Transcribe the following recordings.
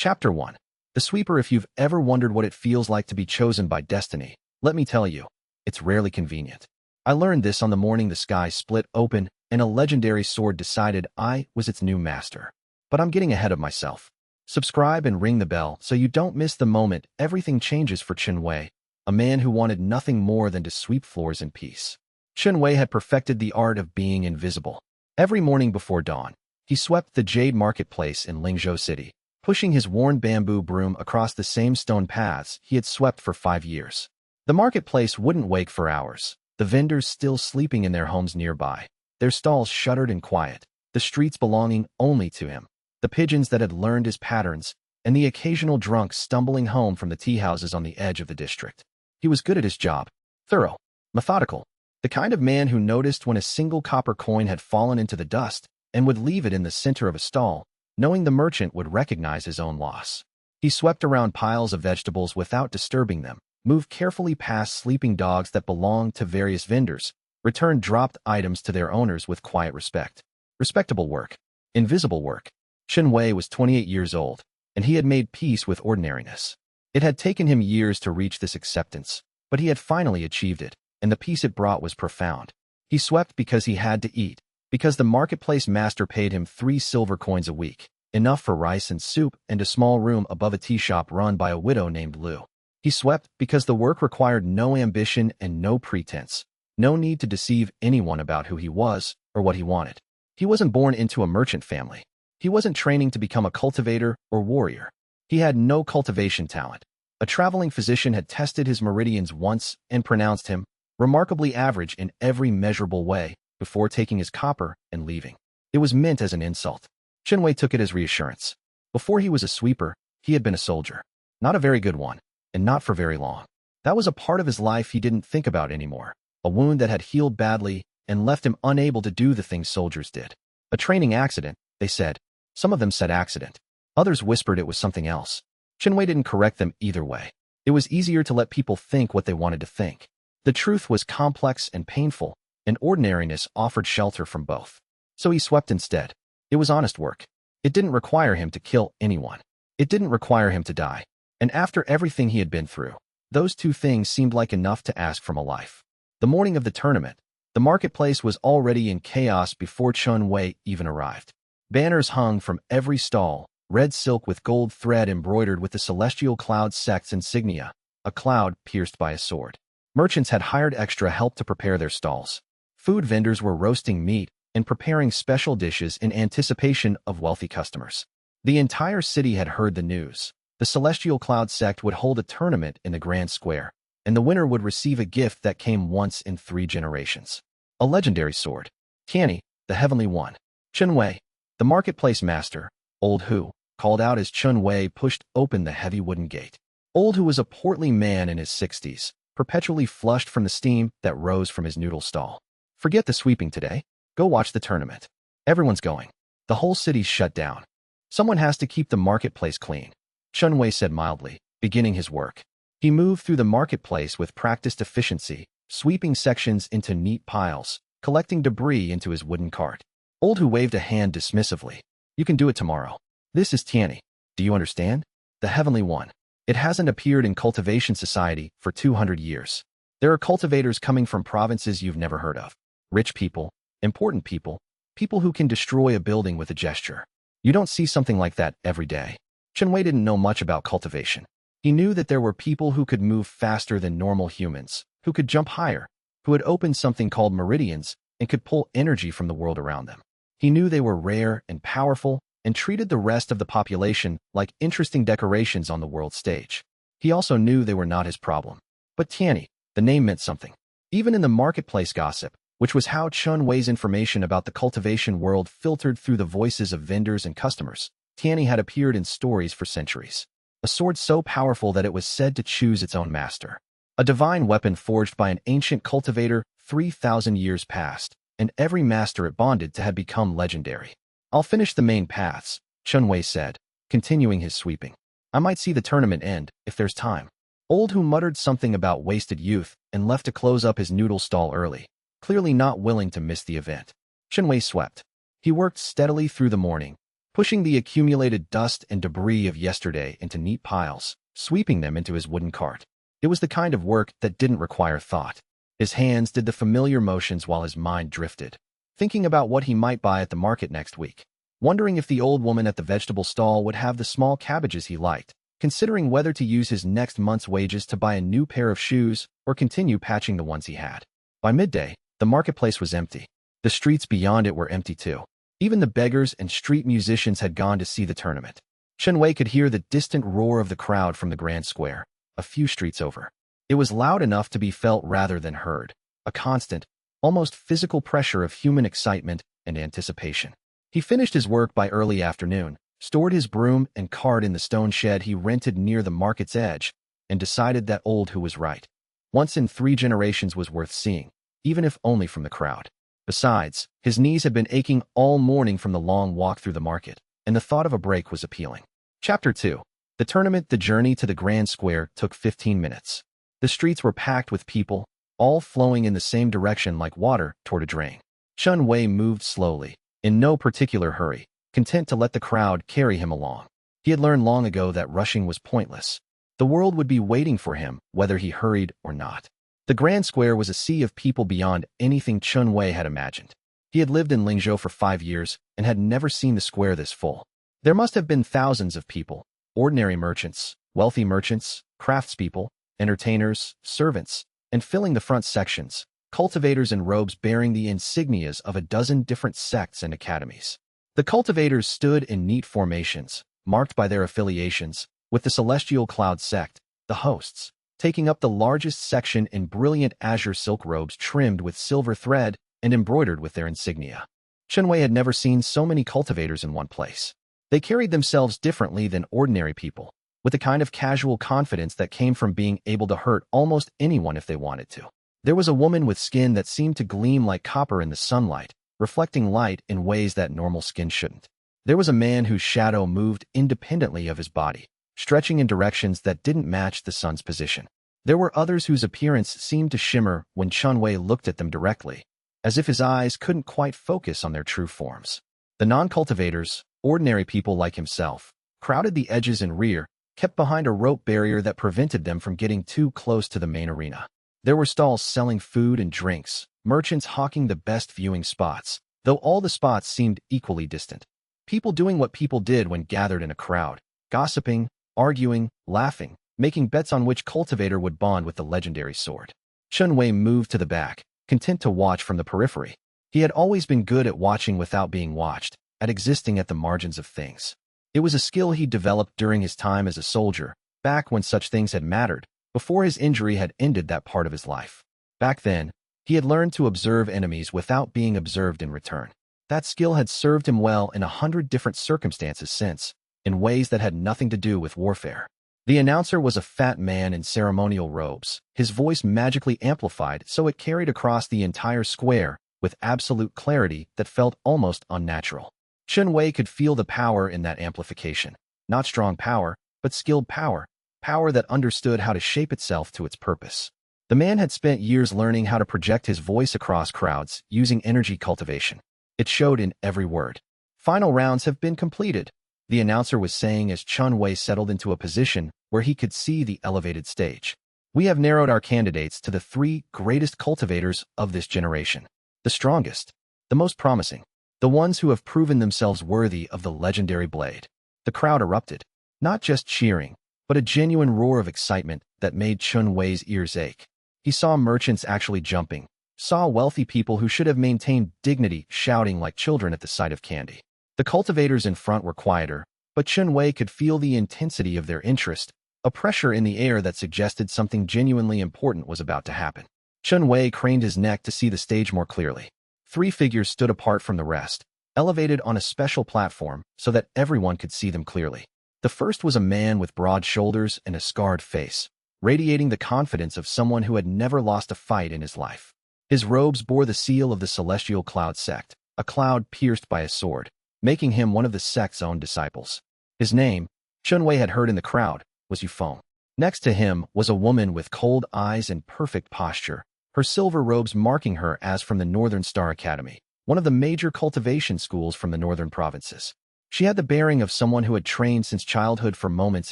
Chapter 1. The Sweeper. If you've ever wondered what it feels like to be chosen by destiny, let me tell you, it's rarely convenient. I learned this on the morning the sky split open and a legendary sword decided I was its new master. But I'm getting ahead of myself. Subscribe and ring the bell so you don't miss the moment everything changes for Chen Wei, a man who wanted nothing more than to sweep floors in peace. Chen Wei had perfected the art of being invisible. Every morning before dawn, he swept the Jade Marketplace in Lingzhou City, pushing his worn bamboo broom across the same stone paths he had swept for 5 years. The marketplace wouldn't wake for hours, the vendors still sleeping in their homes nearby, their stalls shuttered and quiet, the streets belonging only to him, the pigeons that had learned his patterns, and the occasional drunk stumbling home from the tea houses on the edge of the district. He was good at his job, thorough, methodical, the kind of man who noticed when a single copper coin had fallen into the dust and would leave it in the center of a stall, knowing the merchant would recognize his own loss. He swept around piles of vegetables without disturbing them, moved carefully past sleeping dogs that belonged to various vendors, returned dropped items to their owners with quiet respect. Respectable work. Invisible work. Chen Wei was 28 years old, and he had made peace with ordinariness. It had taken him years to reach this acceptance, but he had finally achieved it, and the peace it brought was profound. He swept because he had to eat, because the marketplace master paid him 3 silver coins a week, enough for rice and soup and a small room above a tea shop run by a widow named Lu. He swept because the work required no ambition and no pretense, no need to deceive anyone about who he was or what he wanted. He wasn't born into a merchant family. He wasn't training to become a cultivator or warrior. He had no cultivation talent. A traveling physician had tested his meridians once and pronounced him remarkably average in every measurable way before taking his copper and leaving. It was meant as an insult. Chen Wei took it as reassurance. Before he was a sweeper, he had been a soldier. Not a very good one, and not for very long. That was a part of his life he didn't think about anymore, a wound that had healed badly and left him unable to do the things soldiers did. A training accident, they said. Some of them said accident. Others whispered it was something else. Chen Wei didn't correct them either way. It was easier to let people think what they wanted to think. The truth was complex and painful, and ordinariness offered shelter from both. So he swept instead. It was honest work. It didn't require him to kill anyone. It didn't require him to die. And after everything he had been through, those 2 things seemed like enough to ask from a life. The morning of the tournament, the marketplace was already in chaos before Chen Wei even arrived. Banners hung from every stall, red silk with gold thread embroidered with the celestial cloud sect's insignia, a cloud pierced by a sword. Merchants had hired extra help to prepare their stalls. Food vendors were roasting meat and preparing special dishes in anticipation of wealthy customers. The entire city had heard the news. The celestial cloud sect would hold a tournament in the grand square, and the winner would receive a gift that came once in 3 generations. A legendary sword. Tianyi, the heavenly one. Chen Wei, the marketplace master, Old Hu, called out as Chen Wei pushed open the heavy wooden gate. Old Hu was a portly man in his 60s, perpetually flushed from the steam that rose from his noodle stall. Forget the sweeping today. Go watch the tournament. Everyone's going. The whole city's shut down. Someone has to keep the marketplace clean, Chen Wei said mildly, beginning his work. He moved through the marketplace with practiced efficiency, sweeping sections into neat piles, collecting debris into his wooden cart. Old Hu waved a hand dismissively. You can do it tomorrow. This is Tianyi. Do you understand? The heavenly one. It hasn't appeared in cultivation society for 200 years. There are cultivators coming from provinces you've never heard of. Rich people, important people, people who can destroy a building with a gesture. You don't see something like that every day. Chen Wei didn't know much about cultivation. He knew that there were people who could move faster than normal humans, who could jump higher, who had opened something called meridians and could pull energy from the world around them. He knew they were rare and powerful and treated the rest of the population like interesting decorations on the world stage. He also knew they were not his problem. But Tianyi, the name meant something. Even in the marketplace gossip, which was how Chen Wei's information about the cultivation world filtered through the voices of vendors and customers, Tianyi had appeared in stories for centuries. A sword so powerful that it was said to choose its own master. A divine weapon forged by an ancient cultivator 3,000 years past, and every master it bonded to had become legendary. I'll finish the main paths, Chen Wei said, continuing his sweeping. I might see the tournament end, if there's time. Old Hu muttered something about wasted youth and left to close up his noodle stall early, clearly not willing to miss the event. Chen Wei swept. He worked steadily through the morning, pushing the accumulated dust and debris of yesterday into neat piles, sweeping them into his wooden cart. It was the kind of work that didn't require thought. His hands did the familiar motions while his mind drifted, thinking about what he might buy at the market next week, wondering if the old woman at the vegetable stall would have the small cabbages he liked, considering whether to use his next month's wages to buy a new pair of shoes or continue patching the ones he had. By midday, the marketplace was empty. The streets beyond it were empty too. Even the beggars and street musicians had gone to see the tournament. Chen Wei could hear the distant roar of the crowd from the grand square, a few streets over. It was loud enough to be felt rather than heard, a constant, almost physical pressure of human excitement and anticipation. He finished his work by early afternoon, stored his broom and cart in the stone shed he rented near the market's edge, and decided that old who was right. Once in 3 generations was worth seeing, even if only from the crowd. Besides, his knees had been aching all morning from the long walk through the market, and the thought of a break was appealing. Chapter 2. The tournament. The journey to the grand square took 15 minutes. The streets were packed with people, all flowing in the same direction like water toward a drain. Chen Wei moved slowly, in no particular hurry, content to let the crowd carry him along. He had learned long ago that rushing was pointless. The world would be waiting for him, whether he hurried or not. The grand square was a sea of people beyond anything Chen Wei had imagined. He had lived in Lingzhou for 5 years and had never seen the square this full. There must have been thousands of people, ordinary merchants, wealthy merchants, craftspeople, entertainers, servants, and filling the front sections, cultivators in robes bearing the insignias of a dozen different sects and academies. The cultivators stood in neat formations, marked by their affiliations, with the Celestial Cloud sect, the hosts, taking up the largest section in brilliant azure silk robes trimmed with silver thread and embroidered with their insignia. Chen Wei had never seen so many cultivators in one place. They carried themselves differently than ordinary people, with a kind of casual confidence that came from being able to hurt almost anyone if they wanted to. There was a woman with skin that seemed to gleam like copper in the sunlight, reflecting light in ways that normal skin shouldn't. There was a man whose shadow moved independently of his body, stretching in directions that didn't match the sun's position. There were others whose appearance seemed to shimmer when Chen Wei looked at them directly, as if his eyes couldn't quite focus on their true forms. The non-cultivators, ordinary people like himself, crowded the edges and rear, kept behind a rope barrier that prevented them from getting too close to the main arena. There were stalls selling food and drinks, merchants hawking the best viewing spots, though all the spots seemed equally distant. People doing what people did when gathered in a crowd, gossiping, arguing, laughing, making bets on which cultivator would bond with the legendary sword. Chen Wei moved to the back, content to watch from the periphery. He had always been good at watching without being watched, at existing at the margins of things. It was a skill he developed during his time as a soldier, back when such things had mattered, before his injury had ended that part of his life. Back then, he had learned to observe enemies without being observed in return. That skill had served him well in 100 different circumstances since, in ways that had nothing to do with warfare. The announcer was a fat man in ceremonial robes, his voice magically amplified so it carried across the entire square with absolute clarity that felt almost unnatural. Chen Wei could feel the power in that amplification. Not strong power, but skilled power, power that understood how to shape itself to its purpose. The man had spent years learning how to project his voice across crowds using energy cultivation. It showed in every word. Final rounds have been completed, the announcer was saying as Chen Wei settled into a position where he could see the elevated stage. We have narrowed our candidates to the 3 greatest cultivators of this generation. The strongest, the most promising, the ones who have proven themselves worthy of the legendary blade. The crowd erupted, not just cheering, but a genuine roar of excitement that made Chen Wei's ears ache. He saw merchants actually jumping, saw wealthy people who should have maintained dignity shouting like children at the sight of candy. The cultivators in front were quieter, but Chen Wei could feel the intensity of their interest, a pressure in the air that suggested something genuinely important was about to happen. Chen Wei craned his neck to see the stage more clearly. 3 figures stood apart from the rest, elevated on a special platform so that everyone could see them clearly. The first was a man with broad shoulders and a scarred face, radiating the confidence of someone who had never lost a fight in his life. His robes bore the seal of the Celestial Cloud sect, a cloud pierced by a sword, making him one of the sect's own disciples. His name, Chen Wei had heard in the crowd, was Yufeng. Next to him was a woman with cold eyes and perfect posture, her silver robes marking her as from the Northern Star Academy, one of the major cultivation schools from the northern provinces. She had the bearing of someone who had trained since childhood for moments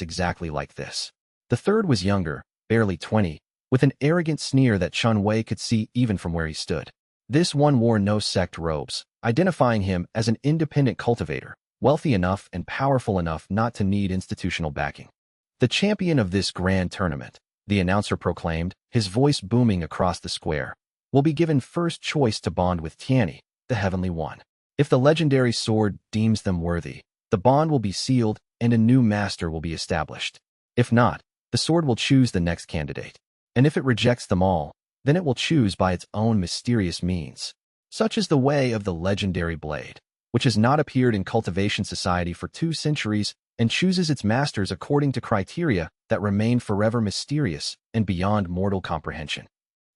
exactly like this. The third was younger, barely 20, with an arrogant sneer that Chen Wei could see even from where he stood. This one wore no sect robes, identifying him as an independent cultivator, wealthy enough and powerful enough not to need institutional backing. The champion of this grand tournament, the announcer proclaimed, his voice booming across the square, will be given first choice to bond with Tianyi, the Heavenly One. If the legendary sword deems them worthy, the bond will be sealed and a new master will be established. If not, the sword will choose the next candidate. And if it rejects them all, then it will choose by its own mysterious means. Such is the way of the legendary blade, which has not appeared in cultivation society for 2 centuries and chooses its masters according to criteria that remain forever mysterious and beyond mortal comprehension.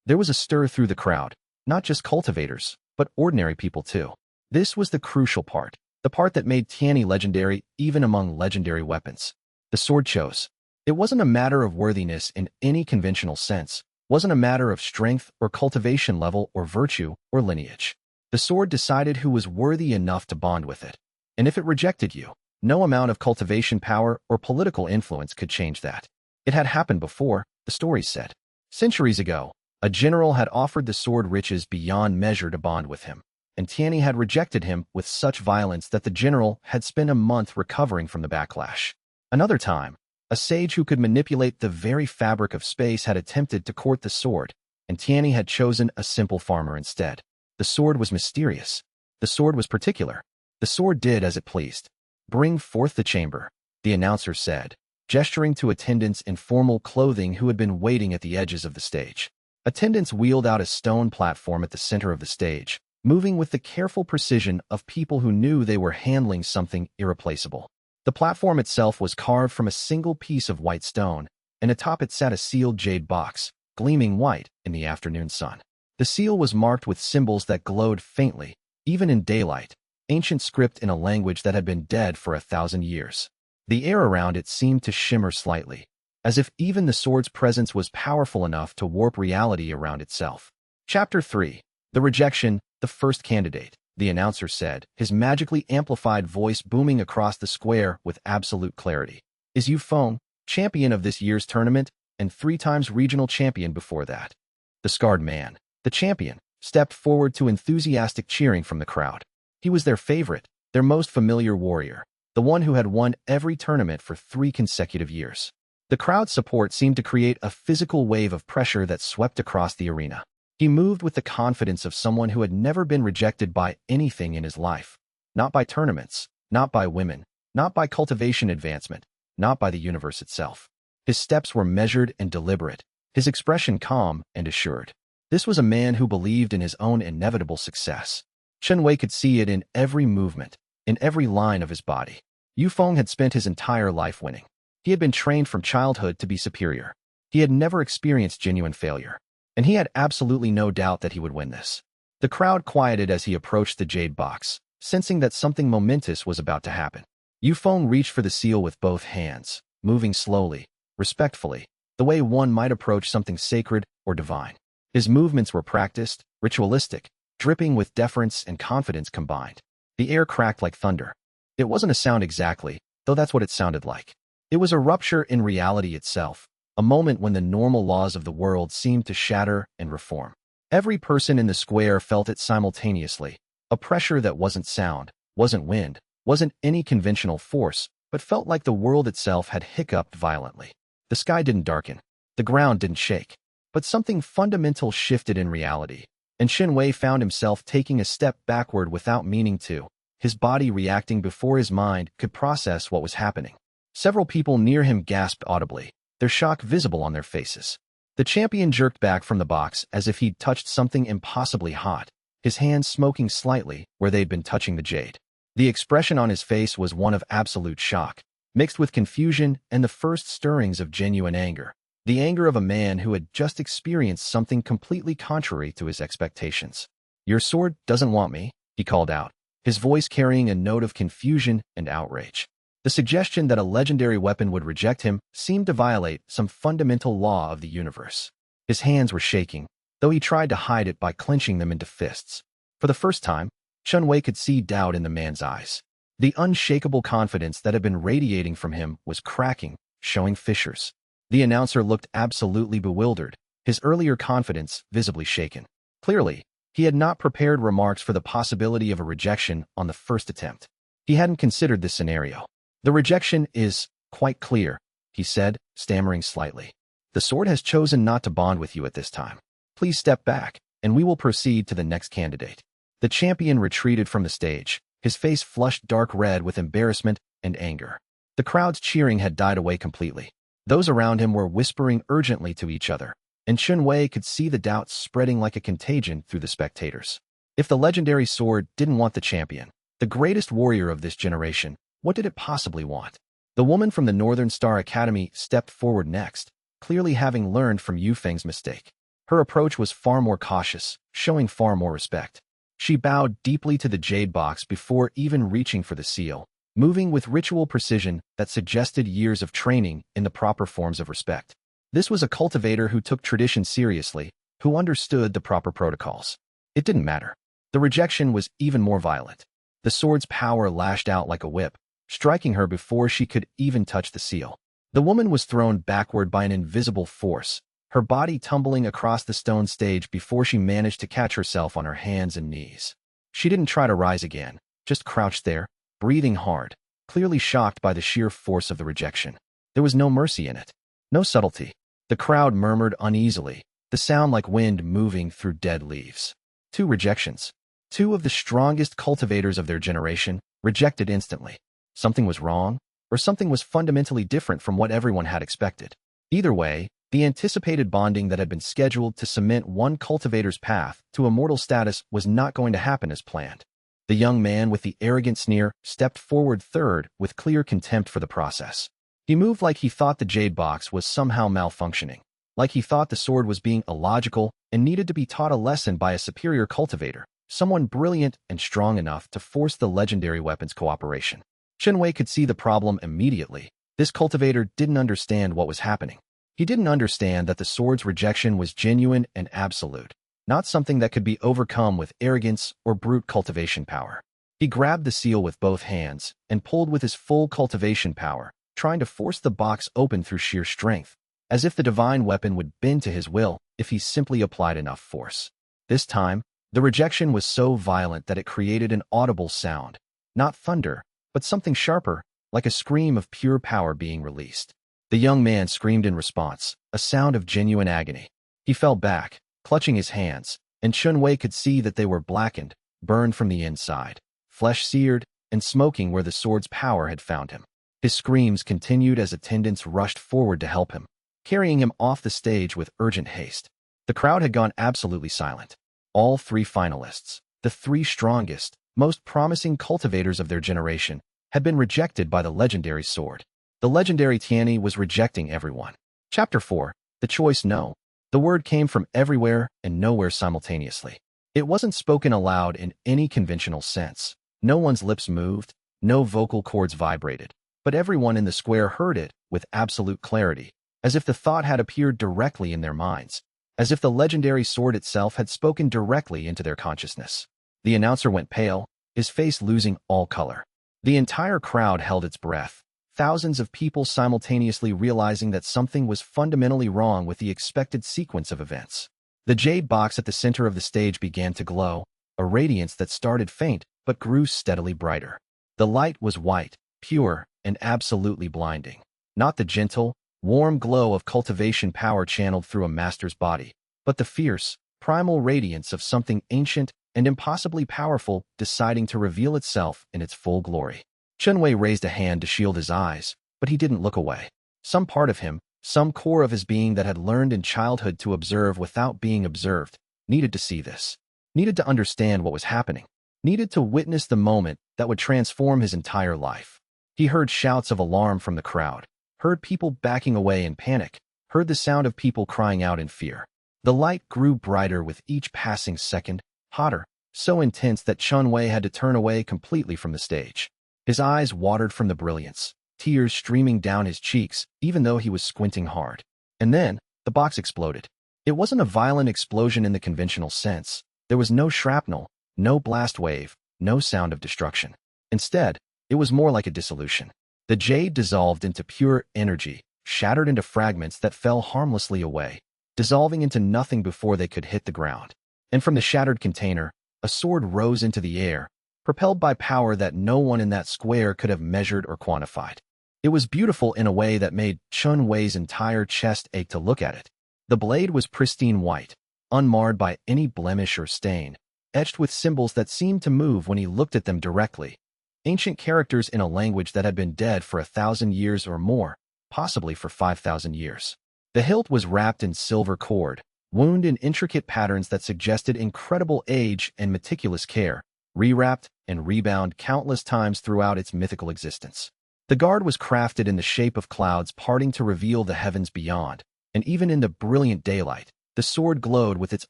There was a stir through the crowd, not just cultivators, but ordinary people too. This was the crucial part, the part that made Tianyi legendary even among legendary weapons. The sword chose. It wasn't a matter of worthiness in any conventional sense, wasn't a matter of strength or cultivation level or virtue or lineage. The sword decided who was worthy enough to bond with it. And if it rejected you, no amount of cultivation power or political influence could change that. It had happened before, the stories said. Centuries ago, a general had offered the sword riches beyond measure to bond with him, and Tianyi had rejected him with such violence that the general had spent a month recovering from the backlash. Another time, a sage who could manipulate the very fabric of space had attempted to court the sword, and Tianyi had chosen a simple farmer instead. The sword was mysterious. The sword was particular. The sword did as it pleased. "Bring forth the chamber," the announcer said, gesturing to attendants in formal clothing who had been waiting at the edges of the stage. Attendants wheeled out a stone platform at the center of the stage, moving with the careful precision of people who knew they were handling something irreplaceable. The platform itself was carved from a single piece of white stone, and atop it sat a sealed jade box, gleaming white in the afternoon sun. The seal was marked with symbols that glowed faintly, even in daylight, ancient script in a language that had been dead for 1,000 years. The air around it seemed to shimmer slightly, as if even the sword's presence was powerful enough to warp reality around itself. Chapter 3. The Rejection, the First Candidate, the announcer said, his magically amplified voice booming across the square with absolute clarity. Is Yu Feng, champion of this year's tournament, and 3 times regional champion before that. The scarred man, the champion, stepped forward to enthusiastic cheering from the crowd. He was their favorite, their most familiar warrior, the one who had won every tournament for 3 consecutive years. The crowd's support seemed to create a physical wave of pressure that swept across the arena. He moved with the confidence of someone who had never been rejected by anything in his life. Not by tournaments, not by women, not by cultivation advancement, not by the universe itself. His steps were measured and deliberate, his expression calm and assured. This was a man who believed in his own inevitable success. Chen Wei could see it in every movement, in every line of his body. Yu Feng had spent his entire life winning. He had been trained from childhood to be superior. He had never experienced genuine failure, and he had absolutely no doubt that he would win this. The crowd quieted as he approached the jade box, sensing that something momentous was about to happen. Yu Feng reached for the seal with both hands, moving slowly, respectfully, the way one might approach something sacred or divine. His movements were practiced, ritualistic, dripping with deference and confidence combined. The air cracked like thunder. It wasn't a sound exactly, though that's what it sounded like. It was a rupture in reality itself, a moment when the normal laws of the world seemed to shatter and reform. Every person in the square felt it simultaneously, a pressure that wasn't sound, wasn't wind, wasn't any conventional force, but felt like the world itself had hiccuped violently. The sky didn't darken, the ground didn't shake, but something fundamental shifted in reality, and Chen Wei found himself taking a step backward without meaning to, his body reacting before his mind could process what was happening. Several people near him gasped audibly, their shock visible on their faces. The champion jerked back from the box as if he'd touched something impossibly hot, his hands smoking slightly where they'd been touching the jade. The expression on his face was one of absolute shock, mixed with confusion and the first stirrings of genuine anger. The anger of a man who had just experienced something completely contrary to his expectations. "Your sword doesn't want me," he called out, his voice carrying a note of confusion and outrage. The suggestion that a legendary weapon would reject him seemed to violate some fundamental law of the universe. His hands were shaking, though he tried to hide it by clenching them into fists. For the first time, Chen Wei could see doubt in the man's eyes. The unshakable confidence that had been radiating from him was cracking, showing fissures. The announcer looked absolutely bewildered, his earlier confidence visibly shaken. Clearly, he had not prepared remarks for the possibility of a rejection on the first attempt. He hadn't considered this scenario. The rejection is quite clear, he said, stammering slightly. The sword has chosen not to bond with you at this time. Please step back, and we will proceed to the next candidate. The champion retreated from the stage, his face flushed dark red with embarrassment and anger. The crowd's cheering had died away completely. Those around him were whispering urgently to each other, and Chen Wei could see the doubts spreading like a contagion through the spectators. If the legendary sword didn't want the champion, the greatest warrior of this generation, what did it possibly want? The woman from the Northern Star Academy stepped forward next, clearly having learned from Yu Feng's mistake. Her approach was far more cautious, showing far more respect. She bowed deeply to the jade box before even reaching for the seal, moving with ritual precision that suggested years of training in the proper forms of respect. This was a cultivator who took tradition seriously, who understood the proper protocols. It didn't matter. The rejection was even more violent. The sword's power lashed out like a whip, striking her before she could even touch the seal. The woman was thrown backward by an invisible force, her body tumbling across the stone stage before she managed to catch herself on her hands and knees. She didn't try to rise again, just crouched there, breathing hard, clearly shocked by the sheer force of the rejection. There was no mercy in it, no subtlety. The crowd murmured uneasily, the sound like wind moving through dead leaves. 2 rejections. 2 of the strongest cultivators of their generation rejected instantly. Something was wrong, or something was fundamentally different from what everyone had expected. Either way, the anticipated bonding that had been scheduled to cement one cultivator's path to immortal status was not going to happen as planned. The young man with the arrogant sneer stepped forward third with clear contempt for the process. He moved like he thought the jade box was somehow malfunctioning, like he thought the sword was being illogical and needed to be taught a lesson by a superior cultivator, someone brilliant and strong enough to force the legendary weapon's cooperation. Chen Wei could see the problem immediately. This cultivator didn't understand what was happening. He didn't understand that the sword's rejection was genuine and absolute, not something that could be overcome with arrogance or brute cultivation power. He grabbed the seal with both hands and pulled with his full cultivation power, trying to force the box open through sheer strength, as if the divine weapon would bend to his will if he simply applied enough force. This time, the rejection was so violent that it created an audible sound, not thunder, but something sharper, like a scream of pure power being released. The young man screamed in response, a sound of genuine agony. He fell back, clutching his hands, and Chen Wei could see that they were blackened, burned from the inside, flesh seared, and smoking where the sword's power had found him. His screams continued as attendants rushed forward to help him, carrying him off the stage with urgent haste. The crowd had gone absolutely silent. All 3 finalists, the 3 strongest, most promising cultivators of their generation, had been rejected by the legendary sword. The legendary Tianyi was rejecting everyone. Chapter 4. The choice no. The word came from everywhere and nowhere simultaneously. It wasn't spoken aloud in any conventional sense. No one's lips moved, no vocal cords vibrated, but everyone in the square heard it with absolute clarity, as if the thought had appeared directly in their minds, as if the legendary sword itself had spoken directly into their consciousness. The announcer went pale, his face losing all color. The entire crowd held its breath, thousands of people simultaneously realizing that something was fundamentally wrong with the expected sequence of events. The jade box at the center of the stage began to glow, a radiance that started faint but grew steadily brighter. The light was white, pure, and absolutely blinding. Not the gentle, warm glow of cultivation power channeled through a master's body, but the fierce, primal radiance of something ancient and impossibly powerful deciding to reveal itself in its full glory. Chen Wei raised a hand to shield his eyes, but he didn't look away. Some part of him, some core of his being that had learned in childhood to observe without being observed, needed to see this, needed to understand what was happening, needed to witness the moment that would transform his entire life. He heard shouts of alarm from the crowd, heard people backing away in panic, heard the sound of people crying out in fear. The light grew brighter with each passing second, hotter, so intense that Chen Wei had to turn away completely from the stage. His eyes watered from the brilliance, tears streaming down his cheeks, even though he was squinting hard. And then, the box exploded. It wasn't a violent explosion in the conventional sense. There was no shrapnel, no blast wave, no sound of destruction. Instead, It was more like a dissolution. The jade dissolved into pure energy, shattered into fragments that fell harmlessly away, dissolving into nothing before they could hit the ground. And from the shattered container, a sword rose into the air, propelled by power that no one in that square could have measured or quantified. It was beautiful in a way that made Chen Wei's entire chest ache to look at it. The blade was pristine white, unmarred by any blemish or stain, etched with symbols that seemed to move when he looked at them directly. Ancient characters in a language that had been dead for 1,000 years or more, possibly for 5,000 years. The hilt was wrapped in silver cord, wound in intricate patterns that suggested incredible age and meticulous care, rewrapped and rebound countless times throughout its mythical existence. The guard was crafted in the shape of clouds parting to reveal the heavens beyond, and even in the brilliant daylight, the sword glowed with its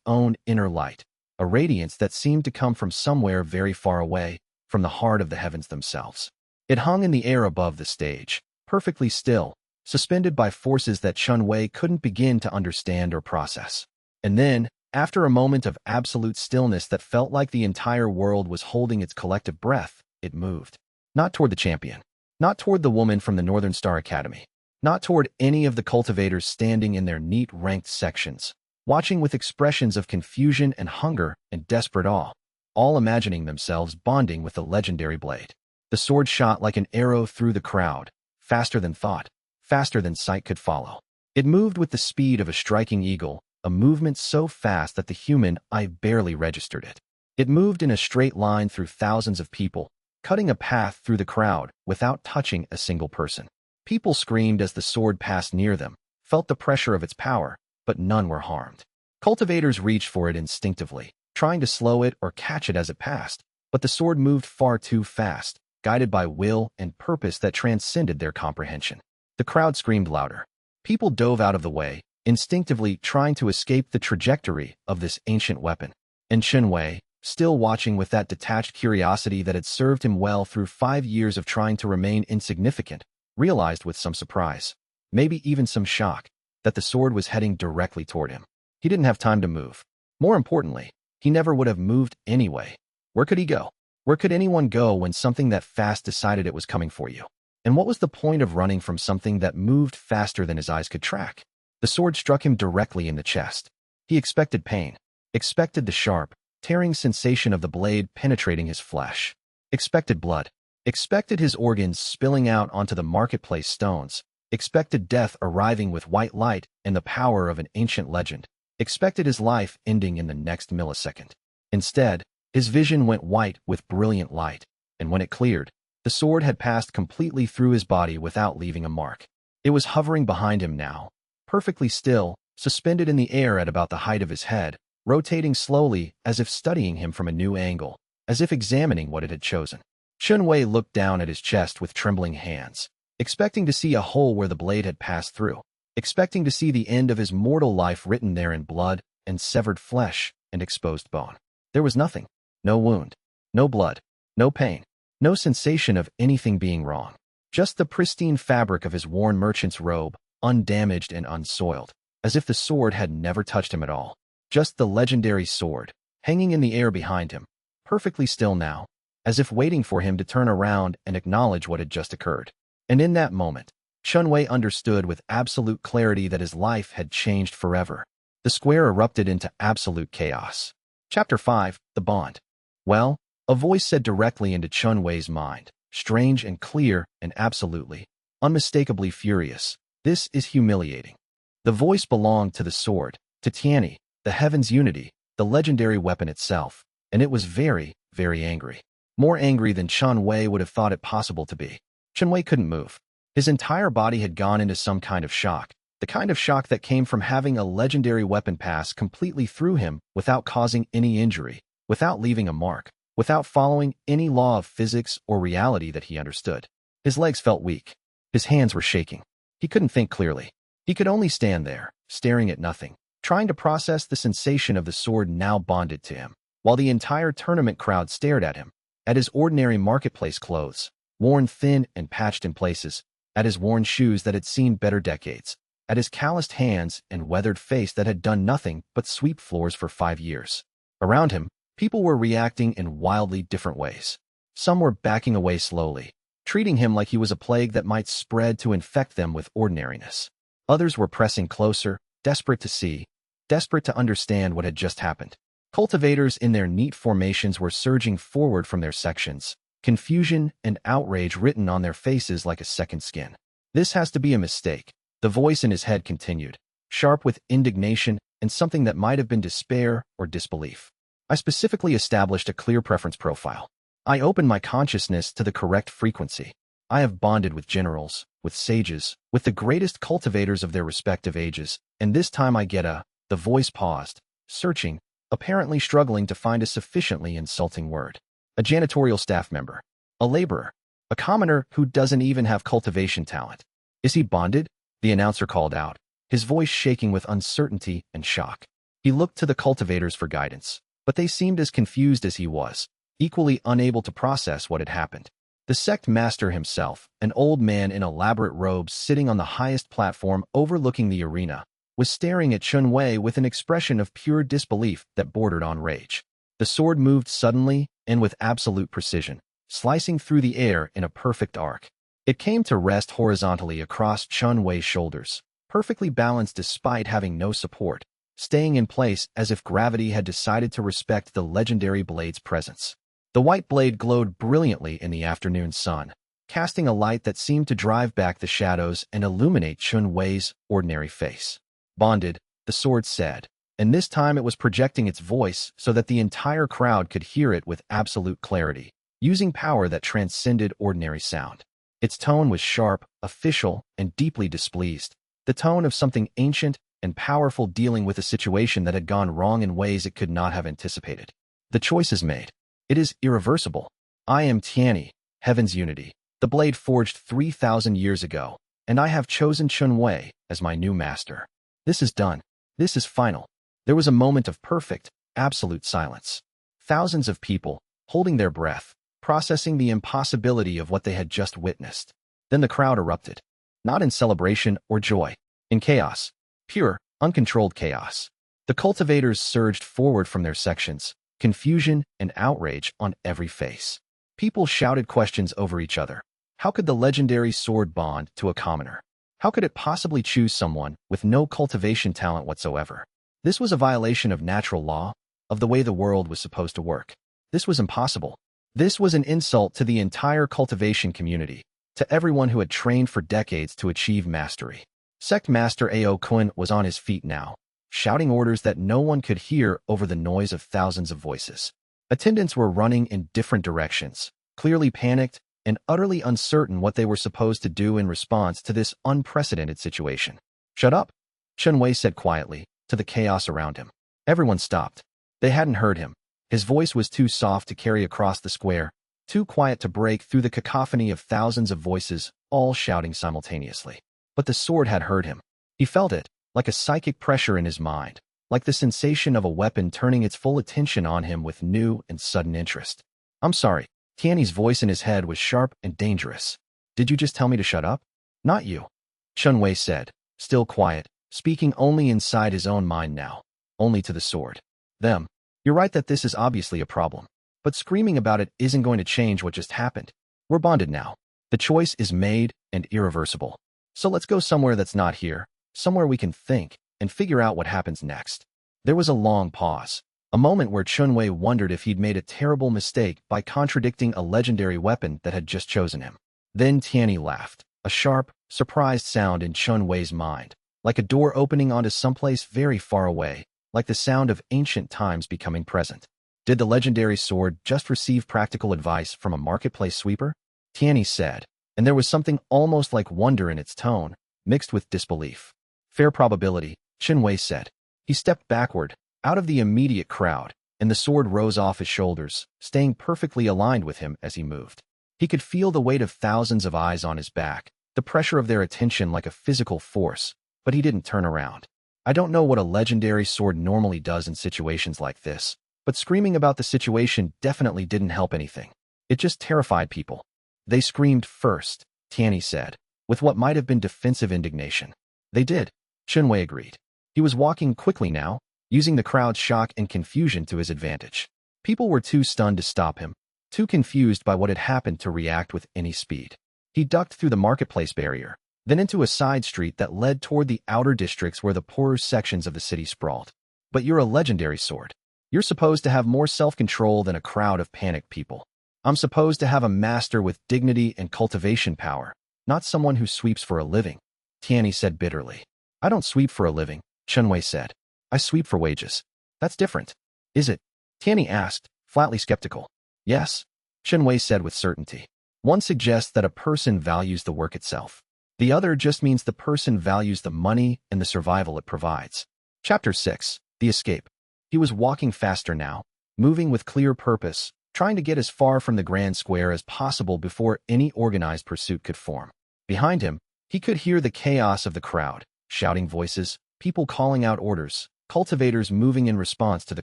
own inner light, a radiance that seemed to come from somewhere very far away, from the heart of the heavens themselves. It hung in the air above the stage, perfectly still, suspended by forces that Chen Wei couldn't begin to understand or process. And then, after a moment of absolute stillness that felt like the entire world was holding its collective breath, it moved. Not toward the champion. Not toward the woman from the Northern Star Academy. Not toward any of the cultivators standing in their neat ranked sections, watching with expressions of confusion and hunger and desperate awe, all imagining themselves bonding with the legendary blade. The sword shot like an arrow through the crowd, faster than thought, faster than sight could follow. It moved with the speed of a striking eagle, a movement so fast that the human eye barely registered it. It moved in a straight line through thousands of people, cutting a path through the crowd without touching a single person. People screamed as the sword passed near them, felt the pressure of its power, but none were harmed. Cultivators reached for it instinctively, trying to slow it or catch it as it passed, but the sword moved far too fast, guided by will and purpose that transcended their comprehension. The crowd screamed louder. People dove out of the way, instinctively trying to escape the trajectory of this ancient weapon. And Chen Wei, still watching with that detached curiosity that had served him well through 5 years of trying to remain insignificant, realized with some surprise, maybe even some shock, that the sword was heading directly toward him. He didn't have time to move. More importantly, he never would have moved anyway. Where could he go? Where could anyone go when something that fast decided it was coming for you? And what was the point of running from something that moved faster than his eyes could track? The sword struck him directly in the chest. He expected pain, expected the sharp, tearing sensation of the blade penetrating his flesh, expected blood, expected his organs spilling out onto the marketplace stones, expected death arriving with white light and the power of an ancient legend, expected his life ending in the next millisecond. Instead, his vision went white with brilliant light, and when it cleared, the sword had passed completely through his body without leaving a mark. It was hovering behind him now, perfectly still, suspended in the air at about the height of his head, rotating slowly as if studying him from a new angle, as if examining what it had chosen. Chen Wei looked down at his chest with trembling hands, expecting to see a hole where the blade had passed through, expecting to see the end of his mortal life written there in blood and severed flesh and exposed bone. There was nothing. No wound. No blood. No pain. No sensation of anything being wrong. Just the pristine fabric of his worn merchant's robe, undamaged and unsoiled, as if the sword had never touched him at all. Just the legendary sword, hanging in the air behind him, perfectly still now, as if waiting for him to turn around and acknowledge what had just occurred. And in that moment, Chen Wei understood with absolute clarity that his life had changed forever. The square erupted into absolute chaos. Chapter 5, The Bond. Well, a voice said directly into Chen Wei's mind, strange and clear and absolutely, unmistakably furious. This is humiliating. The voice belonged to the sword, to Tianyi, the heaven's unity, the legendary weapon itself, and it was very, very angry. More angry than Chen Wei would have thought it possible to be. Chen Wei couldn't move. His entire body had gone into some kind of shock, the kind of shock that came from having a legendary weapon pass completely through him without causing any injury, without leaving a mark, without following any law of physics or reality that he understood. His legs felt weak. His hands were shaking. He couldn't think clearly. He could only stand there, staring at nothing, trying to process the sensation of the sword now bonded to him, while the entire tournament crowd stared at him, at his ordinary marketplace clothes, worn thin and patched in places, at his worn shoes that had seen better decades, at his calloused hands and weathered face that had done nothing but sweep floors for 5 years. Around him, people were reacting in wildly different ways. Some were backing away slowly, treating him like he was a plague that might spread to infect them with ordinariness. Others were pressing closer, desperate to see, desperate to understand what had just happened. Cultivators in their neat formations were surging forward from their sections, confusion and outrage written on their faces like a second skin. This has to be a mistake, the voice in his head continued, sharp with indignation and something that might have been despair or disbelief. I specifically established a clear preference profile. I opened my consciousness to the correct frequency. I have bonded with generals, with sages, with the greatest cultivators of their respective ages, and this time I get a— The voice paused, searching, apparently struggling to find a sufficiently insulting word. A janitorial staff member. A laborer. A commoner who doesn't even have cultivation talent. Is he bonded? The announcer called out, his voice shaking with uncertainty and shock. He looked to the cultivators for guidance, but they seemed as confused as he was, equally unable to process what had happened. The sect master himself, an old man in elaborate robes sitting on the highest platform overlooking the arena, was staring at Chen Wei with an expression of pure disbelief that bordered on rage. The sword moved suddenly and with absolute precision, slicing through the air in a perfect arc. It came to rest horizontally across Chen Wei's shoulders, perfectly balanced despite having no support, staying in place as if gravity had decided to respect the legendary blade's presence. The white blade glowed brilliantly in the afternoon sun, casting a light that seemed to drive back the shadows and illuminate Chen Wei's ordinary face. Bonded, the sword said, and this time it was projecting its voice so that the entire crowd could hear it with absolute clarity, using power that transcended ordinary sound. Its tone was sharp, official, and deeply displeased, the tone of something ancient and powerful dealing with a situation that had gone wrong in ways it could not have anticipated. The choice is made. It is irreversible. I am Tianyi, Heaven's Unity, the blade forged 3,000 years ago, and I have chosen Chen Wei as my new master. This is done. This is final. There was a moment of perfect, absolute silence. Thousands of people, holding their breath, processing the impossibility of what they had just witnessed. Then the crowd erupted. Not in celebration or joy. In chaos. Pure, uncontrolled chaos. The cultivators surged forward from their sections, confusion and outrage on every face. People shouted questions over each other. How could the legendary sword bond to a commoner? How could it possibly choose someone with no cultivation talent whatsoever? This was a violation of natural law, of the way the world was supposed to work. This was impossible. This was an insult to the entire cultivation community, to everyone who had trained for decades to achieve mastery. Sect Master Ao Kun was on his feet now, shouting orders that no one could hear over the noise of thousands of voices. Attendants were running in different directions, clearly panicked and utterly uncertain what they were supposed to do in response to this unprecedented situation. Shut up, Chen Wei said quietly, to the chaos around him. Everyone stopped. They hadn't heard him. His voice was too soft to carry across the square, too quiet to break through the cacophony of thousands of voices, all shouting simultaneously. But the sword had heard him. He felt it, like a psychic pressure in his mind, like the sensation of a weapon turning its full attention on him with new and sudden interest. I'm sorry. Tianyi's voice in his head was sharp and dangerous. Did you just tell me to shut up? Not you. Chen Wei said, still quiet, speaking only inside his own mind now, only to the sword. Them. You're right that this is obviously a problem, but screaming about it isn't going to change what just happened. We're bonded now. The choice is made and irreversible. So let's go somewhere that's not here, somewhere we can think and figure out what happens next. There was a long pause, a moment where Chen Wei wondered if he'd made a terrible mistake by contradicting a legendary weapon that had just chosen him. Then Tianyi laughed, a sharp, surprised sound in Chen Wei's mind, like a door opening onto someplace very far away, like the sound of ancient times becoming present. Did the legendary sword just receive practical advice from a marketplace sweeper? Tianyi said, and there was something almost like wonder in its tone, mixed with disbelief. Fair probability, Chen Wei said. He stepped backward, out of the immediate crowd, and the sword rose off his shoulders, staying perfectly aligned with him as he moved. He could feel the weight of thousands of eyes on his back, the pressure of their attention like a physical force, but he didn't turn around. I don't know what a legendary sword normally does in situations like this, but screaming about the situation definitely didn't help anything. It just terrified people. They screamed first, Tianyi said, with what might have been defensive indignation. They did, Chen Wei agreed. He was walking quickly now, using the crowd's shock and confusion to his advantage. People were too stunned to stop him, too confused by what had happened to react with any speed. He ducked through the marketplace barrier, then into a side street that led toward the outer districts where the poorer sections of the city sprawled. But you're a legendary sword. You're supposed to have more self-control than a crowd of panicked people. I'm supposed to have a master with dignity and cultivation power, not someone who sweeps for a living, Tianyi said bitterly. I don't sweep for a living, Chen Wei said. I sweep for wages. That's different. Is it? Tianyi asked, flatly skeptical. Yes, Chen Wei said with certainty. One suggests that a person values the work itself. The other just means the person values the money and the survival it provides. Chapter 6. The Escape. He was walking faster now, moving with clear purpose, trying to get as far from the grand square as possible before any organized pursuit could form. Behind him, he could hear the chaos of the crowd, shouting voices, people calling out orders, cultivators moving in response to the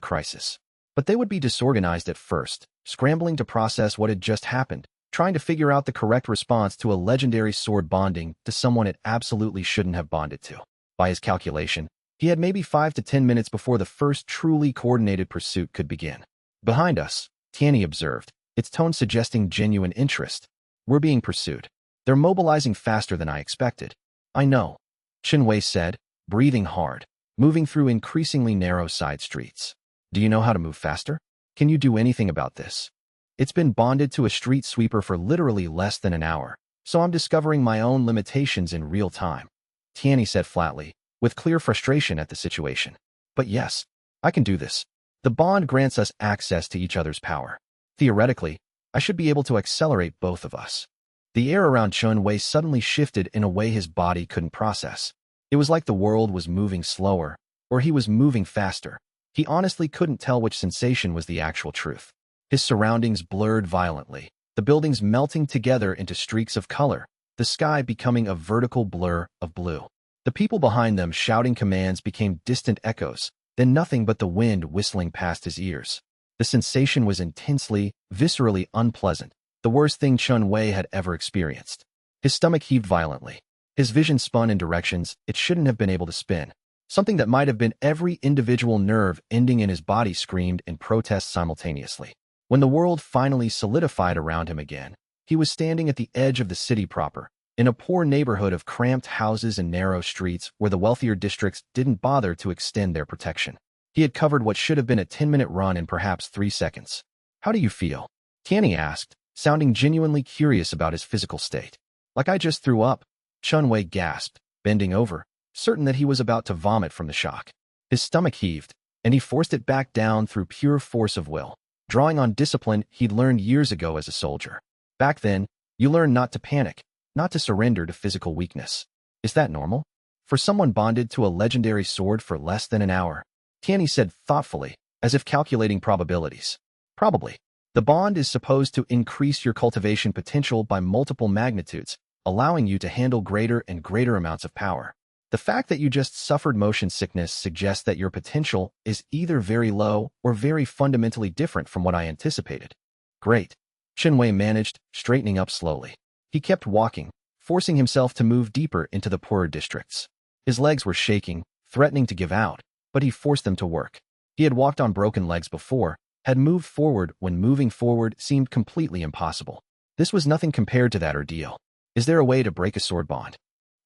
crisis. But they would be disorganized at first, scrambling to process what had just happened, trying to figure out the correct response to a legendary sword bonding to someone it absolutely shouldn't have bonded to. By his calculation, he had maybe 5 to 10 minutes before the first truly coordinated pursuit could begin. Behind us, Tianyi observed, its tone suggesting genuine interest. We're being pursued. They're mobilizing faster than I expected. I know, Chen Wei said, breathing hard, moving through increasingly narrow side streets. Do you know how to move faster? Can you do anything about this? It's been bonded to a street sweeper for literally less than an hour, so I'm discovering my own limitations in real time, Tianyi said flatly, with clear frustration at the situation. But yes, I can do this. The bond grants us access to each other's power. Theoretically, I should be able to accelerate both of us. The air around Chen Wei suddenly shifted in a way his body couldn't process. It was like the world was moving slower, or he was moving faster. He honestly couldn't tell which sensation was the actual truth. His surroundings blurred violently, the buildings melting together into streaks of color, the sky becoming a vertical blur of blue. The people behind them shouting commands became distant echoes, then nothing but the wind whistling past his ears. The sensation was intensely, viscerally unpleasant, the worst thing Chen Wei had ever experienced. His stomach heaved violently. His vision spun in directions it shouldn't have been able to spin. Something that might have been every individual nerve ending in his body screamed in protest simultaneously. When the world finally solidified around him again, he was standing at the edge of the city proper, in a poor neighborhood of cramped houses and narrow streets where the wealthier districts didn't bother to extend their protection. He had covered what should have been a 10-minute run in perhaps 3 seconds. How do you feel? Tianyi asked, sounding genuinely curious about his physical state. Like I just threw up, Chen Wei gasped, bending over, certain that he was about to vomit from the shock. His stomach heaved, and he forced it back down through pure force of will, drawing on discipline he'd learned years ago as a soldier. Back then, you learned not to panic, not to surrender to physical weakness. Is that normal? For someone bonded to a legendary sword for less than an hour? Tianyi said thoughtfully, as if calculating probabilities. Probably. The bond is supposed to increase your cultivation potential by multiple magnitudes, allowing you to handle greater and greater amounts of power. The fact that you just suffered motion sickness suggests that your potential is either very low or very fundamentally different from what I anticipated. Great. Chen Wei managed, straightening up slowly. He kept walking, forcing himself to move deeper into the poorer districts. His legs were shaking, threatening to give out, but he forced them to work. He had walked on broken legs before, had moved forward when moving forward seemed completely impossible. This was nothing compared to that ordeal. Is there a way to break a sword bond?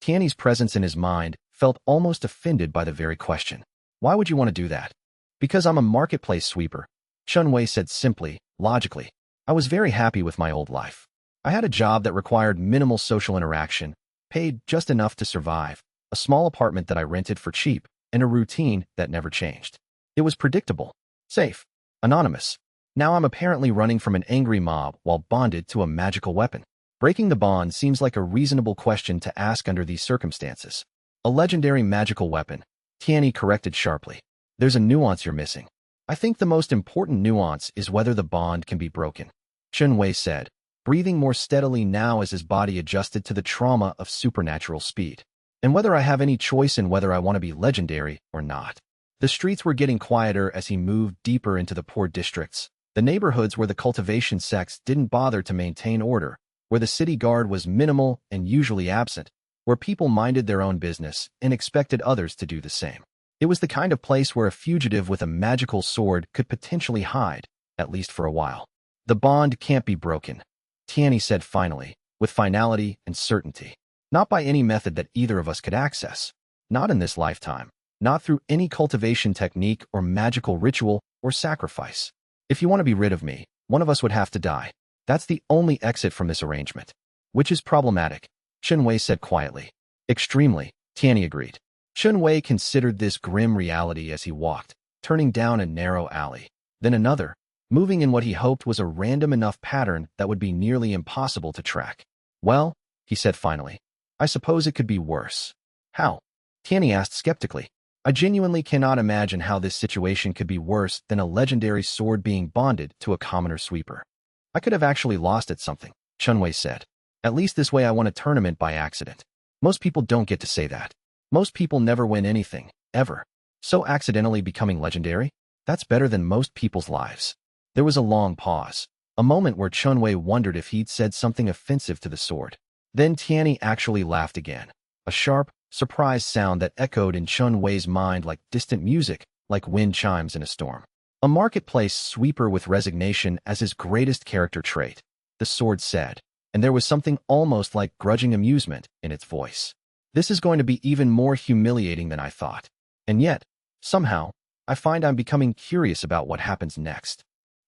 Tianyi's presence in his mind felt almost offended by the very question. Why would you want to do that? Because I'm a marketplace sweeper, Chen Wei said simply, logically. I was very happy with my old life. I had a job that required minimal social interaction, paid just enough to survive, a small apartment that I rented for cheap, and a routine that never changed. It was predictable, safe, anonymous. Now I'm apparently running from an angry mob while bonded to a magical weapon. Breaking the bond seems like a reasonable question to ask under these circumstances. A legendary magical weapon, Tianyi corrected sharply. There's a nuance you're missing. I think the most important nuance is whether the bond can be broken, Chen Wei said, breathing more steadily now as his body adjusted to the trauma of supernatural speed. And whether I have any choice in whether I want to be legendary or not. The streets were getting quieter as he moved deeper into the poor districts, the neighborhoods where the cultivation sects didn't bother to maintain order, where the city guard was minimal and usually absent, where people minded their own business and expected others to do the same. It was the kind of place where a fugitive with a magical sword could potentially hide, at least for a while. The bond can't be broken, Tianyi said finally, with finality and certainty. Not by any method that either of us could access. Not in this lifetime. Not through any cultivation technique or magical ritual or sacrifice. If you want to be rid of me, one of us would have to die. That's the only exit from this arrangement. Which is problematic, Chen Wei said quietly. Extremely, Tianyi agreed. Chen Wei considered this grim reality as he walked, turning down a narrow alley. Then another, moving in what he hoped was a random enough pattern that would be nearly impossible to track. Well, he said finally, I suppose it could be worse. How? Tianyi asked skeptically. I genuinely cannot imagine how this situation could be worse than a legendary sword being bonded to a commoner sweeper. I could have actually lost at something, Chen Wei said. At least this way I won a tournament by accident. Most people don't get to say that. Most people never win anything, ever. So accidentally becoming legendary? That's better than most people's lives. There was a long pause, a moment where Chen Wei wondered if he'd said something offensive to the sword. Then Tianyi actually laughed again, a sharp, surprised sound that echoed in Chen Wei's mind like distant music, like wind chimes in a storm. A marketplace sweeper with resignation as his greatest character trait, the sword said, and there was something almost like grudging amusement in its voice. This is going to be even more humiliating than I thought. And yet, somehow, I find I'm becoming curious about what happens next.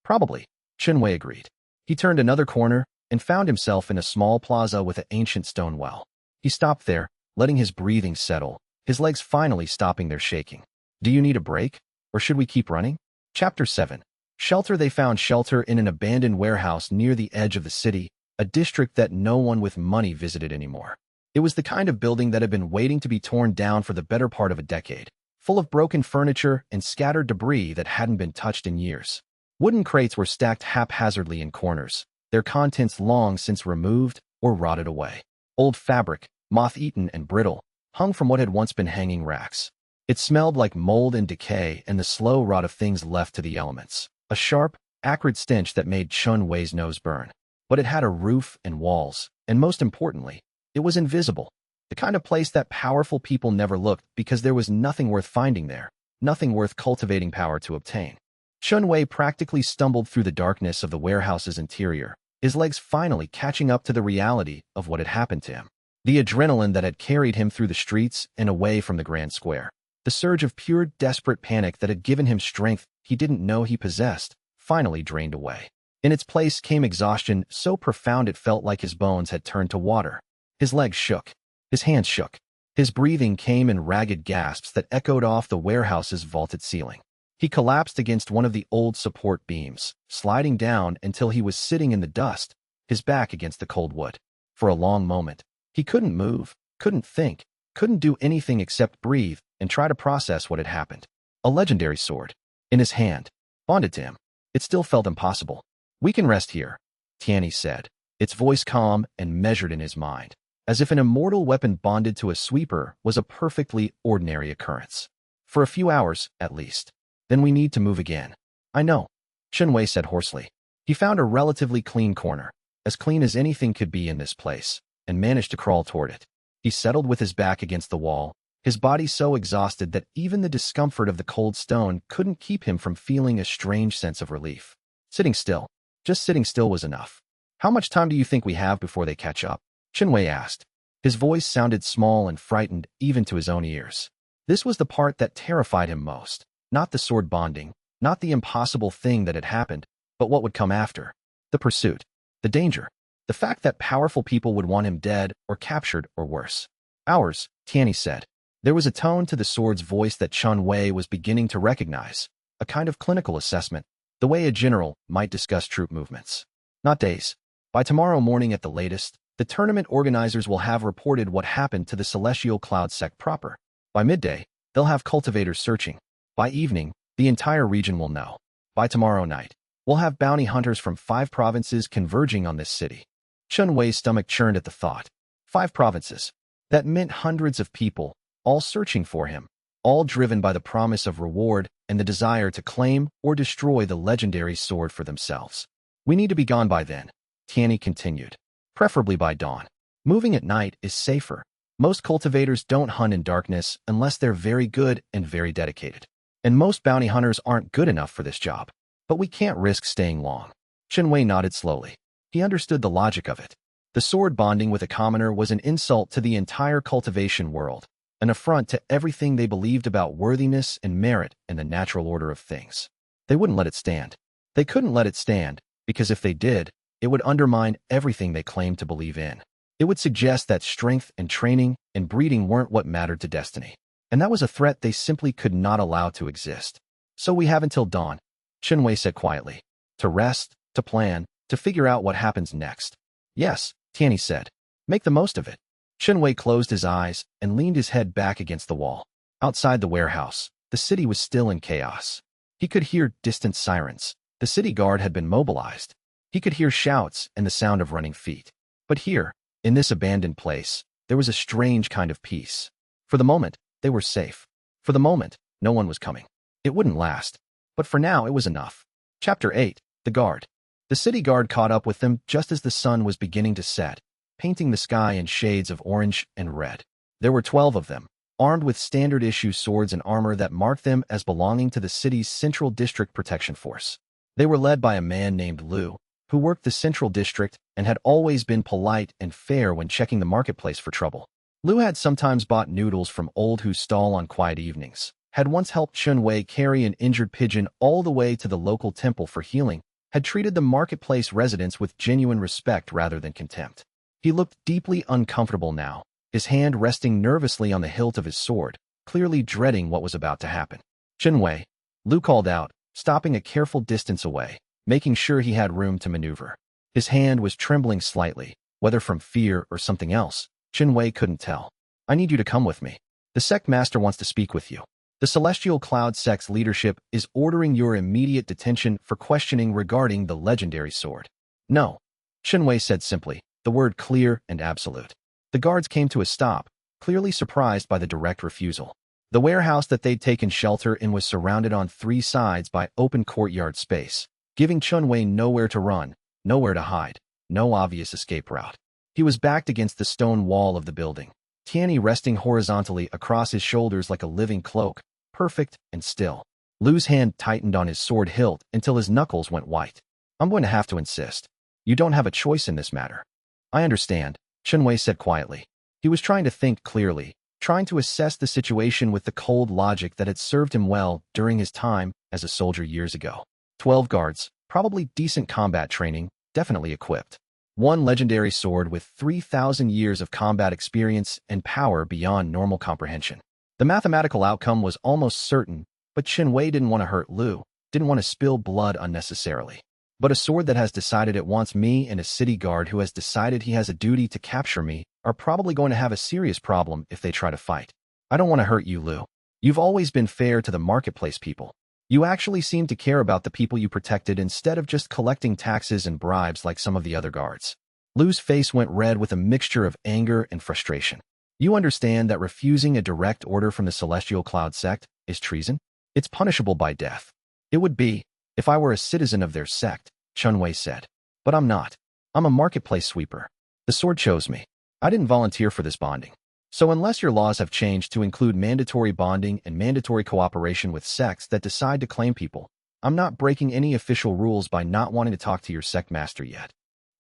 Probably, Chen Wei agreed. He turned another corner and found himself in a small plaza with an ancient stone well. He stopped there, letting his breathing settle, his legs finally stopping their shaking. Do you need a break? Or should we keep running? Chapter 7. Shelter. They found shelter in an abandoned warehouse near the edge of the city, a district that no one with money visited anymore. It was the kind of building that had been waiting to be torn down for the better part of a decade, full of broken furniture and scattered debris that hadn't been touched in years. Wooden crates were stacked haphazardly in corners, their contents long since removed or rotted away. Old fabric, moth-eaten and brittle, hung from what had once been hanging racks. It smelled like mold and decay and the slow rot of things left to the elements. A sharp, acrid stench that made Chen Wei's nose burn. But it had a roof and walls, and most importantly, it was invisible. The kind of place that powerful people never looked because there was nothing worth finding there, nothing worth cultivating power to obtain. Chen Wei practically stumbled through the darkness of the warehouse's interior, his legs finally catching up to the reality of what had happened to him. The adrenaline that had carried him through the streets and away from the grand square. The surge of pure, desperate panic that had given him strength he didn't know he possessed, finally drained away. In its place came exhaustion so profound it felt like his bones had turned to water. His legs shook. His hands shook. His breathing came in ragged gasps that echoed off the warehouse's vaulted ceiling. He collapsed against one of the old support beams, sliding down until he was sitting in the dust, his back against the cold wood. For a long moment, he couldn't move, couldn't think, couldn't do anything except breathe and try to process what had happened. A legendary sword, in his hand, bonded to him. It still felt impossible. We can rest here, Tianyi said, its voice calm and measured in his mind, as if an immortal weapon bonded to a sweeper was a perfectly ordinary occurrence. For a few hours, at least. Then we need to move again. I know, Chen Wei said hoarsely. He found a relatively clean corner, as clean as anything could be in this place, and managed to crawl toward it. He settled with his back against the wall, his body so exhausted that even the discomfort of the cold stone couldn't keep him from feeling a strange sense of relief. Sitting still, just sitting still was enough. How much time do you think we have before they catch up? Chen Wei asked. His voice sounded small and frightened even to his own ears. This was the part that terrified him most. Not the sword bonding, not the impossible thing that had happened, but what would come after. The pursuit, the danger, the fact that powerful people would want him dead or captured or worse. Hours, Tianyi said. There was a tone to the sword's voice that Chen Wei was beginning to recognize, a kind of clinical assessment, the way a general might discuss troop movements. Not days. By tomorrow morning at the latest, the tournament organizers will have reported what happened to the Celestial Cloud sect proper. By midday, they'll have cultivators searching. By evening, the entire region will know. By tomorrow night, we'll have bounty hunters from 5 provinces converging on this city. Chen Wei's stomach churned at the thought. 5 provinces. That meant hundreds of people, all searching for him, all driven by the promise of reward and the desire to claim or destroy the legendary sword for themselves. We need to be gone by then, Tianyi continued. Preferably by dawn. Moving at night is safer. Most cultivators don't hunt in darkness unless they're very good and very dedicated. And most bounty hunters aren't good enough for this job. But we can't risk staying long. Chen Wei nodded slowly. He understood the logic of it. The sword bonding with a commoner was an insult to the entire cultivation world, an affront to everything they believed about worthiness and merit and the natural order of things. They wouldn't let it stand. They couldn't let it stand, because if they did, it would undermine everything they claimed to believe in. It would suggest that strength and training and breeding weren't what mattered to destiny. And that was a threat they simply could not allow to exist. So we have until dawn, Chen Wei said quietly. To rest, to plan, to figure out what happens next. Yes, Tianyi said. Make the most of it. Chen Wei closed his eyes and leaned his head back against the wall. Outside the warehouse, the city was still in chaos. He could hear distant sirens. The city guard had been mobilized. He could hear shouts and the sound of running feet. But here, in this abandoned place, there was a strange kind of peace. For the moment, they were safe. For the moment, no one was coming. It wouldn't last. But for now, it was enough. Chapter 8. The Guard. The city guard caught up with them just as the sun was beginning to set, painting the sky in shades of orange and red. There were 12 of them, armed with standard-issue swords and armor that marked them as belonging to the city's Central District Protection Force. They were led by a man named Lu, who worked the Central District and had always been polite and fair when checking the marketplace for trouble. Lu had sometimes bought noodles from Old Hu's stall on quiet evenings, had once helped Chen Wei carry an injured pigeon all the way to the local temple for healing, had treated the marketplace residents with genuine respect rather than contempt. He looked deeply uncomfortable now, his hand resting nervously on the hilt of his sword, clearly dreading what was about to happen. Chen Wei, Lu called out, stopping a careful distance away, making sure he had room to maneuver. His hand was trembling slightly, whether from fear or something else. Chen Wei couldn't tell. I need you to come with me. The sect master wants to speak with you. The Celestial Cloud sect's leadership is ordering your immediate detention for questioning regarding the legendary sword. No, Chen Wei said simply, the word clear and absolute. The guards came to a stop, clearly surprised by the direct refusal. The warehouse that they'd taken shelter in was surrounded on 3 sides by open courtyard space, giving Chen Wei nowhere to run, nowhere to hide, no obvious escape route. He was backed against the stone wall of the building, Tianyi resting horizontally across his shoulders like a living cloak, perfect and still. Lu's hand tightened on his sword hilt until his knuckles went white. I'm going to have to insist. You don't have a choice in this matter. I understand, Chen Wei said quietly. He was trying to think clearly, trying to assess the situation with the cold logic that had served him well during his time as a soldier years ago. 12 guards, probably decent combat training, definitely equipped. 1 legendary sword with 3,000 years of combat experience and power beyond normal comprehension. The mathematical outcome was almost certain, but Chen Wei didn't want to hurt Lu, didn't want to spill blood unnecessarily. But a sword that has decided it wants me and a city guard who has decided he has a duty to capture me are probably going to have a serious problem if they try to fight. I don't want to hurt you, Lu. You've always been fair to the marketplace people. You actually seem to care about the people you protected instead of just collecting taxes and bribes like some of the other guards. Lu's face went red with a mixture of anger and frustration. You understand that refusing a direct order from the Celestial Cloud sect is treason? It's punishable by death. It would be, if I were a citizen of their sect, Chen Wei said. But I'm not. I'm a marketplace sweeper. The sword chose me. I didn't volunteer for this bonding. So unless your laws have changed to include mandatory bonding and mandatory cooperation with sects that decide to claim people, I'm not breaking any official rules by not wanting to talk to your sect master yet.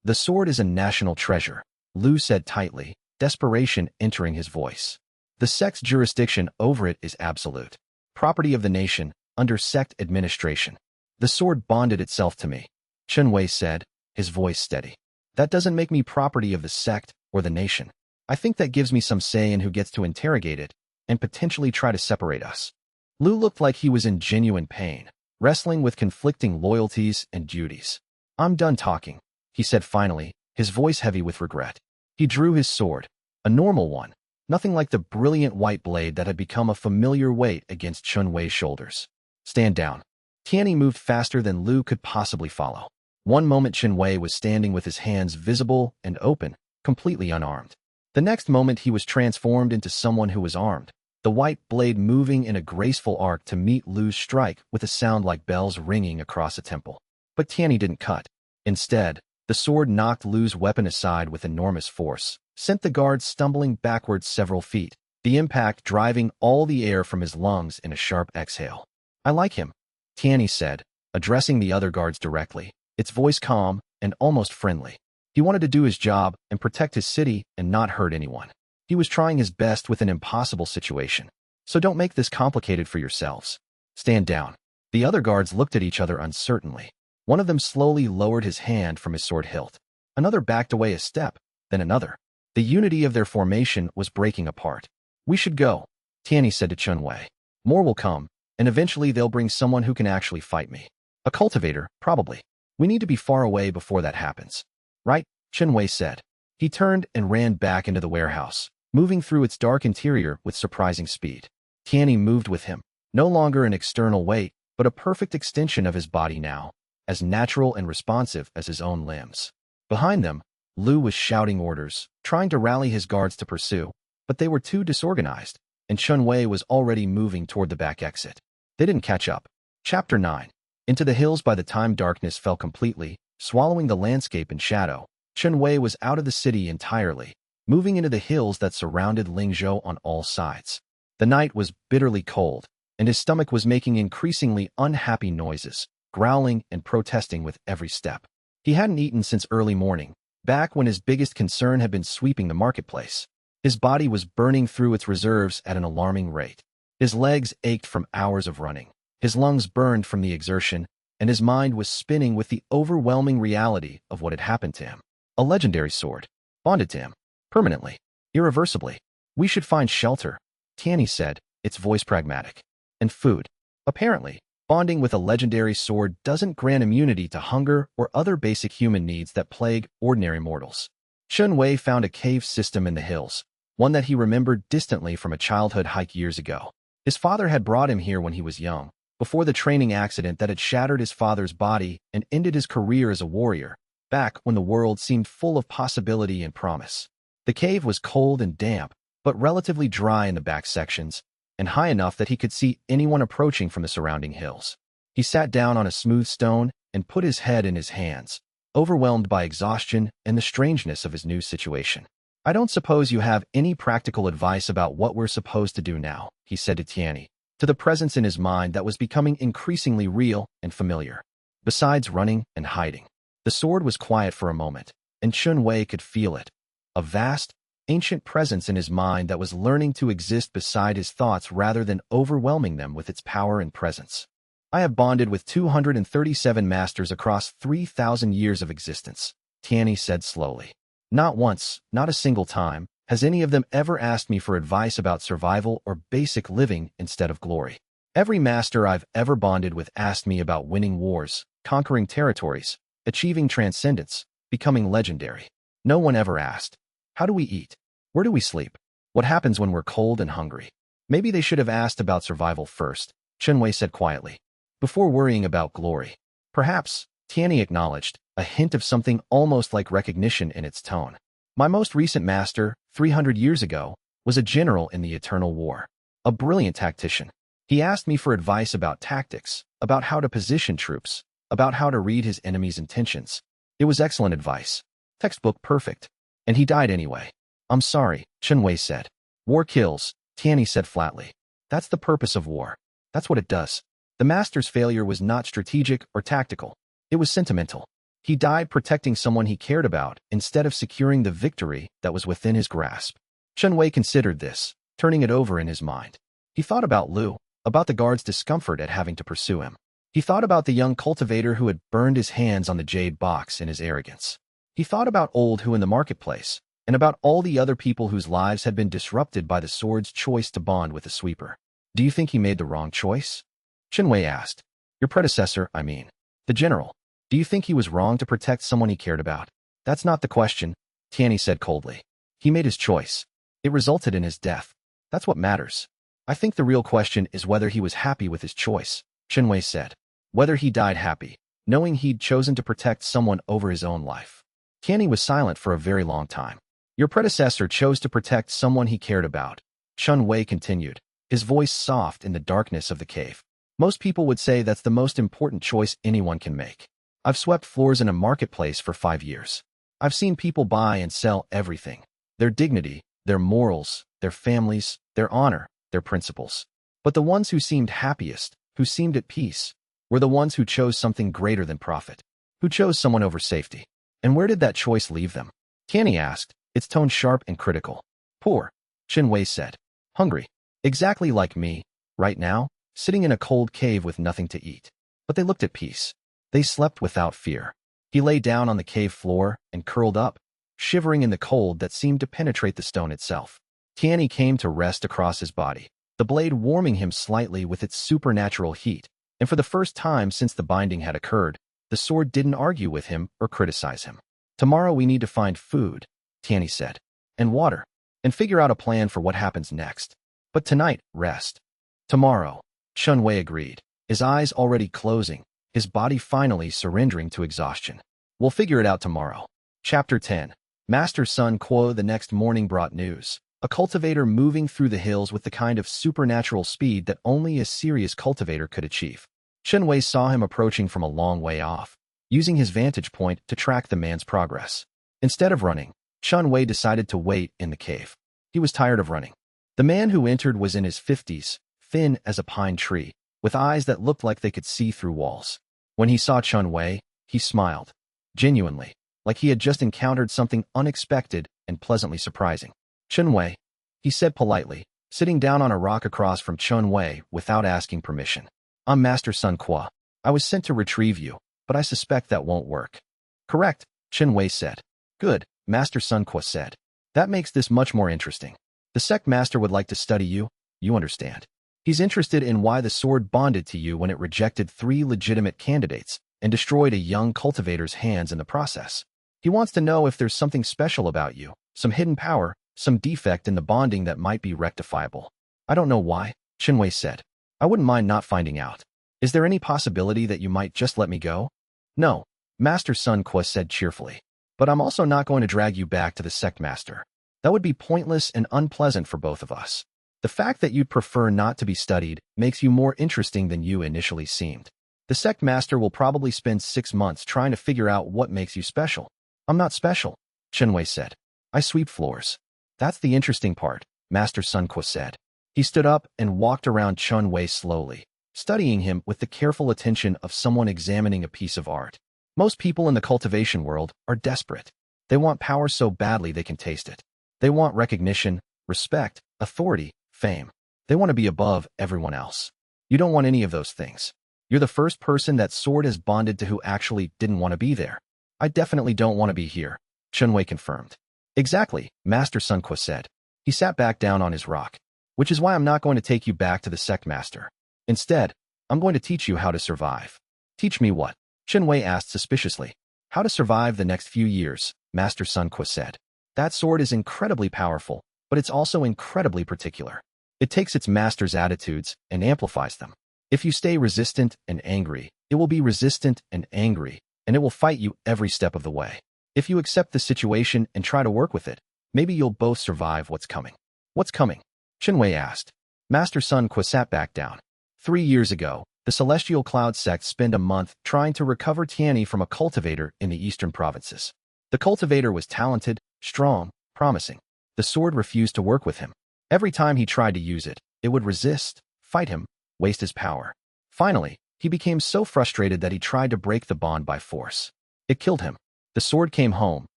The sword is a national treasure, Lu said tightly, desperation entering his voice. The sect's jurisdiction over it is absolute. Property of the nation, under sect administration. The sword bonded itself to me, Chen Wei said, his voice steady. That doesn't make me property of the sect or the nation. I think that gives me some say in who gets to interrogate it and potentially try to separate us. Lu looked like he was in genuine pain, wrestling with conflicting loyalties and duties. I'm done talking, he said finally, his voice heavy with regret. He drew his sword, a normal one, nothing like the brilliant white blade that had become a familiar weight against Chen Wei's shoulders. Stand down. Tianyi moved faster than Lu could possibly follow. One moment Chen Wei was standing with his hands visible and open, completely unarmed. The next moment he was transformed into someone who was armed, the white blade moving in a graceful arc to meet Lu's strike with a sound like bells ringing across a temple. But Tianyi didn't cut. Instead, the sword knocked Lu's weapon aside with enormous force, sent the guard stumbling backwards several feet, the impact driving all the air from his lungs in a sharp exhale. I like him, Tianyi said, addressing the other guards directly. its voice calm and almost friendly. He wanted to do his job and protect his city and not hurt anyone. He was trying his best with an impossible situation. So don't make this complicated for yourselves. Stand down. The other guards looked at each other uncertainly. One of them slowly lowered his hand from his sword hilt. Another backed away a step, then another. The unity of their formation was breaking apart. We should go, Tianyi said to Chen Wei. More will come, and eventually they'll bring someone who can actually fight me. A cultivator, probably. We need to be far away before that happens. Right, Chen Wei said. He turned and ran back into the warehouse, moving through its dark interior with surprising speed. Tianyi moved with him, no longer an external weight, but a perfect extension of his body now, as natural and responsive as his own limbs. Behind them, Lu was shouting orders, trying to rally his guards to pursue, but they were too disorganized, and Chen Wei was already moving toward the back exit. They didn't catch up. Chapter 9. Into the hills. By the time darkness fell completely, swallowing the landscape in shadow, Chen Wei was out of the city entirely, moving into the hills that surrounded Lingzhou on all sides. The night was bitterly cold, and his stomach was making increasingly unhappy noises, growling and protesting with every step. He hadn't eaten since early morning, back when his biggest concern had been sweeping the marketplace. His body was burning through its reserves at an alarming rate. His legs ached from hours of running. His lungs burned from the exertion, and his mind was spinning with the overwhelming reality of what had happened to him. A legendary sword, bonded to him, permanently, irreversibly. We should find shelter, Tianyi said, its voice pragmatic. And food. Apparently, bonding with a legendary sword doesn't grant immunity to hunger or other basic human needs that plague ordinary mortals. Chen Wei found a cave system in the hills, one that he remembered distantly from a childhood hike years ago. His father had brought him here when he was young, before the training accident that had shattered his father's body and ended his career as a warrior, back when the world seemed full of possibility and promise. The cave was cold and damp, but relatively dry in the back sections, and high enough that he could see anyone approaching from the surrounding hills. He sat down on a smooth stone and put his head in his hands, overwhelmed by exhaustion and the strangeness of his new situation. I don't suppose you have any practical advice about what we're supposed to do now, he said to Tianyi, to the presence in his mind that was becoming increasingly real and familiar. Besides running and hiding. The sword was quiet for a moment, and Chen Wei could feel it. A vast, ancient presence in his mind that was learning to exist beside his thoughts rather than overwhelming them with its power and presence. I have bonded with 237 masters across 3,000 years of existence, Tianyi said slowly. Not once, not a single time, has any of them ever asked me for advice about survival or basic living instead of glory. Every master I've ever bonded with asked me about winning wars, conquering territories, achieving transcendence, becoming legendary. No one ever asked, how do we eat? Where do we sleep? What happens when we're cold and hungry? Maybe they should have asked about survival first, Chen Wei said quietly, before worrying about glory. Perhaps, Tianyi acknowledged, a hint of something almost like recognition in its tone. My most recent master, 300 years ago, was a general in the Eternal War. A brilliant tactician. He asked me for advice about tactics, about how to position troops, about how to read his enemy's intentions. It was excellent advice. Textbook perfect. And he died anyway. I'm sorry, Chen Wei said. War kills, Tianyi said flatly. That's the purpose of war. That's what it does. The master's failure was not strategic or tactical. It was sentimental. He died protecting someone he cared about instead of securing the victory that was within his grasp. Chen Wei considered this, turning it over in his mind. He thought about Lu, about the guard's discomfort at having to pursue him. He thought about the young cultivator who had burned his hands on the jade box in his arrogance. He thought about Old Hu in the marketplace, and about all the other people whose lives had been disrupted by the sword's choice to bond with the sweeper. Do you think he made the wrong choice? Chen Wei asked. Your predecessor, I mean. The general. Do you think he was wrong to protect someone he cared about? That's not the question, Tianyi said coldly. He made his choice. It resulted in his death. That's what matters. I think the real question is whether he was happy with his choice, Chen Wei said. Whether he died happy, knowing he'd chosen to protect someone over his own life. Tianyi was silent for a very long time. Your predecessor chose to protect someone he cared about, Chen Wei continued, his voice soft in the darkness of the cave. Most people would say that's the most important choice anyone can make. I've swept floors in a marketplace for 5 years. I've seen people buy and sell everything. Their dignity, their morals, their families, their honor, their principles. But the ones who seemed happiest, who seemed at peace, were the ones who chose something greater than profit. Who chose someone over safety? And where did that choice leave them? Tianyi asked, its tone sharp and critical. Poor, Chen Wei said. Hungry. Exactly like me, right now, sitting in a cold cave with nothing to eat. But they looked at peace. They slept without fear. He lay down on the cave floor and curled up, shivering in the cold that seemed to penetrate the stone itself. Tianyi came to rest across his body, the blade warming him slightly with its supernatural heat, and for the first time since the binding had occurred, the sword didn't argue with him or criticize him. Tomorrow we need to find food, Tianyi said, and water, and figure out a plan for what happens next. But tonight, rest. Tomorrow, Chen Wei agreed, his eyes already closing, his body finally surrendering to exhaustion. We'll figure it out tomorrow. Chapter 10. Master Sun Kuo the next morning brought news. A cultivator moving through the hills with the kind of supernatural speed that only a serious cultivator could achieve. Chen Wei saw him approaching from a long way off, using his vantage point to track the man's progress. Instead of running, Chen Wei decided to wait in the cave. He was tired of running. The man who entered was in his 50s, thin as a pine tree, with eyes that looked like they could see through walls. When he saw Chen Wei, he smiled, genuinely, like he had just encountered something unexpected and pleasantly surprising. Chen Wei, he said politely, sitting down on a rock across from Chen Wei without asking permission. I'm Master Sun Kuo. I was sent to retrieve you, but I suspect that won't work. Correct, Chen Wei said. Good, Master Sun Kuo said. That makes this much more interesting. The sect master would like to study you, you understand. He's interested in why the sword bonded to you when it rejected 3 legitimate candidates and destroyed a young cultivator's hands in the process. He wants to know if there's something special about you, some hidden power, some defect in the bonding that might be rectifiable. I don't know why, Chen Wei said. I wouldn't mind not finding out. Is there any possibility that you might just let me go? No, Master Sun Kuo said cheerfully. But I'm also not going to drag you back to the sect master. That would be pointless and unpleasant for both of us. The fact that you'd prefer not to be studied makes you more interesting than you initially seemed. The sect master will probably spend 6 months trying to figure out what makes you special. I'm not special, Chen Wei said. I sweep floors. That's the interesting part, Master Sun Kuo said. He stood up and walked around Chen Wei slowly, studying him with the careful attention of someone examining a piece of art. Most people in the cultivation world are desperate. They want power so badly they can taste it. They want recognition, respect, authority, fame. They want to be above everyone else. You don't want any of those things. You're the first person that sword has bonded to who actually didn't want to be there. I definitely don't want to be here, Chen Wei confirmed. Exactly, Master Sun Kuo said. He sat back down on his rock. Which is why I'm not going to take you back to the sect master. Instead, I'm going to teach you how to survive. Teach me what? Chen Wei asked suspiciously. How to survive the next few years, Master Sun Kuo said. That sword is incredibly powerful, but it's also incredibly particular. It takes its master's attitudes and amplifies them. If you stay resistant and angry, it will be resistant and angry, and it will fight you every step of the way. If you accept the situation and try to work with it, maybe you'll both survive what's coming. What's coming? Chen Wei asked. Master Sun Kuo sat back down. 3 years ago, the Celestial Cloud sect spent a month trying to recover Tianyi from a cultivator in the eastern provinces. The cultivator was talented, strong, promising. The sword refused to work with him. Every time he tried to use it, it would resist, fight him, waste his power. Finally, he became so frustrated that he tried to break the bond by force. It killed him. The sword came home,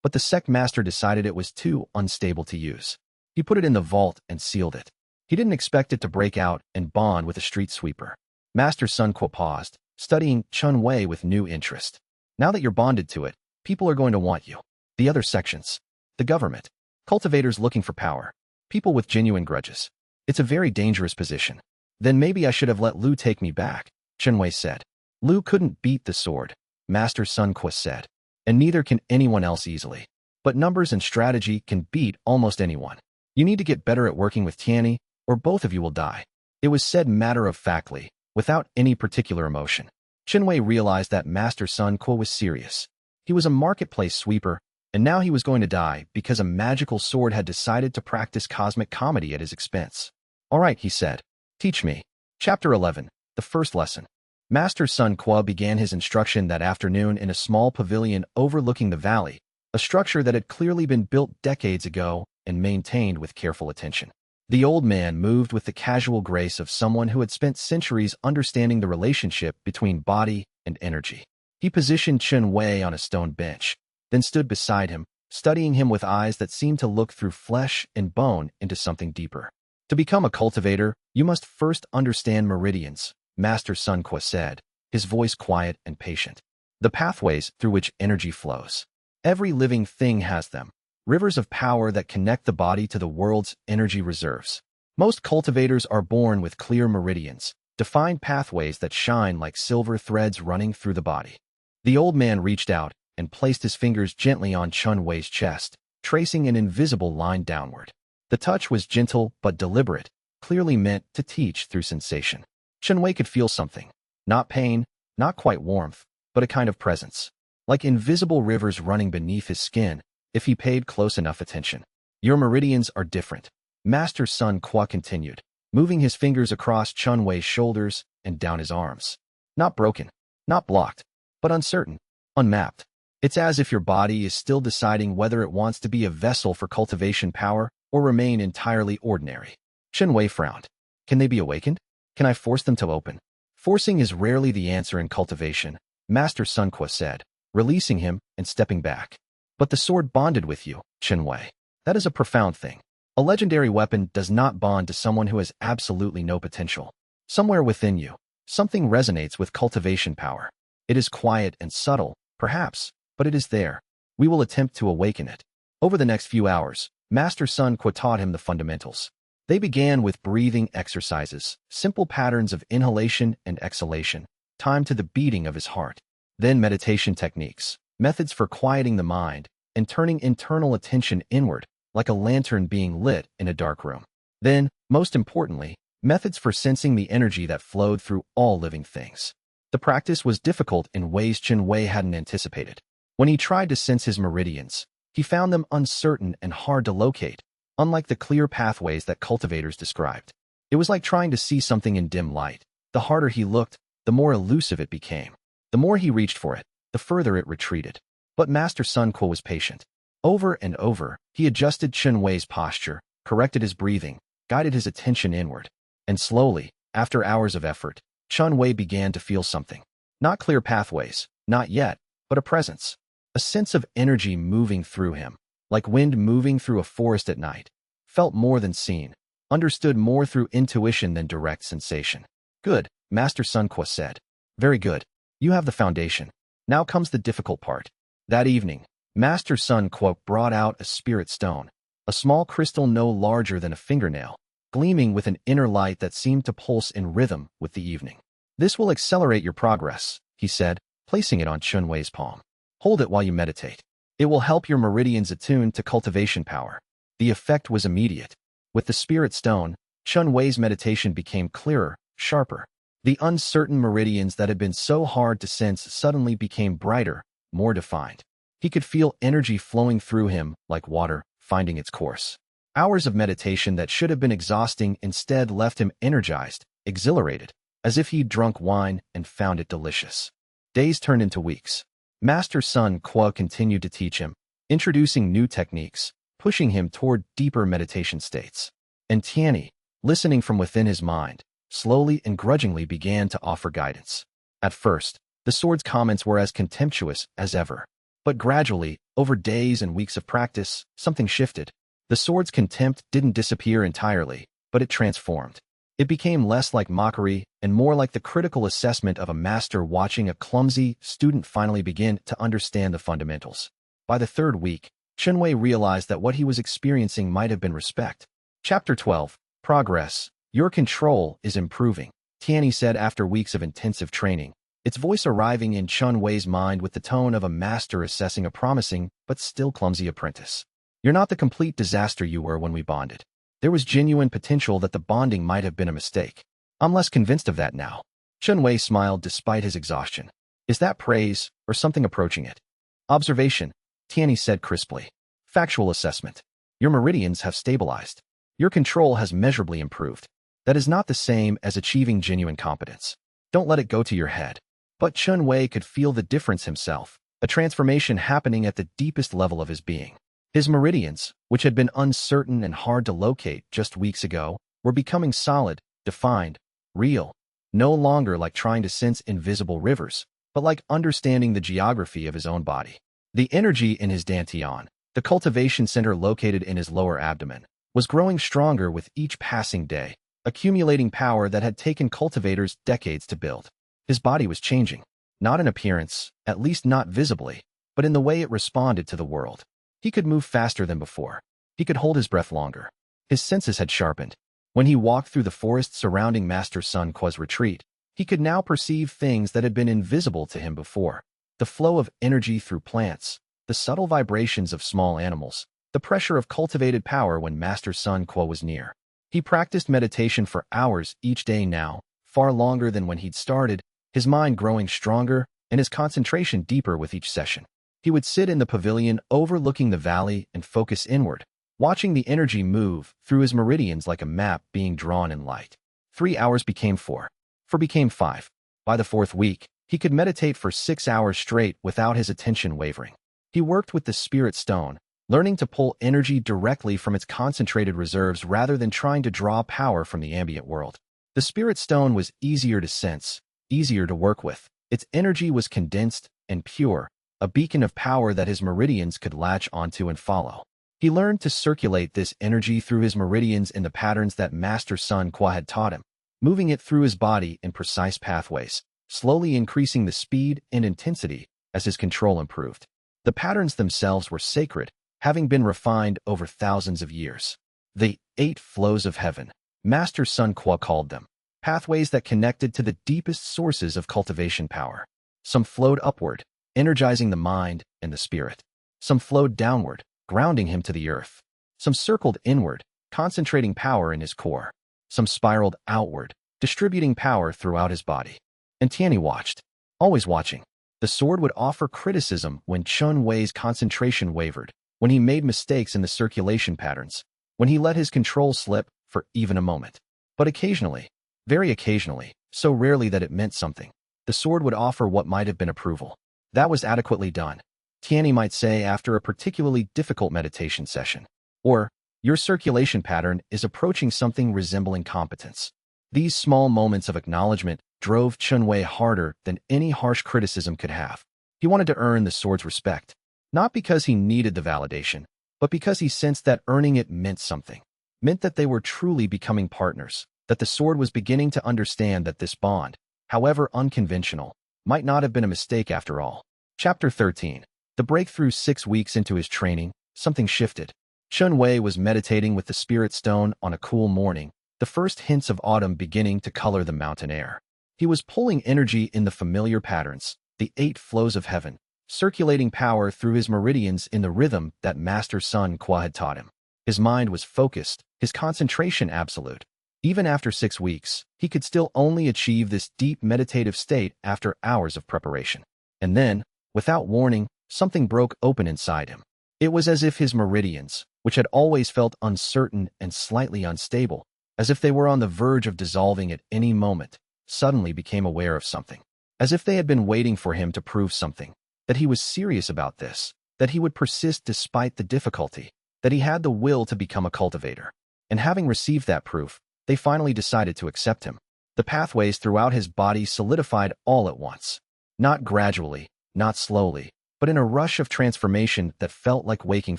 but the sect master decided it was too unstable to use. He put it in the vault and sealed it. He didn't expect it to break out and bond with a street sweeper. Master Sun Kuo paused, studying Chen Wei with new interest. Now that you're bonded to it, people are going to want you. The other sections. The government. Cultivators looking for power. People with genuine grudges. It's a very dangerous position. Then maybe I should have let Lu take me back, Chen Wei said. Lu couldn't beat the sword, Master Sun Kuo said. And neither can anyone else easily. But numbers and strategy can beat almost anyone. You need to get better at working with Tianyi, or both of you will die. It was said matter-of-factly, without any particular emotion. Chen Wei realized that Master Sun Kuo was serious. He was a marketplace sweeper, and now he was going to die because a magical sword had decided to practice cosmic comedy at his expense. All right, he said. Teach me. Chapter 11, the first lesson. Master Sun Kuo began his instruction that afternoon in a small pavilion overlooking the valley, a structure that had clearly been built decades ago and maintained with careful attention. The old man moved with the casual grace of someone who had spent centuries understanding the relationship between body and energy. He positioned Chen Wei on a stone bench, then stood beside him, studying him with eyes that seemed to look through flesh and bone into something deeper. To become a cultivator, you must first understand meridians, Master Sun Qua said, his voice quiet and patient. The pathways through which energy flows. Every living thing has them, rivers of power that connect the body to the world's energy reserves. Most cultivators are born with clear meridians, defined pathways that shine like silver threads running through the body. The old man reached out and placed his fingers gently on Chen Wei's chest, tracing an invisible line downward. The touch was gentle but deliberate, clearly meant to teach through sensation. Chen Wei could feel something. Not pain, not quite warmth, but a kind of presence. Like invisible rivers running beneath his skin, if he paid close enough attention. Your meridians are different, Master Sun Qua continued, moving his fingers across Chen Wei's shoulders and down his arms. Not broken, not blocked, but uncertain, unmapped. It's as if your body is still deciding whether it wants to be a vessel for cultivation power or remain entirely ordinary. Chen Wei frowned. Can they be awakened? Can I force them to open? Forcing is rarely the answer in cultivation, Master Sun Qua said, releasing him and stepping back. But the sword bonded with you, Chen Wei. That is a profound thing. A legendary weapon does not bond to someone who has absolutely no potential. Somewhere within you, something resonates with cultivation power. It is quiet and subtle, perhaps, but it is there. We will attempt to awaken it. Over the next few hours, Master Sun Qua taught him the fundamentals. They began with breathing exercises, simple patterns of inhalation and exhalation, timed to the beating of his heart. Then meditation techniques, methods for quieting the mind and turning internal attention inward, like a lantern being lit in a dark room. Then, most importantly, methods for sensing the energy that flowed through all living things. The practice was difficult in ways Chen Wei hadn't anticipated. When he tried to sense his meridians, he found them uncertain and hard to locate, unlike the clear pathways that cultivators described. It was like trying to see something in dim light. The harder he looked, the more elusive it became. The more he reached for it, the further it retreated. But Master Sun Qua was patient. Over and over, he adjusted Chen Wei's posture, corrected his breathing, guided his attention inward. And slowly, after hours of effort, Chen Wei began to feel something. Not clear pathways, not yet, but a presence. A sense of energy moving through him, like wind moving through a forest at night. Felt more than seen, understood more through intuition than direct sensation. Good, Master Sun Qua said. Very good. You have the foundation. Now comes the difficult part. That evening, Master Sun Qua brought out a spirit stone, a small crystal no larger than a fingernail, gleaming with an inner light that seemed to pulse in rhythm with the evening. This will accelerate your progress, he said, placing it on Chen Wei's palm. Hold it while you meditate. It will help your meridians attune to cultivation power. The effect was immediate. With the spirit stone, Chen Wei's meditation became clearer, sharper. The uncertain meridians that had been so hard to sense suddenly became brighter, more defined. He could feel energy flowing through him like water, finding its course. Hours of meditation that should have been exhausting instead left him energized, exhilarated, as if he'd drunk wine and found it delicious. Days turned into weeks. Master Sun Qua continued to teach him, introducing new techniques, pushing him toward deeper meditation states. And Tianyi, listening from within his mind, slowly and grudgingly began to offer guidance. At first, the sword's comments were as contemptuous as ever. But gradually, over days and weeks of practice, something shifted. The sword's contempt didn't disappear entirely, but it transformed. It became less like mockery and more like the critical assessment of a master watching a clumsy student finally begin to understand the fundamentals. By the third week, Chen Wei realized that what he was experiencing might have been respect. Chapter 12. Progress. Your control is improving, Tianyi said after weeks of intensive training, its voice arriving in Chen Wei's mind with the tone of a master assessing a promising but still clumsy apprentice. You're not the complete disaster you were when we bonded. There was genuine potential that the bonding might have been a mistake. I'm less convinced of that now. Chen Wei smiled despite his exhaustion. Is that praise, or something approaching it? Observation, Tianyi said crisply. Factual assessment. Your meridians have stabilized. Your control has measurably improved. That is not the same as achieving genuine competence. Don't let it go to your head. But Chen Wei could feel the difference himself, a transformation happening at the deepest level of his being. His meridians, which had been uncertain and hard to locate just weeks ago, were becoming solid, defined, real, no longer like trying to sense invisible rivers, but like understanding the geography of his own body. The energy in his dantian, the cultivation center located in his lower abdomen, was growing stronger with each passing day, accumulating power that had taken cultivators decades to build. His body was changing, not in appearance, at least not visibly, but in the way it responded to the world. He could move faster than before. He could hold his breath longer. His senses had sharpened. When he walked through the forest surrounding Master Sun Qua's retreat, he could now perceive things that had been invisible to him before. The flow of energy through plants, the subtle vibrations of small animals, the pressure of cultivated power when Master Sun Qua was near. He practiced meditation for hours each day now, far longer than when he'd started, his mind growing stronger and his concentration deeper with each session. He would sit in the pavilion overlooking the valley and focus inward, watching the energy move through his meridians like a map being drawn in light. 3 hours became 4. 4 became 5. By the 4th week, he could meditate for 6 hours straight without his attention wavering. He worked with the spirit stone, learning to pull energy directly from its concentrated reserves rather than trying to draw power from the ambient world. The spirit stone was easier to sense, easier to work with. Its energy was condensed and pure, a beacon of power that his meridians could latch onto and follow. He learned to circulate this energy through his meridians in the patterns that Master Sun Qua had taught him, moving it through his body in precise pathways, slowly increasing the speed and intensity as his control improved. The patterns themselves were sacred, having been refined over thousands of years. The 8 flows of heaven, Master Sun Qua called them, pathways that connected to the deepest sources of cultivation power. Some flowed upward, energizing the mind and the spirit. Some flowed downward, grounding him to the earth. Some circled inward, concentrating power in his core. Some spiraled outward, distributing power throughout his body. And Tianyi watched, always watching. The sword would offer criticism when Chen Wei's concentration wavered, when he made mistakes in the circulation patterns, when he let his control slip for even a moment. But occasionally, very occasionally, so rarely that it meant something, the sword would offer what might have been approval. That was adequately done, Tianyi might say after a particularly difficult meditation session. Or, your circulation pattern is approaching something resembling competence. These small moments of acknowledgement drove Chen Wei harder than any harsh criticism could have. He wanted to earn the sword's respect, not because he needed the validation, but because he sensed that earning it meant something, meant that they were truly becoming partners, that the sword was beginning to understand that this bond, however unconventional, might not have been a mistake after all. Chapter 13. The breakthrough. 6 weeks into his training, something shifted. Chen Wei was meditating with the spirit stone on a cool morning, the first hints of autumn beginning to color the mountain air. He was pulling energy in the familiar patterns, the 8 flows of heaven, circulating power through his meridians in the rhythm that Master Sun Qua had taught him. His mind was focused, his concentration absolute. Even after 6 weeks, he could still only achieve this deep meditative state after hours of preparation. And then, without warning, something broke open inside him. It was as if his meridians, which had always felt uncertain and slightly unstable, as if they were on the verge of dissolving at any moment, suddenly became aware of something. As if they had been waiting for him to prove something, that he was serious about this, that he would persist despite the difficulty, that he had the will to become a cultivator. And having received that proof, they finally decided to accept him. The pathways throughout his body solidified all at once. Not gradually, not slowly, but in a rush of transformation that felt like waking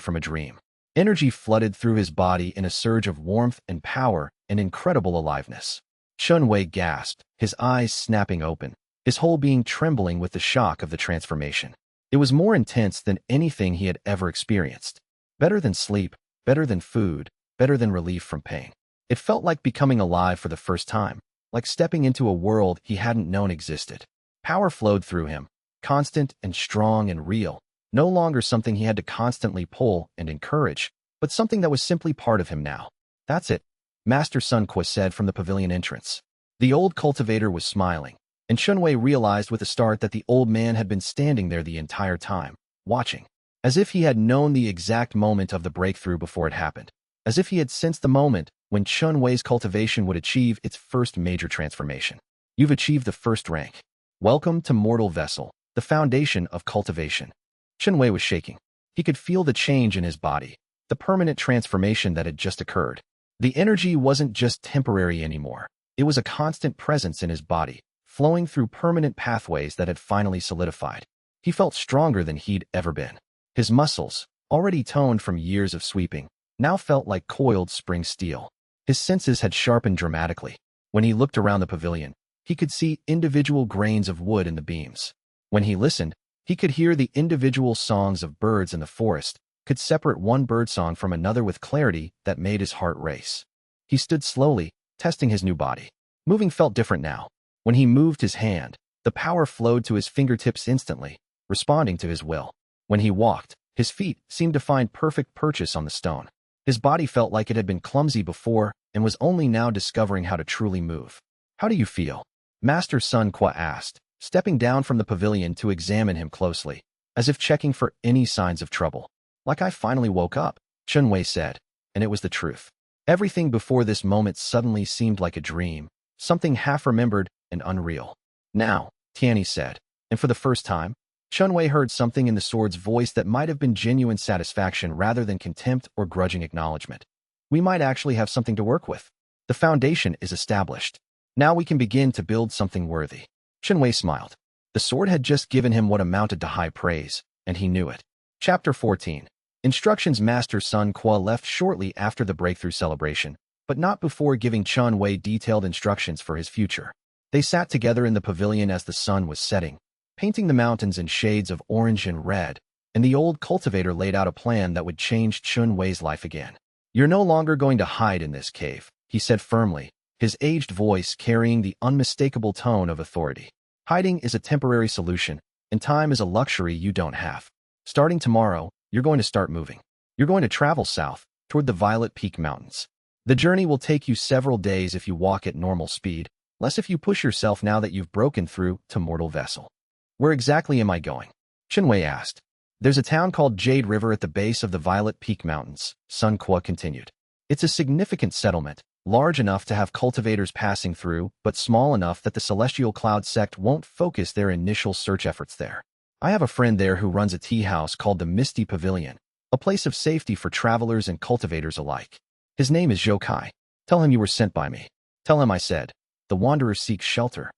from a dream. Energy flooded through his body in a surge of warmth and power and incredible aliveness. Chen Wei gasped, his eyes snapping open, his whole being trembling with the shock of the transformation. It was more intense than anything he had ever experienced. Better than sleep, better than food, better than relief from pain. It felt like becoming alive for the first time, like stepping into a world he hadn't known existed. Power flowed through him, constant and strong and real, no longer something he had to constantly pull and encourage, but something that was simply part of him now. That's it, Master Sun Qua said from the pavilion entrance. The old cultivator was smiling, and Chen Wei realized with a start that the old man had been standing there the entire time, watching, as if he had known the exact moment of the breakthrough before it happened, as if he had sensed the moment when Chen Wei's cultivation would achieve its first major transformation. You've achieved the first rank. Welcome to Mortal Vessel, the foundation of cultivation. Chen Wei was shaking. He could feel the change in his body, the permanent transformation that had just occurred. The energy wasn't just temporary anymore. It was a constant presence in his body, flowing through permanent pathways that had finally solidified. He felt stronger than he'd ever been. His muscles, already toned from years of sweeping, now felt like coiled spring steel. His senses had sharpened dramatically. When he looked around the pavilion, he could see individual grains of wood in the beams. When he listened, he could hear the individual songs of birds in the forest, could separate one birdsong from another with clarity that made his heart race. He stood slowly, testing his new body. Moving felt different now. When he moved his hand, the power flowed to his fingertips instantly, responding to his will. When he walked, his feet seemed to find perfect purchase on the stone. His body felt like it had been clumsy before and was only now discovering how to truly move. "How do you feel?" Master Sun Qua asked, stepping down from the pavilion to examine him closely, as if checking for any signs of trouble. "Like I finally woke up," Chen Wei said, and it was the truth. Everything before this moment suddenly seemed like a dream, something half-remembered and unreal. "Now," Tianyi said, and for the first time, Chen Wei heard something in the sword's voice that might have been genuine satisfaction rather than contempt or grudging acknowledgement. "We might actually have something to work with. The foundation is established. Now we can begin to build something worthy." Chen Wei smiled. The sword had just given him what amounted to high praise, and he knew it. Chapter 14. Instructions. Master Sun Qua left shortly after the breakthrough celebration, but not before giving Chen Wei detailed instructions for his future. They sat together in the pavilion as the sun was setting, painting the mountains in shades of orange and red, and the old cultivator laid out a plan that would change Chen Wei's life again. "You're no longer going to hide in this cave," he said firmly, his aged voice carrying the unmistakable tone of authority. "Hiding is a temporary solution, and time is a luxury you don't have. Starting tomorrow, you're going to start moving. You're going to travel south, toward the Violet Peak Mountains. The journey will take you several days if you walk at normal speed, less if you push yourself now that you've broken through to mortal vessel." "Where exactly am I going?" Chen Wei asked. "There's a town called Jade River at the base of the Violet Peak Mountains," Sun Qua continued. "It's a significant settlement, large enough to have cultivators passing through, but small enough that the Celestial Cloud sect won't focus their initial search efforts there. I have a friend there who runs a tea house called the Misty Pavilion, a place of safety for travelers and cultivators alike. His name is Zhou Kai. Tell him you were sent by me. Tell him I said, the wanderer seeks shelter.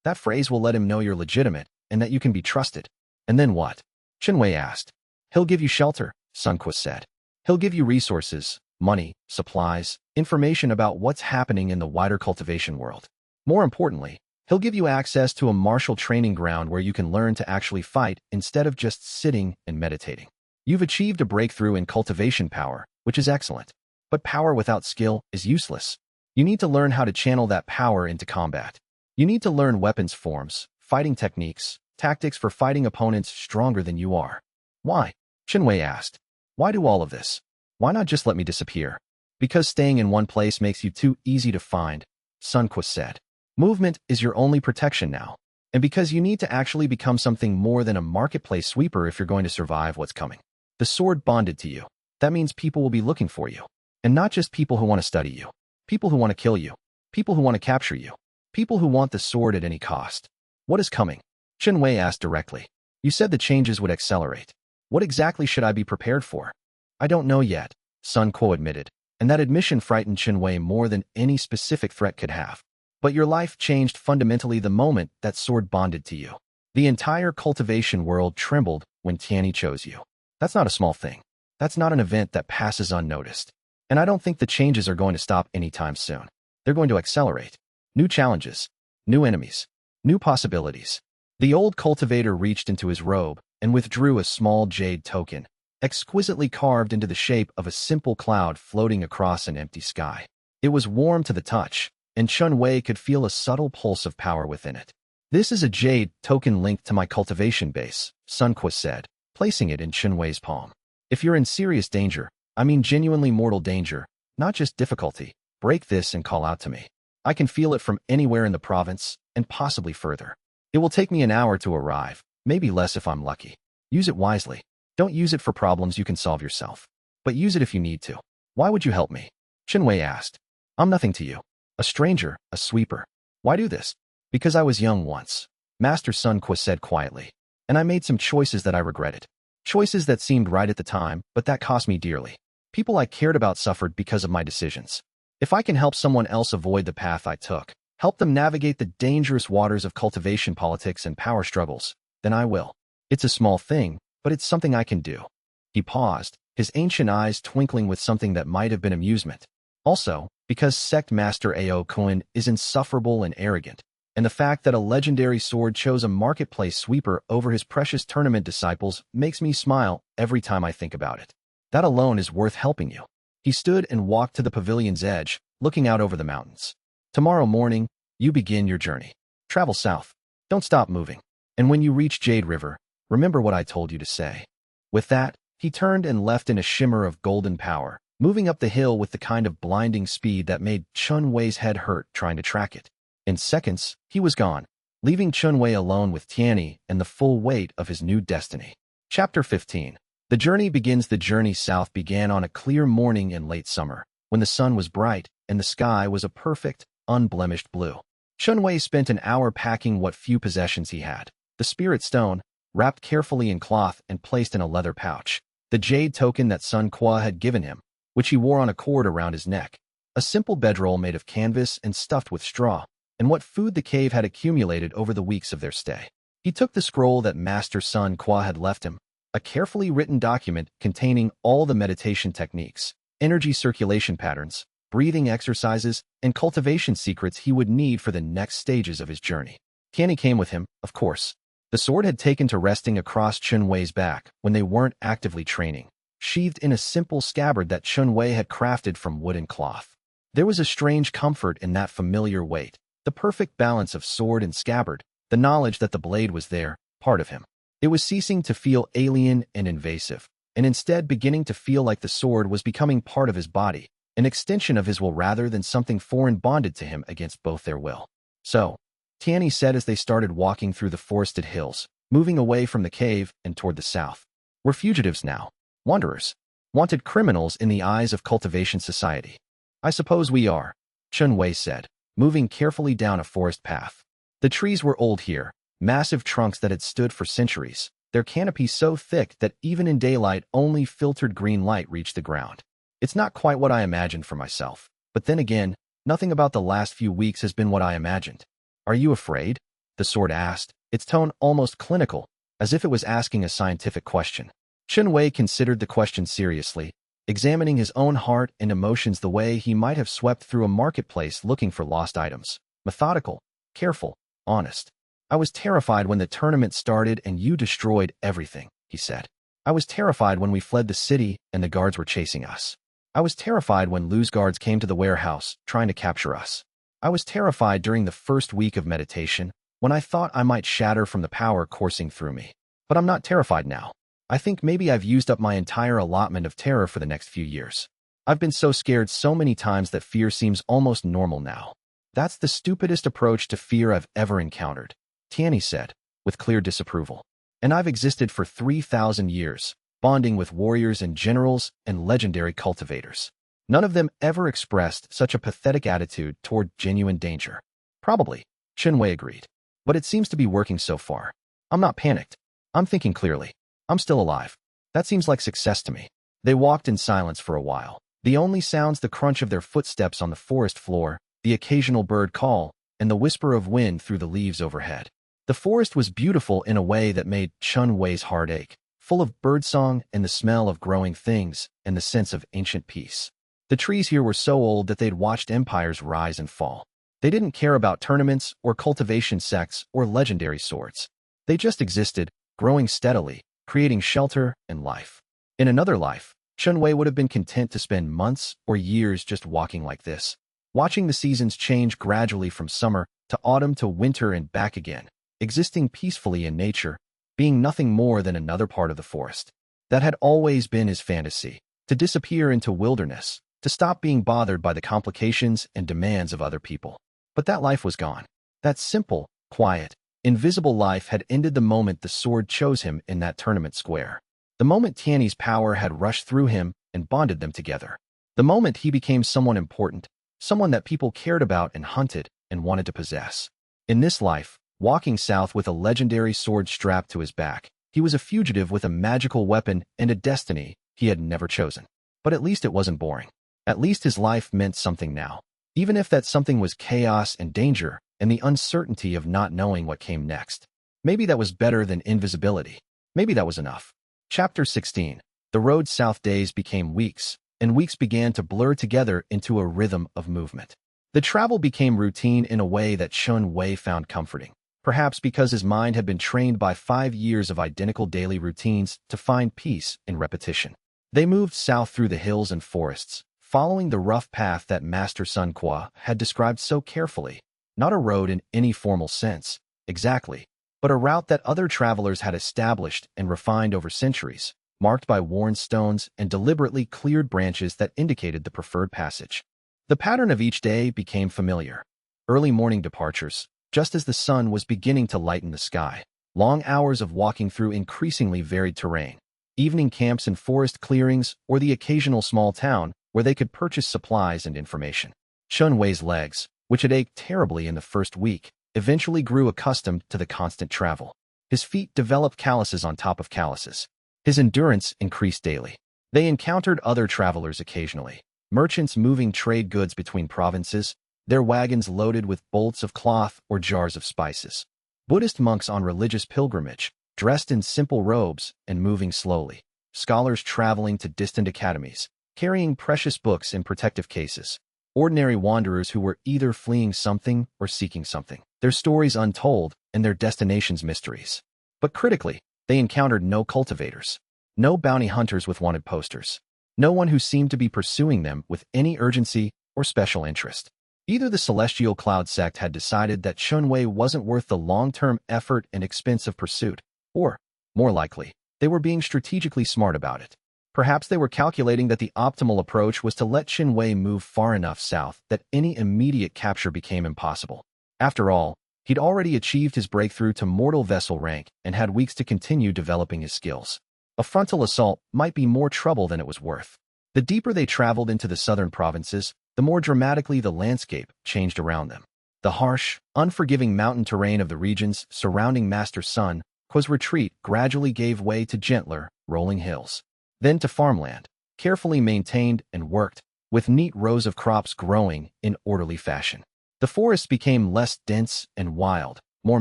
That phrase will let him know you're legitimate and that you can be trusted." "And then what?" Chen Wei asked. "He'll give you shelter," Sun Qua said. "He'll give you resources, money, supplies, information about what's happening in the wider cultivation world. More importantly, he'll give you access to a martial training ground where you can learn to actually fight instead of just sitting and meditating. You've achieved a breakthrough in cultivation power, which is excellent. But power without skill is useless. You need to learn how to channel that power into combat. You need to learn weapons forms, fighting techniques, tactics for fighting opponents stronger than you are." "Why?" Chen Wei asked. "Why do all of this? Why not just let me disappear?" "Because staying in one place makes you too easy to find," Sun Qua said. "Movement is your only protection now. And because you need to actually become something more than a marketplace sweeper if you're going to survive what's coming. The sword bonded to you. That means people will be looking for you. And not just people who want to study you. People who want to kill you. People who want to capture you. People who want the sword at any cost. What is coming?" Chen Wei asked directly. "You said the changes would accelerate. What exactly should I be prepared for?" "I don't know yet," Sun Qua admitted, and that admission frightened Chen Wei more than any specific threat could have. "But your life changed fundamentally the moment that sword bonded to you. The entire cultivation world trembled when Tianyi chose you. That's not a small thing. That's not an event that passes unnoticed. And I don't think the changes are going to stop anytime soon. They're going to accelerate. New challenges, new enemies, new possibilities." The old cultivator reached into his robe and withdrew a small jade token, exquisitely carved into the shape of a simple cloud floating across an empty sky. It was warm to the touch, and Chen Wei could feel a subtle pulse of power within it. "This is a jade token linked to my cultivation base," Sun Qua said, placing it in Chen Wei's palm. "If you're in serious danger, I mean genuinely mortal danger, not just difficulty, break this and call out to me. I can feel it from anywhere in the province, and possibly further. It will take me an hour to arrive, maybe less if I'm lucky. Use it wisely. Don't use it for problems you can solve yourself. But use it if you need to." "Why would you help me?" Chen Wei asked. "I'm nothing to you. A stranger, a sweeper. Why do this?" "Because I was young once," Master Sun Qua said quietly. "And I made some choices that I regretted. Choices that seemed right at the time, but that cost me dearly. People I cared about suffered because of my decisions. If I can help someone else avoid the path I took, Help them navigate the dangerous waters of cultivation politics and power struggles, then I will. It's a small thing, but it's something I can do. He paused, his ancient eyes twinkling with something that might have been amusement. Also, because Sect Master Ao Kuan is insufferable and arrogant, and the fact that a legendary sword chose a marketplace sweeper over his precious tournament disciples makes me smile every time I think about it. That alone is worth helping you. He stood and walked to the pavilion's edge, looking out over the mountains. Tomorrow morning, you begin your journey. Travel south. Don't stop moving. And when you reach Jade River, remember what I told you to say. With that, he turned and left in a shimmer of golden power, moving up the hill with the kind of blinding speed that made Chen Wei's head hurt trying to track it. In seconds, he was gone, leaving Chen Wei alone with Tianyi and the full weight of his new destiny. Chapter 15. The journey begins. The journey south began on a clear morning in late summer, when the sun was bright and the sky was a perfect, unblemished blue. Chen Wei spent an hour packing what few possessions he had. The spirit stone, wrapped carefully in cloth and placed in a leather pouch. The jade token that Sun Qua had given him, which he wore on a cord around his neck. A simple bedroll made of canvas and stuffed with straw, and what food the cave had accumulated over the weeks of their stay. He took the scroll that Master Sun Qua had left him, a carefully written document containing all the meditation techniques, energy circulation patterns, breathing exercises, and cultivation secrets he would need for the next stages of his journey. Tianyi came with him, of course. The sword had taken to resting across Chen Wei's back when they weren't actively training, sheathed in a simple scabbard that Chen Wei had crafted from wood and cloth. There was a strange comfort in that familiar weight, the perfect balance of sword and scabbard, the knowledge that the blade was there, part of him. It was ceasing to feel alien and invasive, and instead beginning to feel like the sword was becoming part of his body, an extension of his will rather than something foreign bonded to him against both their will. So, Tianyi said as they started walking through the forested hills, moving away from the cave and toward the south. We're fugitives now, wanderers, wanted criminals in the eyes of cultivation society. I suppose we are, Chen Wei said, moving carefully down a forest path. The trees were old here, massive trunks that had stood for centuries, their canopy so thick that even in daylight only filtered green light reached the ground. It's not quite what I imagined for myself, but then again, nothing about the last few weeks has been what I imagined. Are you afraid? The sword asked, its tone almost clinical, as if it was asking a scientific question. Chen Wei considered the question seriously, examining his own heart and emotions the way he might have swept through a marketplace looking for lost items. Methodical, careful, honest. I was terrified when the tournament started and you destroyed everything, he said. I was terrified when we fled the city and the guards were chasing us. I was terrified when Lu's guards came to the warehouse, trying to capture us. I was terrified during the first week of meditation, when I thought I might shatter from the power coursing through me. But I'm not terrified now. I think maybe I've used up my entire allotment of terror for the next few years. I've been so scared so many times that fear seems almost normal now. That's the stupidest approach to fear I've ever encountered, Tianyi said, with clear disapproval. And I've existed for 3,000 years, bonding with warriors and generals and legendary cultivators. None of them ever expressed such a pathetic attitude toward genuine danger. Probably, Chen Wei agreed. But it seems to be working so far. I'm not panicked. I'm thinking clearly. I'm still alive. That seems like success to me. They walked in silence for a while. The only sounds the crunch of their footsteps on the forest floor, the occasional bird call, and the whisper of wind through the leaves overhead. The forest was beautiful in a way that made Chen Wei's heart ache, full of birdsong and the smell of growing things and the sense of ancient peace. The trees here were so old that they'd watched empires rise and fall. They didn't care about tournaments or cultivation sects or legendary swords. They just existed, growing steadily, creating shelter and life. In another life, Chen Wei would have been content to spend months or years just walking like this, watching the seasons change gradually from summer to autumn to winter and back again, existing peacefully in nature, being nothing more than another part of the forest. That had always been his fantasy, to disappear into wilderness, to stop being bothered by the complications and demands of other people. But that life was gone. That simple, quiet, invisible life had ended the moment the sword chose him in that tournament square. The moment Tianyi's power had rushed through him and bonded them together. The moment he became someone important, someone that people cared about and hunted and wanted to possess. In this life, walking south with a legendary sword strapped to his back, he was a fugitive with a magical weapon and a destiny he had never chosen. But at least it wasn't boring. At least his life meant something now. even if that something was chaos and danger and the uncertainty of not knowing what came next. Maybe that was better than invisibility. Maybe that was enough. Chapter 16. The road south. Days became weeks, and weeks began to blur together into a rhythm of movement. The travel became routine in a way that Chen Wei found comforting, perhaps because his mind had been trained by 5 years of identical daily routines to find peace in repetition. They moved south through the hills and forests, following the rough path that Master Sun Qua had described so carefully. Not a road in any formal sense, exactly, but a route that other travelers had established and refined over centuries, marked by worn stones and deliberately cleared branches that indicated the preferred passage. The pattern of each day became familiar. Early morning departures, just as the sun was beginning to lighten the sky. Long hours of walking through increasingly varied terrain. Evening camps in forest clearings or the occasional small town where they could purchase supplies and information. Chen Wei's legs, which had ached terribly in the first week, eventually grew accustomed to the constant travel. His feet developed calluses on top of calluses. His endurance increased daily. They encountered other travelers occasionally, merchants moving trade goods between provinces, their wagons loaded with bolts of cloth or jars of spices. Buddhist monks on religious pilgrimage, dressed in simple robes and moving slowly. Scholars traveling to distant academies, carrying precious books in protective cases. Ordinary wanderers who were either fleeing something or seeking something, their stories untold and their destinations mysteries. But critically, they encountered no cultivators, no bounty hunters with wanted posters, no one who seemed to be pursuing them with any urgency or special interest. Either the celestial cloud sect had decided that Chen Wei wasn't worth the long-term effort and expense of pursuit, or, more likely, they were being strategically smart about it. Perhaps they were calculating that the optimal approach was to let Chen Wei move far enough south that any immediate capture became impossible. After all, he'd already achieved his breakthrough to mortal vessel rank and had weeks to continue developing his skills. A frontal assault might be more trouble than it was worth. The deeper they traveled into the southern provinces, the more dramatically the landscape changed around them. The harsh, unforgiving mountain terrain of the regions surrounding Master Sun Qua's retreat gradually gave way to gentler, rolling hills. Then to farmland, carefully maintained and worked, with neat rows of crops growing in orderly fashion. The forests became less dense and wild, more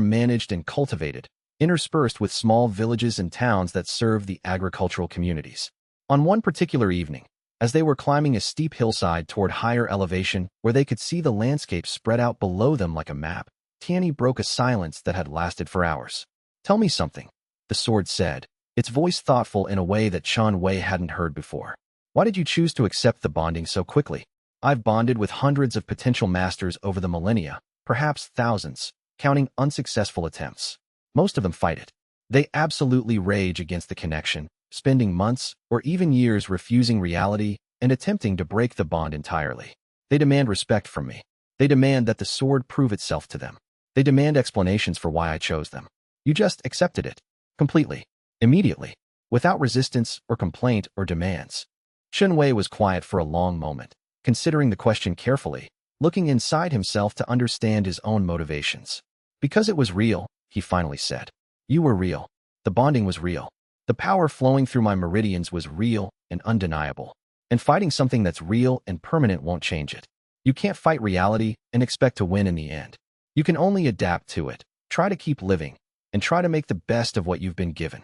managed and cultivated, interspersed with small villages and towns that served the agricultural communities. On one particular evening, as they were climbing a steep hillside toward higher elevation where they could see the landscape spread out below them like a map, Tianyi broke a silence that had lasted for hours. "Tell me something," the sword said, its voice thoughtful in a way that Chen Wei hadn't heard before. "Why did you choose to accept the bonding so quickly? I've bonded with hundreds of potential masters over the millennia, perhaps thousands, counting unsuccessful attempts. Most of them fight it. They absolutely rage against the connection, spending months or even years refusing reality and attempting to break the bond entirely. They demand respect from me. They demand that the sword prove itself to them. They demand explanations for why I chose them. You just accepted it. Completely. Immediately. Without resistance or complaint or demands." Chen Wei was quiet for a long moment, considering the question carefully, looking inside himself to understand his own motivations. "Because it was real," he finally said. "You were real. The bonding was real. The power flowing through my meridians was real and undeniable. And fighting something that's real and permanent won't change it. You can't fight reality and expect to win in the end. You can only adapt to it, try to keep living, and try to make the best of what you've been given."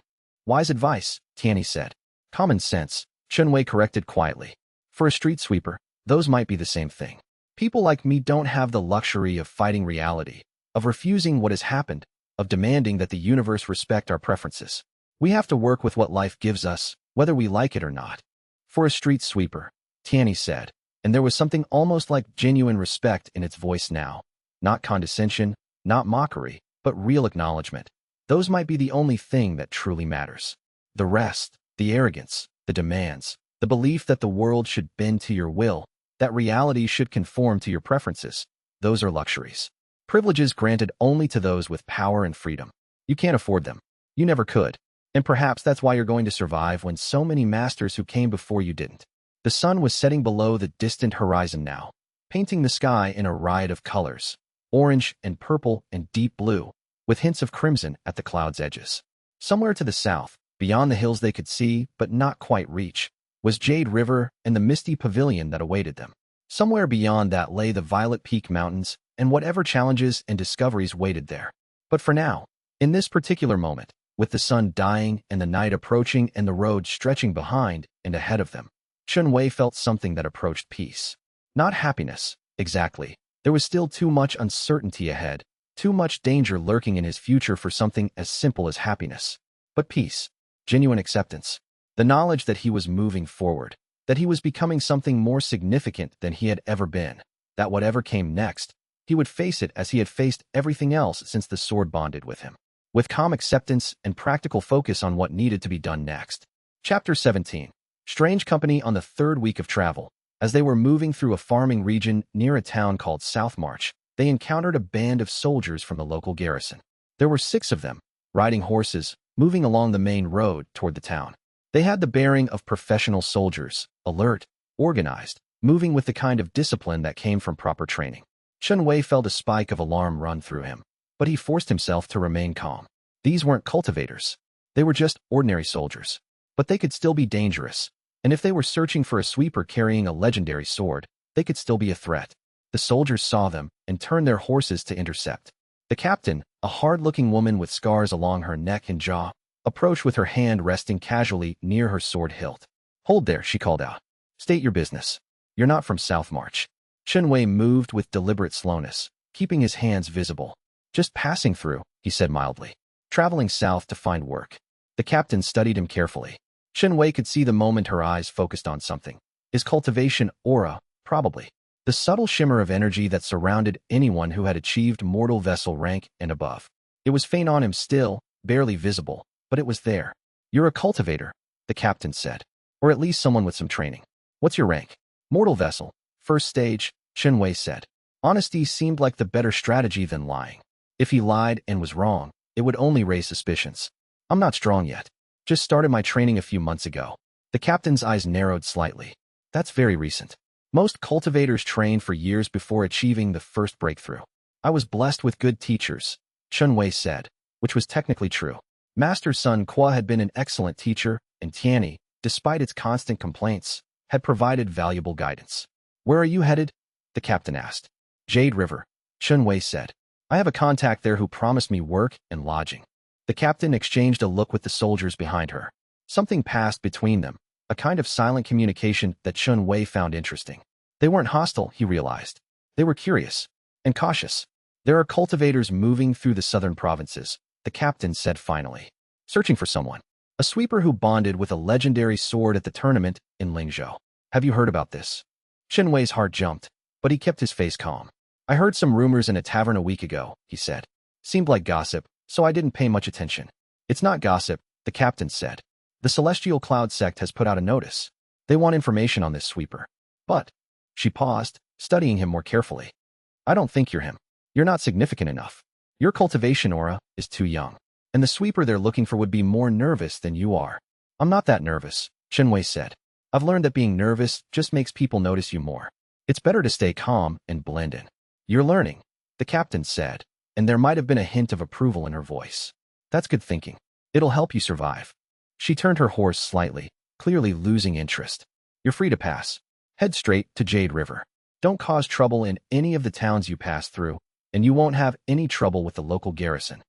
"Wise advice," Tianyi said. "Common sense," Chen Wei corrected quietly. "For a street sweeper, those might be the same thing. People like me don't have the luxury of fighting reality, of refusing what has happened, of demanding that the universe respect our preferences. We have to work with what life gives us, whether we like it or not." "For a street sweeper," Tianyi said, and there was something almost like genuine respect in its voice now. Not condescension, not mockery, but real acknowledgement. Those might be the only thing that truly matters. The rest, the arrogance, the demands, the belief that the world should bend to your will, that reality should conform to your preferences, those are luxuries. Privileges granted only to those with power and freedom. You can't afford them. You never could. And perhaps that's why you're going to survive when so many masters who came before you didn't. The sun was setting below the distant horizon now, painting the sky in a riot of colors, orange and purple and deep blue, with hints of crimson at the clouds' edges. Somewhere to the south, beyond the hills they could see but not quite reach, was Jade River and the misty pavilion that awaited them. Somewhere beyond that lay the Violet Peak Mountains and whatever challenges and discoveries waited there. But for now, in this particular moment, with the sun dying and the night approaching and the road stretching behind and ahead of them, Chen Wei felt something that approached peace. Not happiness, exactly. There was still too much uncertainty ahead, too much danger lurking in his future for something as simple as happiness. But peace, genuine acceptance, the knowledge that he was moving forward, that he was becoming something more significant than he had ever been, that whatever came next, he would face it as he had faced everything else since the sword bonded with him, with calm acceptance and practical focus on what needed to be done next. Chapter 17. Strange company on the third week of travel. As they were moving through a farming region near a town called South March, they encountered a band of soldiers from the local garrison. There were 6 of them, riding horses, moving along the main road toward the town. They had the bearing of professional soldiers, alert, organized, moving with the kind of discipline that came from proper training. Chen Wei felt a spike of alarm run through him, but he forced himself to remain calm. These weren't cultivators. They were just ordinary soldiers. But they could still be dangerous, and if they were searching for a sweeper carrying a legendary sword, they could still be a threat. The soldiers saw them and turned their horses to intercept. The captain, a hard-looking woman with scars along her neck and jaw, approached with her hand resting casually near her sword hilt. "Hold there," she called out. "State your business. You're not from South March." Chen Wei moved with deliberate slowness, keeping his hands visible. "Just passing through," he said mildly. "Traveling south to find work." The captain studied him carefully. Chen Wei could see the moment her eyes focused on something. His cultivation aura, probably. The subtle shimmer of energy that surrounded anyone who had achieved mortal vessel rank and above. It was faint on him still, barely visible, but it was there. "You're a cultivator," the captain said. "Or at least someone with some training. What's your rank?" "Mortal vessel. First stage," Chen Wei said. Honesty seemed like the better strategy than lying. If he lied and was wrong, it would only raise suspicions. "I'm not strong yet. Just started my training a few months ago." The captain's eyes narrowed slightly. "That's very recent. Most cultivators train for years before achieving the first breakthrough." "I was blessed with good teachers," Chen Wei said, which was technically true. Master Sun Qua had been an excellent teacher, and Tianyi, despite its constant complaints, had provided valuable guidance. "Where are you headed?" the captain asked. "Jade River," Chen Wei said. "I have a contact there who promised me work and lodging." The captain exchanged a look with the soldiers behind her. Something passed between them, a kind of silent communication that Chen Wei found interesting. They weren't hostile, he realized. They were curious and cautious. "There are cultivators moving through the southern provinces," the captain said finally. "Searching for someone. A sweeper who bonded with a legendary sword at the tournament in Lingzhou. Have you heard about this?" Chen Wei's heart jumped, but he kept his face calm. "I heard some rumors in a tavern a week ago," he said. "Seemed like gossip, so I didn't pay much attention." "It's not gossip," the captain said. "The Celestial Cloud sect has put out a notice. They want information on this sweeper." "But," she paused, studying him more carefully. "I don't think you're him. You're not significant enough. Your cultivation aura is too young. And the sweeper they're looking for would be more nervous than you are." "I'm not that nervous," Chen Wei said. "I've learned that being nervous just makes people notice you more. It's better to stay calm and blend in." "You're learning," the captain said, and there might have been a hint of approval in her voice. "That's good thinking. It'll help you survive." She turned her horse slightly, clearly losing interest. "You're free to pass. Head straight to Jade River. Don't cause trouble in any of the towns you pass through, and you won't have any trouble with the local garrison."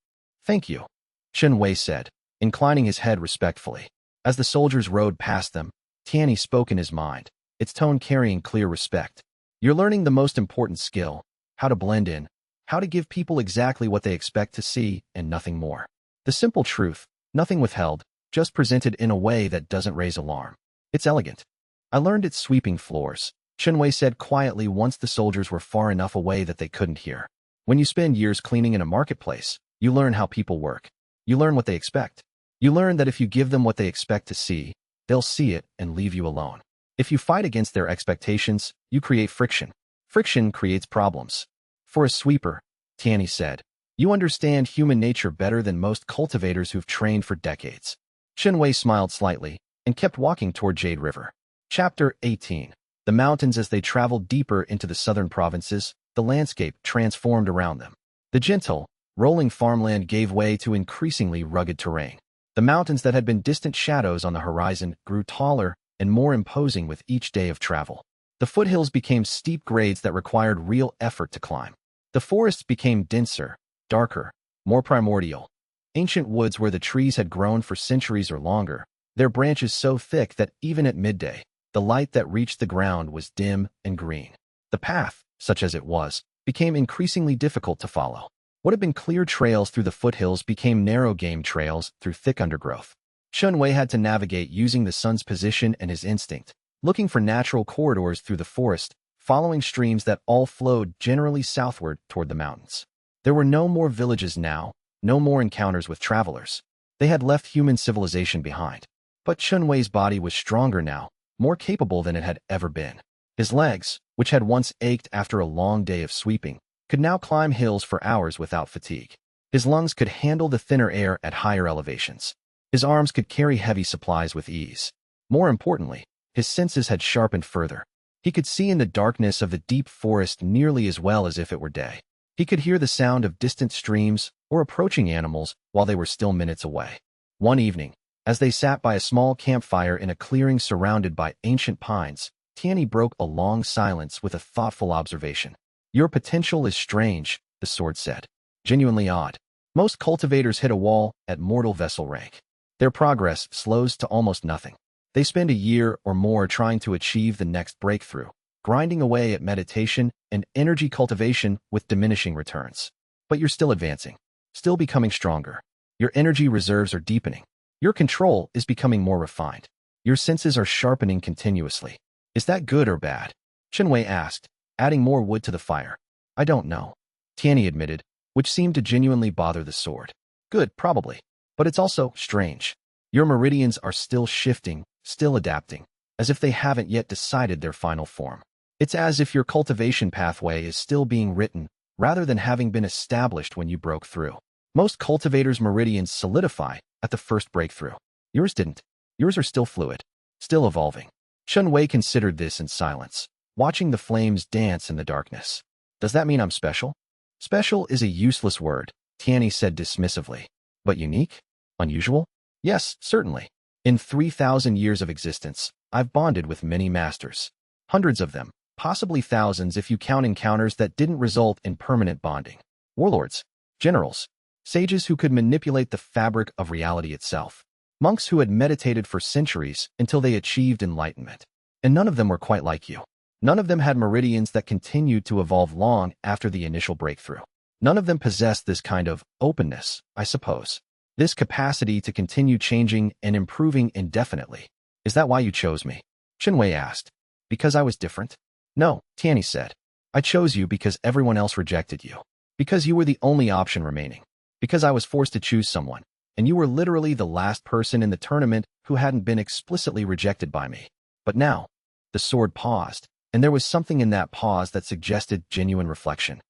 "Thank you," Chen Wei said, inclining his head respectfully. As the soldiers rode past them, Tianyi spoke in his mind, its tone carrying clear respect. "You're learning the most important skill, how to blend in, how to give people exactly what they expect to see and nothing more. The simple truth, nothing withheld, just presented in a way that doesn't raise alarm. It's elegant." "I learned it sweeping floors," Chen Wei said quietly once the soldiers were far enough away that they couldn't hear. "When you spend years cleaning in a marketplace, you learn how people work. You learn what they expect. You learn that if you give them what they expect to see, they'll see it and leave you alone. If you fight against their expectations, you create friction. Friction creates problems." "For a sweeper," Tianyi said, "you understand human nature better than most cultivators who've trained for decades." Chen Wei smiled slightly and kept walking toward Jade River. Chapter 18. The mountains. As they traveled deeper into the southern provinces, the landscape transformed around them. The gentle, rolling farmland gave way to increasingly rugged terrain. The mountains that had been distant shadows on the horizon grew taller and more imposing with each day of travel. The foothills became steep grades that required real effort to climb. The forests became denser, darker, more primordial. Ancient woods where the trees had grown for centuries or longer, their branches so thick that even at midday, the light that reached the ground was dim and green. The path, such as it was, became increasingly difficult to follow. What had been clear trails through the foothills became narrow game trails through thick undergrowth. Chen Wei had to navigate using the sun's position and his instinct, looking for natural corridors through the forest, following streams that all flowed generally southward toward the mountains. There were no more villages now, no more encounters with travelers. They had left human civilization behind. But Chen Wei's body was stronger now, more capable than it had ever been. His legs, which had once ached after a long day of sweeping, could now climb hills for hours without fatigue. His lungs could handle the thinner air at higher elevations. His arms could carry heavy supplies with ease. More importantly, his senses had sharpened further. He could see in the darkness of the deep forest nearly as well as if it were day. He could hear the sound of distant streams or approaching animals while they were still minutes away. One evening, as they sat by a small campfire in a clearing surrounded by ancient pines, Tianyi broke a long silence with a thoughtful observation. "Your potential is strange," the sword said. "Genuinely odd. Most cultivators hit a wall at mortal vessel rank. Their progress slows to almost nothing. They spend a year or more trying to achieve the next breakthrough, grinding away at meditation and energy cultivation with diminishing returns. But you're still advancing, still becoming stronger. Your energy reserves are deepening. Your control is becoming more refined. Your senses are sharpening continuously. Is that good or bad?" Chen Wei asked, adding more wood to the fire. "I don't know," Tianyi admitted, which seemed to genuinely bother the sword. "Good, probably. But it's also strange. Your meridians are still shifting, still adapting, as if they haven't yet decided their final form. It's as if your cultivation pathway is still being written, rather than having been established when you broke through. Most cultivators' meridians solidify at the first breakthrough. Yours didn't. Yours are still fluid, still evolving." Chen Wei considered this in silence, watching the flames dance in the darkness. "Does that mean I'm special?" "Special is a useless word," Tianyi said dismissively. "But unique? Unusual? Yes, certainly. In 3,000 years of existence, I've bonded with many masters. Hundreds of them, possibly thousands if you count encounters that didn't result in permanent bonding. Warlords, generals, sages who could manipulate the fabric of reality itself. Monks who had meditated for centuries until they achieved enlightenment. And none of them were quite like you. None of them had meridians that continued to evolve long after the initial breakthrough. None of them possessed this kind of openness, I suppose. This capacity to continue changing and improving indefinitely. Is that why you chose me?" Chen Wei asked. "Because I was different?" "No," Tianyi said. "I chose you because everyone else rejected you. Because you were the only option remaining. Because I was forced to choose someone. And you were literally the last person in the tournament who hadn't been explicitly rejected by me. But now," the sword paused, and there was something in that pause that suggested genuine reflection.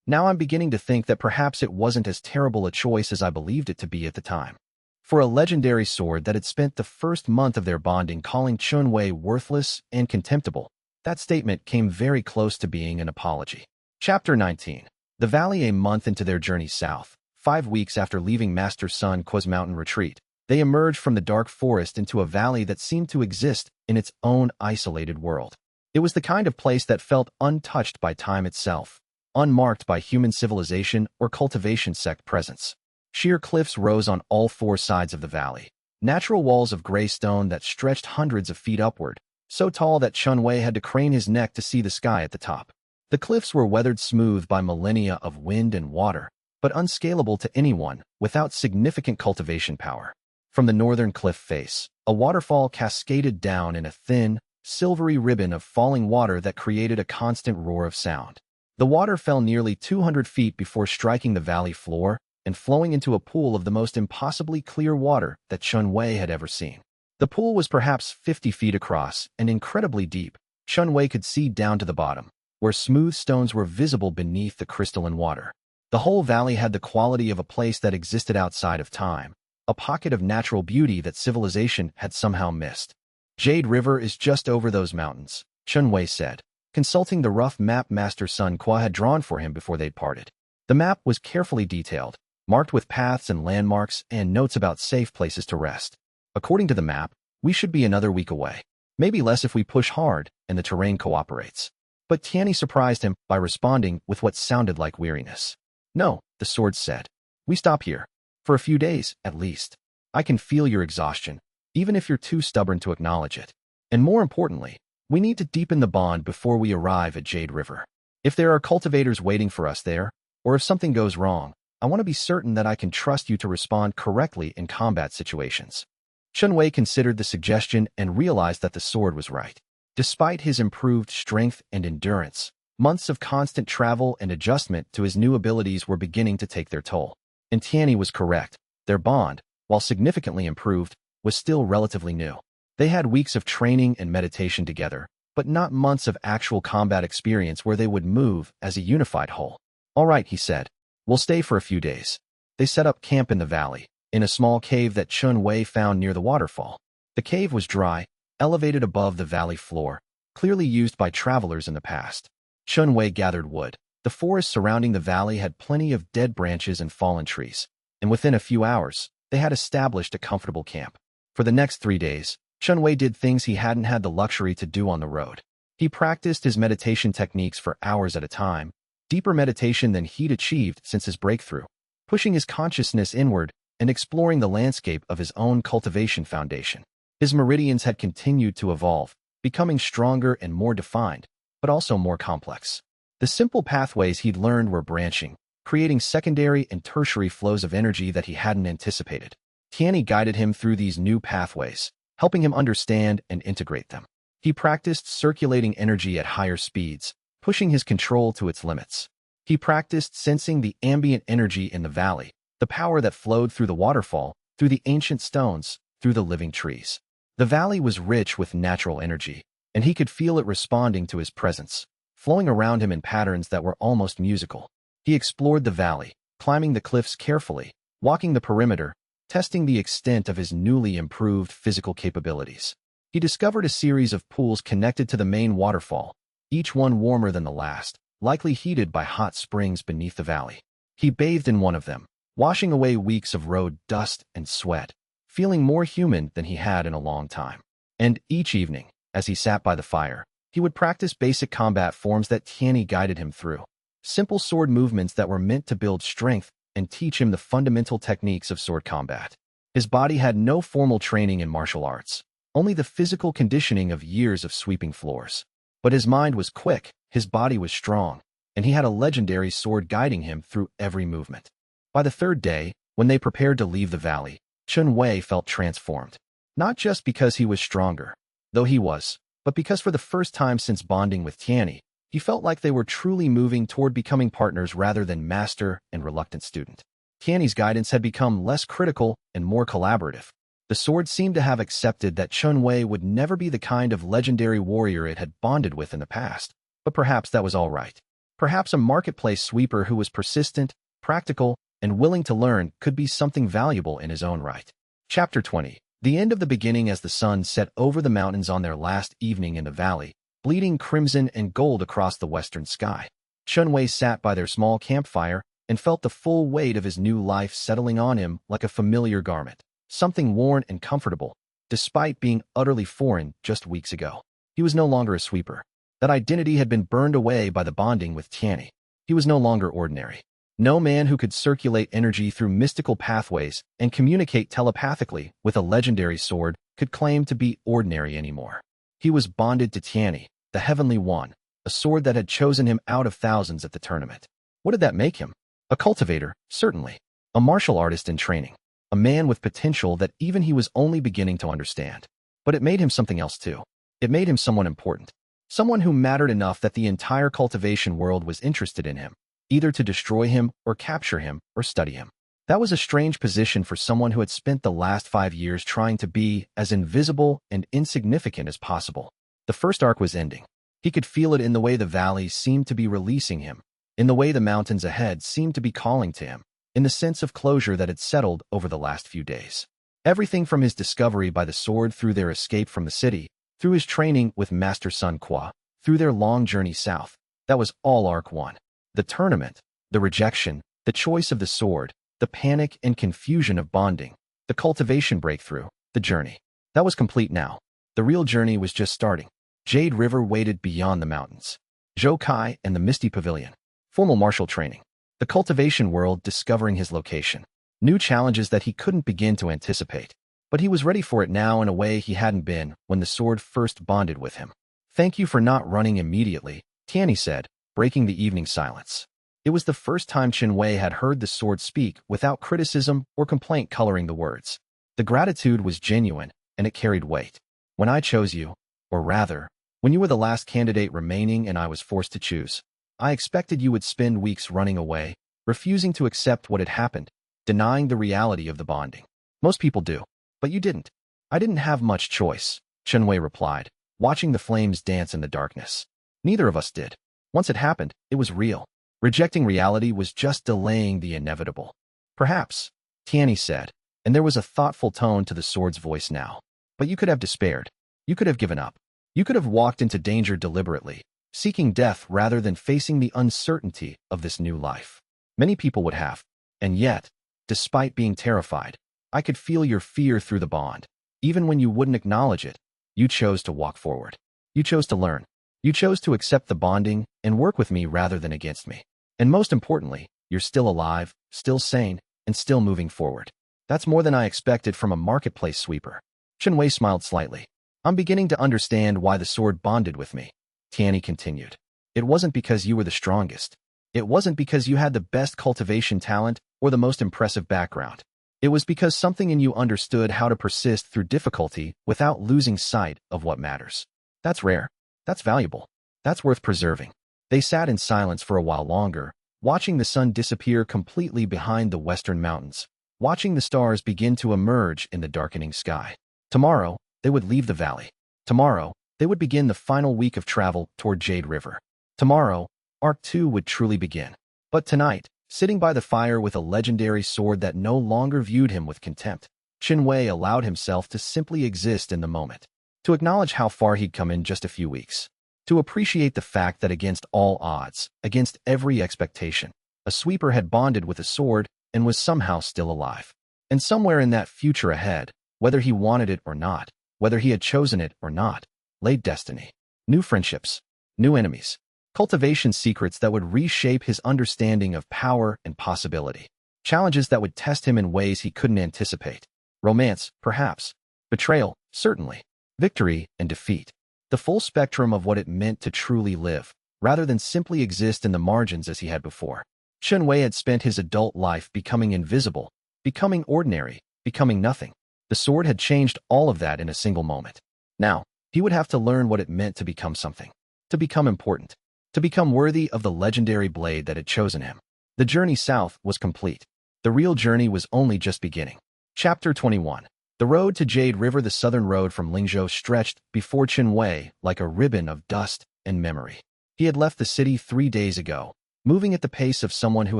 "Now I'm beginning to think that perhaps it wasn't as terrible a choice as I believed it to be at the time." For a legendary sword that had spent the first month of their bonding calling Chen Wei worthless and contemptible, that statement came very close to being an apology. Chapter 19. The Valley. A month into their journey south, 5 weeks after leaving Master Sun Qua's mountain retreat, they emerged from the dark forest into a valley that seemed to exist in its own isolated world. It was the kind of place that felt untouched by time itself, unmarked by human civilization or cultivation sect presence. Sheer cliffs rose on all 4 sides of the valley, natural walls of gray stone that stretched hundreds of feet upward, so tall that Chen Wei had to crane his neck to see the sky at the top. The cliffs were weathered smooth by millennia of wind and water, but unscalable to anyone without significant cultivation power. From the northern cliff face, a waterfall cascaded down in a thin, silvery ribbon of falling water that created a constant roar of sound. The water fell nearly 200 feet before striking the valley floor and flowing into a pool of the most impossibly clear water that Chen Wei had ever seen. The pool was perhaps 50 feet across and incredibly deep. Chen Wei could see down to the bottom, where smooth stones were visible beneath the crystalline water. The whole valley had the quality of a place that existed outside of time, a pocket of natural beauty that civilization had somehow missed. "Jade River is just over those mountains," Chen Wei said, consulting the rough map Master Sun Qua had drawn for him before they'd parted. The map was carefully detailed, marked with paths and landmarks and notes about safe places to rest. "According to the map, we should be another week away." Maybe less if we push hard and the terrain cooperates. But Tianyi surprised him by responding with what sounded like weariness. No, the sword said. We stop here. For a few days, at least. I can feel your exhaustion, even if you're too stubborn to acknowledge it. And more importantly, we need to deepen the bond before we arrive at Jade River. If there are cultivators waiting for us there, or if something goes wrong, I want to be certain that I can trust you to respond correctly in combat situations. Chen Wei considered the suggestion and realized that the sword was right. Despite his improved strength and endurance, months of constant travel and adjustment to his new abilities were beginning to take their toll. And Tianyi was correct. Their bond, while significantly improved, was still relatively new. They had weeks of training and meditation together, but not months of actual combat experience where they would move as a unified whole. All right, he said. We'll stay for a few days. They set up camp in the valley, in a small cave that Chen Wei found near the waterfall. The cave was dry, elevated above the valley floor, clearly used by travelers in the past. Chen Wei gathered wood. The forest surrounding the valley had plenty of dead branches and fallen trees, and within a few hours, they had established a comfortable camp. For the next 3 days, Chen Wei did things he hadn't had the luxury to do on the road. He practiced his meditation techniques for hours at a time, deeper meditation than he'd achieved since his breakthrough, pushing his consciousness inward and exploring the landscape of his own cultivation foundation. His meridians had continued to evolve, becoming stronger and more defined, but also more complex. The simple pathways he'd learned were branching, creating secondary and tertiary flows of energy that he hadn't anticipated. Tianyi guided him through these new pathways, helping him understand and integrate them. He practiced circulating energy at higher speeds, pushing his control to its limits. He practiced sensing the ambient energy in the valley, the power that flowed through the waterfall, through the ancient stones, through the living trees. The valley was rich with natural energy, and he could feel it responding to his presence, flowing around him in patterns that were almost musical. He explored the valley, climbing the cliffs carefully, walking the perimeter, testing the extent of his newly improved physical capabilities. He discovered a series of pools connected to the main waterfall, each one warmer than the last, likely heated by hot springs beneath the valley. He bathed in one of them, washing away weeks of road dust and sweat, feeling more human than he had in a long time. And each evening, as he sat by the fire, he would practice basic combat forms that Tianyi guided him through. Simple sword movements that were meant to build strength and teach him the fundamental techniques of sword combat. His body had no formal training in martial arts, only the physical conditioning of years of sweeping floors. But his mind was quick, his body was strong, and he had a legendary sword guiding him through every movement. By the third day, when they prepared to leave the valley, Chen Wei felt transformed. Not just because he was stronger, though he was, but because for the first time since bonding with Tianyi, he felt like they were truly moving toward becoming partners rather than master and reluctant student. Tianyi's guidance had become less critical and more collaborative. The sword seemed to have accepted that Chen Wei would never be the kind of legendary warrior it had bonded with in the past, but perhaps that was all right. Perhaps a marketplace sweeper who was persistent, practical, and willing to learn could be something valuable in his own right. Chapter 20. The end of the beginning. As the sun set over the mountains on their last evening in the valley, bleeding crimson and gold across the western sky, Chen Wei sat by their small campfire and felt the full weight of his new life settling on him like a familiar garment, something worn and comfortable, despite being utterly foreign just weeks ago. He was no longer a sweeper. That identity had been burned away by the bonding with Tianyi. He was no longer ordinary. No man who could circulate energy through mystical pathways and communicate telepathically with a legendary sword could claim to be ordinary anymore. He was bonded to Tianyi, the Heavenly One, a sword that had chosen him out of thousands at the tournament. What did that make him? A cultivator, certainly. A martial artist in training. A man with potential that even he was only beginning to understand. But it made him something else too. It made him someone important. Someone who mattered enough that the entire cultivation world was interested in him, either to destroy him or capture him or study him. That was a strange position for someone who had spent the last 5 years trying to be as invisible and insignificant as possible. The first arc was ending. He could feel it in the way the valleys seemed to be releasing him, in the way the mountains ahead seemed to be calling to him, in the sense of closure that had settled over the last few days. Everything from his discovery by the sword through their escape from the city, through his training with Master Sun Qua, through their long journey south, that was all Arc 1. The tournament, the rejection, the choice of the sword, the panic and confusion of bonding, the cultivation breakthrough, the journey. That was complete now. The real journey was just starting. Jade River waited beyond the mountains. Zhou Kai and the Misty Pavilion. Formal martial training. The cultivation world discovering his location. New challenges that he couldn't begin to anticipate. But he was ready for it now in a way he hadn't been when the sword first bonded with him. "Thank you for not running immediately," Tianyi said, breaking the evening silence. It was the first time Chen Wei had heard the sword speak without criticism or complaint coloring the words. The gratitude was genuine, and it carried weight. "When I chose you, or rather, when you were the last candidate remaining and I was forced to choose, I expected you would spend weeks running away, refusing to accept what had happened, denying the reality of the bonding. Most people do, but you didn't." "I didn't have much choice," Chen Wei replied, watching the flames dance in the darkness. "Neither of us did. Once it happened, it was real. Rejecting reality was just delaying the inevitable." "Perhaps," Tianyi said, and there was a thoughtful tone to the sword's voice now. "But you could have despaired. You could have given up. You could have walked into danger deliberately, seeking death rather than facing the uncertainty of this new life. Many people would have. And yet, despite being terrified, I could feel your fear through the bond. Even when you wouldn't acknowledge it, you chose to walk forward. You chose to learn. You chose to accept the bonding and work with me rather than against me. And most importantly, you're still alive, still sane, and still moving forward. That's more than I expected from a marketplace sweeper." Chen Wei smiled slightly. "I'm beginning to understand why the sword bonded with me," Tianyi continued. "It wasn't because you were the strongest. It wasn't because you had the best cultivation talent or the most impressive background. It was because something in you understood how to persist through difficulty without losing sight of what matters. That's rare. That's valuable. That's worth preserving." They sat in silence for a while longer, watching the sun disappear completely behind the western mountains, watching the stars begin to emerge in the darkening sky. Tomorrow, they would leave the valley. Tomorrow, they would begin the final week of travel toward Jade River. Tomorrow, Arc 2 would truly begin. But tonight, sitting by the fire with a legendary sword that no longer viewed him with contempt, Chen Wei allowed himself to simply exist in the moment, to acknowledge how far he'd come in just a few weeks, to appreciate the fact that against all odds, against every expectation, a sweeper had bonded with a sword and was somehow still alive. And somewhere in that future ahead, whether he wanted it or not, whether he had chosen it or not, lay destiny. New friendships, new enemies, cultivation secrets that would reshape his understanding of power and possibility, challenges that would test him in ways he couldn't anticipate. Romance, perhaps. Betrayal, certainly. Victory and defeat. The full spectrum of what it meant to truly live, rather than simply exist in the margins as he had before. Chen Wei had spent his adult life becoming invisible, becoming ordinary, becoming nothing. The sword had changed all of that in a single moment. Now, he would have to learn what it meant to become something, to become important, to become worthy of the legendary blade that had chosen him. The journey south was complete. The real journey was only just beginning. Chapter 21. The road to Jade River. The southern road from Lingzhou stretched before Chen Wei like a ribbon of dust and memory. He had left the city 3 days ago, moving at the pace of someone who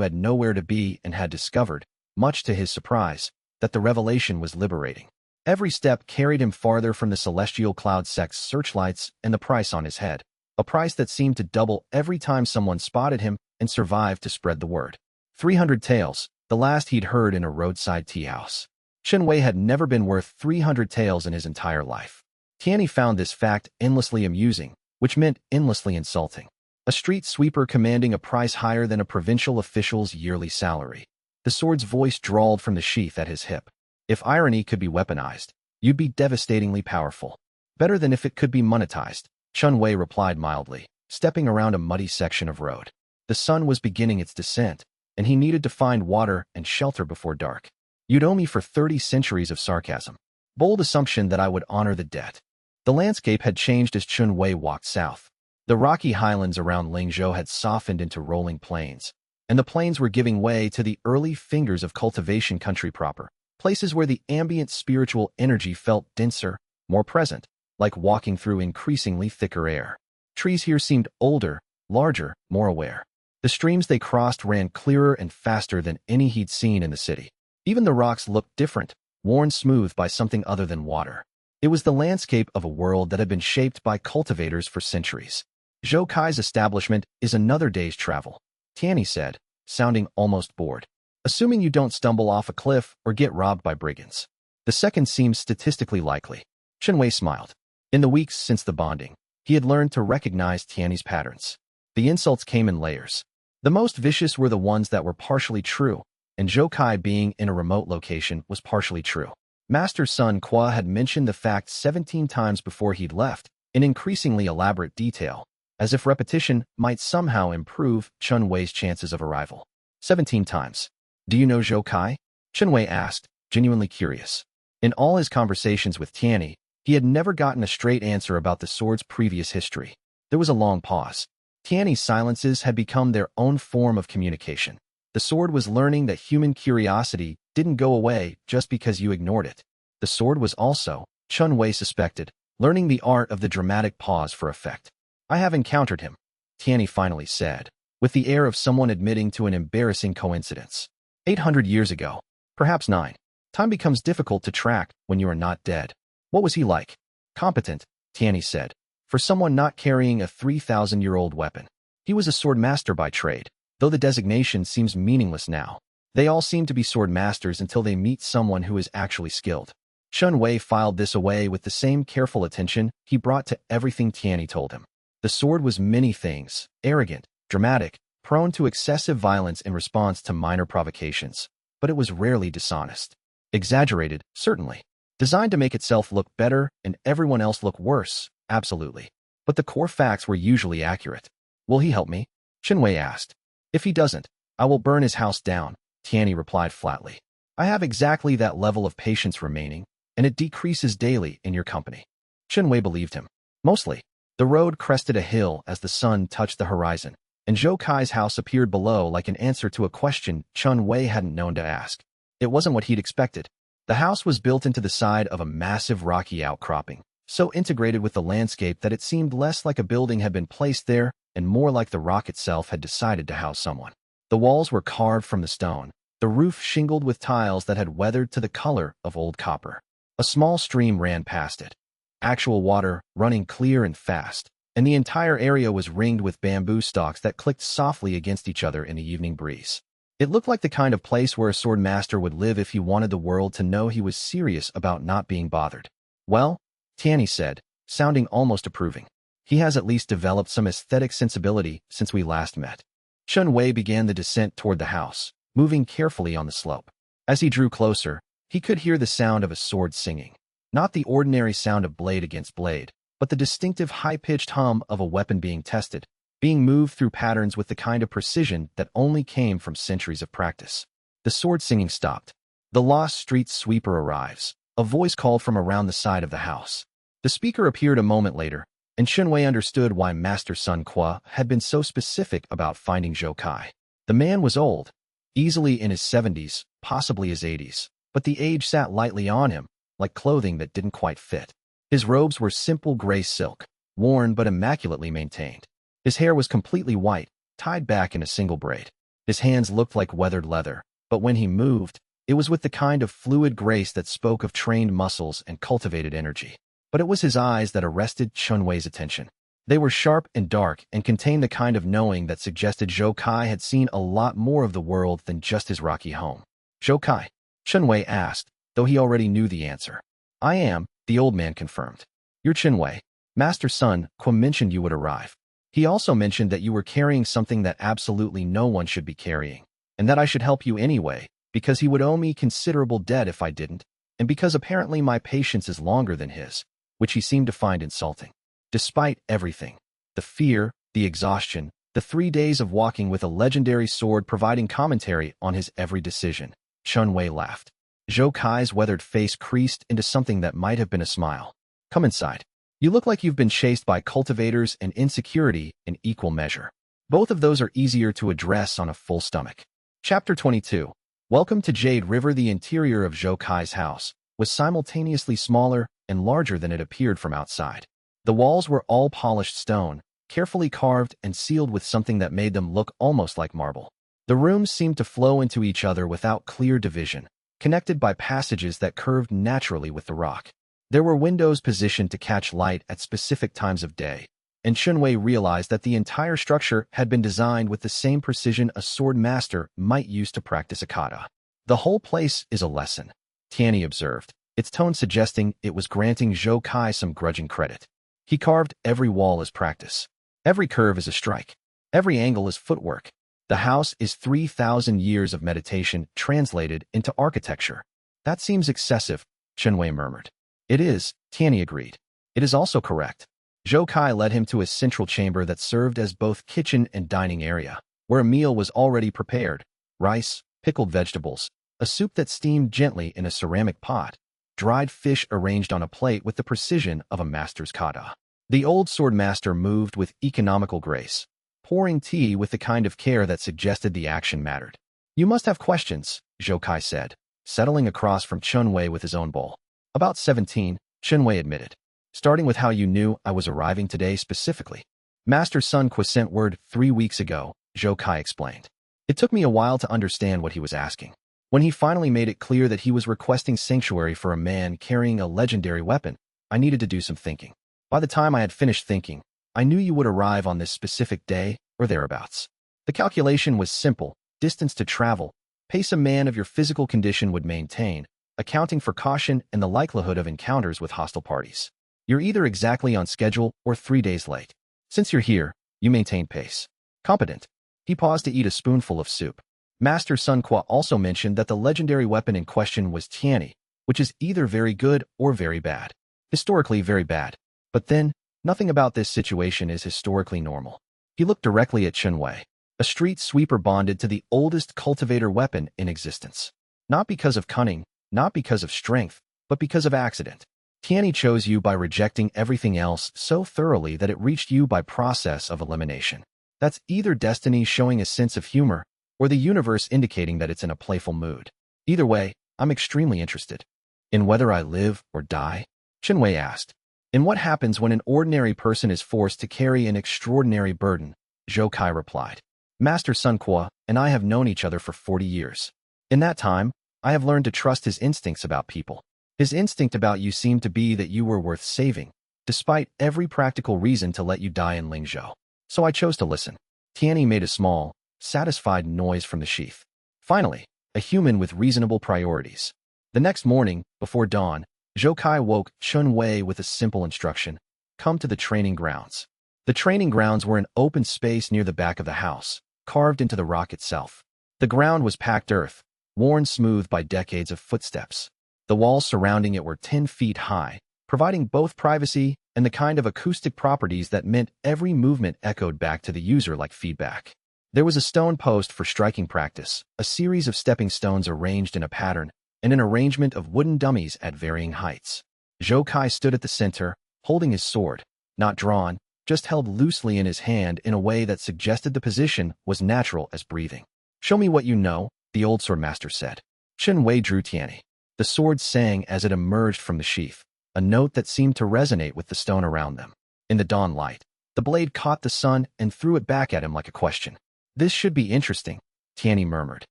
had nowhere to be and had discovered, much to his surprise, that the revelation was liberating. Every step carried him farther from the celestial cloud sect's searchlights and the price on his head, a price that seemed to double every time someone spotted him and survived to spread the word. 300 taels, the last he'd heard in a roadside tea house. Chen Wei had never been worth 300 taels in his entire life. Tianyi found this fact endlessly amusing, which meant endlessly insulting. A street sweeper commanding a price higher than a provincial official's yearly salary. The sword's voice drawled from the sheath at his hip. If irony could be weaponized, you'd be devastatingly powerful. Better than if it could be monetized, Chen Wei replied mildly, stepping around a muddy section of road. The sun was beginning its descent, and he needed to find water and shelter before dark. You'd owe me for 30 centuries of sarcasm. Bold assumption that I would honor the debt. The landscape had changed as Chen Wei walked south. The rocky highlands around Lingzhou had softened into rolling plains, and the plains were giving way to the early fingers of cultivation country proper, places where the ambient spiritual energy felt denser, more present, like walking through increasingly thicker air. Trees here seemed older, larger, more aware. The streams they crossed ran clearer and faster than any he'd seen in the city. Even the rocks looked different, worn smooth by something other than water. It was the landscape of a world that had been shaped by cultivators for centuries. Zhou Kai's establishment is another day's travel, Tianyi said, sounding almost bored. Assuming you don't stumble off a cliff or get robbed by brigands. The second seems statistically likely. Chen Wei smiled. In the weeks since the bonding, he had learned to recognize Tiany's patterns. The insults came in layers. The most vicious were the ones that were partially true, and Zhou Kai being in a remote location was partially true. Master Sun Qua had mentioned the fact 17 times before he'd left, in increasingly elaborate detail, as if repetition might somehow improve Chen Wei's chances of arrival. 17 times. Do you know Zhou Kai? Chen Wei asked, genuinely curious. In all his conversations with Tiany, he had never gotten a straight answer about the sword's previous history. There was a long pause. Tiany's silences had become their own form of communication. The sword was learning that human curiosity didn't go away just because you ignored it. The sword was also, Chen Wei suspected, learning the art of the dramatic pause for effect. I have encountered him, Tiany finally said, with the air of someone admitting to an embarrassing coincidence. 800 years ago, perhaps 9. Time becomes difficult to track when you are not dead. What was he like? Competent, Tiany said, for someone not carrying a 3,000-year-old weapon. He was a sword master by trade, though the designation seems meaningless now. They all seem to be sword masters until they meet someone who is actually skilled. Chen Wei filed this away with the same careful attention he brought to everything Tiany told him. The sword was many things: arrogant, dramatic, prone to excessive violence in response to minor provocations, but it was rarely dishonest. Exaggerated, certainly. Designed to make itself look better and everyone else look worse, absolutely. But the core facts were usually accurate. Will he help me? Chen Wei asked. If he doesn't, I will burn his house down, Tiany replied flatly. I have exactly that level of patience remaining, and it decreases daily in your company. Chen Wei believed him. Mostly. The road crested a hill as the sun touched the horizon, and Zhou Kai's house appeared below like an answer to a question Chen Wei hadn't known to ask. It wasn't what he'd expected. The house was built into the side of a massive rocky outcropping, so integrated with the landscape that it seemed less like a building had been placed there and more like the rock itself had decided to house someone. The walls were carved from the stone, the roof shingled with tiles that had weathered to the color of old copper. A small stream ran past it. Actual water, running clear and fast, and the entire area was ringed with bamboo stalks that clicked softly against each other in the evening breeze. It looked like the kind of place where a sword master would live if he wanted the world to know he was serious about not being bothered. Well, Tiany said, sounding almost approving. He has at least developed some aesthetic sensibility since we last met. Chen Wei began the descent toward the house, moving carefully on the slope. As he drew closer, he could hear the sound of a sword singing. Not the ordinary sound of blade against blade, but the distinctive high-pitched hum of a weapon being tested, being moved through patterns with the kind of precision that only came from centuries of practice. The sword singing stopped. The lost street sweeper arrives. A voice called from around the side of the house. The speaker appeared a moment later, and Chen Wei understood why Master Sun Qua had been so specific about finding Zhou Kai. The man was old, easily in his 70s, possibly his 80s, but the age sat lightly on him, like clothing that didn't quite fit. His robes were simple gray silk, worn but immaculately maintained. His hair was completely white, tied back in a single braid. His hands looked like weathered leather, but when he moved, it was with the kind of fluid grace that spoke of trained muscles and cultivated energy. But it was his eyes that arrested Chen Wei's attention. They were sharp and dark and contained the kind of knowing that suggested Zhou Kai had seen a lot more of the world than just his rocky home. Zhou Kai? Chen Wei asked, though he already knew the answer. I am, the old man confirmed. You're Chen Wei. Master Sun Qua mentioned you would arrive. He also mentioned that you were carrying something that absolutely no one should be carrying, and that I should help you anyway, because he would owe me considerable debt if I didn't, and because apparently my patience is longer than his, which he seemed to find insulting. Despite everything, the fear, the exhaustion, the 3 days of walking with a legendary sword providing commentary on his every decision, Chen Wei laughed. Zhou Kai's weathered face creased into something that might have been a smile. Come inside. You look like you've been chased by cultivators and insecurity in equal measure. Both of those are easier to address on a full stomach. Chapter 22. Welcome to Jade River. The interior of Zhou Kai's house was simultaneously smaller and larger than it appeared from outside. The walls were all polished stone, carefully carved and sealed with something that made them look almost like marble. The rooms seemed to flow into each other without clear division, connected by passages that curved naturally with the rock. There were windows positioned to catch light at specific times of day, and Chen Wei realized that the entire structure had been designed with the same precision a sword master might use to practice a kata. The whole place is a lesson, Tiany observed. its tone suggesting it was granting Zhou Kai some grudging credit. He carved every wall as practice. Every curve is a strike. Every angle is footwork. The house is 3,000 years of meditation translated into architecture. That seems excessive, Chen Wei murmured. It is, Tianyi agreed. It is also correct. Zhou Kai led him to a central chamber that served as both kitchen and dining area, where a meal was already prepared: rice, pickled vegetables, a soup that steamed gently in a ceramic pot, dried fish arranged on a plate with the precision of a master's kata. The old sword master moved with economical grace, pouring tea with the kind of care that suggested the action mattered. You must have questions, Zhou Kai said, settling across from Chen Wei with his own bowl. About 17, Chen Wei admitted. Starting with how you knew I was arriving today specifically. Master Sun Qua sent word 3 weeks ago, Zhou Kai explained. It took me a while to understand what he was asking. When he finally made it clear that he was requesting sanctuary for a man carrying a legendary weapon, I needed to do some thinking. By the time I had finished thinking, I knew you would arrive on this specific day or thereabouts. The calculation was simple: distance to travel, pace a man of your physical condition would maintain, accounting for caution and the likelihood of encounters with hostile parties. You're either exactly on schedule or 3 days late. Since you're here, you maintain pace. Competent. He paused to eat a spoonful of soup. Master Sun Qua also mentioned that the legendary weapon in question was Tianyi, which is either very good or very bad. Historically very bad. But then, nothing about this situation is historically normal. He looked directly at Chen Wei, a street sweeper bonded to the oldest cultivator weapon in existence. Not because of cunning, not because of strength, but because of accident. Tianyi chose you by rejecting everything else so thoroughly that it reached you by process of elimination. That's either destiny showing a sense of humor, or the universe indicating that it's in a playful mood. Either way, I'm extremely interested. In whether I live or die? Chen Wei asked. In what happens when an ordinary person is forced to carry an extraordinary burden? Zhou Kai replied. Master Sun Qua and I have known each other for 40 years. In that time, I have learned to trust his instincts about people. His instinct about you seemed to be that you were worth saving, despite every practical reason to let you die in Lingzhou. So I chose to listen. Tianyi made a small, satisfied noise from the sheath. Finally, a human with reasonable priorities. The next morning, before dawn, Zhou Kai woke Chen Wei with a simple instruction: come to the training grounds. The training grounds were an open space near the back of the house, carved into the rock itself. The ground was packed earth, worn smooth by decades of footsteps. The walls surrounding it were 10 feet high, providing both privacy and the kind of acoustic properties that meant every movement echoed back to the user like feedback. There was a stone post for striking practice, a series of stepping stones arranged in a pattern, and an arrangement of wooden dummies at varying heights. Zhou Kai stood at the center, holding his sword, not drawn, just held loosely in his hand in a way that suggested the position was natural as breathing. Show me what you know, the old sword master said. Chen Wei drew Tianyi. The sword sang as it emerged from the sheath, a note that seemed to resonate with the stone around them. In the dawn light, the blade caught the sun and threw it back at him like a question. This should be interesting, Tianyi murmured.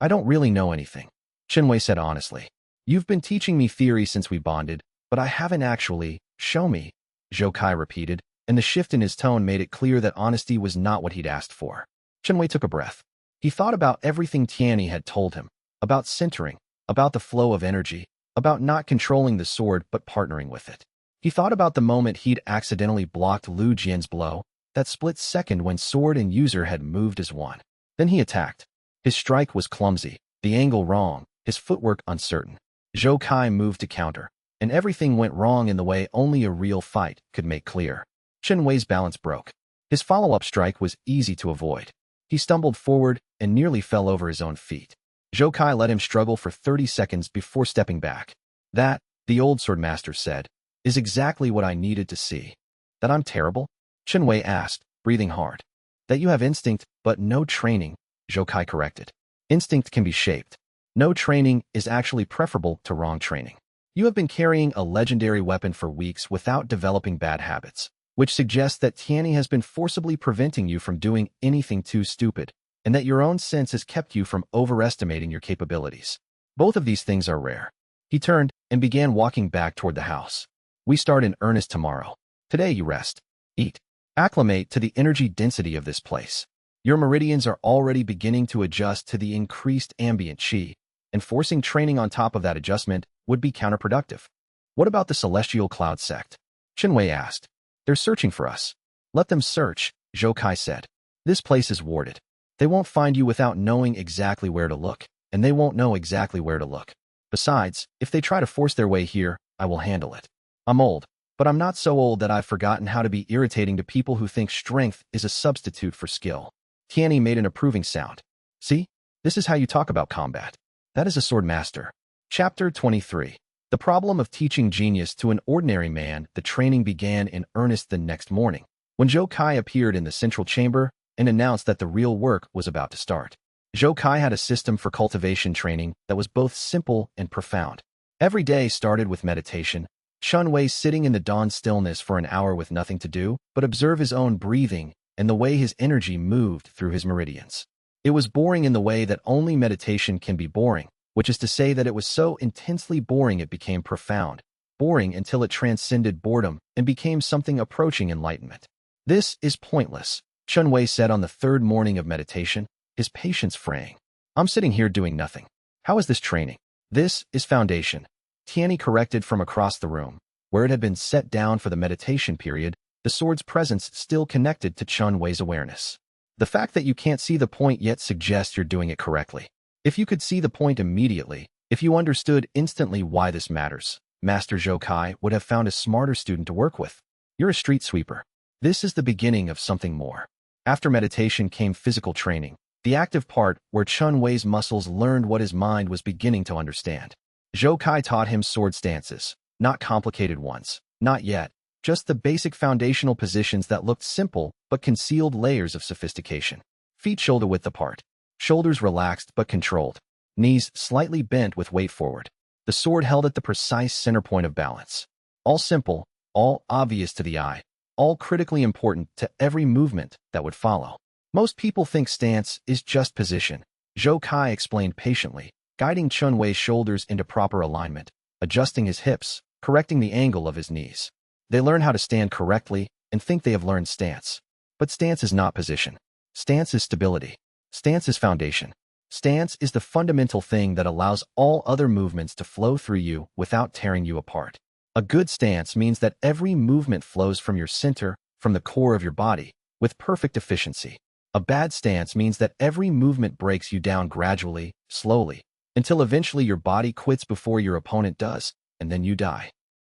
I don't really know anything, Chen Wei said honestly. You've been teaching me theory since we bonded, but I haven't actually. Show me, Zhou Kai repeated, and the shift in his tone made it clear that honesty was not what he'd asked for. Chen Wei took a breath. He thought about everything Tianyi had told him, about centering, about the flow of energy, about not controlling the sword but partnering with it. He thought about the moment he'd accidentally blocked Lu Jian's blow, that split second when sword and user had moved as one. Then he attacked. His strike was clumsy, the angle wrong, his footwork uncertain. Zhou Kai moved to counter, and everything went wrong in the way only a real fight could make clear. Chen Wei's balance broke. His follow-up strike was easy to avoid. He stumbled forward and nearly fell over his own feet. Zhou Kai let him struggle for 30 seconds before stepping back. That, the old sword master said, is exactly what I needed to see. That I'm terrible? Chen Wei asked, breathing hard. That you have instinct, but no training, Zhou Kai corrected. Instinct can be shaped. No training is actually preferable to wrong training. You have been carrying a legendary weapon for weeks without developing bad habits, which suggests that Tianyi has been forcibly preventing you from doing anything too stupid, and that your own sense has kept you from overestimating your capabilities. Both of these things are rare. He turned and began walking back toward the house. We start in earnest tomorrow. Today you rest, eat, acclimate to the energy density of this place. Your meridians are already beginning to adjust to the increased ambient qi, and forcing training on top of that adjustment would be counterproductive. What about the celestial cloud sect? Chen Wei asked. They're searching for us. Let them search, Zhou Kai said. This place is warded. They won't find you without knowing exactly where to look, and they won't know exactly where to look. Besides, if they try to force their way here, I will handle it. I'm old, but I'm not so old that I've forgotten how to be irritating to people who think strength is a substitute for skill. Tianyi made an approving sound. See? This is how you talk about combat. That is a sword master. Chapter 23. The problem of teaching genius to an ordinary man. The training began in earnest the next morning, when Zhou Kai appeared in the central chamber and announced that the real work was about to start. Zhou Kai had a system for cultivation training that was both simple and profound. Every day started with meditation. Chen Wei sitting in the dawn stillness for an hour with nothing to do but observe his own breathing and the way his energy moved through his meridians. It was boring in the way that only meditation can be boring, which is to say that it was so intensely boring it became profound, boring until it transcended boredom and became something approaching enlightenment. This is pointless, Chen Wei said on the third morning of meditation, his patience fraying. I'm sitting here doing nothing. How is this training? This is foundation. Tianyi corrected from across the room, where it had been set down for the meditation period, the sword's presence still connected to Chen Wei's awareness. The fact that you can't see the point yet suggests you're doing it correctly. If you could see the point immediately, if you understood instantly why this matters, Master Zhou Kai would have found a smarter student to work with. You're a street sweeper. This is the beginning of something more. After meditation came physical training, the active part where Chen Wei's muscles learned what his mind was beginning to understand. Zhou Kai taught him sword stances, not complicated ones, not yet, just the basic foundational positions that looked simple but concealed layers of sophistication. Feet shoulder-width apart, shoulders relaxed but controlled, knees slightly bent with weight forward, the sword held at the precise center point of balance. All simple, all obvious to the eye, all critically important to every movement that would follow. Most people think stance is just position, Zhou Kai explained patiently, guiding Chen Wei's shoulders into proper alignment, adjusting his hips, correcting the angle of his knees. They learn how to stand correctly and think they have learned stance. But stance is not position. Stance is stability. Stance is foundation. Stance is the fundamental thing that allows all other movements to flow through you without tearing you apart. A good stance means that every movement flows from your center, from the core of your body, with perfect efficiency. A bad stance means that every movement breaks you down gradually, slowly, until eventually your body quits before your opponent does, and then you die.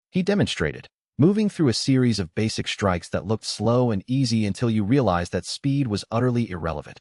He demonstrated, moving through a series of basic strikes that looked slow and easy until you realized that speed was utterly irrelevant.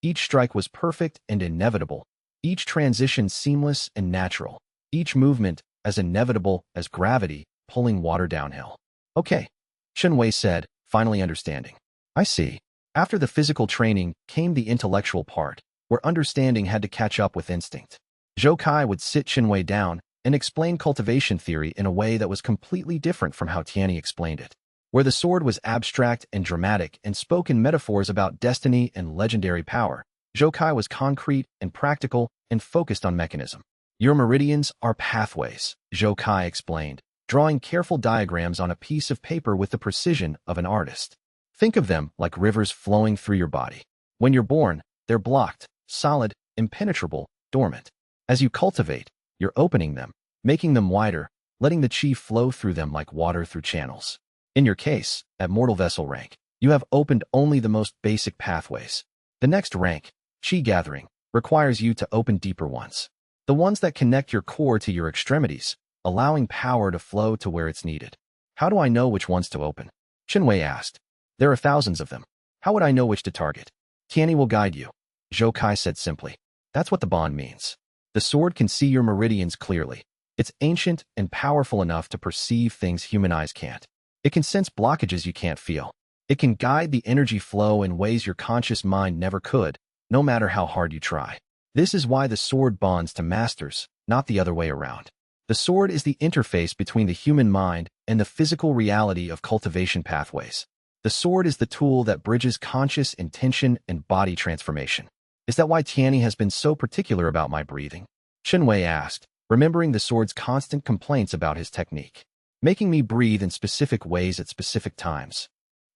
Each strike was perfect and inevitable, each transition seamless and natural, each movement as inevitable as gravity pulling water downhill. Okay, Chen Wei said, finally understanding. I see. After the physical training came the intellectual part, where understanding had to catch up with instinct. Zhou Kai would sit Chen Wei down and explain cultivation theory in a way that was completely different from how Tianyi explained it. Where the sword was abstract and dramatic and spoke in metaphors about destiny and legendary power, Zhou Kai was concrete and practical and focused on mechanism. Your meridians are pathways, Zhou Kai explained, drawing careful diagrams on a piece of paper with the precision of an artist. Think of them like rivers flowing through your body. When you're born, they're blocked, solid, impenetrable, dormant. As you cultivate, you're opening them, making them wider, letting the chi flow through them like water through channels. In your case, at mortal vessel rank, you have opened only the most basic pathways. The next rank, chi gathering, requires you to open deeper ones. The ones that connect your core to your extremities, allowing power to flow to where it's needed. How do I know which ones to open? Chen Wei asked. There are thousands of them. How would I know which to target? Tianyi will guide you, Zhou Kai said simply. That's what the bond means. The sword can see your meridians clearly. It's ancient and powerful enough to perceive things human eyes can't. It can sense blockages you can't feel. It can guide the energy flow in ways your conscious mind never could, no matter how hard you try. This is why the sword bonds to masters, not the other way around. The sword is the interface between the human mind and the physical reality of cultivation pathways. The sword is the tool that bridges conscious intention and body transformation. Is that why Tianyi has been so particular about my breathing? Chen Wei asked, remembering the sword's constant complaints about his technique. Making me breathe in specific ways at specific times.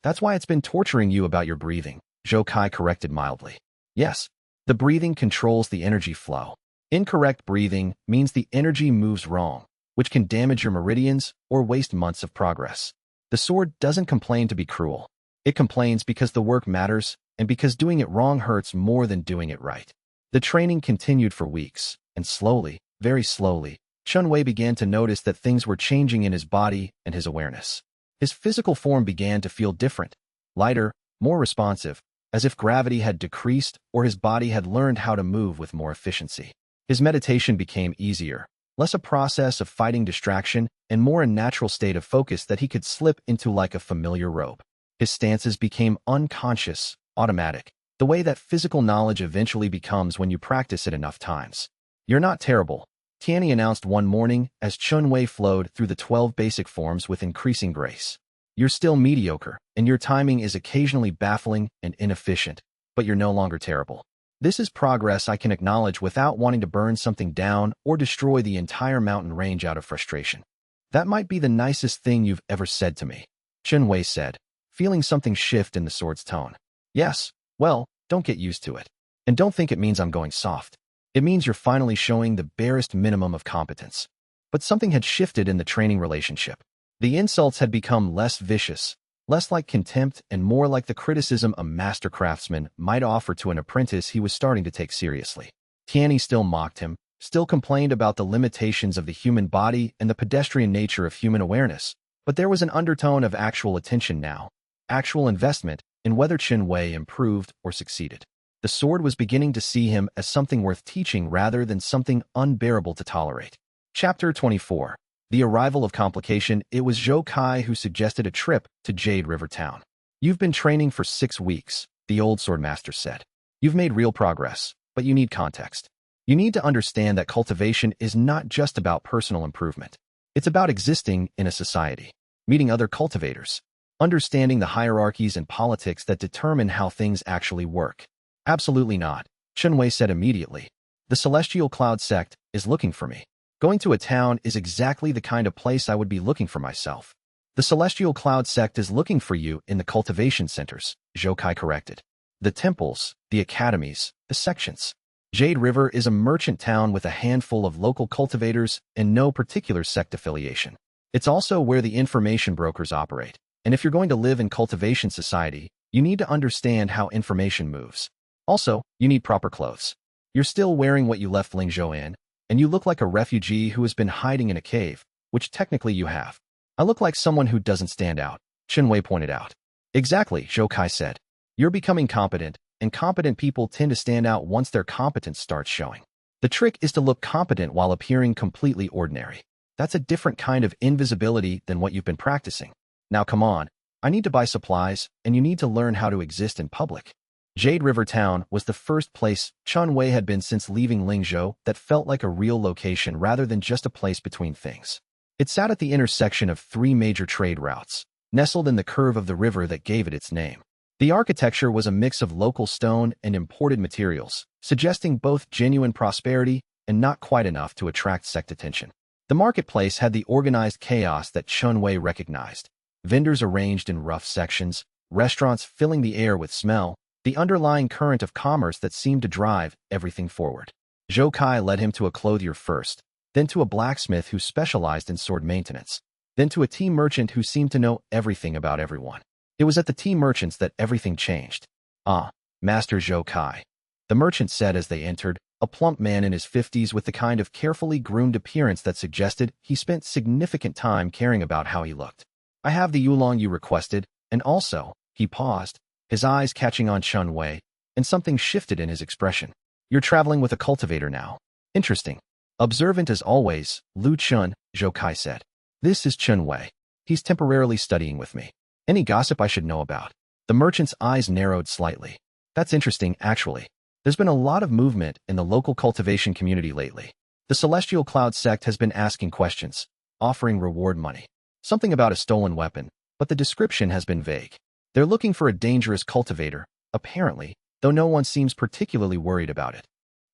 That's why it's been torturing you about your breathing, Zhou Kai corrected mildly. Yes, the breathing controls the energy flow. Incorrect breathing means the energy moves wrong, which can damage your meridians or waste months of progress. The sword doesn't complain to be cruel. It complains because the work matters and because doing it wrong hurts more than doing it right. The training continued for weeks, and slowly, very slowly, Chen Wei began to notice that things were changing in his body and his awareness. His physical form began to feel different, lighter, more responsive, as if gravity had decreased or his body had learned how to move with more efficiency. His meditation became easier, less a process of fighting distraction and more a natural state of focus that he could slip into like a familiar robe. His stances became unconscious, automatic, the way that physical knowledge eventually becomes when you practice it enough times. "You're not terrible," Tianyi announced one morning as Chen Wei flowed through the 12 basic forms with increasing grace. "You're still mediocre, and your timing is occasionally baffling and inefficient, but you're no longer terrible. This is progress I can acknowledge without wanting to burn something down or destroy the entire mountain range out of frustration." "That might be the nicest thing you've ever said to me," Chen Wei said, feeling something shift in the sword's tone. "Yes, well, don't get used to it. And don't think it means I'm going soft. It means you're finally showing the barest minimum of competence." But something had shifted in the training relationship. The insults had become less vicious, less like contempt and more like the criticism a master craftsman might offer to an apprentice he was starting to take seriously. Tianyi still mocked him, still complained about the limitations of the human body and the pedestrian nature of human awareness, but there was an undertone of actual attention now, actual investment in whether Chen Wei improved or succeeded. The sword was beginning to see him as something worth teaching rather than something unbearable to tolerate. Chapter 24. The arrival of complication. It was Zhou Kai who suggested a trip to Jade River Town. "You've been training for 6 weeks, the old swordmaster said. "You've made real progress, but you need context. You need to understand that cultivation is not just about personal improvement. It's about existing in a society, meeting other cultivators, understanding the hierarchies and politics that determine how things actually work." "Absolutely not," Chen Wei said immediately. "The Celestial Cloud sect is looking for me. Going to a town is exactly the kind of place I would be looking for myself." "The Celestial Cloud sect is looking for you in the cultivation centers," Zhou Kai corrected. "The temples, the academies, the sections. Jade River is a merchant town with a handful of local cultivators and no particular sect affiliation. It's also where the information brokers operate. And if you're going to live in cultivation society, you need to understand how information moves. Also, you need proper clothes. You're still wearing what you left Lingzhou in, and you look like a refugee who has been hiding in a cave, which technically you have." "I look like someone who doesn't stand out," Chen Wei pointed out. "Exactly," Zhou Kai said. "You're becoming competent, and competent people tend to stand out once their competence starts showing. The trick is to look competent while appearing completely ordinary. That's a different kind of invisibility than what you've been practicing. Now come on, I need to buy supplies, and you need to learn how to exist in public." Jade River Town was the first place Chen Wei had been since leaving Lingzhou that felt like a real location rather than just a place between things. It sat at the intersection of 3 major trade routes, nestled in the curve of the river that gave it its name. The architecture was a mix of local stone and imported materials, suggesting both genuine prosperity and not quite enough to attract sect attention. The marketplace had the organized chaos that Chen Wei recognized. Vendors arranged in rough sections, restaurants filling the air with smell, the underlying current of commerce that seemed to drive everything forward. Zhou Kai led him to a clothier first, then to a blacksmith who specialized in sword maintenance, then to a tea merchant who seemed to know everything about everyone. It was at the tea merchants that everything changed. "Ah, Master Zhou Kai," the merchant said as they entered, a plump man in his 50s with the kind of carefully groomed appearance that suggested he spent significant time caring about how he looked. "I have the oolong you requested, and also," he paused, his eyes catching on Chen Wei, and something shifted in his expression. "You're traveling with a cultivator now. Interesting." "Observant as always, Lu Chun," Zhou Kai said. "This is Chen Wei. He's temporarily studying with me. Any gossip I should know about?" The merchant's eyes narrowed slightly. "That's interesting, actually. There's been a lot of movement in the local cultivation community lately. The Celestial Cloud sect has been asking questions, offering reward money. Something about a stolen weapon, but the description has been vague. They're looking for a dangerous cultivator, apparently, though no one seems particularly worried about it.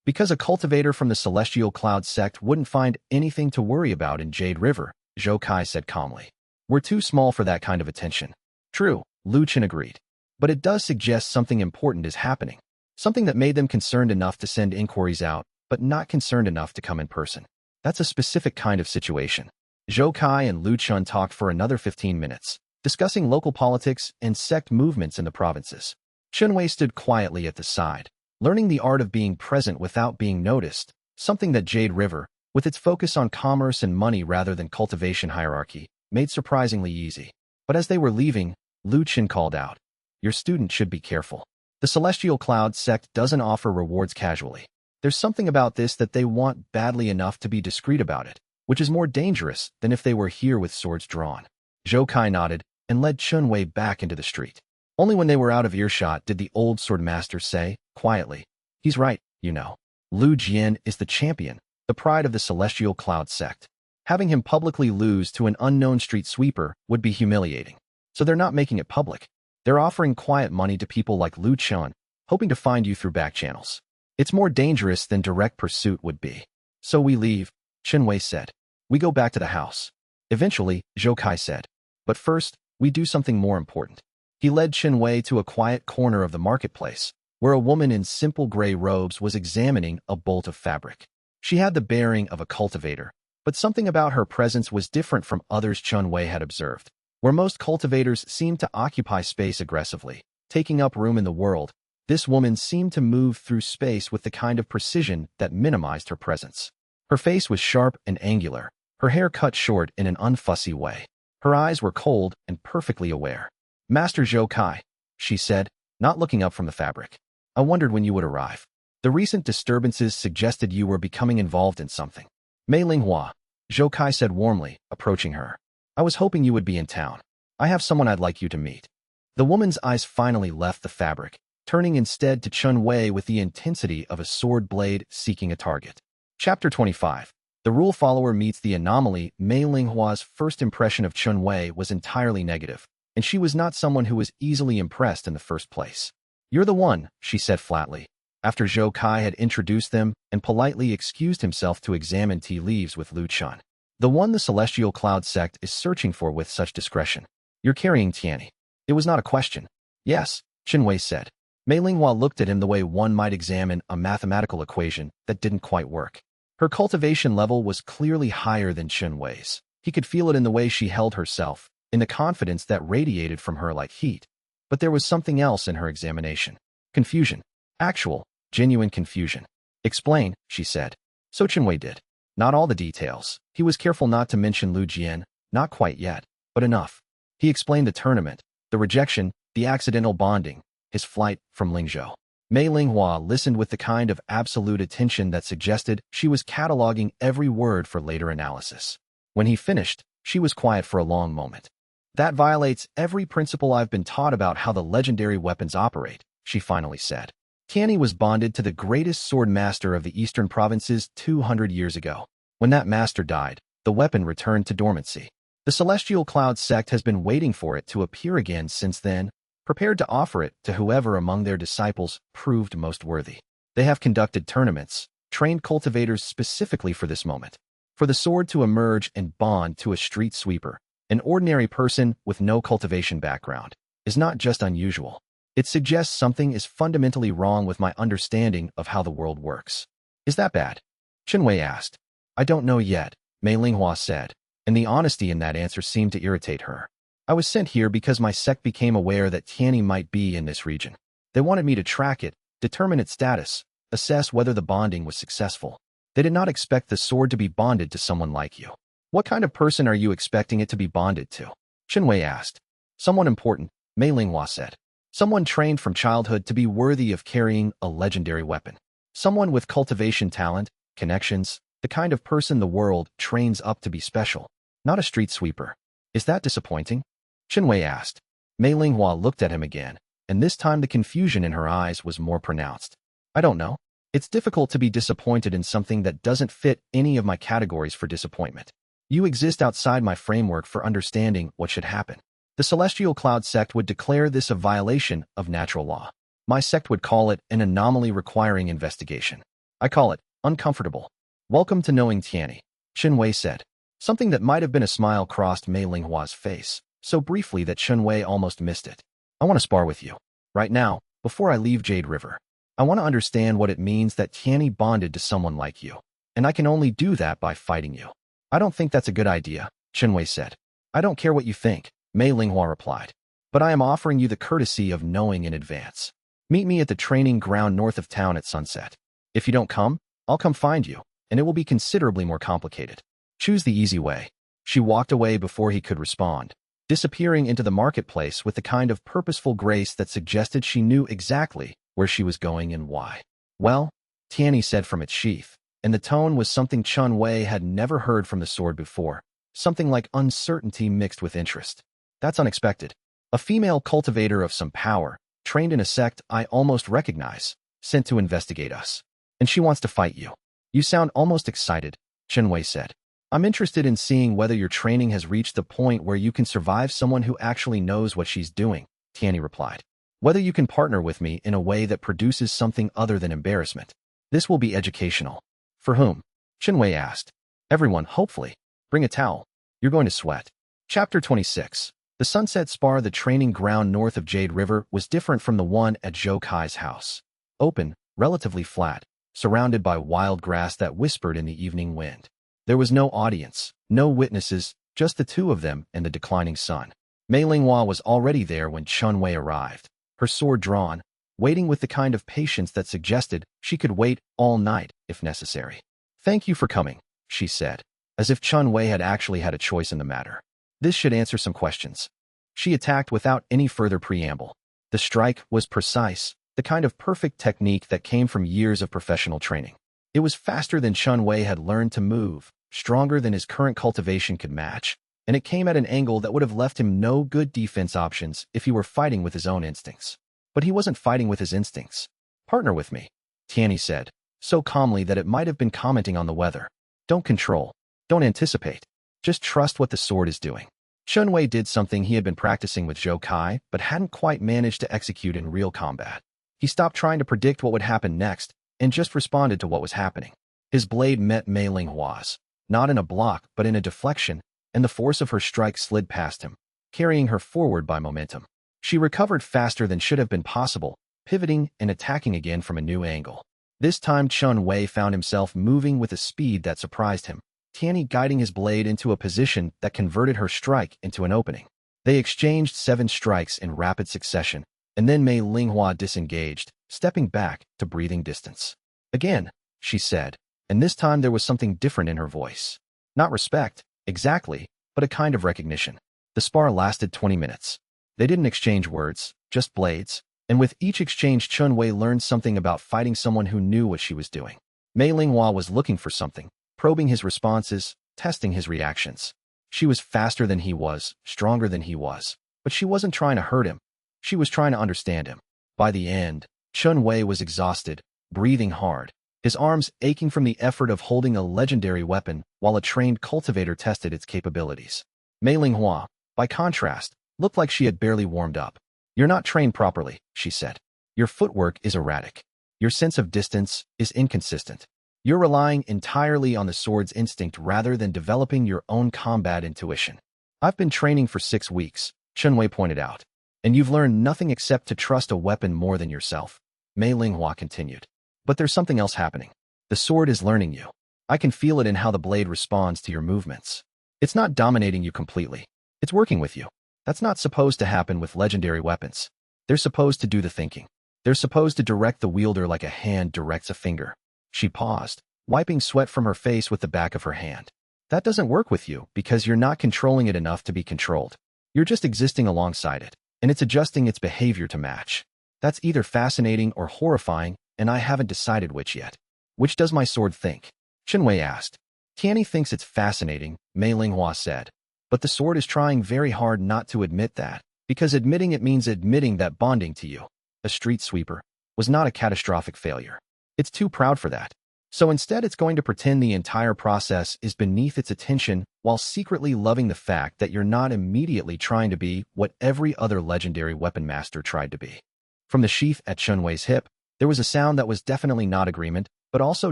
Because a cultivator from the Celestial Cloud sect wouldn't find anything to worry about in Jade River," Zhou Kai said calmly. "We're too small for that kind of attention." "True," Lu Chen agreed. "But it does suggest something important is happening. Something that made them concerned enough to send inquiries out, but not concerned enough to come in person. That's a specific kind of situation. Zhou Kai and Lu Chun talked for another 15 minutes, discussing local politics and sect movements in the provinces. Chen Wei stood quietly at the side, learning the art of being present without being noticed, something that Jade River, with its focus on commerce and money rather than cultivation hierarchy, made surprisingly easy. But as they were leaving, Lu Chen called out, "Your student should be careful. The Celestial Cloud sect doesn't offer rewards casually. There's something about this that they want badly enough to be discreet about it, which is more dangerous than if they were here with swords drawn." Zhou Kai nodded and led Chen Wei back into the street. Only when they were out of earshot did the old swordmaster say, quietly, "He's right, you know. Lu Jian is the champion, the pride of the Celestial Cloud sect. Having him publicly lose to an unknown street sweeper would be humiliating. So they're not making it public. They're offering quiet money to people like Lu Chun, hoping to find you through back channels. It's more dangerous than direct pursuit would be. So we leave," Chen Wei said. "We go back to the house." Eventually, Zhou Kai said. "But first, we do something more important." He led Chen Wei to a quiet corner of the marketplace, where a woman in simple gray robes was examining a bolt of fabric. She had the bearing of a cultivator, but something about her presence was different from others Chen Wei had observed. Where most cultivators seemed to occupy space aggressively, taking up room in the world, this woman seemed to move through space with the kind of precision that minimized her presence. Her face was sharp and angular, her hair cut short in an unfussy way. Her eyes were cold and perfectly aware. "Master Zhou Kai," she said, not looking up from the fabric. "I wondered when you would arrive. The recent disturbances suggested you were becoming involved in something." "Mei Linghua," Zhou Kai said warmly, approaching her. "I was hoping you would be in town. I have someone I'd like you to meet." The woman's eyes finally left the fabric, turning instead to Chen Wei with the intensity of a sword blade seeking a target. Chapter 25. The rule follower meets the anomaly. Mei Linghua's first impression of Chen Wei was entirely negative, and she was not someone who was easily impressed in the first place. "You're the one," she said flatly, after Zhou Kai had introduced them and politely excused himself to examine tea leaves with Lu Chun. "The one the Celestial Cloud sect is searching for with such discretion. You're carrying Tianni." It was not a question. "Yes," Chen Wei said. Mei Linghua looked at him the way one might examine a mathematical equation that didn't quite work. Her cultivation level was clearly higher than Chen Wei's. He could feel it in the way she held herself, in the confidence that radiated from her like heat. But there was something else in her examination. Confusion. Actual, genuine confusion. "Explain," she said. So Chen Wei did. Not all the details. He was careful not to mention Lu Jian, not quite yet, but enough. He explained the tournament, the rejection, the accidental bonding, his flight from Lingzhou. Mei Linghua listened with the kind of absolute attention that suggested she was cataloging every word for later analysis. When he finished, she was quiet for a long moment. "That violates every principle I've been taught about how the legendary weapons operate," she finally said. "Tianni was bonded to the greatest sword master of the eastern provinces 200 years ago. When that master died, the weapon returned to dormancy. The Celestial Cloud sect has been waiting for it to appear again since then, prepared to offer it to whoever among their disciples proved most worthy. They have conducted tournaments, trained cultivators specifically for this moment. For the sword to emerge and bond to a street sweeper, an ordinary person with no cultivation background, is not just unusual. It suggests something is fundamentally wrong with my understanding of how the world works." "Is that bad?" Chen Wei asked. "I don't know yet," Mei Linghua said, and the honesty in that answer seemed to irritate her. "I was sent here because my sect became aware that Tianni might be in this region. They wanted me to track it, determine its status, assess whether the bonding was successful. They did not expect the sword to be bonded to someone like you." "What kind of person are you expecting it to be bonded to?" Chen Wei asked. "Someone important," Mei Linghua said. "Someone trained from childhood to be worthy of carrying a legendary weapon. Someone with cultivation talent, connections, the kind of person the world trains up to be special. Not a street sweeper." "Is that disappointing?" Chen Wei asked. Mei Linghua looked at him again, and this time the confusion in her eyes was more pronounced. "I don't know. It's difficult to be disappointed in something that doesn't fit any of my categories for disappointment. You exist outside my framework for understanding what should happen. The Celestial Cloud sect would declare this a violation of natural law. My sect would call it an anomaly requiring investigation. I call it uncomfortable. Welcome to knowing Tianni," Chen Wei said. Something that might have been a smile crossed Mei Linghua's face, so briefly that Chen Wei almost missed it. "I want to spar with you. Right now, before I leave Jade River." I want to understand what it means that Tianyi bonded to someone like you. And I can only do that by fighting you. I don't think that's a good idea, Chen Wei said. I don't care what you think, Mei Linghua replied. But I am offering you the courtesy of knowing in advance. Meet me at the training ground north of town at sunset. If you don't come, I'll come find you, and it will be considerably more complicated. Choose the easy way. She walked away before he could respond, disappearing into the marketplace with the kind of purposeful grace that suggested she knew exactly where she was going and why. Well, Tianyi said from its sheath, and the tone was something Chen Wei had never heard from the sword before, something like uncertainty mixed with interest. That's unexpected. A female cultivator of some power, trained in a sect I almost recognize, sent to investigate us. And she wants to fight you. You sound almost excited, Chen Wei said. I'm interested in seeing whether your training has reached the point where you can survive someone who actually knows what she's doing, Tianyi replied. Whether you can partner with me in a way that produces something other than embarrassment. This will be educational. For whom? Chen Wei asked. Everyone, hopefully. Bring a towel. You're going to sweat. Chapter 26. The Sunset Spar, the training ground north of Jade River, was different from the one at Zhou Kai's house. Open, relatively flat, surrounded by wild grass that whispered in the evening wind. There was no audience, no witnesses, just the two of them and the declining sun. Mei Linghua was already there when Chen Wei arrived, her sword drawn, waiting with the kind of patience that suggested she could wait all night if necessary. Thank you for coming, she said, as if Chen Wei had actually had a choice in the matter. This should answer some questions. She attacked without any further preamble. The strike was precise, the kind of perfect technique that came from years of professional training. It was faster than Chen Wei had learned to move, stronger than his current cultivation could match, and it came at an angle that would have left him no good defense options if he were fighting with his own instincts. But he wasn't fighting with his instincts. Partner with me, Tianyi said, so calmly that it might have been commenting on the weather. Don't control. Don't anticipate. Just trust what the sword is doing. Chen Wei did something he had been practicing with Zhou Kai, but hadn't quite managed to execute in real combat. He stopped trying to predict what would happen next, and just responded to what was happening. His blade met Mei Linghua's, not in a block, but in a deflection, and the force of her strike slid past him, carrying her forward by momentum. She recovered faster than should have been possible, pivoting and attacking again from a new angle. This time Chen Wei found himself moving with a speed that surprised him, Tianyi guiding his blade into a position that converted her strike into an opening. They exchanged 7 strikes in rapid succession, and then Mei Linghua disengaged, stepping back to breathing distance. Again, she said, and this time there was something different in her voice. Not respect, exactly, but a kind of recognition. The spar lasted 20 minutes. They didn't exchange words, just blades, and with each exchange Chen Wei learned something about fighting someone who knew what she was doing. Mei Linghua was looking for something, probing his responses, testing his reactions. She was faster than he was, stronger than he was, but she wasn't trying to hurt him. She was trying to understand him. By the end, Chen Wei was exhausted, breathing hard, his arms aching from the effort of holding a legendary weapon while a trained cultivator tested its capabilities. Mei Linghua, by contrast, looked like she had barely warmed up. You're not trained properly, she said. Your footwork is erratic. Your sense of distance is inconsistent. You're relying entirely on the sword's instinct rather than developing your own combat intuition. I've been training for 6 weeks, Chen Wei pointed out. And you've learned nothing except to trust a weapon more than yourself, Mei Linghua continued. But there's something else happening. The sword is learning you. I can feel it in how the blade responds to your movements. It's not dominating you completely. It's working with you. That's not supposed to happen with legendary weapons. They're supposed to do the thinking. They're supposed to direct the wielder like a hand directs a finger. She paused, wiping sweat from her face with the back of her hand. That doesn't work with you because you're not controlling it enough to be controlled. You're just existing alongside it, and it's adjusting its behavior to match. That's either fascinating or horrifying, and I haven't decided which yet. Which does my sword think? Chen Wei asked. Tianyi thinks it's fascinating, Mei Linghua said. But the sword is trying very hard not to admit that, because admitting it means admitting that bonding to you, a street sweeper, was not a catastrophic failure. It's too proud for that. So instead it's going to pretend the entire process is beneath its attention while secretly loving the fact that you're not immediately trying to be what every other legendary weapon master tried to be. From the sheath at Chen Wei's hip, there was a sound that was definitely not agreement, but also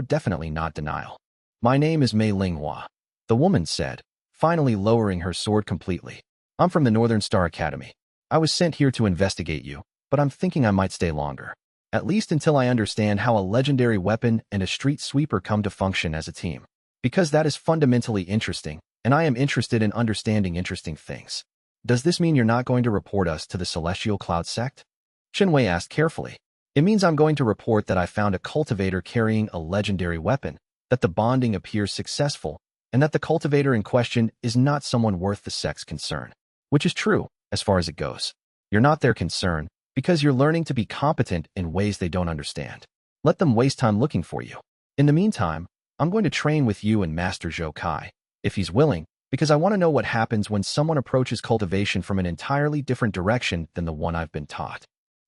definitely not denial. My name is Mei Linghua, the woman said, finally lowering her sword completely. I'm from the Northern Star Academy. I was sent here to investigate you, but I'm thinking I might stay longer. At least until I understand how a legendary weapon and a street sweeper come to function as a team. Because that is fundamentally interesting, and I am interested in understanding interesting things. Does this mean you're not going to report us to the Celestial Cloud sect? Chen Wei asked carefully. It means I'm going to report that I found a cultivator carrying a legendary weapon, that the bonding appears successful, and that the cultivator in question is not someone worth the sect's concern. Which is true, as far as it goes. You're not their concern, because you're learning to be competent in ways they don't understand. Let them waste time looking for you. In the meantime, I'm going to train with you and Master Zhou Kai, if he's willing, because I want to know what happens when someone approaches cultivation from an entirely different direction than the one I've been taught.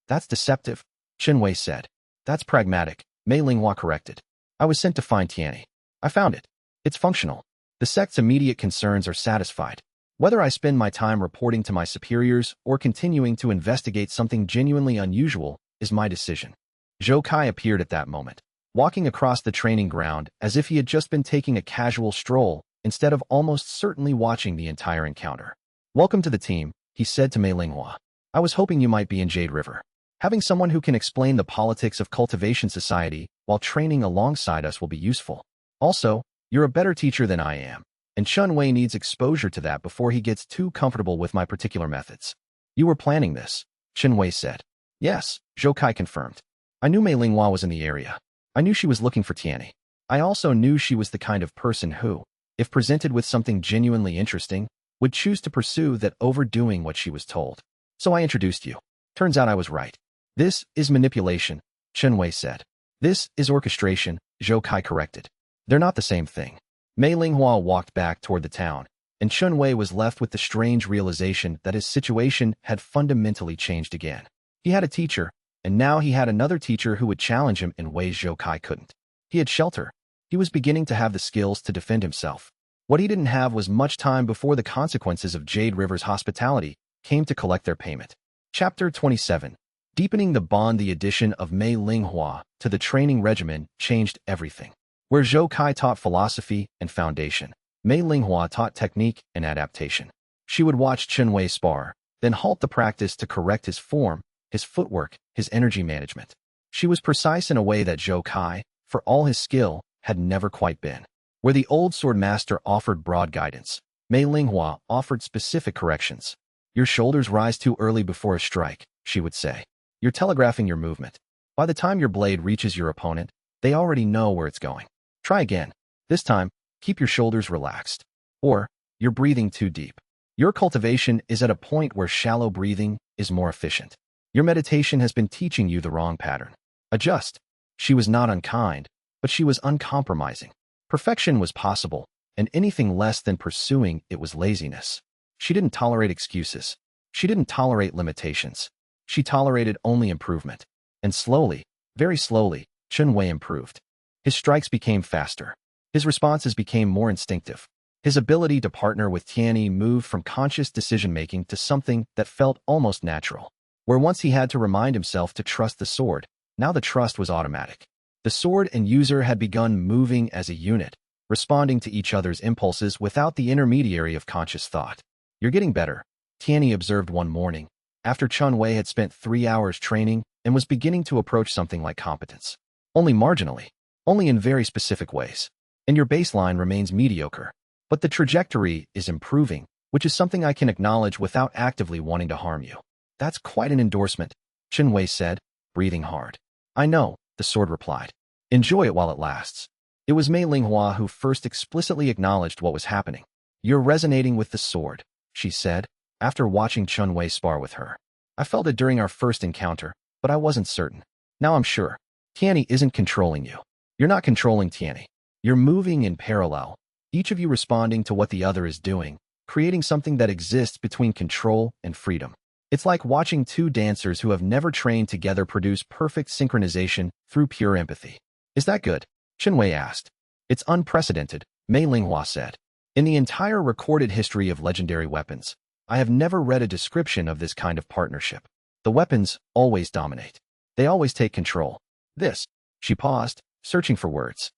That's deceptive, Chen Wei said. That's pragmatic, Mei Linghua corrected. I was sent to find Tianyi. I found it. It's functional. The sect's immediate concerns are satisfied. Whether I spend my time reporting to my superiors or continuing to investigate something genuinely unusual is my decision. Zhou Kai appeared at that moment, walking across the training ground as if he had just been taking a casual stroll instead of almost certainly watching the entire encounter. Welcome to the team, he said to Mei Linghua. I was hoping you might be in Jade River. Having someone who can explain the politics of cultivation society while training alongside us will be useful. Also, you're a better teacher than I am, and Chen Wei needs exposure to that before he gets too comfortable with my particular methods. You were planning this, Chen Wei said. Yes, Zhou Kai confirmed. I knew Mei Linghua was in the area. I knew she was looking for Tianyi. I also knew she was the kind of person who, if presented with something genuinely interesting, would choose to pursue that over doing what she was told. So I introduced you. Turns out I was right. This is manipulation, Chen Wei said. This is orchestration, Zhou Kai corrected. They're not the same thing. Mei Linghua walked back toward the town, and Chen Wei was left with the strange realization that his situation had fundamentally changed again. He had a teacher, and now he had another teacher who would challenge him in ways Zhou Kai couldn't. He had shelter. He was beginning to have the skills to defend himself. What he didn't have was much time before the consequences of Jade River's hospitality came to collect their payment. Chapter 27. Deepening the bond. The addition of Mei Linghua to the training regimen changed everything. Where Zhou Kai taught philosophy and foundation, Mei Linghua taught technique and adaptation. She would watch Chen Wei spar, then halt the practice to correct his form, his footwork, his energy management. She was precise in a way that Zhou Kai, for all his skill, had never quite been. Where the old sword master offered broad guidance, Mei Linghua offered specific corrections. Your shoulders rise too early before a strike, she would say. You're telegraphing your movement. By the time your blade reaches your opponent, they already know where it's going. Try again. This time, keep your shoulders relaxed. Or, you're breathing too deep. Your cultivation is at a point where shallow breathing is more efficient. Your meditation has been teaching you the wrong pattern. Adjust. She was not unkind, but she was uncompromising. Perfection was possible, and anything less than pursuing it was laziness. She didn't tolerate excuses. She didn't tolerate limitations. She tolerated only improvement. And slowly, very slowly, Chen Wei improved. His strikes became faster. His responses became more instinctive. His ability to partner with Tianyi moved from conscious decision-making to something that felt almost natural. Where once he had to remind himself to trust the sword, now the trust was automatic. The sword and user had begun moving as a unit, responding to each other's impulses without the intermediary of conscious thought. You're getting better, Tianyi observed one morning, after Chen Wei had spent 3 hours training and was beginning to approach something like competence. Only marginally. Only in very specific ways. And your baseline remains mediocre. But the trajectory is improving, which is something I can acknowledge without actively wanting to harm you. That's quite an endorsement, Chen Wei said, breathing hard. I know, the sword replied. Enjoy it while it lasts. It was Mei Linghua who first explicitly acknowledged what was happening. You're resonating with the sword, she said, after watching Chen Wei spar with her. I felt it during our first encounter, but I wasn't certain. Now I'm sure. Tianyi isn't controlling you. You're not controlling Tianyi. You're moving in parallel, each of you responding to what the other is doing, creating something that exists between control and freedom. It's like watching two dancers who have never trained together produce perfect synchronization through pure empathy. Is that good? Chen Wei asked. It's unprecedented, Mei Linghua said. In the entire recorded history of legendary weapons, I have never read a description of this kind of partnership. The weapons always dominate. They always take control. This, she paused, searching for words.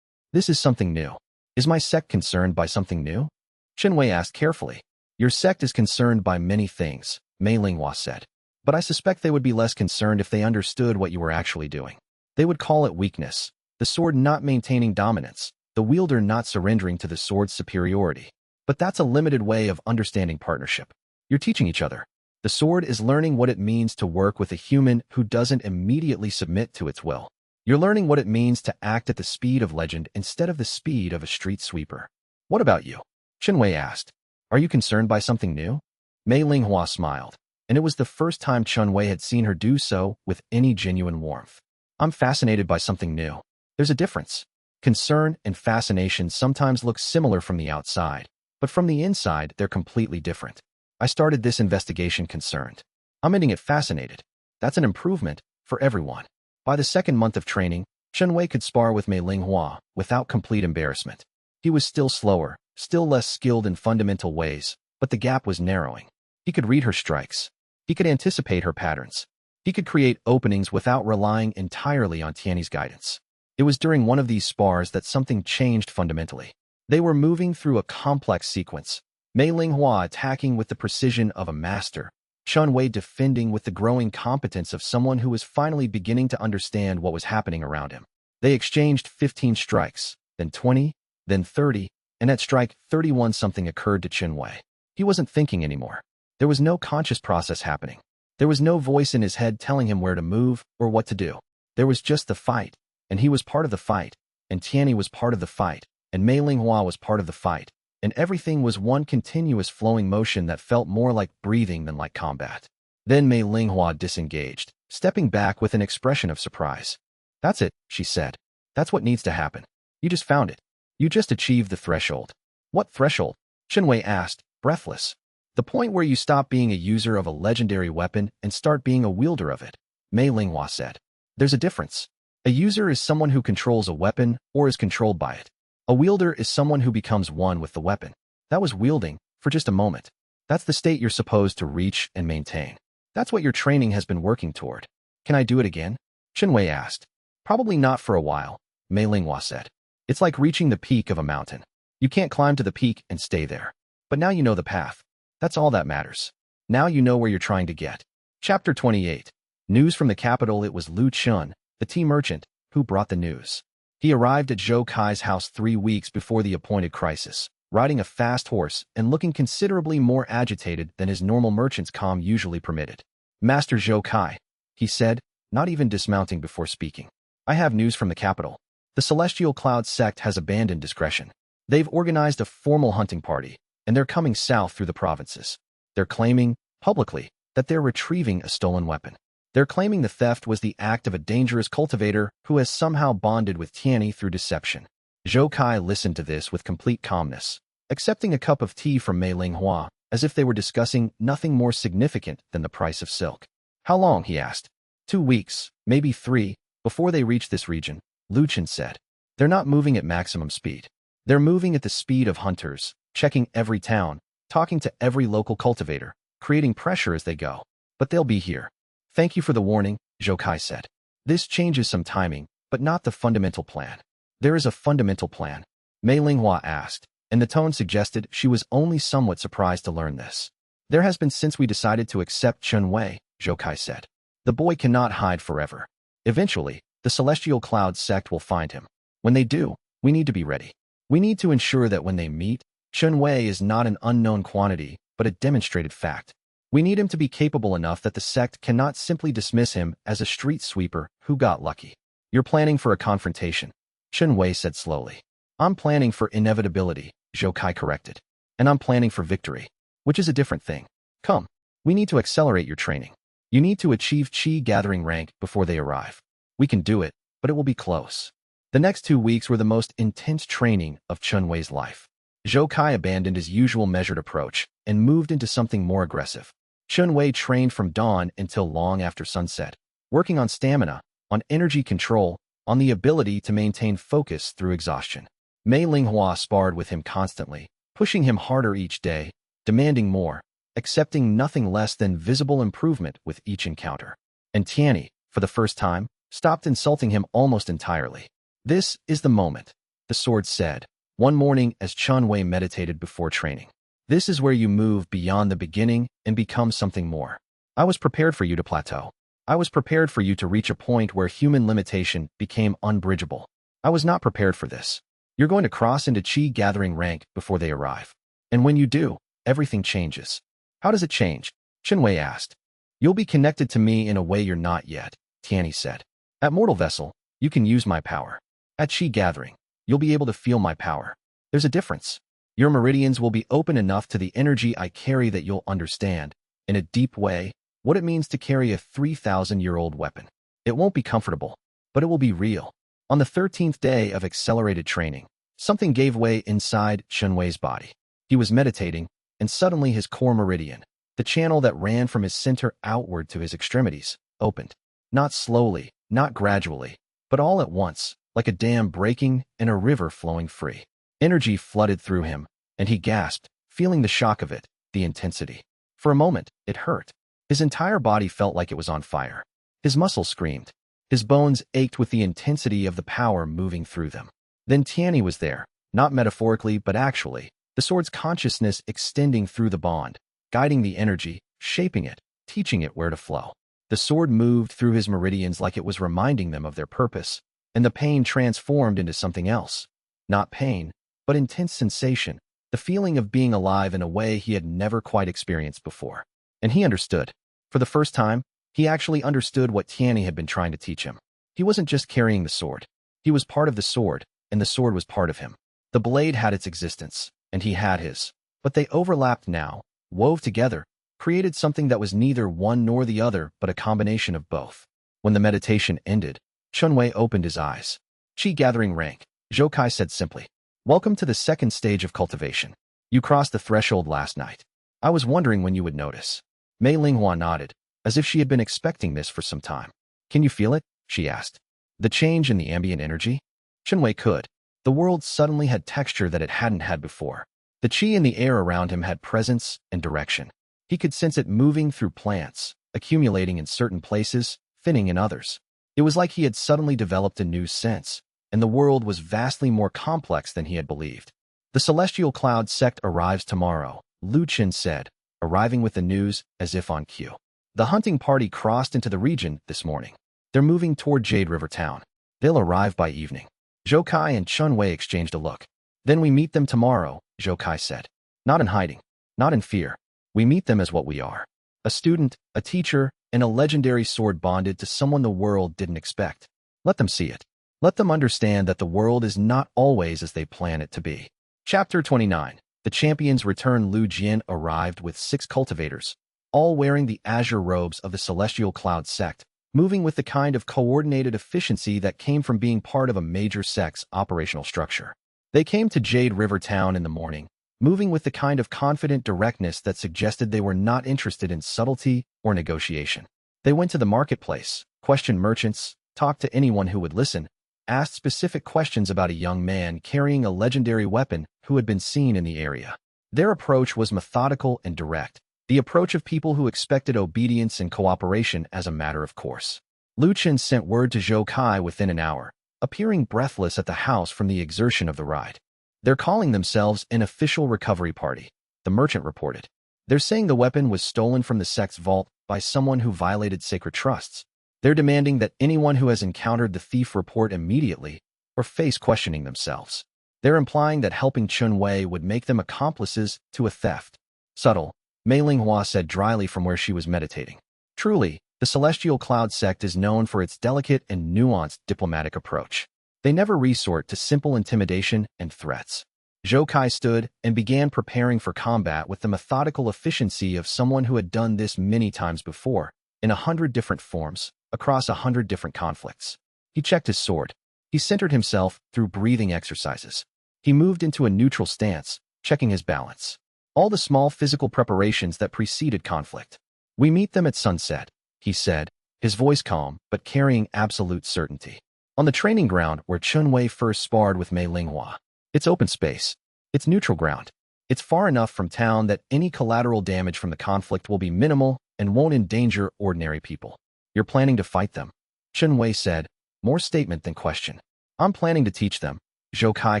This is something new. Is my sect concerned by something new? Chen Wei asked carefully. Your sect is concerned by many things, Mei Linghua said. But I suspect they would be less concerned if they understood what you were actually doing. They would call it weakness, the sword not maintaining dominance, the wielder not surrendering to the sword's superiority. But that's a limited way of understanding partnership. You're teaching each other. The sword is learning what it means to work with a human who doesn't immediately submit to its will. You're learning what it means to act at the speed of legend instead of the speed of a street sweeper. What about you? Chen Wei asked. Are you concerned by something new? Mei Linghua smiled, and it was the first time Chen Wei had seen her do so with any genuine warmth. I'm fascinated by something new. There's a difference. Concern and fascination sometimes look similar from the outside, but from the inside, they're completely different. I started this investigation concerned. I'm ending it fascinated. That's an improvement for everyone. By the second month of training, Chen Wei could spar with Mei Linghua without complete embarrassment. He was still slower, still less skilled in fundamental ways, but the gap was narrowing. He could read her strikes. He could anticipate her patterns. He could create openings without relying entirely on Tianyi's guidance. It was during one of these spars that something changed fundamentally. They were moving through a complex sequence, Mei Linghua attacking with the precision of a master, Chen Wei defending with the growing competence of someone who was finally beginning to understand what was happening around him. They exchanged 15 strikes, then 20, then 30, and at strike 31 something occurred to Chen Wei. He wasn't thinking anymore. There was no conscious process happening. There was no voice in his head telling him where to move or what to do. There was just the fight, and he was part of the fight, and Tianyi was part of the fight, and Mei Linghua was part of the fight, and everything was one continuous flowing motion that felt more like breathing than like combat. Then Mei Linghua disengaged, stepping back with an expression of surprise. That's it, she said. That's what needs to happen. You just found it. You just achieved the threshold. What threshold? Chen Wei asked, breathless. The point where you stop being a user of a legendary weapon and start being a wielder of it, Mei Linghua said. There's a difference. A user is someone who controls a weapon or is controlled by it. A wielder is someone who becomes one with the weapon. That was wielding, for just a moment. That's the state you're supposed to reach and maintain. That's what your training has been working toward. Can I do it again? Chen Wei asked. Probably not for a while, Mei Linghua said. It's like reaching the peak of a mountain. You can't climb to the peak and stay there. But now you know the path. That's all that matters. Now you know where you're trying to get. Chapter 28. News from the capital. It was Lu Chun, the tea merchant, who brought the news. He arrived at Zhou Kai's house 3 weeks before the appointed crisis, riding a fast horse and looking considerably more agitated than his normal merchant's calm usually permitted. Master Zhou Kai, he said, not even dismounting before speaking. I have news from the capital. The Celestial Cloud sect has abandoned discretion. They've organized a formal hunting party, and they're coming south through the provinces. They're claiming, publicly, that they're retrieving a stolen weapon. They're claiming the theft was the act of a dangerous cultivator who has somehow bonded with Tianyi through deception. Zhou Kai listened to this with complete calmness, accepting a cup of tea from Mei Linghua, as if they were discussing nothing more significant than the price of silk. How long, he asked. 2 weeks, maybe 3, before they reach this region, Lu Chen said. They're not moving at maximum speed. They're moving at the speed of hunters, checking every town, talking to every local cultivator, creating pressure as they go. But they'll be here. Thank you for the warning, Zhou Kai said. This changes some timing, but not the fundamental plan. There is a fundamental plan, Mei Linghua asked, and the tone suggested she was only somewhat surprised to learn this. There has been since we decided to accept Chen Wei, Zhou Kai said. The boy cannot hide forever. Eventually, the Celestial Cloud sect will find him. When they do, we need to be ready. We need to ensure that when they meet, Chen Wei is not an unknown quantity, but a demonstrated fact. We need him to be capable enough that the sect cannot simply dismiss him as a street sweeper who got lucky. You're planning for a confrontation, Chen Wei said slowly. I'm planning for inevitability, Zhou Kai corrected. And I'm planning for victory, which is a different thing. Come, we need to accelerate your training. You need to achieve Qi gathering rank before they arrive. We can do it, but it will be close. The next 2 weeks were the most intense training of Chen Wei's life. Zhou Kai abandoned his usual measured approach and moved into something more aggressive. Chen Wei trained from dawn until long after sunset, working on stamina, on energy control, on the ability to maintain focus through exhaustion. Mei Linghua sparred with him constantly, pushing him harder each day, demanding more, accepting nothing less than visible improvement with each encounter. And Tianyi, for the first time, stopped insulting him almost entirely. This is the moment, the sword said, one morning as Chen Wei meditated before training. This is where you move beyond the beginning and become something more. I was prepared for you to plateau. I was prepared for you to reach a point where human limitation became unbridgeable. I was not prepared for this. You're going to cross into Qi gathering rank before they arrive. And when you do, everything changes. How does it change? Chen Wei asked. You'll be connected to me in a way you're not yet, Tianyi said. At Mortal Vessel, you can use my power. At Qi gathering, you'll be able to feel my power. There's a difference. Your meridians will be open enough to the energy I carry that you'll understand, in a deep way, what it means to carry a 3,000-year-old weapon. It won't be comfortable, but it will be real. On the 13th day of accelerated training, something gave way inside Chen Wei's body. He was meditating, and suddenly his core meridian, the channel that ran from his center outward to his extremities, opened. Not slowly, not gradually, but all at once, like a dam breaking and a river flowing free. Energy flooded through him, and he gasped, feeling the shock of it, the intensity. For a moment, it hurt. His entire body felt like it was on fire. His muscles screamed. His bones ached with the intensity of the power moving through them. Then Tianyi was there, not metaphorically but actually, the sword's consciousness extending through the bond, guiding the energy, shaping it, teaching it where to flow. The sword moved through his meridians like it was reminding them of their purpose, and the pain transformed into something else. Not pain, but intense sensation, the feeling of being alive in a way he had never quite experienced before. And he understood. For the first time, he actually understood what Tianyi had been trying to teach him. He wasn't just carrying the sword. He was part of the sword, and the sword was part of him. The blade had its existence, and he had his. But they overlapped now, wove together, created something that was neither one nor the other but a combination of both. When the meditation ended, Chen Wei opened his eyes. Qi gathering rank, Zhou Kai said simply. Welcome to the second stage of cultivation. You crossed the threshold last night. I was wondering when you would notice. Mei Linghua nodded, as if she had been expecting this for some time. Can you feel it? She asked. The change in the ambient energy? Chen Wei could. The world suddenly had texture that it hadn't had before. The qi in the air around him had presence and direction. He could sense it moving through plants, accumulating in certain places, thinning in others. It was like he had suddenly developed a new sense, and the world was vastly more complex than he had believed. The celestial cloud sect arrives tomorrow, Lu Chen said, arriving with the news as if on cue. The hunting party crossed into the region this morning. They're moving toward Jade River Town. They'll arrive by evening. Zhou Kai and Chen Wei exchanged a look. Then we meet them tomorrow, Zhou Kai said. Not in hiding, not in fear. We meet them as what we are. A student, a teacher, and a legendary sword bonded to someone the world didn't expect. Let them see it. Let them understand that the world is not always as they plan it to be. Chapter 29. The champions return. Lu Jian arrived with 6 cultivators, all wearing the azure robes of the celestial cloud sect, moving with the kind of coordinated efficiency that came from being part of a major sect's operational structure. They came to Jade River Town in the morning, moving with the kind of confident directness that suggested they were not interested in subtlety or negotiation. They went to the marketplace, questioned merchants, talked to anyone who would listen, asked specific questions about a young man carrying a legendary weapon who had been seen in the area. Their approach was methodical and direct, the approach of people who expected obedience and cooperation as a matter of course. Lu Chen sent word to Zhou Kai within an hour, appearing breathless at the house from the exertion of the ride. They're calling themselves an official recovery party, the merchant reported. They're saying the weapon was stolen from the sect's vault by someone who violated sacred trusts. They're demanding that anyone who has encountered the thief report immediately or face questioning themselves. They're implying that helping Chen Wei would make them accomplices to a theft. Subtle, Mei Linghua said dryly from where she was meditating. Truly, the Celestial Cloud sect is known for its delicate and nuanced diplomatic approach. They never resort to simple intimidation and threats. Zhou Kai stood and began preparing for combat with the methodical efficiency of someone who had done this many times before, in 100 different forms, across 100 different conflicts. He checked his sword. He centered himself through breathing exercises. He moved into a neutral stance, checking his balance. All the small physical preparations that preceded conflict. We meet them at sunset, he said, his voice calm but carrying absolute certainty. On the training ground where Chen Wei first sparred with Mei Linghua. It's open space. It's neutral ground. It's far enough from town that any collateral damage from the conflict will be minimal and won't endanger ordinary people. You're planning to fight them, Chen Wei said, more statement than question. I'm planning to teach them, Zhou Kai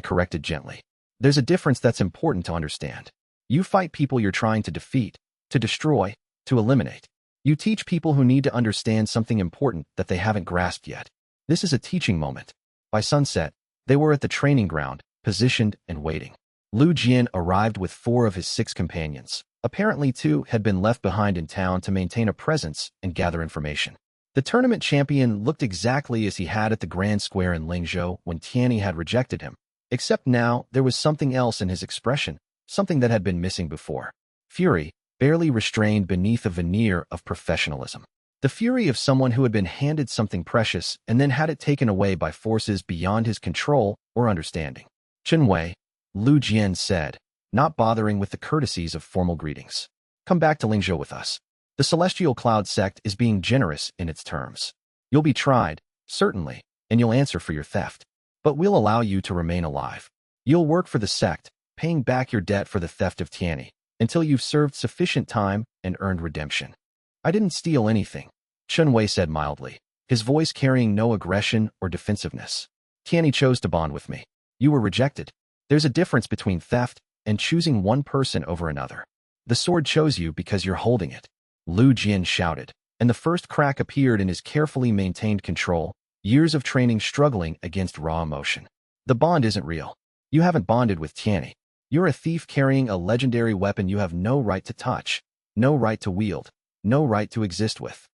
corrected gently. There's a difference that's important to understand. You fight people you're trying to defeat, to destroy, to eliminate. You teach people who need to understand something important that they haven't grasped yet. This is a teaching moment. By sunset, they were at the training ground, positioned and waiting. Lu Jian arrived with 4 of his 6 companions. Apparently 2 had been left behind in town to maintain a presence and gather information. The tournament champion looked exactly as he had at the Grand Square in Lingzhou when Tianyi had rejected him, except now there was something else in his expression, something that had been missing before. Fury, barely restrained beneath a veneer of professionalism. The fury of someone who had been handed something precious and then had it taken away by forces beyond his control or understanding. Chen Wei, Lu Jian said, not bothering with the courtesies of formal greetings. Come back to Lingzhou with us. The Celestial Cloud sect is being generous in its terms. You'll be tried, certainly, and you'll answer for your theft. But we'll allow you to remain alive. You'll work for the sect, paying back your debt for the theft of Tianyi, until you've served sufficient time and earned redemption. I didn't steal anything, Chen Wei said mildly, his voice carrying no aggression or defensiveness. Tianyi chose to bond with me. You were rejected. There's a difference between theft and choosing one person over another. The sword chose you because you're holding it. Lu Jian shouted, and the first crack appeared in his carefully maintained control, years of training struggling against raw emotion. The bond isn't real. You haven't bonded with Tianyi. You're a thief carrying a legendary weapon you have no right to touch, no right to wield, no right to exist with.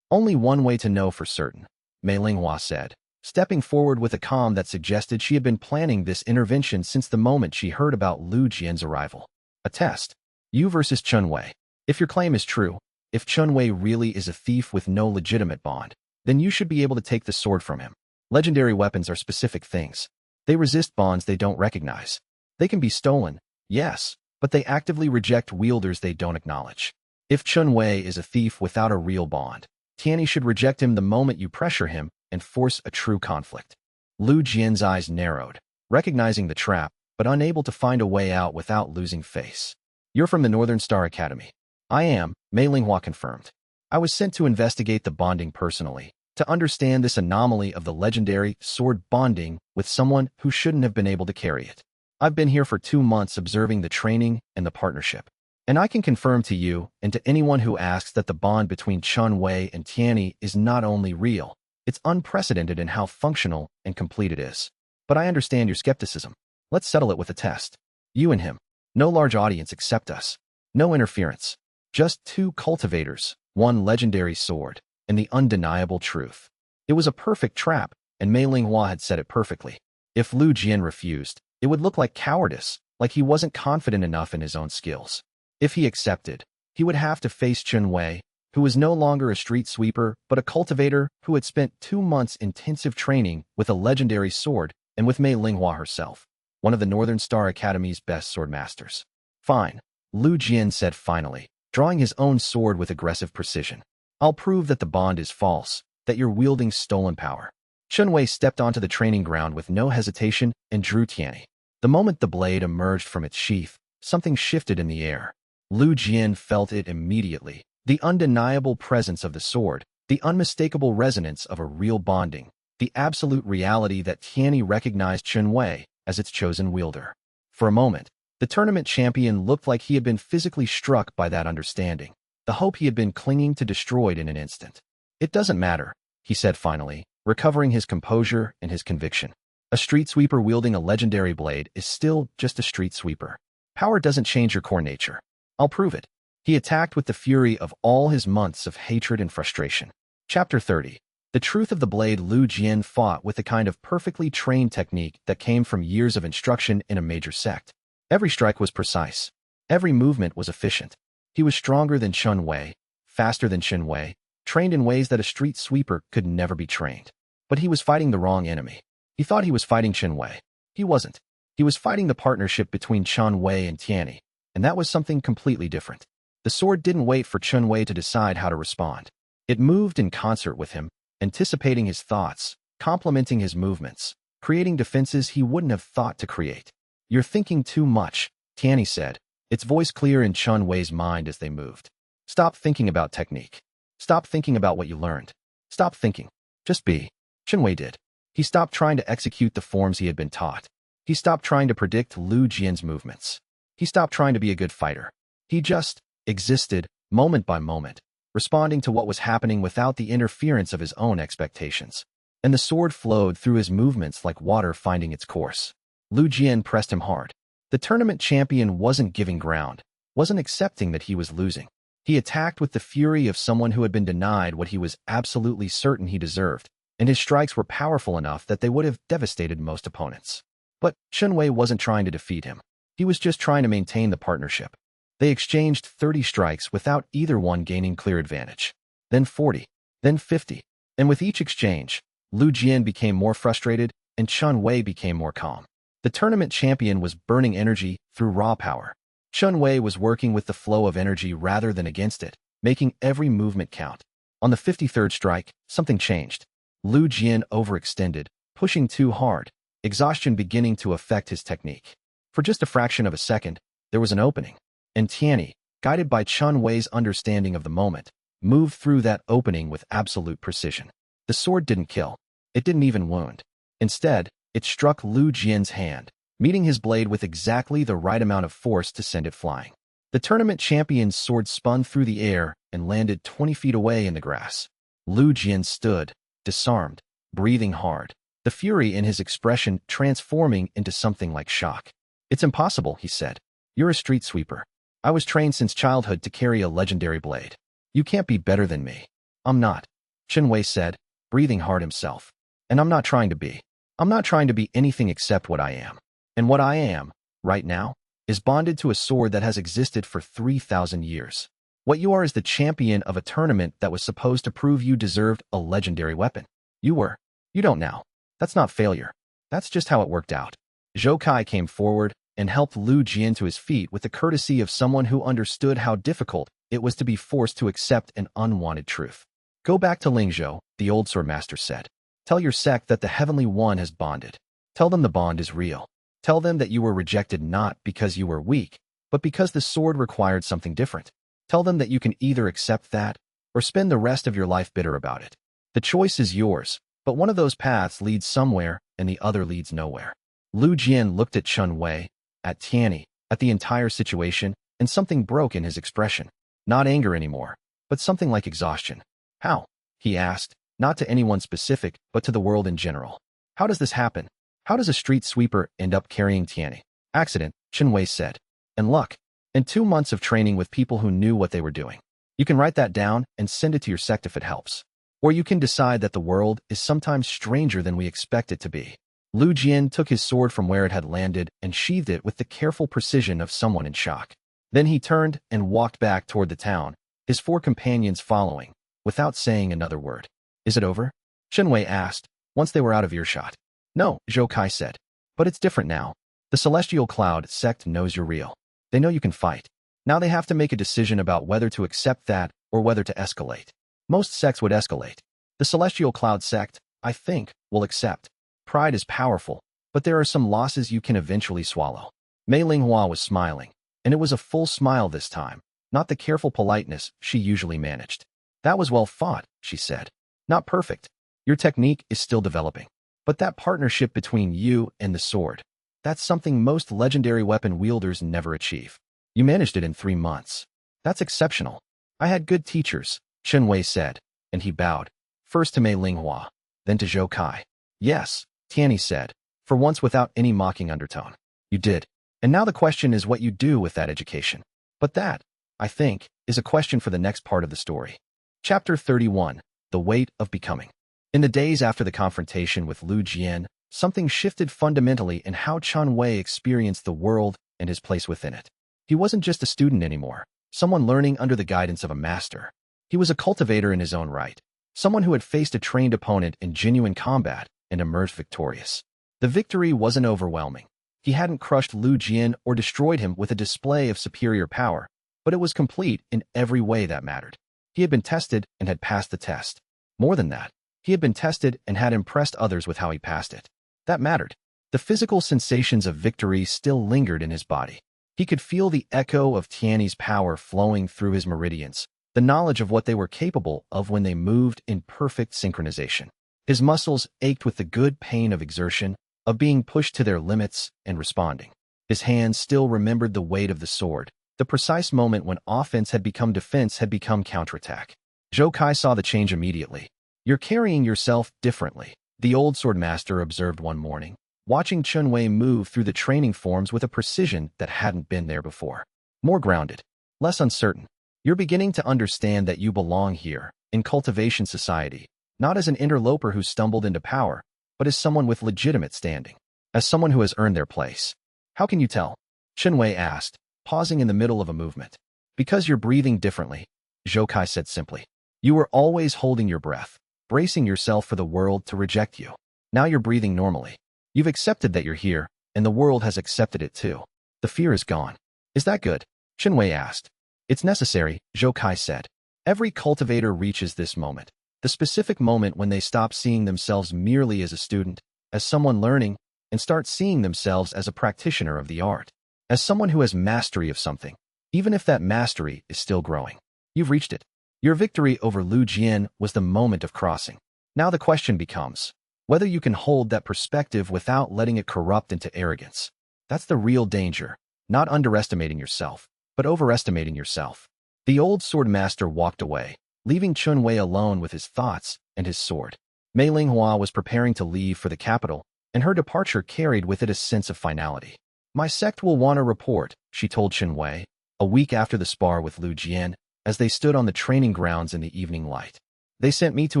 Only one way to know for certain, Mei Linghua said, stepping forward with a calm that suggested she had been planning this intervention since the moment she heard about Lu Jian's arrival. A test. You versus Chen Wei. If your claim is true, if Chen Wei really is a thief with no legitimate bond, then you should be able to take the sword from him. Legendary weapons are specific things. They resist bonds they don't recognize. They can be stolen, yes, but they actively reject wielders they don't acknowledge. If Chen Wei is a thief without a real bond, Tianyi should reject him the moment you pressure him and force a true conflict. Lu Jian's eyes narrowed, recognizing the trap, but unable to find a way out without losing face. You're from the Northern Star Academy. I am, Mei Linghua confirmed. I was sent to investigate the bonding personally, to understand this anomaly of the legendary sword bonding with someone who shouldn't have been able to carry it. I've been here for 2 months observing the training and the partnership. And I can confirm to you and to anyone who asks that the bond between Chen Wei and Tianyi is not only real, it's unprecedented in how functional and complete it is. But I understand your skepticism. Let's settle it with a test. You and him. No large audience except us. No interference. Just 2 cultivators, 1 legendary sword, and the undeniable truth. It was a perfect trap, and Mei Linghua had said it perfectly. If Lu Jian refused, it would look like cowardice, like he wasn't confident enough in his own skills. If he accepted, he would have to face Chen Wei, who was no longer a street sweeper but a cultivator who had spent 2 months intensive training with a legendary sword and with Mei Linghua herself, one of the Northern Star Academy's best sword masters. Fine, Lu Jian said finally, drawing his own sword with aggressive precision. I'll prove that the bond is false, that you're wielding stolen power. Chen Wei stepped onto the training ground with no hesitation and drew Tianyi. The moment the blade emerged from its sheath, something shifted in the air. Lu Jian felt it immediately. The undeniable presence of the sword, the unmistakable resonance of a real bonding, the absolute reality that Tianyi recognized Chen Wei as its chosen wielder. For a moment, the tournament champion looked like he had been physically struck by that understanding. The hope he had been clinging to destroyed in an instant. It doesn't matter, he said finally, recovering his composure and his conviction. A street sweeper wielding a legendary blade is still just a street sweeper. Power doesn't change your core nature. I'll prove it. He attacked with the fury of all his months of hatred and frustration. Chapter 30. The truth of the blade. Lu Jian fought with the kind of perfectly trained technique that came from years of instruction in a major sect. Every strike was precise. Every movement was efficient. He was stronger than Chen Wei, faster than Chen Wei, trained in ways that a street sweeper could never be trained. But he was fighting the wrong enemy. He thought he was fighting Chen Wei. He wasn't. He was fighting the partnership between Chen Wei and Tianyi, and that was something completely different. The sword didn't wait for Chen Wei to decide how to respond. It moved in concert with him, anticipating his thoughts, complementing his movements, creating defenses he wouldn't have thought to create. You're thinking too much, Tianyi said, its voice clear in Chen Wei's mind as they moved. Stop thinking about technique. Stop thinking about what you learned. Stop thinking. Just be. Chen Wei did. He stopped trying to execute the forms he had been taught. He stopped trying to predict Lu Jian's movements. He stopped trying to be a good fighter. He just existed, moment by moment, responding to what was happening without the interference of his own expectations. And the sword flowed through his movements like water finding its course. Lu Jian pressed him hard. The tournament champion wasn't giving ground, wasn't accepting that he was losing. He attacked with the fury of someone who had been denied what he was absolutely certain he deserved, and his strikes were powerful enough that they would have devastated most opponents. But Chen Wei wasn't trying to defeat him. He was just trying to maintain the partnership. They exchanged 30 strikes without either one gaining clear advantage. Then 40, then 50. And with each exchange, Lu Jian became more frustrated and Chen Wei became more calm. The tournament champion was burning energy through raw power. Chen Wei was working with the flow of energy rather than against it, making every movement count. On the 53rd strike, something changed. Lu Jian overextended, pushing too hard, exhaustion beginning to affect his technique. For just a fraction of a second, there was an opening, and Tianyi, guided by Chen Wei's understanding of the moment, moved through that opening with absolute precision. The sword didn't kill. It didn't even wound. Instead, it struck Lu Jian's hand, meeting his blade with exactly the right amount of force to send it flying. The tournament champion's sword spun through the air and landed 20 feet away in the grass. Lu Jian stood, disarmed, breathing hard, the fury in his expression transforming into something like shock. "It's impossible," he said. "You're a street sweeper. I was trained since childhood to carry a legendary blade. You can't be better than me." "I'm not," Chen Wei said, breathing hard himself. "And I'm not trying to be. I'm not trying to be anything except what I am. And what I am, right now, is bonded to a sword that has existed for 3,000 years. What you are is the champion of a tournament that was supposed to prove you deserved a legendary weapon. You were. You don't now. That's not failure. That's just how it worked out." Zhou Kai came forward and helped Lu Jian to his feet with the courtesy of someone who understood how difficult it was to be forced to accept an unwanted truth. "Go back to Lingzhou," the old swordmaster said. "Tell your sect that the Heavenly One has bonded. Tell them the bond is real. Tell them that you were rejected not because you were weak, but because the sword required something different. Tell them that you can either accept that or spend the rest of your life bitter about it. The choice is yours, but one of those paths leads somewhere and the other leads nowhere." Lu Jian looked at Chen Wei, at Tianyi, at the entire situation, and something broke in his expression. Not anger anymore, but something like exhaustion. "How?" he asked, not to anyone specific, but to the world in general. "How does this happen? How does a street sweeper end up carrying Tianyi?" "Accident," Chen Wei said. "And luck. And 2 months of training with people who knew what they were doing. You can write that down and send it to your sect if it helps. Or you can decide that the world is sometimes stranger than we expect it to be." Lu Jian took his sword from where it had landed and sheathed it with the careful precision of someone in shock. Then he turned and walked back toward the town, his 4 companions following, without saying another word. "Is it over?" Chen Wei asked, once they were out of earshot. "No," Zhou Kai said. "But it's different now. The Celestial Cloud sect knows you're real. They know you can fight. Now they have to make a decision about whether to accept that or whether to escalate. Most sects would escalate. The Celestial Cloud sect, I think, will accept. Pride is powerful, but there are some losses you can eventually swallow." Mei Linghua was smiling, and it was a full smile this time, not the careful politeness she usually managed. "That was well fought," she said. "Not perfect. Your technique is still developing. But that partnership between you and the sword, that's something most legendary weapon wielders never achieve. You managed it in 3 months. That's exceptional. I had good teachers," Chen Wei said, and he bowed, first to Mei Linghua, then to Zhou Kai. "Yes," Tianyi said, for once without any mocking undertone. "You did. And now the question is what you do with that education. But that, I think, is a question for the next part of the story." Chapter 31, The Weight of Becoming. In the days after the confrontation with Lu Jian, something shifted fundamentally in how Chen Wei experienced the world and his place within it. He wasn't just a student anymore, someone learning under the guidance of a master. He was a cultivator in his own right, someone who had faced a trained opponent in genuine combat and emerged victorious. The victory wasn't overwhelming. He hadn't crushed Lu Jian or destroyed him with a display of superior power, but it was complete in every way that mattered. He had been tested and had passed the test. More than that, he had been tested and had impressed others with how he passed it. That mattered. The physical sensations of victory still lingered in his body. He could feel the echo of Tianyi's power flowing through his meridians, the knowledge of what they were capable of when they moved in perfect synchronization. His muscles ached with the good pain of exertion, of being pushed to their limits and responding. His hands still remembered the weight of the sword, the precise moment when offense had become defense had become counterattack. Zhou Kai saw the change immediately. You're carrying yourself differently, the old swordmaster observed one morning, watching Chen Wei move through the training forms with a precision that hadn't been there before. More grounded, less uncertain. You're beginning to understand that you belong here, in cultivation society, not as an interloper who stumbled into power, but as someone with legitimate standing, as someone who has earned their place. How can you tell? Chen Wei asked, pausing in the middle of a movement. Because you're breathing differently, Zhou Kai said simply. You were always holding your breath, bracing yourself for the world to reject you. Now you're breathing normally. You've accepted that you're here, and the world has accepted it too. The fear is gone. Is that good? Chen Wei asked. It's necessary, Zhou Kai said. Every cultivator reaches this moment, the specific moment when they stop seeing themselves merely as a student, as someone learning, and start seeing themselves as a practitioner of the art, as someone who has mastery of something, even if that mastery is still growing. You've reached it. Your victory over Lu Jian was the moment of crossing. Now the question becomes whether you can hold that perspective without letting it corrupt into arrogance. That's the real danger, not underestimating yourself, but overestimating yourself. The old swordmaster walked away, leaving Chen Wei alone with his thoughts and his sword. Mei Linghua was preparing to leave for the capital, and her departure carried with it a sense of finality. My sect will want a report, she told Chen Wei, a week after the spar with Lu Jian, as they stood on the training grounds in the evening light. They sent me to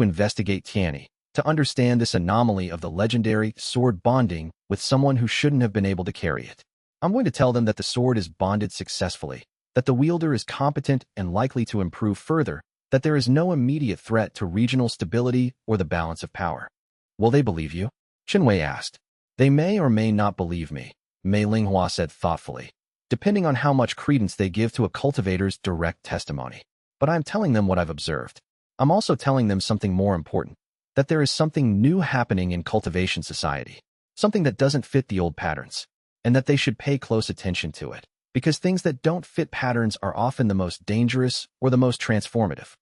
investigate Tianyi, to understand this anomaly of the legendary sword bonding with someone who shouldn't have been able to carry it. I'm going to tell them that the sword is bonded successfully, that the wielder is competent and likely to improve further, that there is no immediate threat to regional stability or the balance of power. Will they believe you? Chen Wei asked. They may or may not believe me, Mei Linghua said thoughtfully, depending on how much credence they give to a cultivator's direct testimony. But I'm telling them what I've observed. I'm also telling them something more important, that there is something new happening in cultivation society, something that doesn't fit the old patterns, and that they should pay close attention to it, because things that don't fit patterns are often the most dangerous or the most transformative.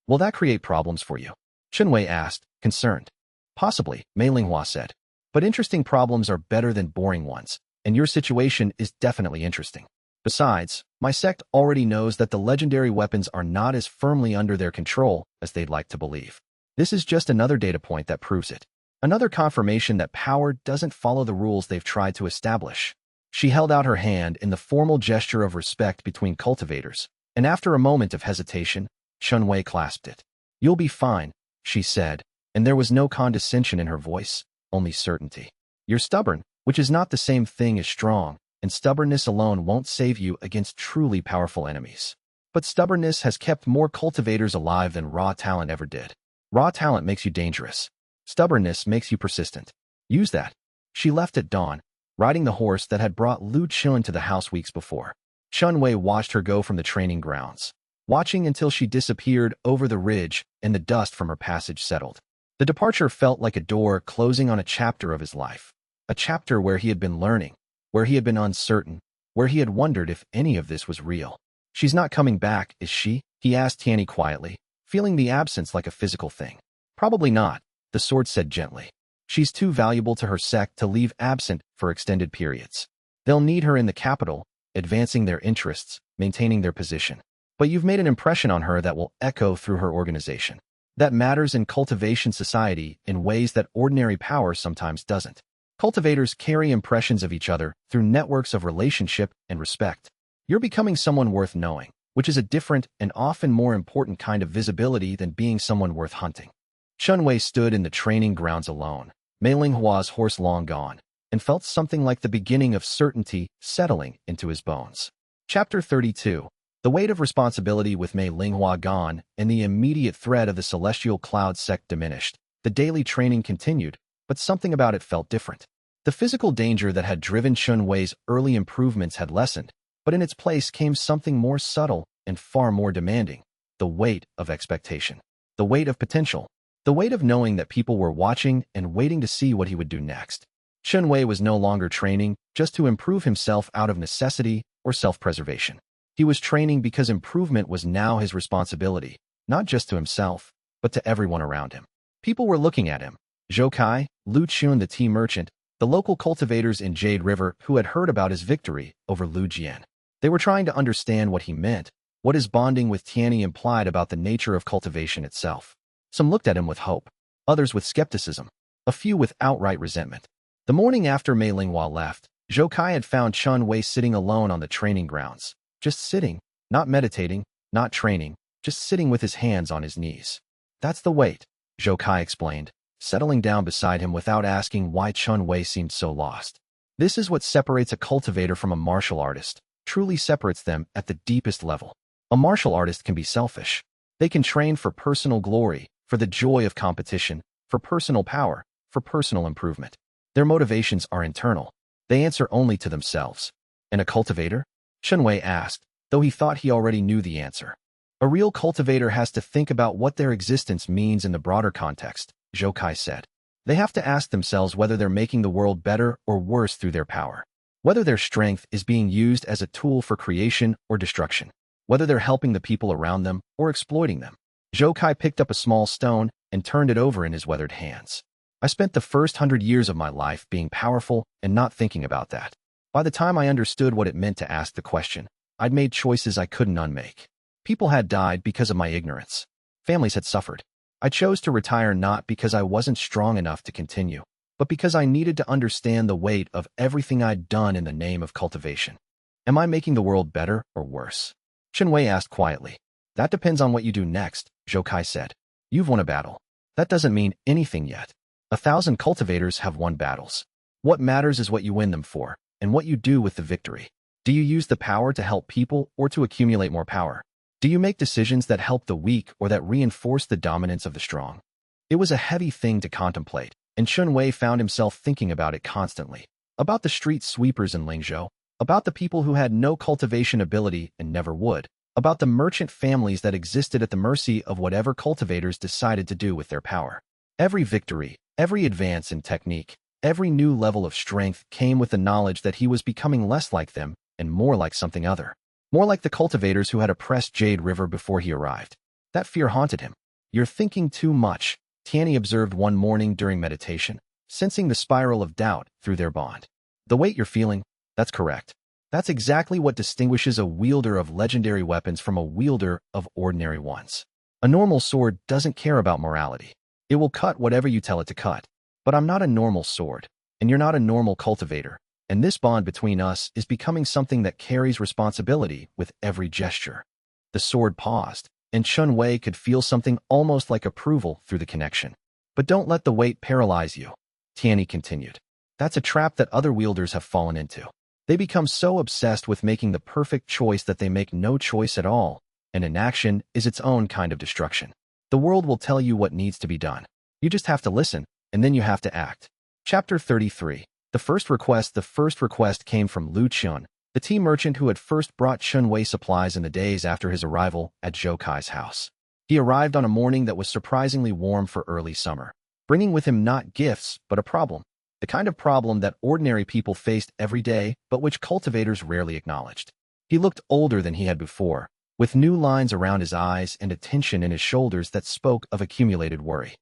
Will that create problems for you? Chen Wei asked, concerned. Possibly, Mei Linghua said. But interesting problems are better than boring ones, and your situation is definitely interesting. Besides, my sect already knows that the legendary weapons are not as firmly under their control as they'd like to believe. This is just another data point that proves it. Another confirmation that power doesn't follow the rules they've tried to establish. She held out her hand in the formal gesture of respect between cultivators, and after a moment of hesitation, Chen Wei clasped it. You'll be fine, she said, and there was no condescension in her voice, only certainty. You're stubborn, which is not the same thing as strong, and stubbornness alone won't save you against truly powerful enemies. But stubbornness has kept more cultivators alive than raw talent ever did. Raw talent makes you dangerous. Stubbornness makes you persistent. Use that. She left at dawn, riding the horse that had brought Lu Chun to the house weeks before. Chen Wei watched her go from the training grounds, watching until she disappeared over the ridge and the dust from her passage settled. The departure felt like a door closing on a chapter of his life, a chapter where he had been learning, where he had been uncertain, where he had wondered if any of this was real. She's not coming back, is she? He asked Tianyi quietly, feeling the absence like a physical thing. Probably not, the sword said gently. She's too valuable to her sect to leave absent for extended periods. They'll need her in the capital, advancing their interests, maintaining their position. But you've made an impression on her that will echo through her organization. That matters in cultivation society in ways that ordinary power sometimes doesn't. Cultivators carry impressions of each other through networks of relationship and respect. You're becoming someone worth knowing, which is a different and often more important kind of visibility than being someone worth hunting. Chen Wei stood in the training grounds alone, Mei Linghua's horse long gone, and felt something like the beginning of certainty settling into his bones. Chapter 32. The weight of responsibility with Mei Linghua gone and the immediate threat of the Celestial Cloud sect diminished. The daily training continued, but something about it felt different. The physical danger that had driven Chen Wei's early improvements had lessened, but in its place came something more subtle and far more demanding, the weight of expectation, the weight of potential, the weight of knowing that people were watching and waiting to see what he would do next. Chen Wei was no longer training just to improve himself out of necessity or self-preservation. He was training because improvement was now his responsibility, not just to himself, but to everyone around him. People were looking at him. Zhou Kai, Lu Chun the tea merchant, the local cultivators in Jade River who had heard about his victory over Lu Jian. They were trying to understand what he meant, What his bonding with Tianyi implied about the nature of cultivation itself. Some looked at him with hope, others with skepticism, a few with outright resentment. The morning after Mei Linghua left, Zhou Kai had found Chen Wei sitting alone on the training grounds. Just sitting, not meditating, not training, just sitting with his hands on his knees. That's the weight, Zhou Kai explained, settling down beside him without asking why Chen Wei seemed so lost. This is what separates a cultivator from a martial artist, truly separates them at the deepest level. A martial artist can be selfish. They can train for personal glory, for the joy of competition, for personal power, for personal improvement. Their motivations are internal. They answer only to themselves. And a cultivator? Chen Wei asked, though he thought he already knew the answer. A real cultivator has to think about what their existence means in the broader context, Zhou Kai said. They have to ask themselves whether they're making the world better or worse through their power. Whether their strength is being used as a tool for creation or destruction. Whether they're helping the people around them or exploiting them. Zhou Kai picked up a small stone and turned it over in his weathered hands. I spent the first 100 years of my life being powerful and not thinking about that. By the time I understood what it meant to ask the question, I'd made choices I couldn't unmake. People had died because of my ignorance. Families had suffered. I chose to retire not because I wasn't strong enough to continue, but because I needed to understand the weight of everything I'd done in the name of cultivation. Am I making the world better or worse? Chen Wei asked quietly. That depends on what you do next, Zhou Kai said. You've won a battle. That doesn't mean anything yet. 1,000 cultivators have won battles. What matters is what you win them for, and what you do with the victory. Do you use the power to help people or to accumulate more power? Do you make decisions that help the weak or that reinforce the dominance of the strong? It was a heavy thing to contemplate, and Chen Wei found himself thinking about it constantly. About the street sweepers in Lingzhou, about the people who had no cultivation ability and never would, about the merchant families that existed at the mercy of whatever cultivators decided to do with their power. Every victory, every advance in technique, every new level of strength came with the knowledge that he was becoming less like them and more like something other. More like the cultivators who had oppressed Jade River before he arrived. That fear haunted him. You're thinking too much, Tianyi observed one morning during meditation, sensing the spiral of doubt through their bond. The weight you're feeling, that's correct. That's exactly what distinguishes a wielder of legendary weapons from a wielder of ordinary ones. A normal sword doesn't care about morality. It will cut whatever you tell it to cut. But I'm not a normal sword, and you're not a normal cultivator, and this bond between us is becoming something that carries responsibility with every gesture. The sword paused, and Chen Wei could feel something almost like approval through the connection. But don't let the weight paralyze you, Tianyi continued. That's a trap that other wielders have fallen into. They become so obsessed with making the perfect choice that they make no choice at all, and inaction is its own kind of destruction. The world will tell you what needs to be done. You just have to listen, and then you have to act. Chapter 33. The first request came from Lu Chun, the tea merchant who had first brought Chen Wei supplies in the days after his arrival at Zhou Kai's house. He arrived on a morning that was surprisingly warm for early summer, bringing with him not gifts, but a problem. The kind of problem that ordinary people faced every day, but which cultivators rarely acknowledged. He looked older than he had before, with new lines around his eyes and a tension in his shoulders that spoke of accumulated worry.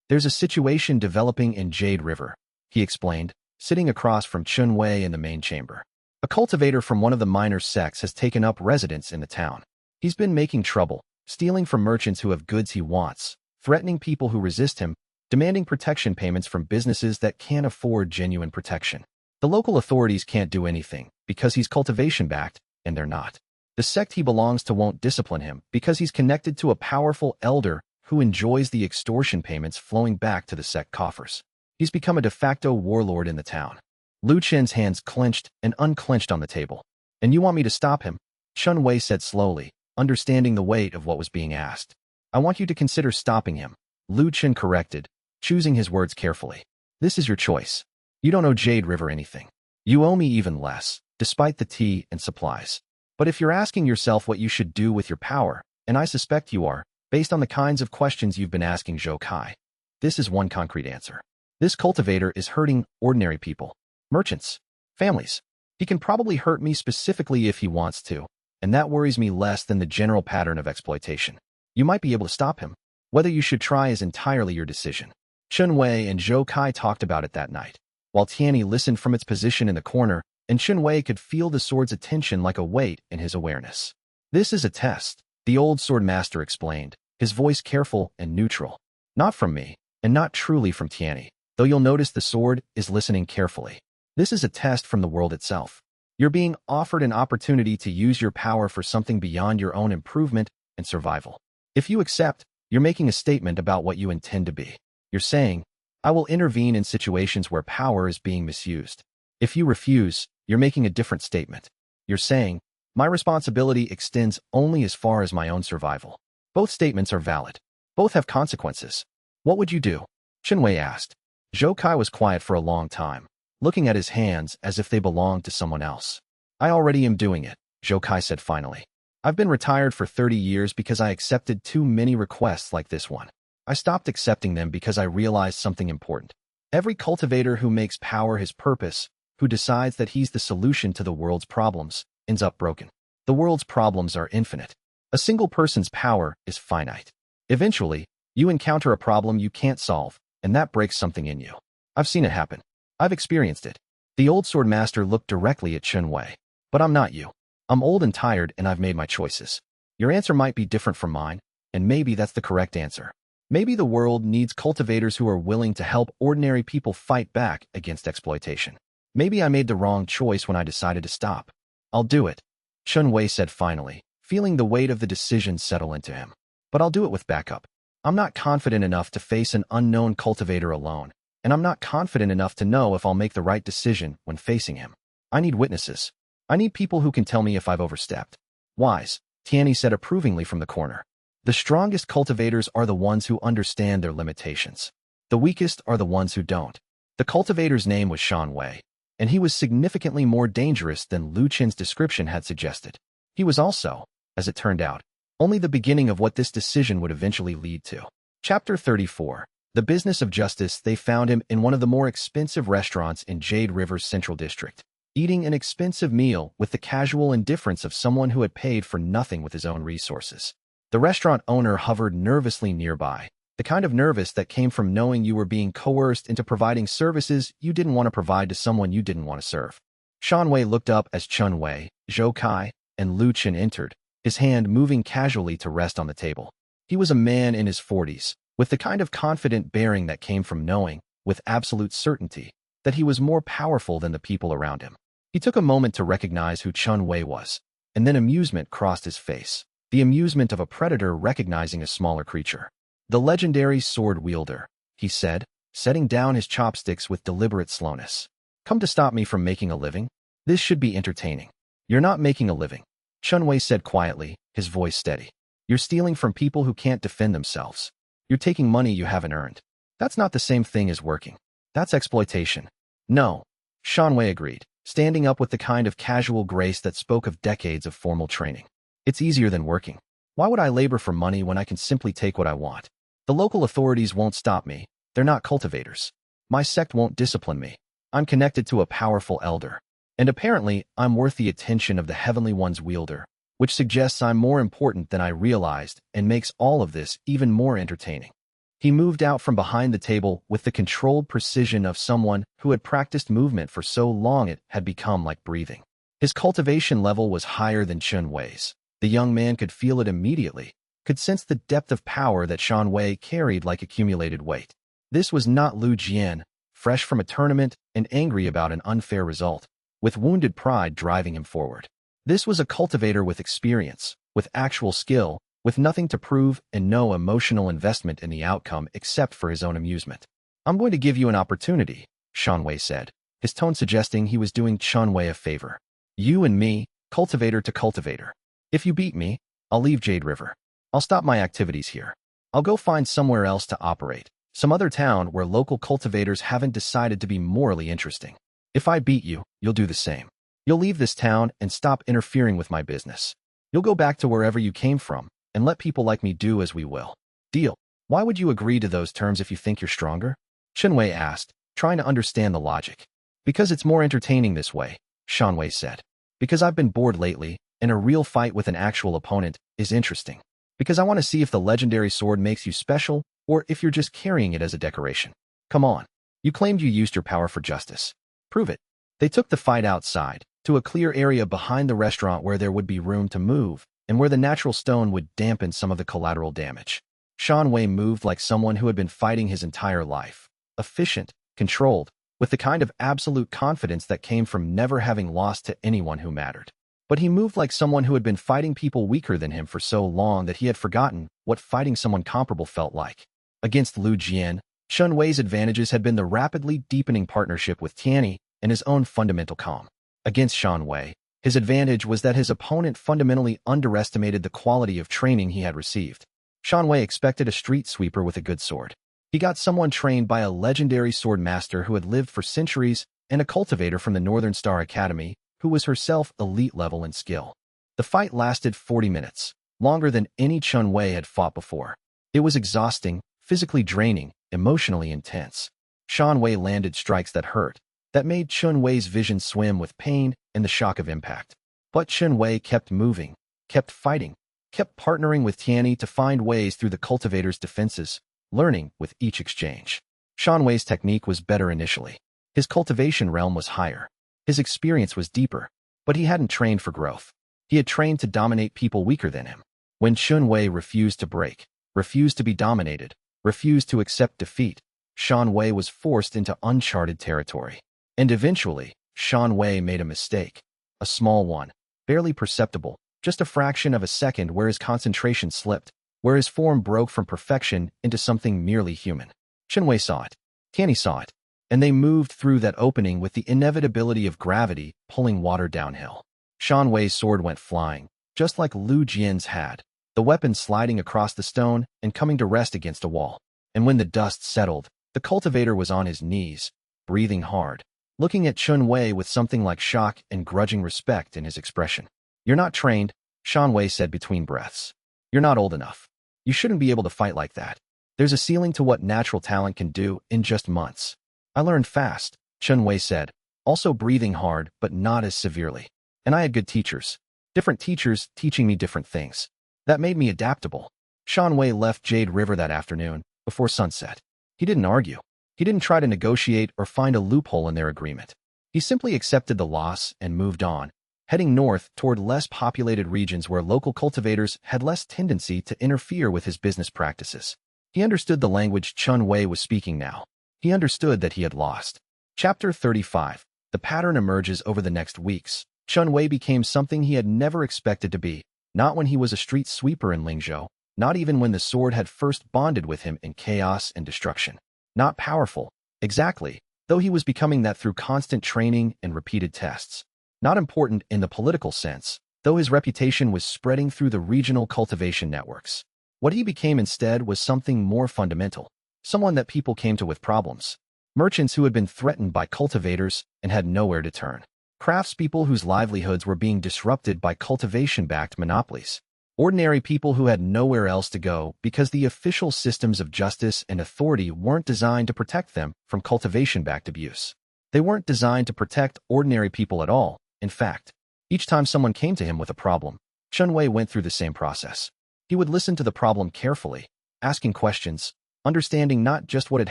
There's a situation developing in Jade River, he explained, sitting across from Chen Wei in the main chamber. A cultivator from one of the minor sects has taken up residence in the town. He's been making trouble, stealing from merchants who have goods he wants, threatening people who resist him, demanding protection payments from businesses that can't afford genuine protection. The local authorities can't do anything because he's cultivation-backed, and they're not. The sect he belongs to won't discipline him because he's connected to a powerful elder who enjoys the extortion payments flowing back to the sect coffers. He's become a de facto warlord in the town. Lu Chen's hands clenched and unclenched on the table. And you want me to stop him? Chen Wei said slowly, understanding the weight of what was being asked. I want you to consider stopping him, Lu Chen corrected, choosing his words carefully. This is your choice. You don't owe Jade River anything. You owe me even less, despite the tea and supplies. But if you're asking yourself what you should do with your power, and I suspect you are, based on the kinds of questions you've been asking Zhou Kai, this is one concrete answer. This cultivator is hurting ordinary people, merchants, families. He can probably hurt me specifically if he wants to, and that worries me less than the general pattern of exploitation. You might be able to stop him. Whether you should try is entirely your decision. Chen Wei and Zhou Kai talked about it that night, while Tianyi listened from its position in the corner, and Chen Wei could feel the sword's attention like a weight in his awareness. This is a test, the old sword master explained, his voice careful and neutral. Not from me, and not truly from Tianyi, though you'll notice the sword is listening carefully. This is a test from the world itself. You're being offered an opportunity to use your power for something beyond your own improvement and survival. If you accept, you're making a statement about what you intend to be. You're saying, I will intervene in situations where power is being misused. If you refuse, you're making a different statement. You're saying, my responsibility extends only as far as my own survival. Both statements are valid. Both have consequences. What would you do? Chen Wei asked. Zhou Kai was quiet for a long time, looking at his hands as if they belonged to someone else. I already am doing it, Zhou Kai said finally. I've been retired for 30 years because I accepted too many requests like this one. I stopped accepting them because I realized something important. Every cultivator who makes power his purpose, who decides that he's the solution to the world's problems, ends up broken. The world's problems are infinite. A single person's power is finite. Eventually, you encounter a problem you can't solve, and that breaks something in you. I've seen it happen. I've experienced it. The old sword master looked directly at Chen Wei. But I'm not you. I'm old and tired, and I've made my choices. Your answer might be different from mine, and maybe that's the correct answer. Maybe the world needs cultivators who are willing to help ordinary people fight back against exploitation. Maybe I made the wrong choice when I decided to stop. I'll do it, Chen Wei said finally, feeling the weight of the decision settle into him. But I'll do it with backup. I'm not confident enough to face an unknown cultivator alone, and I'm not confident enough to know if I'll make the right decision when facing him. I need witnesses. I need people who can tell me if I've overstepped. Wise, Tianyi said approvingly from the corner. The strongest cultivators are the ones who understand their limitations. The weakest are the ones who don't. The cultivator's name was Chen Wei, and he was significantly more dangerous than Lu Qin's description had suggested. He was also, as it turned out, only the beginning of what this decision would eventually lead to. Chapter 34. The Business of Justice. They found him in one of the more expensive restaurants in Jade River's Central District, eating an expensive meal with the casual indifference of someone who had paid for nothing with his own resources. The restaurant owner hovered nervously nearby, the kind of nervous that came from knowing you were being coerced into providing services you didn't want to provide to someone you didn't want to serve. Chen Wei looked up as Chen Wei, Zhou Kai, and Lu Qin entered, his hand moving casually to rest on the table. He was a man in his 40s, with the kind of confident bearing that came from knowing, with absolute certainty, that he was more powerful than the people around him. He took a moment to recognize who Chen Wei was, and then amusement crossed his face, the amusement of a predator recognizing a smaller creature. The legendary sword wielder, he said, setting down his chopsticks with deliberate slowness. Come to stop me from making a living? This should be entertaining. You're not making a living, Chen Wei said quietly, his voice steady. You're stealing from people who can't defend themselves. You're taking money you haven't earned. That's not the same thing as working. That's exploitation. No, Chen Wei agreed, standing up with the kind of casual grace that spoke of decades of formal training. It's easier than working. Why would I labor for money when I can simply take what I want? The local authorities won't stop me. They're not cultivators. My sect won't discipline me. I'm connected to a powerful elder. And apparently, I'm worth the attention of the Heavenly One's wielder, which suggests I'm more important than I realized and makes all of this even more entertaining. He moved out from behind the table with the controlled precision of someone who had practiced movement for so long it had become like breathing. His cultivation level was higher than Chen Wei's. The young man could feel it immediately, could sense the depth of power that Chen Wei carried like accumulated weight. This was not Lu Jian, fresh from a tournament and angry about an unfair result, with wounded pride driving him forward. This was a cultivator with experience, with actual skill, with nothing to prove and no emotional investment in the outcome except for his own amusement. I'm going to give you an opportunity, Chen Wei said, his tone suggesting he was doing Chen Wei a favor. You and me, cultivator to cultivator. If you beat me, I'll leave Jade River. I'll stop my activities here. I'll go find somewhere else to operate, some other town where local cultivators haven't decided to be morally interesting. If I beat you, you'll do the same. You'll leave this town and stop interfering with my business. You'll go back to wherever you came from and let people like me do as we will. Deal. Why would you agree to those terms if you think you're stronger? Chen Wei asked, trying to understand the logic. Because it's more entertaining this way, Chen Wei said. Because I've been bored lately, and a real fight with an actual opponent is interesting. Because I want to see if the legendary sword makes you special or if you're just carrying it as a decoration. Come on. You claimed you used your power for justice. Prove it. They took the fight outside, to a clear area behind the restaurant where there would be room to move, and where the natural stone would dampen some of the collateral damage. Chen Wei moved like someone who had been fighting his entire life. Efficient, controlled, with the kind of absolute confidence that came from never having lost to anyone who mattered. But he moved like someone who had been fighting people weaker than him for so long that he had forgotten what fighting someone comparable felt like. Against Lu Jian, Chen Wei's advantages had been the rapidly deepening partnership with Tianyi and his own fundamental calm. Against Chen Wei, his advantage was that his opponent fundamentally underestimated the quality of training he had received. Chen Wei expected a street sweeper with a good sword. He got someone trained by a legendary sword master who had lived for centuries and a cultivator from the Northern Star Academy who was herself elite level in skill. The fight lasted 40 minutes, longer than any Chen Wei had fought before. It was exhausting, physically draining, emotionally intense. Chen Wei landed strikes that hurt, that made Chen Wei's vision swim with pain and the shock of impact. But Chen Wei kept moving, kept fighting, kept partnering with Tianyi to find ways through the cultivator's defenses, learning with each exchange. Chen Wei's technique was better initially. His cultivation realm was higher. His experience was deeper, but he hadn't trained for growth. He had trained to dominate people weaker than him. When Chen Wei refused to break, refused to be dominated, refused to accept defeat, Chen Wei was forced into uncharted territory. And eventually, Chen Wei made a mistake. A small one, barely perceptible, just a fraction of a second where his concentration slipped, where his form broke from perfection into something merely human. Chen Wei saw it. Tianyi saw it. And they moved through that opening with the inevitability of gravity pulling water downhill. Chen Wei's sword went flying, just like Lu Jian's had, the weapon sliding across the stone and coming to rest against a wall. And when the dust settled, the cultivator was on his knees, breathing hard, looking at Chen Wei with something like shock and grudging respect in his expression. "You're not trained," Chen Wei said between breaths. "You're not old enough. You shouldn't be able to fight like that. There's a ceiling to what natural talent can do in just months." "I learned fast," Chen Wei said, also breathing hard but not as severely. "And I had good teachers. Different teachers teaching me different things. That made me adaptable." Chen Wei left Jade River that afternoon, before sunset. He didn't argue. He didn't try to negotiate or find a loophole in their agreement. He simply accepted the loss and moved on, heading north toward less populated regions where local cultivators had less tendency to interfere with his business practices. He understood the language Chen Wei was speaking now. He understood that he had lost. Chapter 35. The pattern emerges over the next weeks. Chen Wei became something he had never expected to be, not when he was a street sweeper in Lingzhou, not even when the sword had first bonded with him in chaos and destruction. Not powerful, exactly, though he was becoming that through constant training and repeated tests. Not important in the political sense, though his reputation was spreading through the regional cultivation networks. What he became instead was something more fundamental. Someone that people came to with problems. Merchants who had been threatened by cultivators and had nowhere to turn. Craftspeople whose livelihoods were being disrupted by cultivation-backed monopolies. Ordinary people who had nowhere else to go because the official systems of justice and authority weren't designed to protect them from cultivation-backed abuse. They weren't designed to protect ordinary people at all. In fact, each time someone came to him with a problem, Chen Wei went through the same process. He would listen to the problem carefully, asking questions, understanding not just what had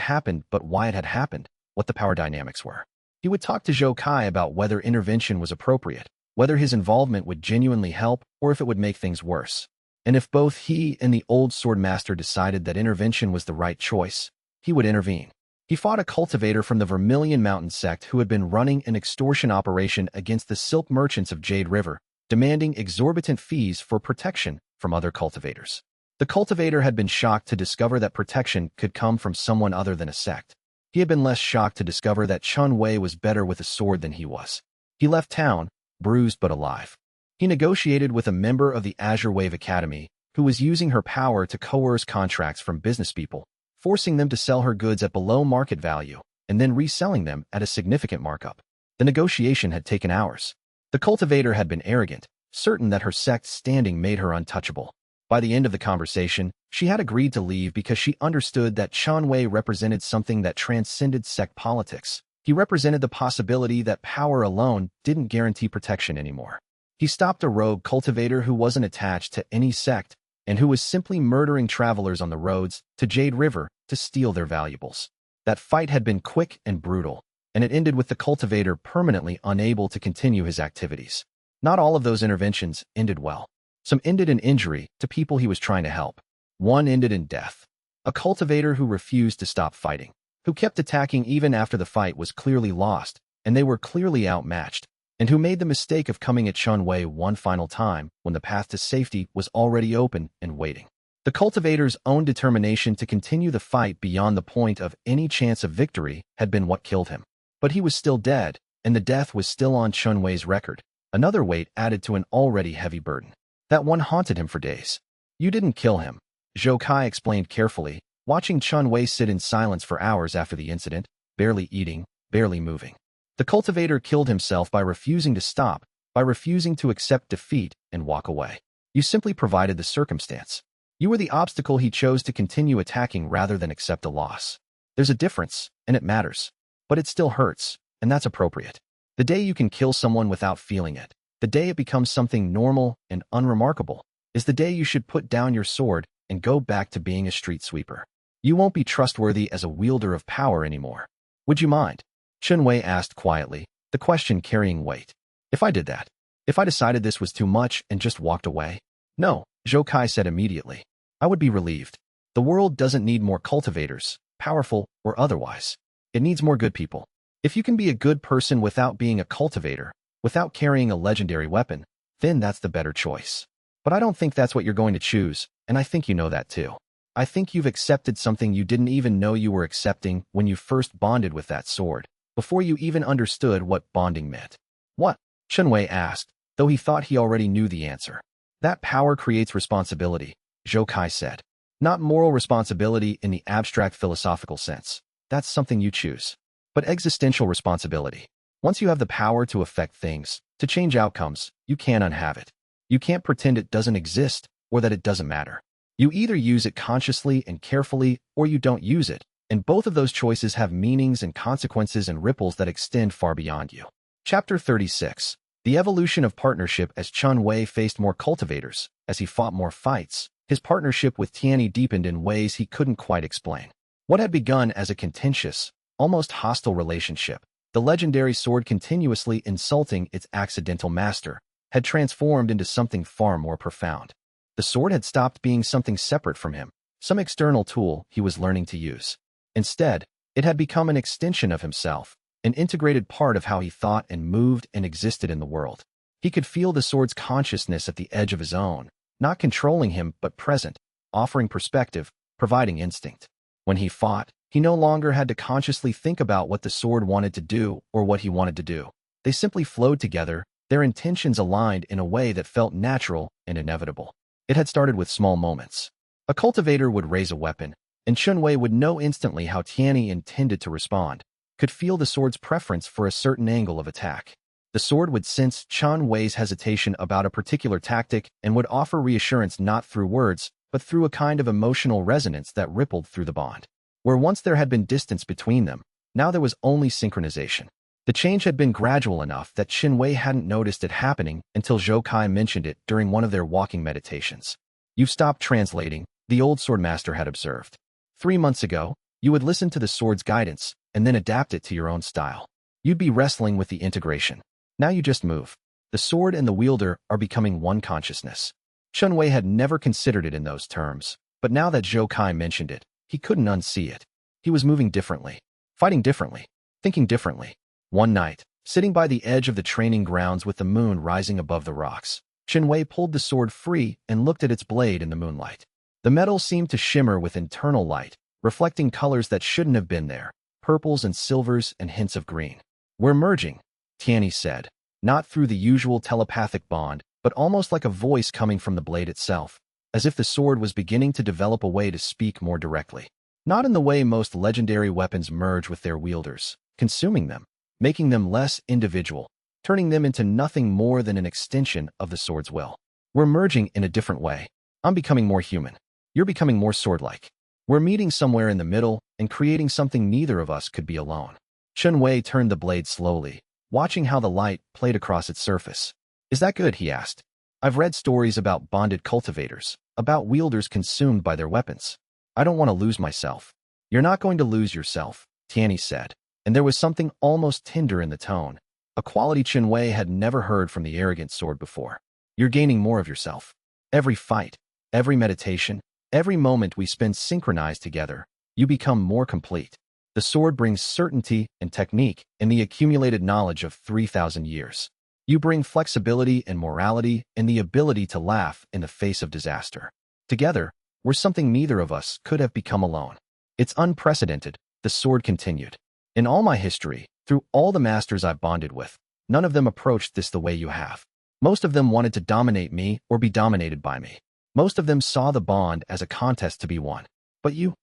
happened but why it had happened, what the power dynamics were. He would talk to Zhou Kai about whether intervention was appropriate, whether his involvement would genuinely help or if it would make things worse. And if both he and the old sword master decided that intervention was the right choice, he would intervene. He fought a cultivator from the Vermilion Mountain sect who had been running an extortion operation against the silk merchants of Jade River, demanding exorbitant fees for protection from other cultivators. The cultivator had been shocked to discover that protection could come from someone other than a sect. He had been less shocked to discover that Chen Wei was better with a sword than he was. He left town, bruised but alive. He negotiated with a member of the Azure Wave Academy, who was using her power to coerce contracts from businesspeople, forcing them to sell her goods at below market value, and then reselling them at a significant markup. The negotiation had taken hours. The cultivator had been arrogant, certain that her sect's standing made her untouchable. By the end of the conversation, she had agreed to leave because she understood that Chen Wei represented something that transcended sect politics. He represented the possibility that power alone didn't guarantee protection anymore. He stopped a rogue cultivator who wasn't attached to any sect and who was simply murdering travelers on the roads to Jade River to steal their valuables. That fight had been quick and brutal, and it ended with the cultivator permanently unable to continue his activities. Not all of those interventions ended well. Some ended in injury to people he was trying to help. One ended in death. A cultivator who refused to stop fighting, who kept attacking even after the fight was clearly lost, and they were clearly outmatched, and who made the mistake of coming at Chen Wei one final time when the path to safety was already open and waiting. The cultivator's own determination to continue the fight beyond the point of any chance of victory had been what killed him. But he was still dead, and the death was still on Chen Wei's record, another weight added to an already heavy burden. That one haunted him for days. You didn't kill him, Zhou Kai explained carefully, watching Chen Wei sit in silence for hours after the incident, barely eating, barely moving. The cultivator killed himself by refusing to stop, by refusing to accept defeat and walk away. You simply provided the circumstance. You were the obstacle he chose to continue attacking rather than accept a loss. There's a difference, and it matters. But it still hurts, and that's appropriate. The day you can kill someone without feeling it, the day it becomes something normal and unremarkable, is the day you should put down your sword and go back to being a street sweeper. You won't be trustworthy as a wielder of power anymore. Would you mind? Chen Wei asked quietly, the question carrying weight. If I did that? If I decided this was too much and just walked away? No, Zhou Kai said immediately. I would be relieved. The world doesn't need more cultivators, powerful or otherwise. It needs more good people. If you can be a good person without being a cultivator, without carrying a legendary weapon, then that's the better choice. But I don't think that's what you're going to choose, and I think you know that too. I think you've accepted something you didn't even know you were accepting when you first bonded with that sword, before you even understood what bonding meant. What? Chen Wei asked, though he thought he already knew the answer. That power creates responsibility, Zhou Kai said. Not moral responsibility in the abstract philosophical sense. That's something you choose. But existential responsibility. Once you have the power to affect things, to change outcomes, you can't unhave it. You can't pretend it doesn't exist or that it doesn't matter. You either use it consciously and carefully or you don't use it, and both of those choices have meanings and consequences and ripples that extend far beyond you. Chapter 36. The evolution of partnership. As Chen Wei faced more cultivators, as he fought more fights, his partnership with Tianyi deepened in ways he couldn't quite explain. What had begun as a contentious, almost hostile relationship, the legendary sword continuously insulting its accidental master, had transformed into something far more profound. The sword had stopped being something separate from him, some external tool he was learning to use. Instead, it had become an extension of himself, an integrated part of how he thought and moved and existed in the world. He could feel the sword's consciousness at the edge of his own, not controlling him but present, offering perspective, providing instinct. When he fought, he no longer had to consciously think about what the sword wanted to do or what he wanted to do. They simply flowed together, their intentions aligned in a way that felt natural and inevitable. It had started with small moments. A cultivator would raise a weapon, and Chen Wei would know instantly how Tianyi intended to respond, could feel the sword's preference for a certain angle of attack. The sword would sense Chen Wei's hesitation about a particular tactic and would offer reassurance not through words, but through a kind of emotional resonance that rippled through the bond. Where once there had been distance between them, now there was only synchronization. The change had been gradual enough that Chen Wei hadn't noticed it happening until Zhou Kai mentioned it during one of their walking meditations. You've stopped translating, the old swordmaster had observed. 3 months ago, you would listen to the sword's guidance and then adapt it to your own style. You'd be wrestling with the integration. Now you just move. The sword and the wielder are becoming one consciousness. Chen Wei had never considered it in those terms, but now that Zhou Kai mentioned it, he couldn't unsee it. He was moving differently, fighting differently, thinking differently. One night, sitting by the edge of the training grounds with the moon rising above the rocks, Chen Wei pulled the sword free and looked at its blade in the moonlight. The metal seemed to shimmer with internal light, reflecting colors that shouldn't have been there, purples and silvers and hints of green. We're merging, Tianyi said, not through the usual telepathic bond, but almost like a voice coming from the blade itself, as if the sword was beginning to develop a way to speak more directly. Not in the way most legendary weapons merge with their wielders, consuming them, making them less individual, turning them into nothing more than an extension of the sword's will. We're merging in a different way. I'm becoming more human. You're becoming more sword-like. We're meeting somewhere in the middle and creating something neither of us could be alone. Chen Wei turned the blade slowly, watching how the light played across its surface. Is that good? He asked. I've read stories about bonded cultivators, about wielders consumed by their weapons. I don't want to lose myself. You're not going to lose yourself, Tianyi said, and there was something almost tender in the tone, a quality Chen Wei had never heard from the arrogant sword before. You're gaining more of yourself. Every fight, every meditation, every moment we spend synchronized together, you become more complete. The sword brings certainty and technique in the accumulated knowledge of 3,000 years. You bring flexibility and morality and the ability to laugh in the face of disaster. Together, we're something neither of us could have become alone. It's unprecedented, the sword continued. In all my history, through all the masters I've bonded with, none of them approached this the way you have. Most of them wanted to dominate me or be dominated by me. Most of them saw the bond as a contest to be won. But you've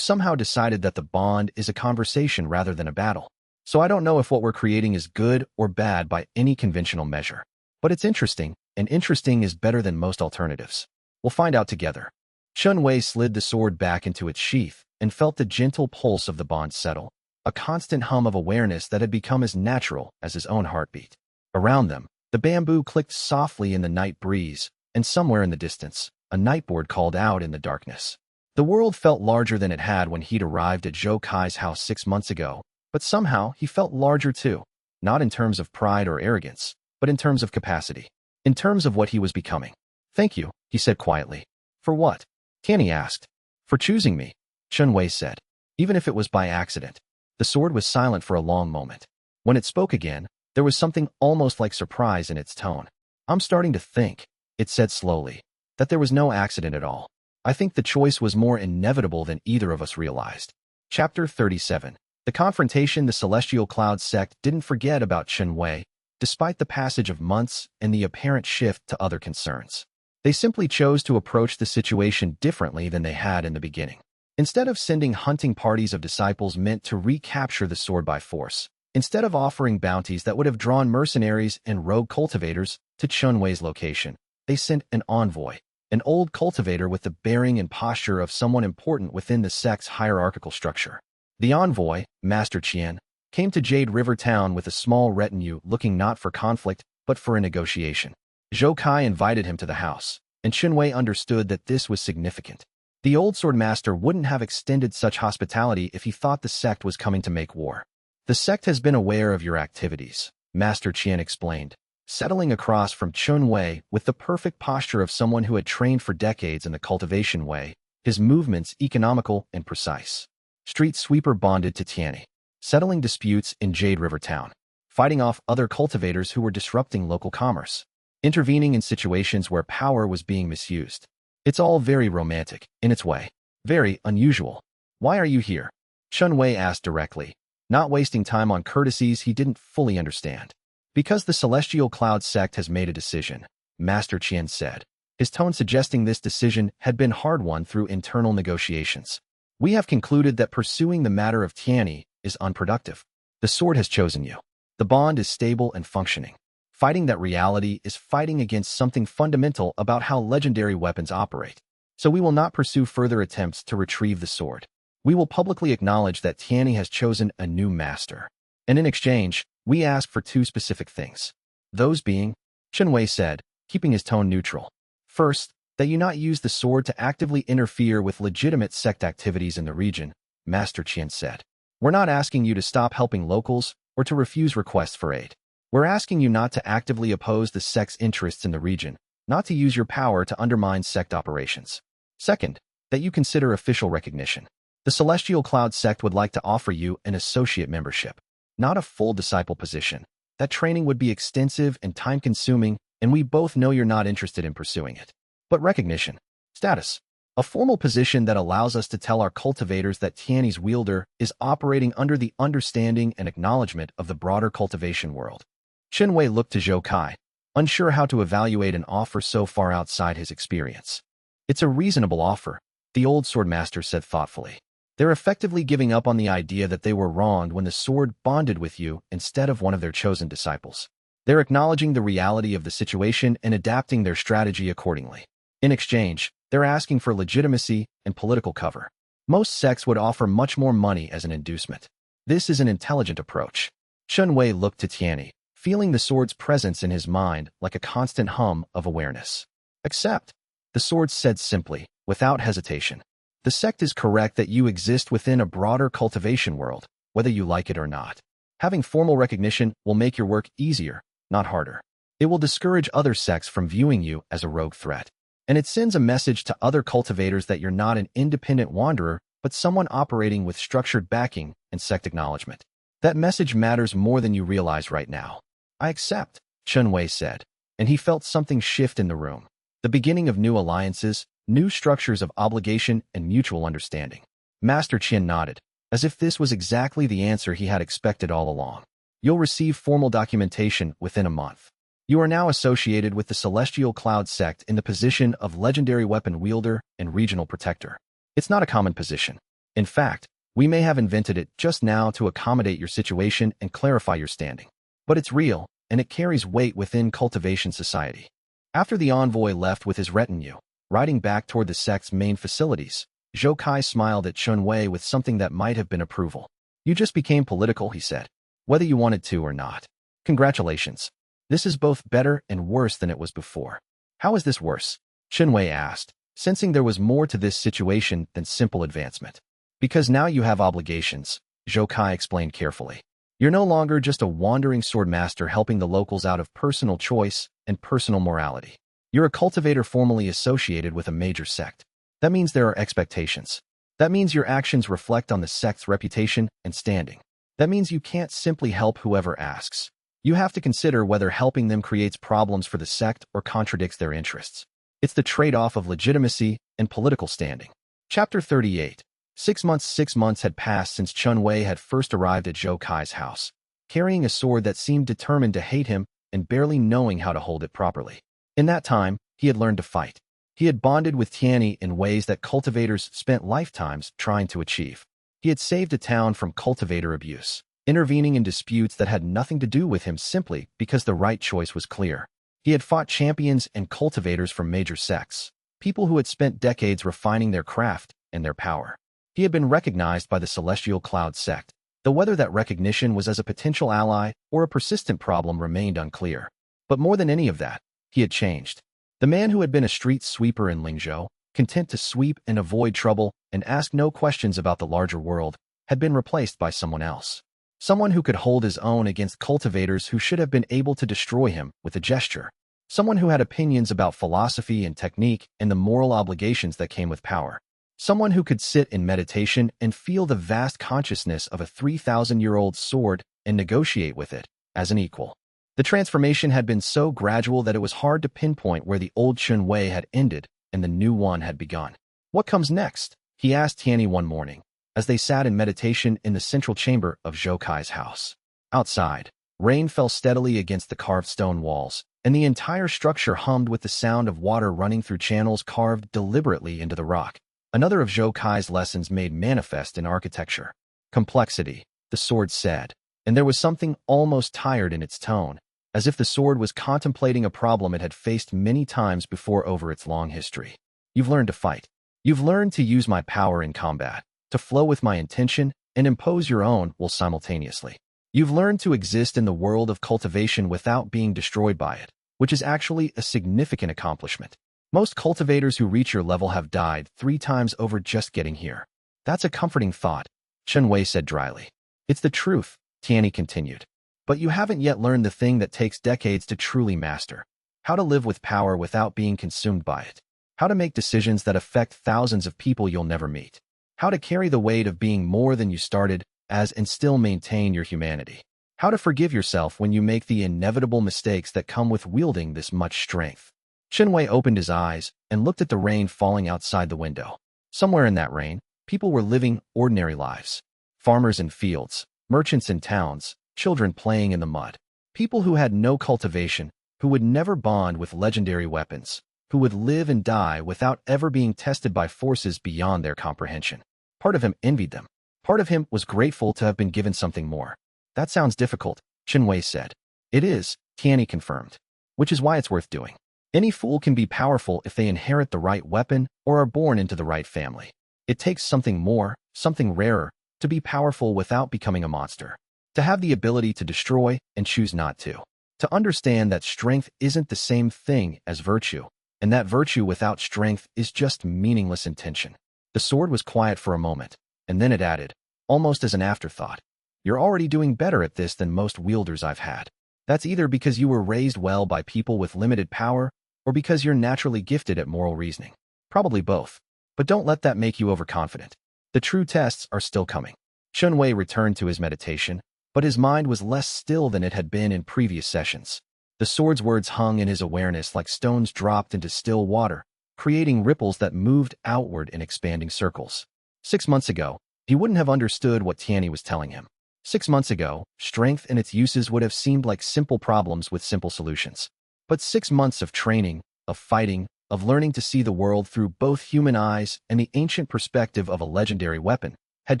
somehow decided that the bond is a conversation rather than a battle. So I don't know if what we're creating is good or bad by any conventional measure. But it's interesting, and interesting is better than most alternatives. We'll find out together. Chen Wei slid the sword back into its sheath and felt the gentle pulse of the bond settle, a constant hum of awareness that had become as natural as his own heartbeat. Around them, the bamboo clicked softly in the night breeze, and somewhere in the distance, a nightboard called out in the darkness. The world felt larger than it had when he'd arrived at Zhou Kai's house 6 months ago, but somehow he felt larger too, not in terms of pride or arrogance, but in terms of capacity, in terms of what he was becoming. "Thank you," he said quietly. "For what?" Tianyi asked. "For choosing me," Chen Wei said. "Even if it was by accident." The sword was silent for a long moment. When it spoke again, there was something almost like surprise in its tone. "I'm starting to think," it said slowly, "that there was no accident at all. I think the choice was more inevitable than either of us realized." Chapter 37. The confrontation. The Celestial Cloud sect didn't forget about Chen Wei, despite the passage of months and the apparent shift to other concerns. They simply chose to approach the situation differently than they had in the beginning. Instead of sending hunting parties of disciples meant to recapture the sword by force, instead of offering bounties that would have drawn mercenaries and rogue cultivators to Chen Wei's location, they sent an envoy, an old cultivator with the bearing and posture of someone important within the sect's hierarchical structure. The envoy, Master Qian, came to Jade River Town with a small retinue looking not for conflict, but for a negotiation. Zhou Kai invited him to the house, and Chen Wei understood that this was significant. The old sword master wouldn't have extended such hospitality if he thought the sect was coming to make war. "The sect has been aware of your activities," Master Qian explained, settling across from Chen Wei with the perfect posture of someone who had trained for decades in the cultivation way, his movements economical and precise. Street sweeper bonded to Tianyi, settling disputes in Jade River Town, fighting off other cultivators who were disrupting local commerce, intervening in situations where power was being misused. It's all very romantic, in its way. Very unusual. "Why are you here?" Chen Wei asked directly, not wasting time on courtesies he didn't fully understand. "Because the Celestial Cloud sect has made a decision," Master Qian said, his tone suggesting this decision had been hard-won through internal negotiations. "We have concluded that pursuing the matter of Tianyi is unproductive. The sword has chosen you. The bond is stable and functioning. Fighting that reality is fighting against something fundamental about how legendary weapons operate. So we will not pursue further attempts to retrieve the sword. We will publicly acknowledge that Tianyi has chosen a new master. And in exchange, we ask for 2 specific things. Those being," Chen Wei said, keeping his tone neutral. "First, that you not use the sword to actively interfere with legitimate sect activities in the region," Master Qian said. "We're not asking you to stop helping locals or to refuse requests for aid. We're asking you not to actively oppose the sect's interests in the region, not to use your power to undermine sect operations. Second, that you consider official recognition. The Celestial Cloud sect would like to offer you an associate membership, not a full disciple position. That training would be extensive and time-consuming, and we both know you're not interested in pursuing it. But recognition, status, a formal position that allows us to tell our cultivators that Tianyi's wielder is operating under the understanding and acknowledgement of the broader cultivation world." Chen Wei looked to Zhou Kai, unsure how to evaluate an offer so far outside his experience. "It's a reasonable offer," the old swordmaster said thoughtfully. "They're effectively giving up on the idea that they were wronged when the sword bonded with you instead of one of their chosen disciples. They're acknowledging the reality of the situation and adapting their strategy accordingly. In exchange, they're asking for legitimacy and political cover. Most sects would offer much more money as an inducement. This is an intelligent approach." Chen Wei looked to Tianyi, feeling the sword's presence in his mind like a constant hum of awareness. "Accept," the sword said simply, without hesitation. "The sect is correct that you exist within a broader cultivation world, whether you like it or not. Having formal recognition will make your work easier, not harder. It will discourage other sects from viewing you as a rogue threat. and it sends a message to other cultivators that you're not an independent wanderer, but someone operating with structured backing and sect acknowledgement. That message matters more than you realize right now. I accept, Chen Wei said, and he felt something shift in the room. The beginning of new alliances, new structures of obligation and mutual understanding. Master Qian nodded, as if this was exactly the answer he had expected all along. You'll receive formal documentation within a month. You are now associated with the Celestial Cloud sect in the position of legendary weapon wielder and regional protector. It's not a common position. In fact, we may have invented it just now to accommodate your situation and clarify your standing. But it's real, and it carries weight within cultivation society. After the envoy left with his retinue, riding back toward the sect's main facilities, Zhou Kai smiled at Chen Wei with something that might have been approval. You just became political, he said, whether you wanted to or not. Congratulations. This is both better and worse than it was before. How is this worse? Chen Wei asked, sensing there was more to this situation than simple advancement. Because now you have obligations, Zhou Kai explained carefully. You're no longer just a wandering sword master helping the locals out of personal choice and personal morality. You're a cultivator formally associated with a major sect. That means there are expectations. That means your actions reflect on the sect's reputation and standing. That means you can't simply help whoever asks. You have to consider whether helping them creates problems for the sect or contradicts their interests. It's the trade-off of legitimacy and political standing. Chapter 38. 6 months. 6 months had passed since Chen Wei had first arrived at Zhou Kai's house, carrying a sword that seemed determined to hate him and barely knowing how to hold it properly. In that time, he had learned to fight. He had bonded with Tianyi in ways that cultivators spent lifetimes trying to achieve. He had saved a town from cultivator abuse, intervening in disputes that had nothing to do with him simply because the right choice was clear. He had fought champions and cultivators from major sects, people who had spent decades refining their craft and their power. He had been recognized by the Celestial Cloud sect, though whether that recognition was as a potential ally or a persistent problem remained unclear. But more than any of that, he had changed. The man who had been a street sweeper in Lingzhou, content to sweep and avoid trouble and ask no questions about the larger world, had been replaced by someone else. Someone who could hold his own against cultivators who should have been able to destroy him with a gesture. Someone who had opinions about philosophy and technique and the moral obligations that came with power. Someone who could sit in meditation and feel the vast consciousness of a 3,000-year-old sword and negotiate with it as an equal. The transformation had been so gradual that it was hard to pinpoint where the old Chen Wei had ended and the new one had begun. What comes next? He asked Tianyi one morning, as they sat in meditation in the central chamber of Zhou Kai's house. Outside, rain fell steadily against the carved stone walls, and the entire structure hummed with the sound of water running through channels carved deliberately into the rock. Another of Zhou Kai's lessons made manifest in architecture. Complexity, the sword said, and there was something almost tired in its tone, as if the sword was contemplating a problem it had faced many times before over its long history. You've learned to fight. You've learned to use my power in combat, to flow with my intention and impose your own will simultaneously. You've learned to exist in the world of cultivation without being destroyed by it, which is actually a significant accomplishment. Most cultivators who reach your level have died 3 times over just getting here. That's a comforting thought, Chen Wei said dryly. It's the truth, Tianyi continued. But you haven't yet learned the thing that takes decades to truly master. How to live with power without being consumed by it. How to make decisions that affect thousands of people you'll never meet. How to carry the weight of being more than you started as and still maintain your humanity. How to forgive yourself when you make the inevitable mistakes that come with wielding this much strength. Chen Wei opened his eyes and looked at the rain falling outside the window. Somewhere in that rain, people were living ordinary lives. Farmers in fields, merchants in towns, children playing in the mud. People who had no cultivation, who would never bond with legendary weapons, who would live and die without ever being tested by forces beyond their comprehension. Part of him envied them. Part of him was grateful to have been given something more. That sounds difficult, Chen Wei said. It is, Tianyi confirmed. Which is why it's worth doing. Any fool can be powerful if they inherit the right weapon or are born into the right family. It takes something more, something rarer, to be powerful without becoming a monster. To have the ability to destroy and choose not to. To understand that strength isn't the same thing as virtue, and that virtue without strength is just meaningless intention. The sword was quiet for a moment, and then it added, almost as an afterthought. You're already doing better at this than most wielders I've had. That's either because you were raised well by people with limited power, or because you're naturally gifted at moral reasoning? Probably both. But don't let that make you overconfident. The true tests are still coming. Chen Wei returned to his meditation, but his mind was less still than it had been in previous sessions. The sword's words hung in his awareness like stones dropped into still water, creating ripples that moved outward in expanding circles. 6 months ago, he wouldn't have understood what Tianyi was telling him. 6 months ago, strength and its uses would have seemed like simple problems with simple solutions. But 6 months of training, of fighting, of learning to see the world through both human eyes and the ancient perspective of a legendary weapon, had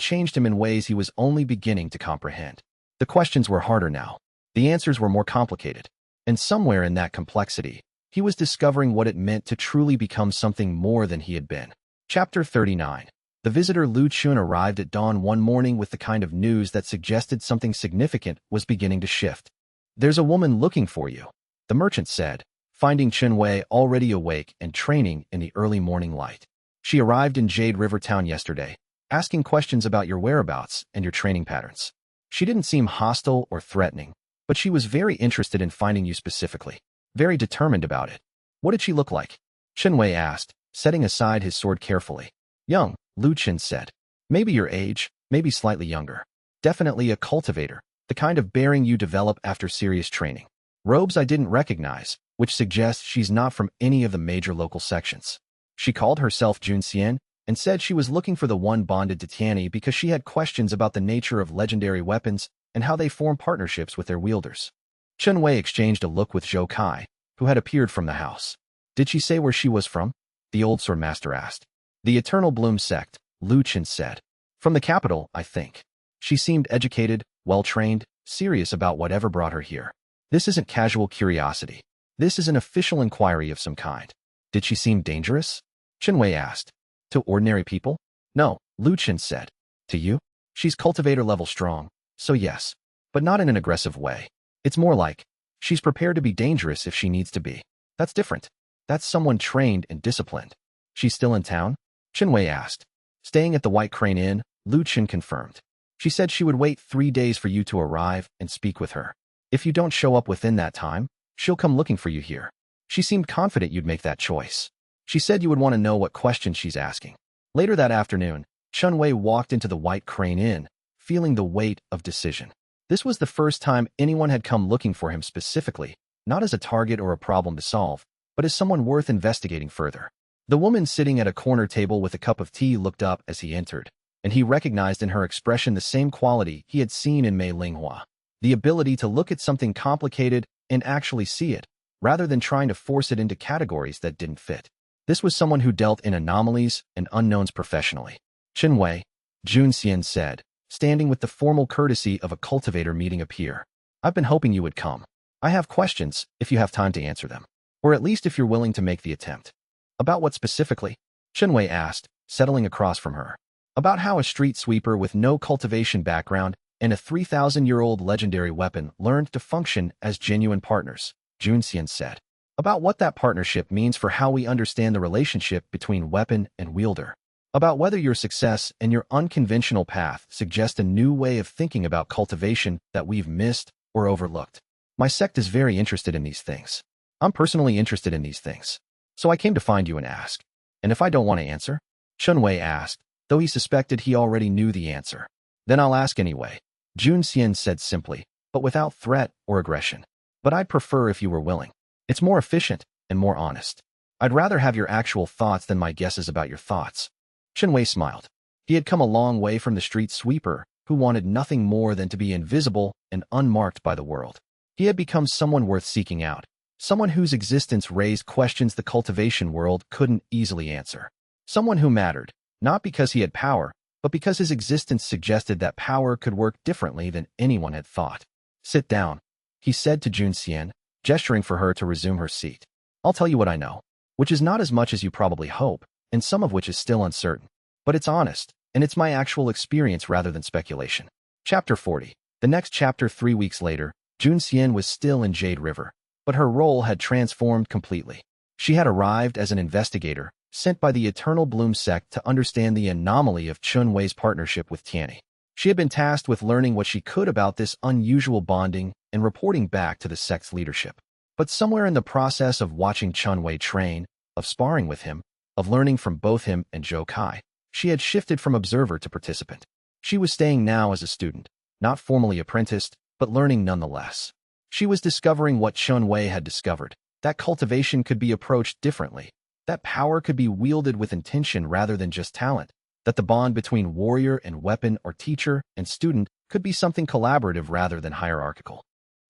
changed him in ways he was only beginning to comprehend. The questions were harder now. The answers were more complicated. And somewhere in that complexity, he was discovering what it meant to truly become something more than he had been. Chapter 39. The visitor Lu Chun arrived at dawn one morning with the kind of news that suggested something significant was beginning to shift. "There's a woman looking for you," the merchant said, finding Chen Wei already awake and training in the early morning light. "She arrived in Jade River Town yesterday, asking questions about your whereabouts and your training patterns. She didn't seem hostile or threatening, but she was very interested in finding you specifically, very determined about it." "What did she look like?" Chen Wei asked, setting aside his sword carefully. "Young," Lu Chen said. "Maybe your age, maybe slightly younger. Definitely a cultivator, the kind of bearing you develop after serious training. Robes I didn't recognize, which suggests she's not from any of the major local sections. She called herself Jun Xian and said she was looking for the one bonded to Tianyi because she had questions about the nature of legendary weapons and how they form partnerships with their wielders." Chen Wei exchanged a look with Zhou Kai, who had appeared from the house. "Did she say where she was from?" the old swordmaster asked. "The Eternal Bloom sect," Lu Chen said. "From the capital, I think. She seemed educated, well-trained, serious about whatever brought her here. This isn't casual curiosity. This is an official inquiry of some kind." "Did she seem dangerous?" Chen Wei asked. "To ordinary people?" "No," Lu Chen said. "To you? She's cultivator level strong, so yes. But not in an aggressive way. It's more like, she's prepared to be dangerous if she needs to be. That's different. That's someone trained and disciplined." "She's still in town?" Chen Wei asked. "Staying at the White Crane Inn," Lu Chen confirmed. "She said she would wait 3 days for you to arrive and speak with her. If you don't show up within that time, she'll come looking for you here. She seemed confident you'd make that choice. She said you would want to know what questions she's asking." Later that afternoon, Chen Wei walked into the White Crane Inn, feeling the weight of decision. This was the first time anyone had come looking for him specifically, not as a target or a problem to solve, but as someone worth investigating further. The woman sitting at a corner table with a cup of tea looked up as he entered, and he recognized in her expression the same quality he had seen in Mei Linghua, the ability to look at something complicated and actually see it, rather than trying to force it into categories that didn't fit. This was someone who dealt in anomalies and unknowns professionally. "Chen Wei," Jun Xian said, standing with the formal courtesy of a cultivator meeting a peer. "I've been hoping you would come. I have questions, if you have time to answer them. Or at least if you're willing to make the attempt." "About what specifically?" Chen Wei asked, settling across from her. "About how a street sweeper with no cultivation background and a 3,000-year-old legendary weapon learned to function as genuine partners," Jun Xian said. "About what that partnership means for how we understand the relationship between weapon and wielder. About whether your success and your unconventional path suggest a new way of thinking about cultivation that we've missed or overlooked. My sect is very interested in these things. I'm personally interested in these things. So I came to find you and ask. And if I don't want to answer?" Chen Wei asked, though he suspected he already knew the answer. "Then I'll ask anyway," Jun Xian said simply, but without threat or aggression. "But I'd prefer if you were willing. It's more efficient and more honest. I'd rather have your actual thoughts than my guesses about your thoughts." Chen Wei smiled. He had come a long way from the street sweeper, who wanted nothing more than to be invisible and unmarked by the world. He had become someone worth seeking out, someone whose existence raised questions the cultivation world couldn't easily answer. Someone who mattered, not because he had power, but because his existence suggested that power could work differently than anyone had thought. "Sit down," he said to Jun Xian, gesturing for her to resume her seat. "I'll tell you what I know, which is not as much as you probably hope, and some of which is still uncertain. But it's honest, and it's my actual experience rather than speculation." Chapter 40. The next chapter 3 weeks later, Jun Xian was still in Jade River, but her role had transformed completely. She had arrived as an investigator, sent by the Eternal Bloom sect to understand the anomaly of Chen Wei's partnership with Tianyi. She had been tasked with learning what she could about this unusual bonding and reporting back to the sect's leadership. But somewhere in the process of watching Chen Wei train, of sparring with him, of learning from both him and Zhou Kai, she had shifted from observer to participant. She was staying now as a student, not formally apprenticed, but learning nonetheless. She was discovering what Chen Wei had discovered, that cultivation could be approached differently, that power could be wielded with intention rather than just talent, that the bond between warrior and weapon or teacher and student could be something collaborative rather than hierarchical.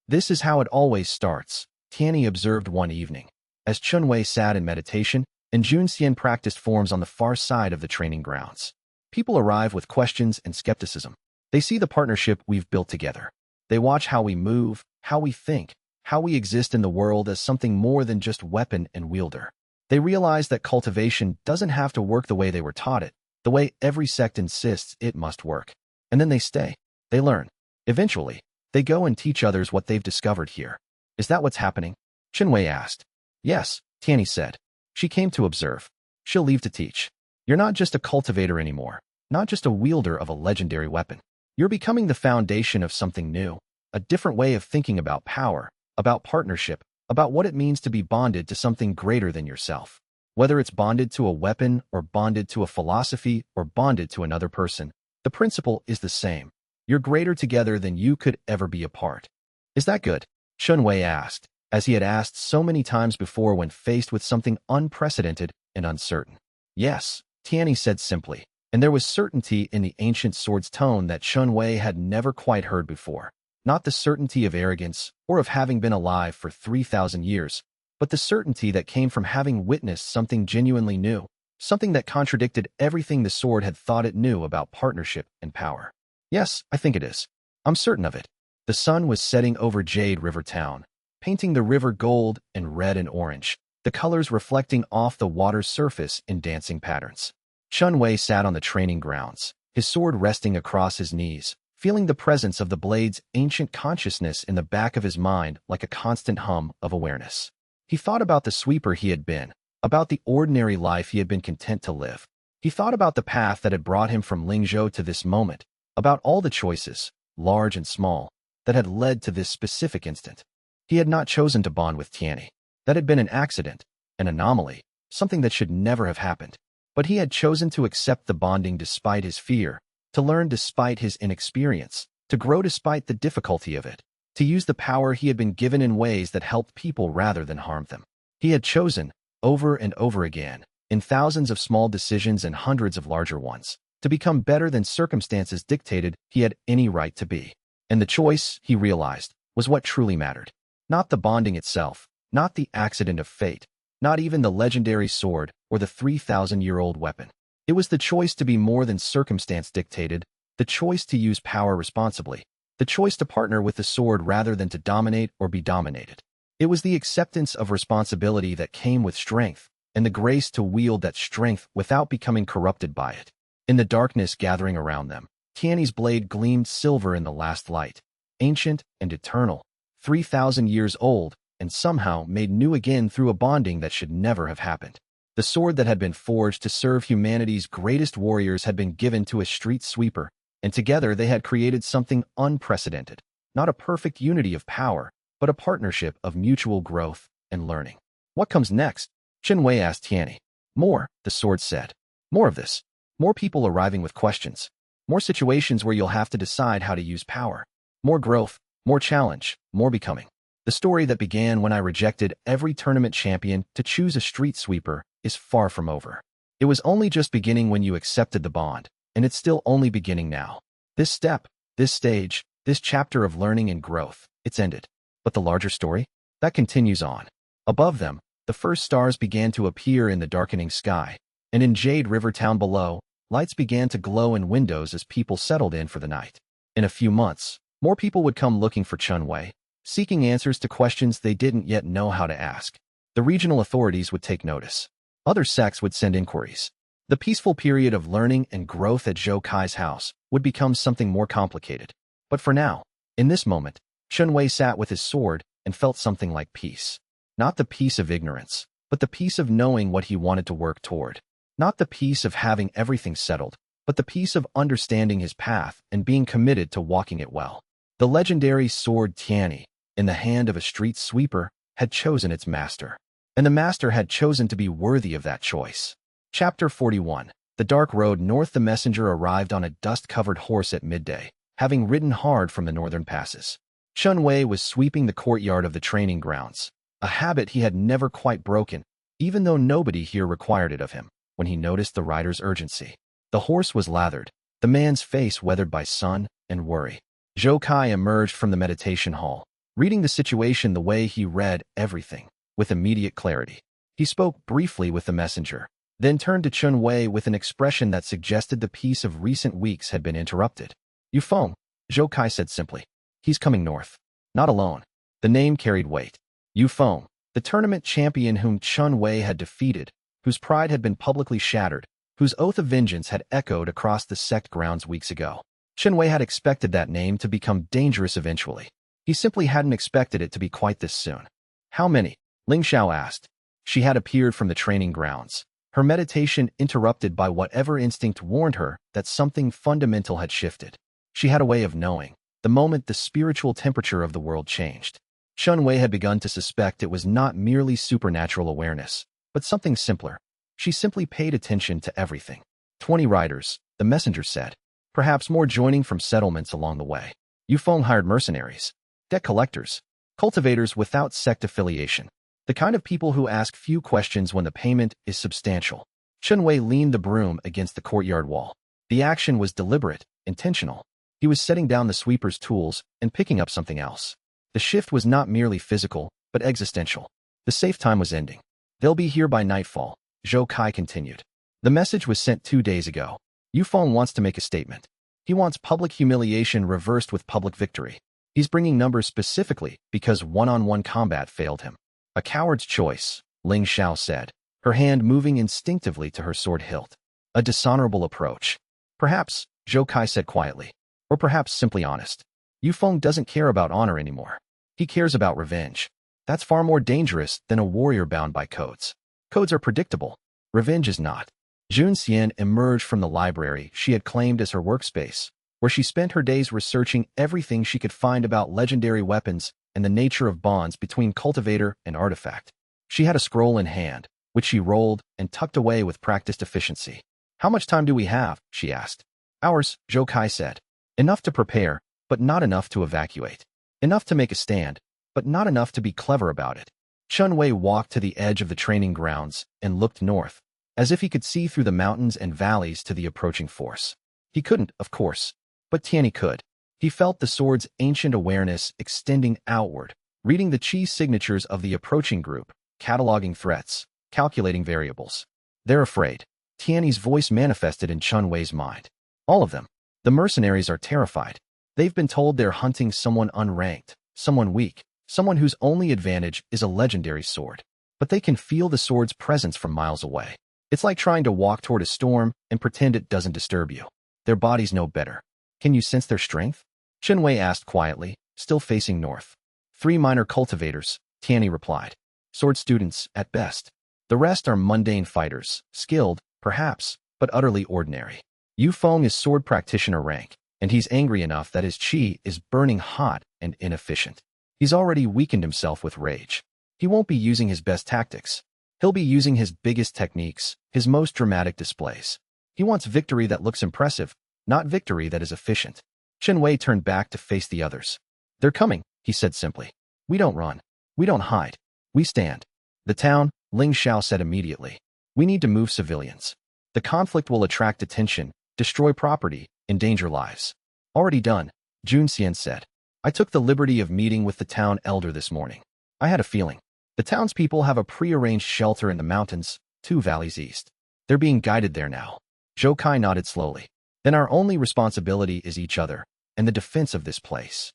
This is how it always starts, Tianyi observed one evening, as Chen Wei sat in meditation and Jun Xian practiced forms on the far side of the training grounds. People arrive with questions and skepticism. They see the partnership we've built together. They watch how we move, how we think, how we exist in the world as something more than just weapon and wielder. They realize that cultivation doesn't have to work the way they were taught it, the way every sect insists it must work. And then they stay. They learn. Eventually, they go and teach others what they've discovered here. Is that what's happening? Chen Wei asked. Yes, Tianyi said. She came to observe. She'll leave to teach. You're not just a cultivator anymore, not just a wielder of a legendary weapon. You're becoming the foundation of something new, a different way of thinking about power, about partnership, about what it means to be bonded to something greater than yourself. Whether it's bonded to a weapon or bonded to a philosophy or bonded to another person, the principle is the same. You're greater together than you could ever be apart. Is that good? Chen Wei asked, as he had asked so many times before when faced with something unprecedented and uncertain. Yes, Tianyi said simply, and there was certainty in the ancient sword's tone that Chen Wei had never quite heard before. Not the certainty of arrogance or of having been alive for 3,000 years, but the certainty that came from having witnessed something genuinely new, something that contradicted everything the sword had thought it knew about partnership and power. Yes, I think it is. I'm certain of it. The sun was setting over Jade River Town, painting the river gold and red and orange, the colors reflecting off the water's surface in dancing patterns. Chen Wei sat on the training grounds, his sword resting across his knees, feeling the presence of the blade's ancient consciousness in the back of his mind like a constant hum of awareness. He thought about the sweeper he had been, about the ordinary life he had been content to live. He thought about the path that had brought him from Lingzhou to this moment, about all the choices, large and small, that had led to this specific instant. He had not chosen to bond with Tianyi. That had been an accident, an anomaly, something that should never have happened. But he had chosen to accept the bonding despite his fear, to learn despite his inexperience, to grow despite the difficulty of it, to use the power he had been given in ways that helped people rather than harmed them. He had chosen, over and over again, in thousands of small decisions and hundreds of larger ones, to become better than circumstances dictated he had any right to be. And the choice, he realized, was what truly mattered. Not the bonding itself, not the accident of fate, not even the legendary sword or the 3,000-year-old weapon. It was the choice to be more than circumstance dictated, the choice to use power responsibly, the choice to partner with the sword rather than to dominate or be dominated. It was the acceptance of responsibility that came with strength, and the grace to wield that strength without becoming corrupted by it. In the darkness gathering around them, Tianyi's blade gleamed silver in the last light, ancient and eternal, 3,000 years old, and somehow made new again through a bonding that should never have happened. The sword that had been forged to serve humanity's greatest warriors had been given to a street sweeper, and together they had created something unprecedented. Not a perfect unity of power, but a partnership of mutual growth and learning. What comes next? Chen Wei asked Tianyi. More, the sword said. More of this. More people arriving with questions. More situations where you'll have to decide how to use power. More growth, more challenge, more becoming. The story that began when I rejected every tournament champion to choose a street sweeper is far from over. It was only just beginning when you accepted the bond, and it's still only beginning now. This step, this stage, this chapter of learning and growth, it's ended. But the larger story? That continues on. Above them, the first stars began to appear in the darkening sky, and in Jade River Town below, lights began to glow in windows as people settled in for the night. In a few months, more people would come looking for Chen Wei, seeking answers to questions they didn't yet know how to ask. The regional authorities would take notice. Other sects would send inquiries. The peaceful period of learning and growth at Zhou Kai's house would become something more complicated. But for now, in this moment, Chen Wei sat with his sword and felt something like peace. Not the peace of ignorance, but the peace of knowing what he wanted to work toward. Not the peace of having everything settled, but the peace of understanding his path and being committed to walking it well. The legendary sword Tianyi, in the hand of a street sweeper, had chosen its master. And the master had chosen to be worthy of that choice. Chapter 41. The dark road north. The messenger arrived on a dust-covered horse at midday, having ridden hard from the northern passes. Chen Wei was sweeping the courtyard of the training grounds, a habit he had never quite broken, even though nobody here required it of him, when he noticed the rider's urgency. The horse was lathered, the man's face weathered by sun and worry. Zhou Kai emerged from the meditation hall, reading the situation the way he read everything, with immediate clarity. He spoke briefly with the messenger, then turned to Chen Wei with an expression that suggested the peace of recent weeks had been interrupted. Yufeng, Zhou Kai said simply. He's coming north. Not alone. The name carried weight. Yufeng, the tournament champion whom Chen Wei had defeated, whose pride had been publicly shattered, whose oath of vengeance had echoed across the sect grounds weeks ago. Chen Wei had expected that name to become dangerous eventually. He simply hadn't expected it to be quite this soon. How many? Ling Xiao asked. She had appeared from the training grounds, her meditation interrupted by whatever instinct warned her that something fundamental had shifted. She had a way of knowing, the moment the spiritual temperature of the world changed. Chen Wei had begun to suspect it was not merely supernatural awareness, but something simpler. She simply paid attention to everything. 20 riders, the messenger said. Perhaps more joining from settlements along the way. Yufeng hired mercenaries, debt collectors, cultivators without sect affiliation, the kind of people who ask few questions when the payment is substantial. Chen Wei leaned the broom against the courtyard wall. The action was deliberate, intentional. He was setting down the sweeper's tools and picking up something else. The shift was not merely physical, but existential. The safe time was ending. They'll be here by nightfall, Zhou Kai continued. The message was sent 2 days ago. Yufeng wants to make a statement. He wants public humiliation reversed with public victory. He's bringing numbers specifically because one-on-one combat failed him. A coward's choice, Ling Xiao said, her hand moving instinctively to her sword hilt. A dishonorable approach. Perhaps, Zhou Kai said quietly. Or perhaps simply honest. Yufeng doesn't care about honor anymore. He cares about revenge. That's far more dangerous than a warrior bound by codes. Codes are predictable. Revenge is not. Jun Xian emerged from the library she had claimed as her workspace, where she spent her days researching everything she could find about legendary weapons and the nature of bonds between cultivator and artifact. She had a scroll in hand, which she rolled and tucked away with practiced efficiency. How much time do we have? She asked. Hours, Zhou Kai said. Enough to prepare, but not enough to evacuate. Enough to make a stand, but not enough to be clever about it. Chen Wei walked to the edge of the training grounds and looked north, as if he could see through the mountains and valleys to the approaching force. He couldn't, of course, but Tianyi could. He felt the sword's ancient awareness extending outward, reading the chi signatures of the approaching group, cataloging threats, calculating variables. They're afraid. Tianyi's voice manifested in Chen Wei's mind. All of them. The mercenaries are terrified. They've been told they're hunting someone unranked, someone weak, someone whose only advantage is a legendary sword. But they can feel the sword's presence from miles away. It's like trying to walk toward a storm and pretend it doesn't disturb you. Their bodies know better. Can you sense their strength? Chen Wei asked quietly, still facing north. 3 minor cultivators, Tianyi replied. Sword students, at best. The rest are mundane fighters, skilled, perhaps, but utterly ordinary. Yufeng is sword practitioner rank, and he's angry enough that his chi is burning hot and inefficient. He's already weakened himself with rage. He won't be using his best tactics. He'll be using his biggest techniques, his most dramatic displays. He wants victory that looks impressive, not victory that is efficient. Chen Wei turned back to face the others. They're coming, he said simply. We don't run. We don't hide. We stand. The town, Ling Xiao said immediately. We need to move civilians. The conflict will attract attention, destroy property, endanger lives. Already done, Jun Xian said. I took the liberty of meeting with the town elder this morning. I had a feeling. The townspeople have a pre-arranged shelter in the mountains, 2 valleys east. They're being guided there now. Zhou Kai nodded slowly. Then our only responsibility is each other, and the defense of this place.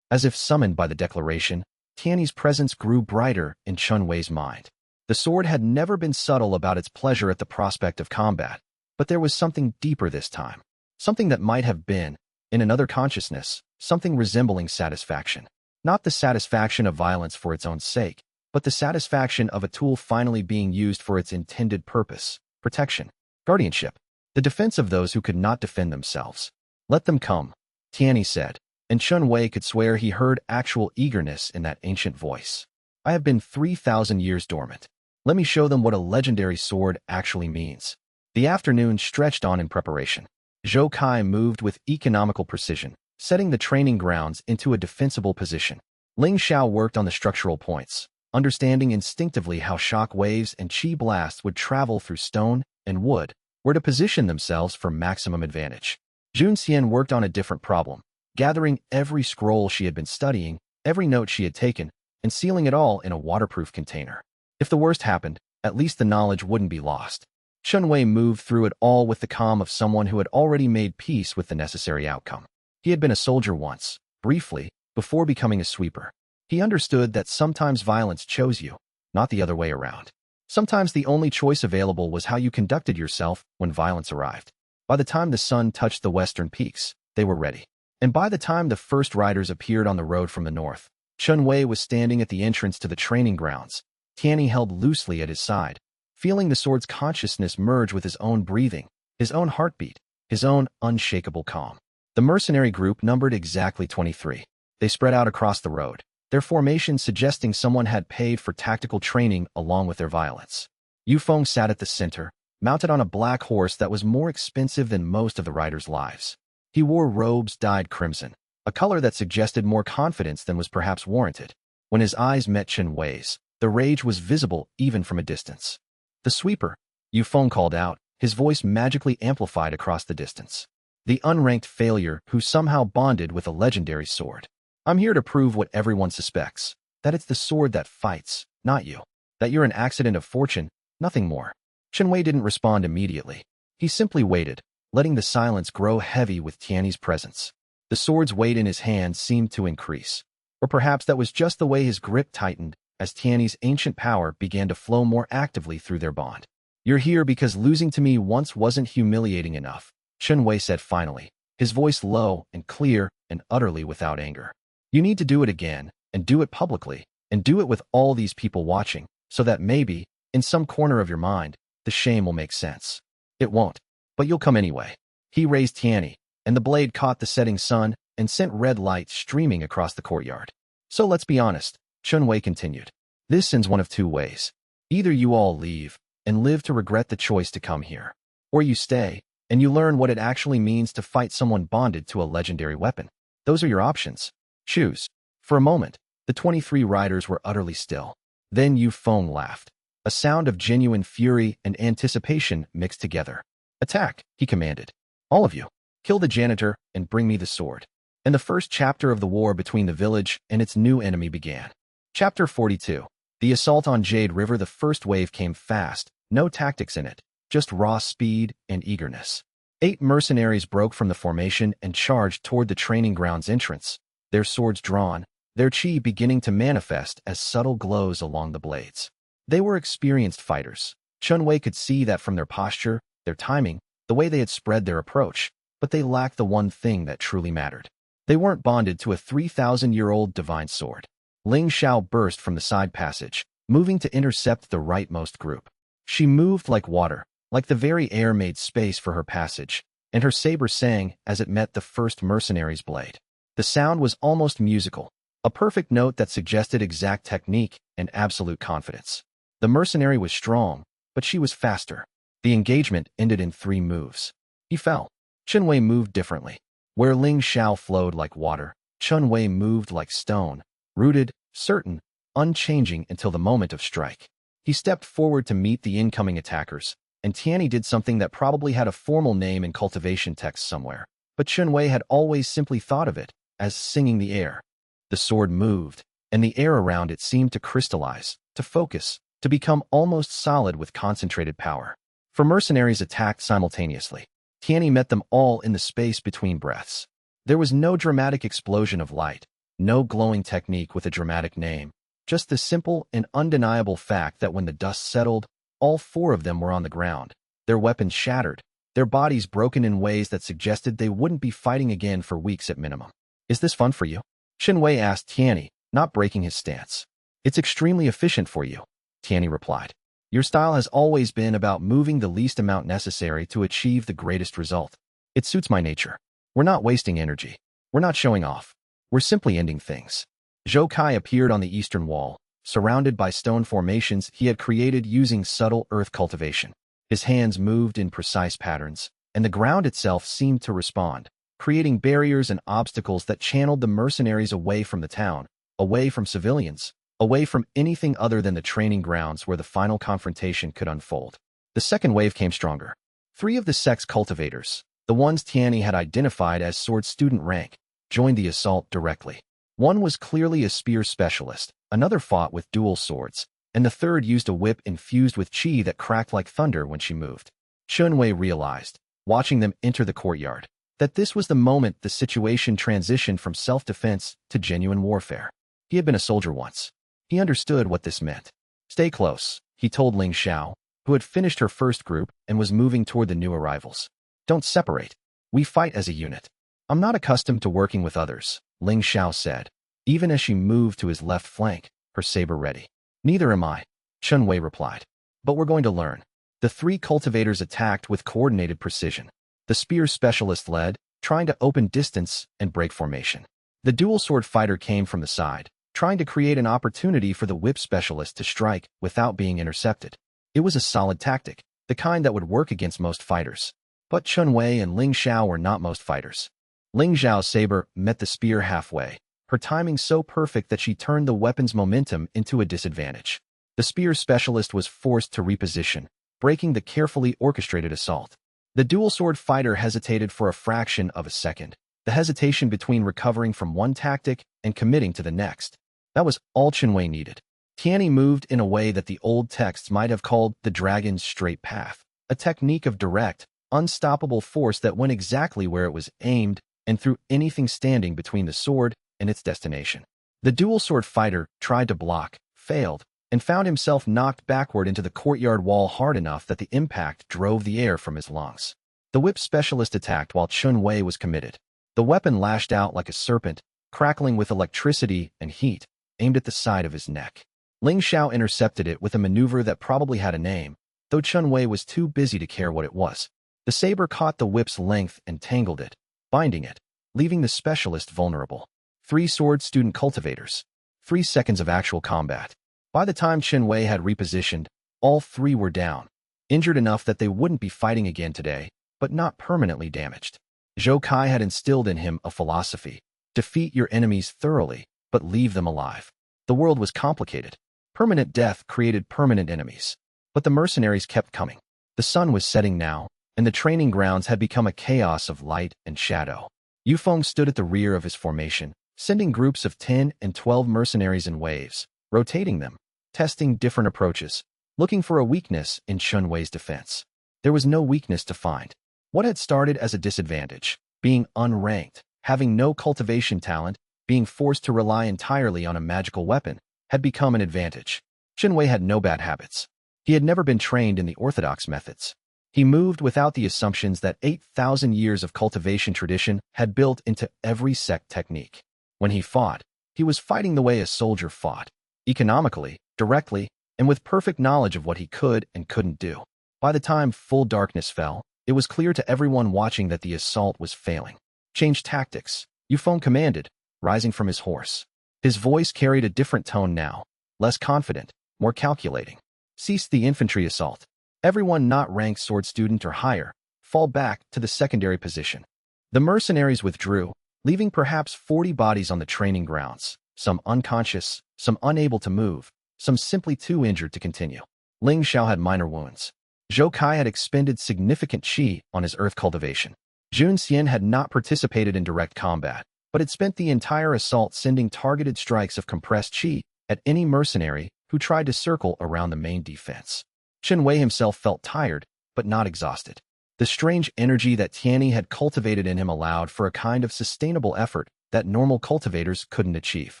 As if summoned by the declaration, Tianyi's presence grew brighter in Chen Wei's mind. The sword had never been subtle about its pleasure at the prospect of combat, but there was something deeper this time. Something that might have been, in another consciousness, something resembling satisfaction. Not the satisfaction of violence for its own sake, but the satisfaction of a tool finally being used for its intended purpose, protection, guardianship, the defense of those who could not defend themselves. Let them come, Tianyi said, and Chen Wei could swear he heard actual eagerness in that ancient voice. I have been 3,000 years dormant. Let me show them what a legendary sword actually means. The afternoon stretched on in preparation. Zhou Kai moved with economical precision, setting the training grounds into a defensible position. Ling Xiao worked on the structural points, understanding instinctively how shock waves and qi blasts would travel through stone and wood, where to position themselves for maximum advantage. Jun Xian worked on a different problem, gathering every scroll she had been studying, every note she had taken, and sealing it all in a waterproof container. If the worst happened, at least the knowledge wouldn't be lost. Chen Wei moved through it all with the calm of someone who had already made peace with the necessary outcome. He had been a soldier once, briefly, before becoming a sweeper. He understood that sometimes violence chose you, not the other way around. Sometimes the only choice available was how you conducted yourself when violence arrived. By the time the sun touched the western peaks, they were ready. And by the time the first riders appeared on the road from the north, Chen Wei was standing at the entrance to the training grounds, Tianyi held loosely at his side, feeling the sword's consciousness merge with his own breathing, his own heartbeat, his own unshakable calm. The mercenary group numbered exactly 23. They spread out across the road, their formation suggesting someone had paid for tactical training along with their violence. Yu Feng sat at the center, mounted on a black horse that was more expensive than most of the riders' lives. He wore robes dyed crimson, a color that suggested more confidence than was perhaps warranted. When his eyes met Chen Wei's, the rage was visible even from a distance. "The sweeper," Yu Feng called out, his voice magically amplified across the distance. "The unranked failure who somehow bonded with a legendary sword. I'm here to prove what everyone suspects, that it's the sword that fights, not you. That you're an accident of fortune, nothing more." Chen Wei didn't respond immediately. He simply waited, letting the silence grow heavy with Tianyi's presence. The sword's weight in his hand seemed to increase. Or perhaps that was just the way his grip tightened as Tianyi's ancient power began to flow more actively through their bond. "You're here because losing to me once wasn't humiliating enough," Chen Wei said finally, his voice low and clear and utterly without anger. "You need to do it again, and do it publicly, and do it with all these people watching, so that maybe, in some corner of your mind, the shame will make sense. It won't, but you'll come anyway." He raised Tianyi, and the blade caught the setting sun and sent red light streaming across the courtyard. "So let's be honest," Chen Wei continued. "This ends one of two ways. Either you all leave and live to regret the choice to come here, or you stay and you learn what it actually means to fight someone bonded to a legendary weapon. Those are your options. Choose." For a moment, the 23 riders were utterly still. Then Yu Feng laughed, a sound of genuine fury and anticipation mixed together. "Attack," he commanded. "All of you, kill the janitor and bring me the sword." And the first chapter of the war between the village and its new enemy began. Chapter 42. The assault on Jade River. The first wave came fast, no tactics in it, just raw speed and eagerness. 8 mercenaries broke from the formation and charged toward the training grounds entrance, their swords drawn, their qi beginning to manifest as subtle glows along the blades. They were experienced fighters. Chen Wei could see that from their posture, their timing, the way they had spread their approach, but they lacked the one thing that truly mattered. They weren't bonded to a 3,000-year-old divine sword. Ling Xiao burst from the side passage, moving to intercept the rightmost group. She moved like water, like the very air made space for her passage, and her saber sang as it met the first mercenary's blade. The sound was almost musical, a perfect note that suggested exact technique and absolute confidence. The mercenary was strong, but she was faster. The engagement ended in 3 moves. He fell. Chen Wei moved differently. Where Ling Xiao flowed like water, Chen Wei moved like stone, rooted, certain, unchanging until the moment of strike. He stepped forward to meet the incoming attackers, and Tianyi did something that probably had a formal name in cultivation texts somewhere, but Chen Wei had always simply thought of it as singing the air. The sword moved, and the air around it seemed to crystallize, to focus, to become almost solid with concentrated power. 4 mercenaries attacked simultaneously. Tianyi met them all in the space between breaths. There was no dramatic explosion of light, no glowing technique with a dramatic name, just the simple and undeniable fact that when the dust settled, all 4 of them were on the ground, their weapons shattered, their bodies broken in ways that suggested they wouldn't be fighting again for weeks at minimum. "Is this fun for you?" Chen Wei asked Tianyi, not breaking his stance. "It's extremely efficient for you," Tianyi replied. "Your style has always been about moving the least amount necessary to achieve the greatest result. It suits my nature. We're not wasting energy. We're not showing off. We're simply ending things." Zhou Kai appeared on the eastern wall, surrounded by stone formations he had created using subtle earth cultivation. His hands moved in precise patterns, and the ground itself seemed to respond, creating barriers and obstacles that channeled the mercenaries away from the town, away from civilians, away from anything other than the training grounds where the final confrontation could unfold. The second wave came stronger. 3 of the sect's cultivators, the ones Tianyi had identified as sword student rank, joined the assault directly. One was clearly a spear specialist, another fought with dual swords, and the third used a whip infused with qi that cracked like thunder when she moved. Chen Wei realized, watching them enter the courtyard, that this was the moment the situation transitioned from self-defense to genuine warfare. He had been a soldier once. He understood what this meant. "Stay close," he told Ling Xiao, who had finished her first group and was moving toward the new arrivals. "Don't separate. We fight as a unit." "I'm not accustomed to working with others," Ling Xiao said, even as she moved to his left flank, her saber ready. "Neither am I," Chen Wei replied. "But we're going to learn." The 3 cultivators attacked with coordinated precision. The spear specialist led, trying to open distance and break formation. The dual sword fighter came from the side, trying to create an opportunity for the whip specialist to strike without being intercepted. It was a solid tactic, the kind that would work against most fighters. But Chen Wei and Ling Xiao were not most fighters. Ling Xiao's saber met the spear halfway, her timing so perfect that she turned the weapon's momentum into a disadvantage. The spear specialist was forced to reposition, breaking the carefully orchestrated assault. The dual sword fighter hesitated for a fraction of a second, the hesitation between recovering from one tactic and committing to the next. That was all Chen Wei needed. Tianyi moved in a way that the old texts might have called the dragon's straight path, a technique of direct, unstoppable force that went exactly where it was aimed and threw anything standing between the sword and its destination. The dual sword fighter tried to block, failed, and found himself knocked backward into the courtyard wall hard enough that the impact drove the air from his lungs. The whip specialist attacked while Chen Wei was committed. The weapon lashed out like a serpent, crackling with electricity and heat, aimed at the side of his neck. Ling Xiao intercepted it with a maneuver that probably had a name, though Chen Wei was too busy to care what it was. The saber caught the whip's length and tangled it, binding it, leaving the specialist vulnerable. 3 sword student cultivators. 3 seconds of actual combat. By the time Chen Wei had repositioned, all 3 were down, injured enough that they wouldn't be fighting again today, but not permanently damaged. Zhou Kai had instilled in him a philosophy: defeat your enemies thoroughly, but leave them alive. The world was complicated. Permanent death created permanent enemies. But the mercenaries kept coming. The sun was setting now, and the training grounds had become a chaos of light and shadow. Yufeng stood at the rear of his formation, sending groups of 10 and 12 mercenaries in waves, rotating them, testing different approaches, looking for a weakness in Chen Wei's defense. There was no weakness to find. What had started as a disadvantage, being unranked, having no cultivation talent, being forced to rely entirely on a magical weapon, had become an advantage. Chen Wei had no bad habits. He had never been trained in the orthodox methods. He moved without the assumptions that 8,000 years of cultivation tradition had built into every sect technique. When he fought, he was fighting the way a soldier fought, economically, directly, and with perfect knowledge of what he could and couldn't do. By the time full darkness fell, it was clear to everyone watching that the assault was failing. "Change tactics," Yufeng commanded, rising from his horse. His voice carried a different tone now, less confident, more calculating. "Cease the infantry assault. Everyone not ranked sword student or higher, fall back to the secondary position." The mercenaries withdrew, leaving perhaps 40 bodies on the training grounds, some unconscious, some unable to move, some simply too injured to continue. Ling Xiao had minor wounds. Zhou Kai had expended significant qi on his earth cultivation. Jun Xian had not participated in direct combat, but had spent the entire assault sending targeted strikes of compressed qi at any mercenary who tried to circle around the main defense. Chen Wei himself felt tired, but not exhausted. The strange energy that Tianyi had cultivated in him allowed for a kind of sustainable effort that normal cultivators couldn't achieve.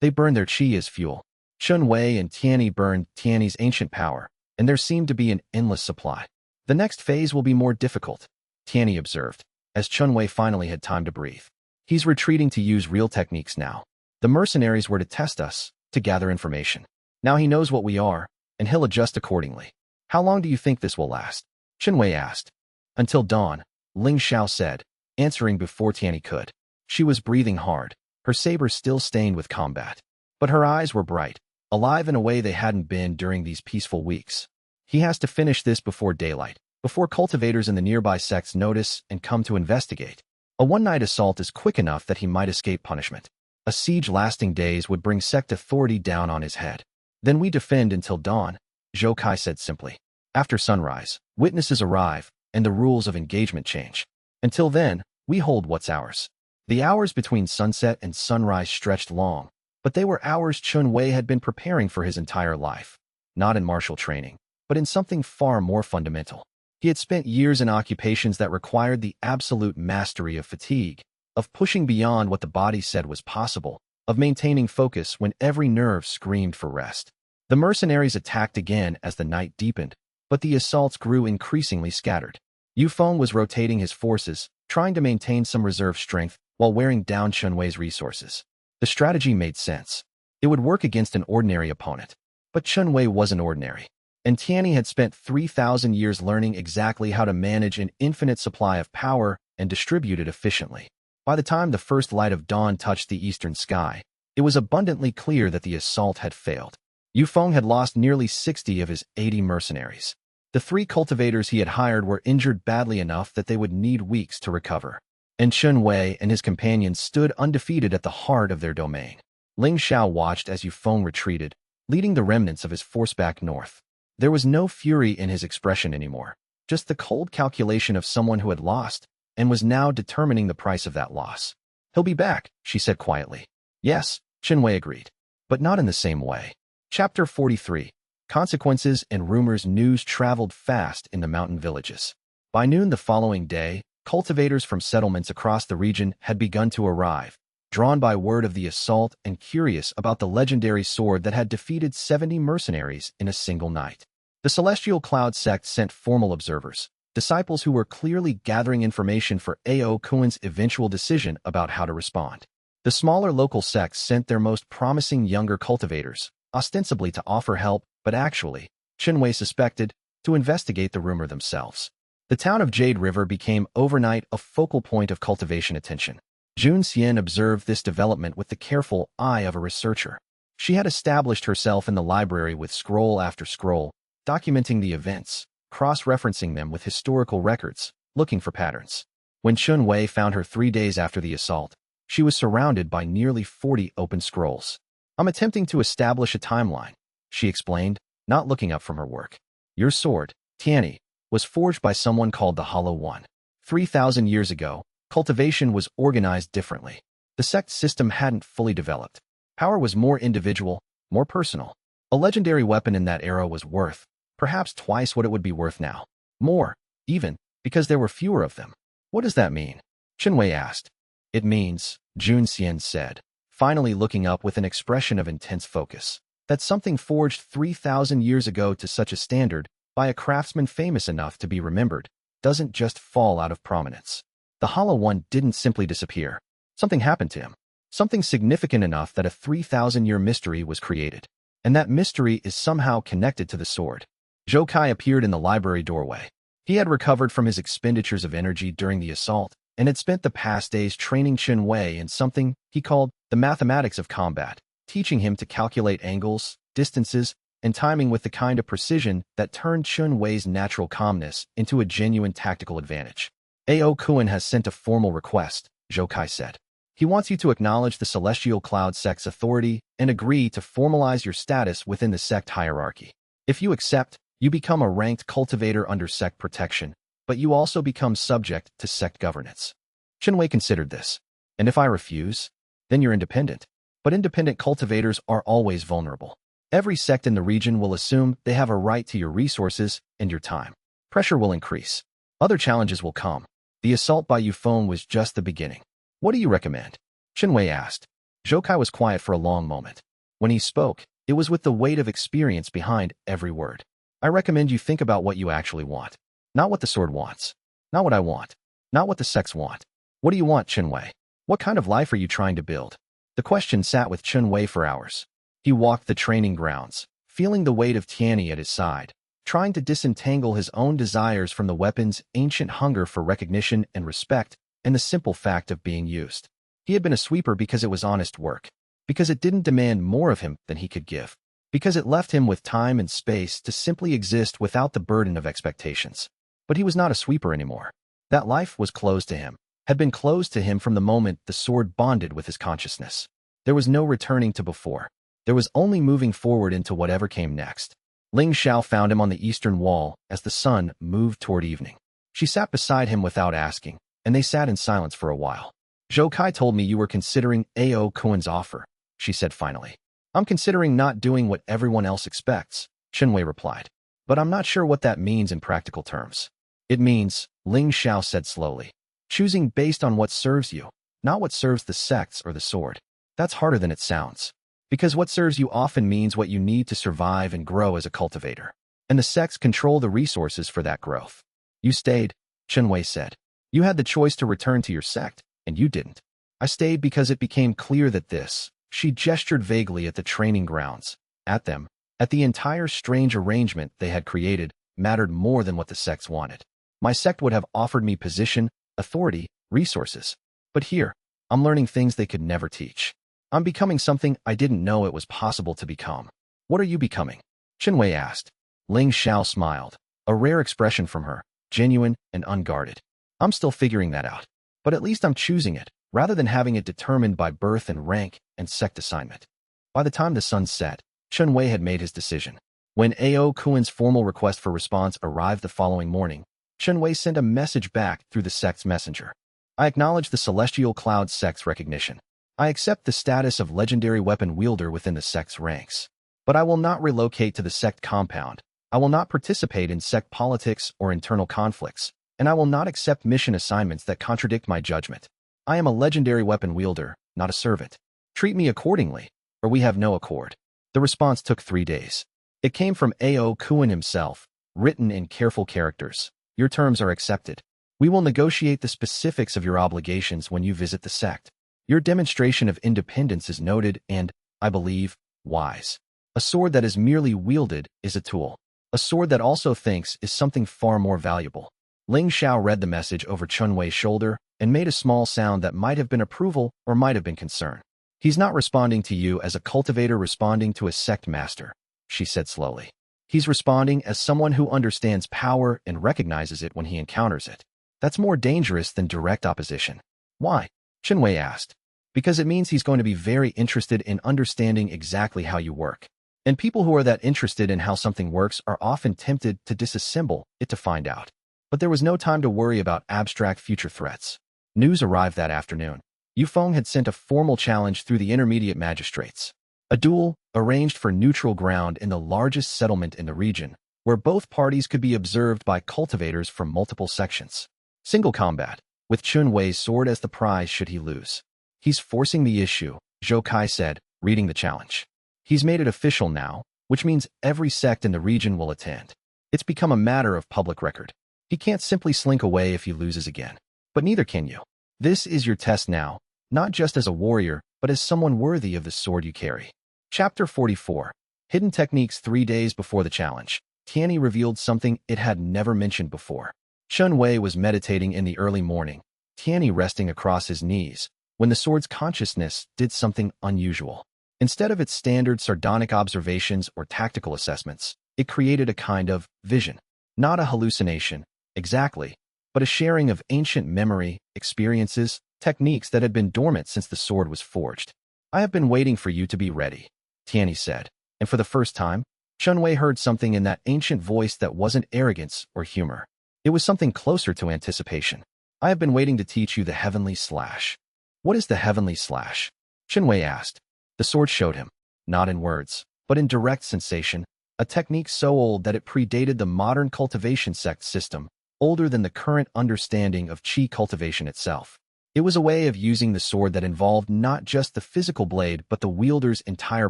They burned their qi as fuel. Chen Wei and Tianyi burned Tianyi's ancient power, and there seemed to be an endless supply. "The next phase will be more difficult," Tianyi observed, as Chen Wei finally had time to breathe. "He's retreating to use real techniques now. The mercenaries were to test us, to gather information. Now he knows what we are, and he'll adjust accordingly." "How long do you think this will last?" Chen Wei asked. "Until dawn," Ling Xiao said, answering before Tianyi could. She was breathing hard, her saber still stained with combat. But her eyes were bright. alive in a way they hadn't been during these peaceful weeks. He has to finish this before daylight, before cultivators in the nearby sects notice and come to investigate. A one-night assault is quick enough that he might escape punishment. A siege lasting days would bring sect authority down on his head. Then we defend until dawn, Zhou Kai said simply. After sunrise, witnesses arrive, and the rules of engagement change. Until then, we hold what's ours. The hours between sunset and sunrise stretched long, but they were hours Chen Wei had been preparing for his entire life. Not in martial training, but in something far more fundamental. He had spent years in occupations that required the absolute mastery of fatigue, of pushing beyond what the body said was possible, of maintaining focus when every nerve screamed for rest. The mercenaries attacked again as the night deepened, but the assaults grew increasingly scattered. Yufeng was rotating his forces, trying to maintain some reserve strength while wearing down Chen Wei's resources. The strategy made sense. It would work against an ordinary opponent. But Chen Wei wasn't ordinary. And Tianyi had spent 3,000 years learning exactly how to manage an infinite supply of power and distribute it efficiently. By the time the first light of dawn touched the eastern sky, it was abundantly clear that the assault had failed. Yufeng had lost nearly 60 of his 80 mercenaries. The 3 cultivators he had hired were injured badly enough that they would need weeks to recover. And Chen Wei and his companions stood undefeated at the heart of their domain. Ling Xiao watched as Yufeng retreated, leading the remnants of his force back north. There was no fury in his expression anymore, just the cold calculation of someone who had lost and was now determining the price of that loss. He'll be back, she said quietly. Yes, Chen Wei agreed, but not in the same way. Chapter 43. Consequences and rumors. News traveled fast in the mountain villages. By noon the following day, cultivators from settlements across the region had begun to arrive, drawn by word of the assault and curious about the legendary sword that had defeated 70 mercenaries in a single night. The Celestial Cloud sect sent formal observers, disciples who were clearly gathering information for Ao Kuan's eventual decision about how to respond. The smaller local sects sent their most promising younger cultivators, ostensibly to offer help, but actually, Chen Wei suspected, to investigate the rumor themselves. The town of Jade River became overnight a focal point of cultivation attention. Jun Xian observed this development with the careful eye of a researcher. She had established herself in the library with scroll after scroll, documenting the events, cross-referencing them with historical records, looking for patterns. When Chen Wei found her 3 days after the assault, she was surrounded by nearly 40 open scrolls. I'm attempting to establish a timeline, she explained, not looking up from her work. Your sword, Tianyi, was forged by someone called the Hollow One. 3,000 years ago, cultivation was organized differently. The sect system hadn't fully developed. Power was more individual, more personal. A legendary weapon in that era was worth, perhaps twice what it would be worth now. More, even, because there were fewer of them. What does that mean? Chen Wei asked. It means, Jun Xian said, finally looking up with an expression of intense focus, that something forged 3,000 years ago to such a standard, by a craftsman famous enough to be remembered, doesn't just fall out of prominence. The Hollow One didn't simply disappear. Something happened to him. Something significant enough that a 3,000-year mystery was created. And that mystery is somehow connected to the sword. Zhou Kai appeared in the library doorway. He had recovered from his expenditures of energy during the assault, and had spent the past days training Chen Wei in something he called the mathematics of combat, teaching him to calculate angles, distances, and timing with the kind of precision that turned Chen Wei's natural calmness into a genuine tactical advantage. Ao Kuan has sent a formal request, Zhou Kai said. He wants you to acknowledge the Celestial Cloud sect's authority and agree to formalize your status within the sect hierarchy. If you accept, you become a ranked cultivator under sect protection, but you also become subject to sect governance. Chen Wei considered this. And if I refuse, then you're independent. But independent cultivators are always vulnerable. Every sect in the region will assume they have a right to your resources and your time. Pressure will increase. Other challenges will come. The assault by Yufeng was just the beginning. What do you recommend? Chen Wei asked. Zhou Kai was quiet for a long moment. When he spoke, it was with the weight of experience behind every word. I recommend you think about what you actually want. Not what the sword wants. Not what I want. Not what the sects want. What do you want, Chen Wei? What kind of life are you trying to build? The question sat with Chen Wei for hours. He walked the training grounds, feeling the weight of Tianyi at his side, trying to disentangle his own desires from the weapon's ancient hunger for recognition and respect, and the simple fact of being used. He had been a sweeper because it was honest work, because it didn't demand more of him than he could give. because it left him with time and space to simply exist without the burden of expectations. But he was not a sweeper anymore. That life was closed to him, had been closed to him from the moment the sword bonded with his consciousness. There was no returning to before. There was only moving forward into whatever came next. Ling Xiao found him on the eastern wall as the sun moved toward evening. She sat beside him without asking, and they sat in silence for a while. "Zhou Kai told me you were considering A.O. Kuan's offer," she said finally. "I'm considering not doing what everyone else expects," Chen Wei replied. "But I'm not sure what that means in practical terms." "It means," Ling Xiao said slowly, "choosing based on what serves you, not what serves the sects or the sword. That's harder than it sounds. Because what serves you often means what you need to survive and grow as a cultivator. And the sects control the resources for that growth. You stayed," Chen Wei said. "You had the choice to return to your sect, and you didn't. I stayed because it became clear that this," she gestured vaguely at the training grounds, at them, at the entire strange arrangement they had created, mattered more than what the sects wanted. My sect would have offered me position, authority, resources. But here, I'm learning things they could never teach. I'm becoming something I didn't know it was possible to become." "What are you becoming?" Chen Wei asked. Ling Xiao smiled, a rare expression from her, genuine and unguarded. "I'm still figuring that out. But at least I'm choosing it, rather than having it determined by birth and rank and sect assignment." By the time the sun set, Chen Wei had made his decision. When A.O. Kuan's formal request for response arrived the following morning, Chen Wei sent a message back through the sect's messenger. "I acknowledge the Celestial Cloud sect's recognition. I accept the status of legendary weapon wielder within the sect's ranks. But I will not relocate to the sect compound. I will not participate in sect politics or internal conflicts, and I will not accept mission assignments that contradict my judgment. I am a legendary weapon wielder, not a servant. Treat me accordingly, or we have no accord." The response took 3 days. It came from A.O. Kuan himself, written in careful characters. "Your terms are accepted. We will negotiate the specifics of your obligations when you visit the sect. Your demonstration of independence is noted and, I believe, wise. A sword that is merely wielded is a tool. A sword that also thinks is something far more valuable." Ling Xiao read the message over Chen Wei's shoulder and made a small sound that might have been approval or might have been concern. "He's not responding to you as a cultivator responding to a sect master," she said slowly. "He's responding as someone who understands power and recognizes it when he encounters it. That's more dangerous than direct opposition." "Why?" Chen Wei asked. "Because it means he's going to be very interested in understanding exactly how you work. And people who are that interested in how something works are often tempted to disassemble it to find out." But there was no time to worry about abstract future threats. News arrived that afternoon. Yufeng had sent a formal challenge through the intermediate magistrates. A duel, arranged for neutral ground in the largest settlement in the region, where both parties could be observed by cultivators from multiple sections. Single combat, with Chen Wei's sword as the prize should he lose. "He's forcing the issue," Zhou Kai said, reading the challenge. "He's made it official now, which means every sect in the region will attend. It's become a matter of public record. He can't simply slink away if he loses again. But neither can you. This is your test now, not just as a warrior, but as someone worthy of the sword you carry." Chapter 44. Hidden Techniques. 3 days before the challenge, Tianyi revealed something it had never mentioned before. Chen Wei was meditating in the early morning, Tianyi resting across his knees, when the sword's consciousness did something unusual. Instead of its standard sardonic observations or tactical assessments, it created a kind of vision. Not a hallucination, exactly, but a sharing of ancient memory, experiences, techniques that had been dormant since the sword was forged. "I have been waiting for you to be ready," Tianyi said, and for the first time, Chen Wei heard something in that ancient voice that wasn't arrogance or humor. It was something closer to anticipation. "I have been waiting to teach you the heavenly slash." "What is the heavenly slash?" Chen Wei asked. The sword showed him, not in words, but in direct sensation, a technique so old that it predated the modern cultivation sect system, older than the current understanding of qi cultivation itself. It was a way of using the sword that involved not just the physical blade but the wielder's entire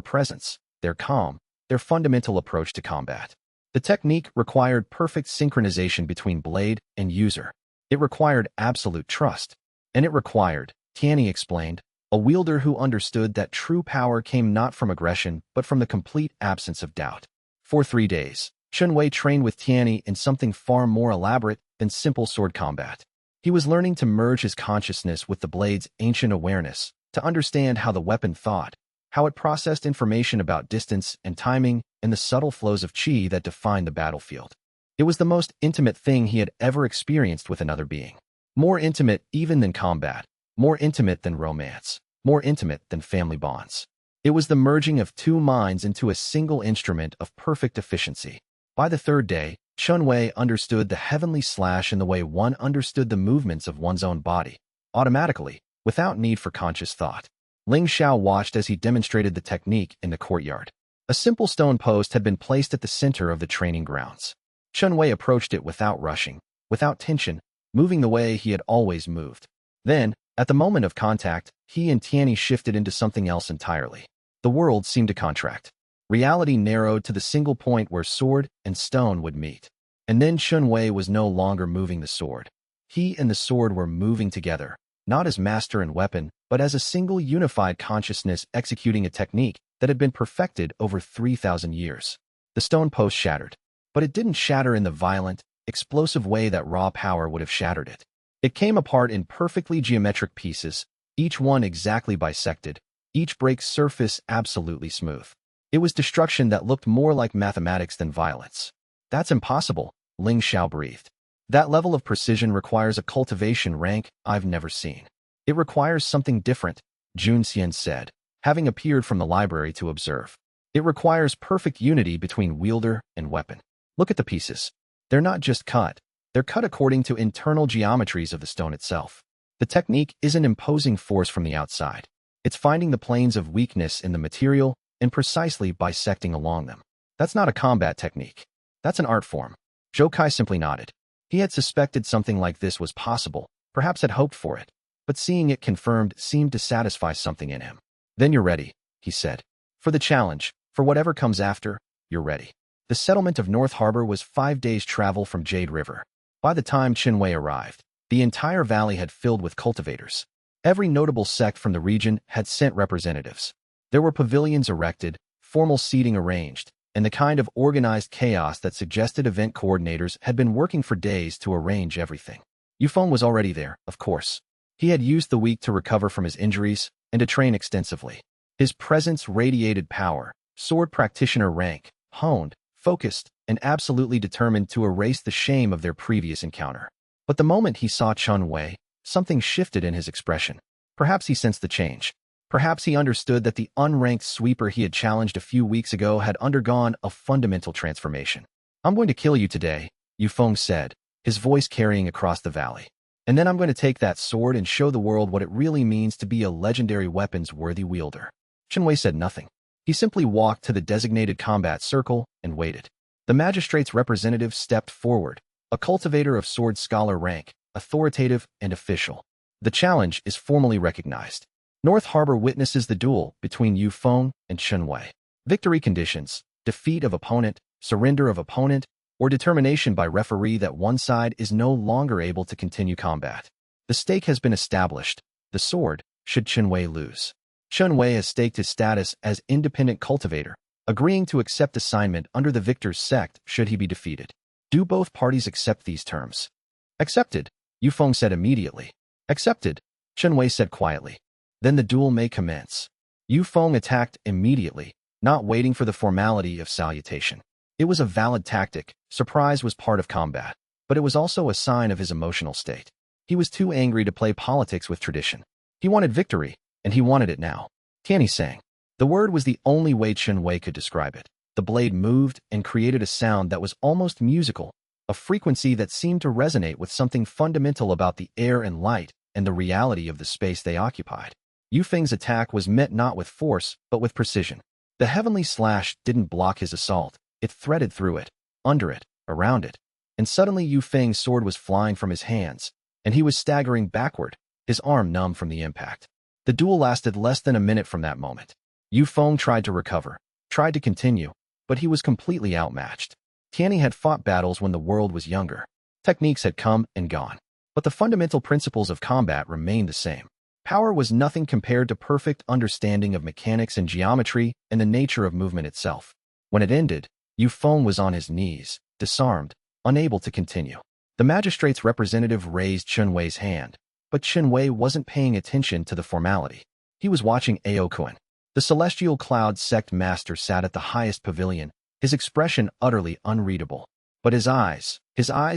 presence, their calm, their fundamental approach to combat. The technique required perfect synchronization between blade and user. It required absolute trust. And it required, Tianyi explained, a wielder who understood that true power came not from aggression but from the complete absence of doubt. For 3 days, Chen Wei trained with Tianyi in something far more elaborate than simple sword combat. He was learning to merge his consciousness with the blade's ancient awareness, to understand how the weapon thought, how it processed information about distance and timing and the subtle flows of qi that defined the battlefield. It was the most intimate thing he had ever experienced with another being. More intimate even than combat, more intimate than romance, more intimate than family bonds. It was the merging of two minds into a single instrument of perfect efficiency. By the third day, Chen Wei understood the heavenly slash in the way one understood the movements of one's own body, automatically, without need for conscious thought. Ling Xiao watched as he demonstrated the technique in the courtyard. A simple stone post had been placed at the center of the training grounds. Chen Wei approached it without rushing, without tension, moving the way he had always moved. Then, at the moment of contact, he and Tianyi shifted into something else entirely. The world seemed to contract. Reality narrowed to the single point where sword and stone would meet. And then Chen Wei was no longer moving the sword. He and the sword were moving together, not as master and weapon, but as a single unified consciousness executing a technique that had been perfected over 3,000 years. The stone post shattered. But it didn't shatter in the violent, explosive way that raw power would have shattered it. It came apart in perfectly geometric pieces, each one exactly bisected, each break surface absolutely smooth. It was destruction that looked more like mathematics than violence. That's impossible, Ling Xiao breathed. That level of precision requires a cultivation rank I've never seen. It requires something different, Jun Xian said, having appeared from the library to observe. It requires perfect unity between wielder and weapon. Look at the pieces. They're not just cut. They're cut according to internal geometries of the stone itself. The technique isn't imposing force from the outside. It's finding the planes of weakness in the material and precisely bisecting along them. That's not a combat technique. That's an art form. Zhou Kai simply nodded. He had suspected something like this was possible, perhaps had hoped for it, but seeing it confirmed seemed to satisfy something in him. Then you're ready, he said. For the challenge, for whatever comes after, you're ready. The settlement of North Harbor was 5 days' travel from Jade River. By the time Chen Wei arrived, the entire valley had filled with cultivators. Every notable sect from the region had sent representatives. There were pavilions erected, formal seating arranged, and the kind of organized chaos that suggested event coordinators had been working for days to arrange everything. Yufeng was already there, of course. He had used the week to recover from his injuries and to train extensively. His presence radiated power, sword practitioner rank, honed, focused, and absolutely determined to erase the shame of their previous encounter. But the moment he saw Chen Wei, something shifted in his expression. Perhaps he sensed the change. Perhaps he understood that the unranked sweeper he had challenged a few weeks ago had undergone a fundamental transformation. I'm going to kill you today, Yufeng said, his voice carrying across the valley. And then I'm going to take that sword and show the world what it really means to be a legendary weapons-worthy wielder. Chen Wei said nothing. He simply walked to the designated combat circle and waited. The magistrate's representative stepped forward, a cultivator of sword scholar rank, authoritative and official. The challenge is formally recognized. North Harbor witnesses the duel between Yufeng and Chen Wei. Victory conditions: defeat of opponent, surrender of opponent, or determination by referee that one side is no longer able to continue combat. The stake has been established. The sword, should Chen Wei lose. Chen Wei has staked his status as independent cultivator, agreeing to accept assignment under the victor's sect should he be defeated. Do both parties accept these terms? Accepted, Yufeng said immediately. Accepted, Chen Wei said quietly. Then the duel may commence. Yufeng attacked immediately, not waiting for the formality of salutation. It was a valid tactic. Surprise was part of combat, but it was also a sign of his emotional state. He was too angry to play politics with tradition. He wanted victory, and he wanted it now. Tianyi sang. The word was the only way Chen Wei could describe it. The blade moved and created a sound that was almost musical, a frequency that seemed to resonate with something fundamental about the air and light and the reality of the space they occupied. Yufeng's attack was met not with force, but with precision. The heavenly slash didn't block his assault. It threaded through it, under it, around it. And suddenly Yufeng's sword was flying from his hands, and he was staggering backward, his arm numb from the impact. The duel lasted less than a minute from that moment. Yufeng tried to recover, tried to continue, but he was completely outmatched. Tianyi had fought battles when the world was younger. Techniques had come and gone, but the fundamental principles of combat remained the same. Power was nothing compared to perfect understanding of mechanics and geometry and the nature of movement itself. When it ended, Yufeng was on his knees, disarmed, unable to continue. The magistrate's representative raised Chen Wei's hand, but Chen Wei wasn't paying attention to the formality. He was watching Aokun. The celestial cloud sect master sat at the highest pavilion, his expression utterly unreadable. But his eyes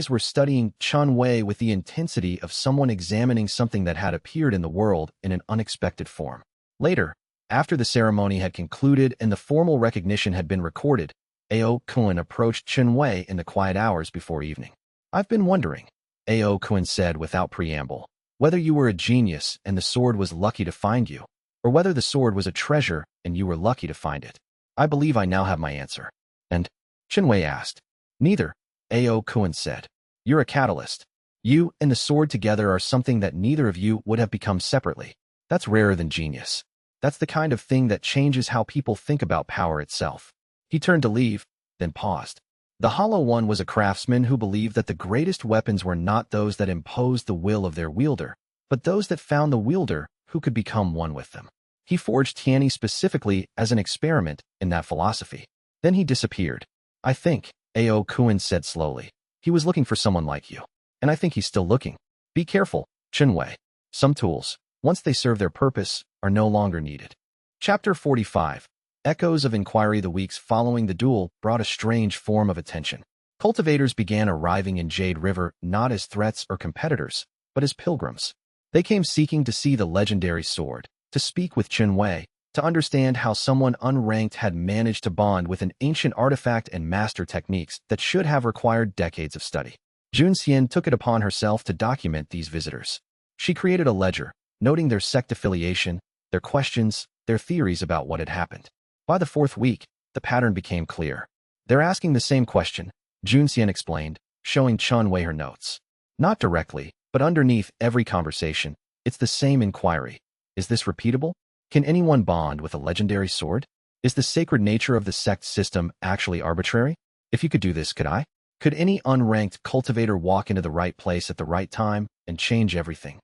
were studying Chen Wei with the intensity of someone examining something that had appeared in the world in an unexpected form. Later, after the ceremony had concluded and the formal recognition had been recorded, Ao Kun approached Chen Wei in the quiet hours before evening. "I've been wondering," Ao Kun said without preamble, "whether you were a genius and the sword was lucky to find you, or whether the sword was a treasure and you were lucky to find it. I believe I now have my answer." "And?" Chen Wei asked. "Neither," Ao Kun said. "You're a catalyst. You and the sword together are something that neither of you would have become separately. That's rarer than genius. That's the kind of thing that changes how people think about power itself." He turned to leave, then paused. The Hollow One was a craftsman who believed that the greatest weapons were not those that imposed the will of their wielder, but those that found the wielder who could become one with them. He forged Tianyi specifically as an experiment in that philosophy. Then he disappeared. "I think," Ao Kun said slowly, "he was looking for someone like you. And I think he's still looking. Be careful, Chen Wei. Some tools, once they serve their purpose, are no longer needed." Chapter 45. Echoes of inquiry. The weeks following the duel brought a strange form of attention. Cultivators began arriving in Jade River not as threats or competitors, but as pilgrims. They came seeking to see the legendary sword, to speak with Chen Wei, to understand how someone unranked had managed to bond with an ancient artifact and master techniques that should have required decades of study. Jun Xian took it upon herself to document these visitors. She created a ledger, noting their sect affiliation, their questions, their theories about what had happened. By the fourth week, the pattern became clear. "They're asking the same question," Jun Xian explained, showing Chen Wei her notes. "Not directly, but underneath every conversation, it's the same inquiry. Is this repeatable? Can anyone bond with a legendary sword? Is the sacred nature of the sect system actually arbitrary? If you could do this, could I? Could any unranked cultivator walk into the right place at the right time and change everything?"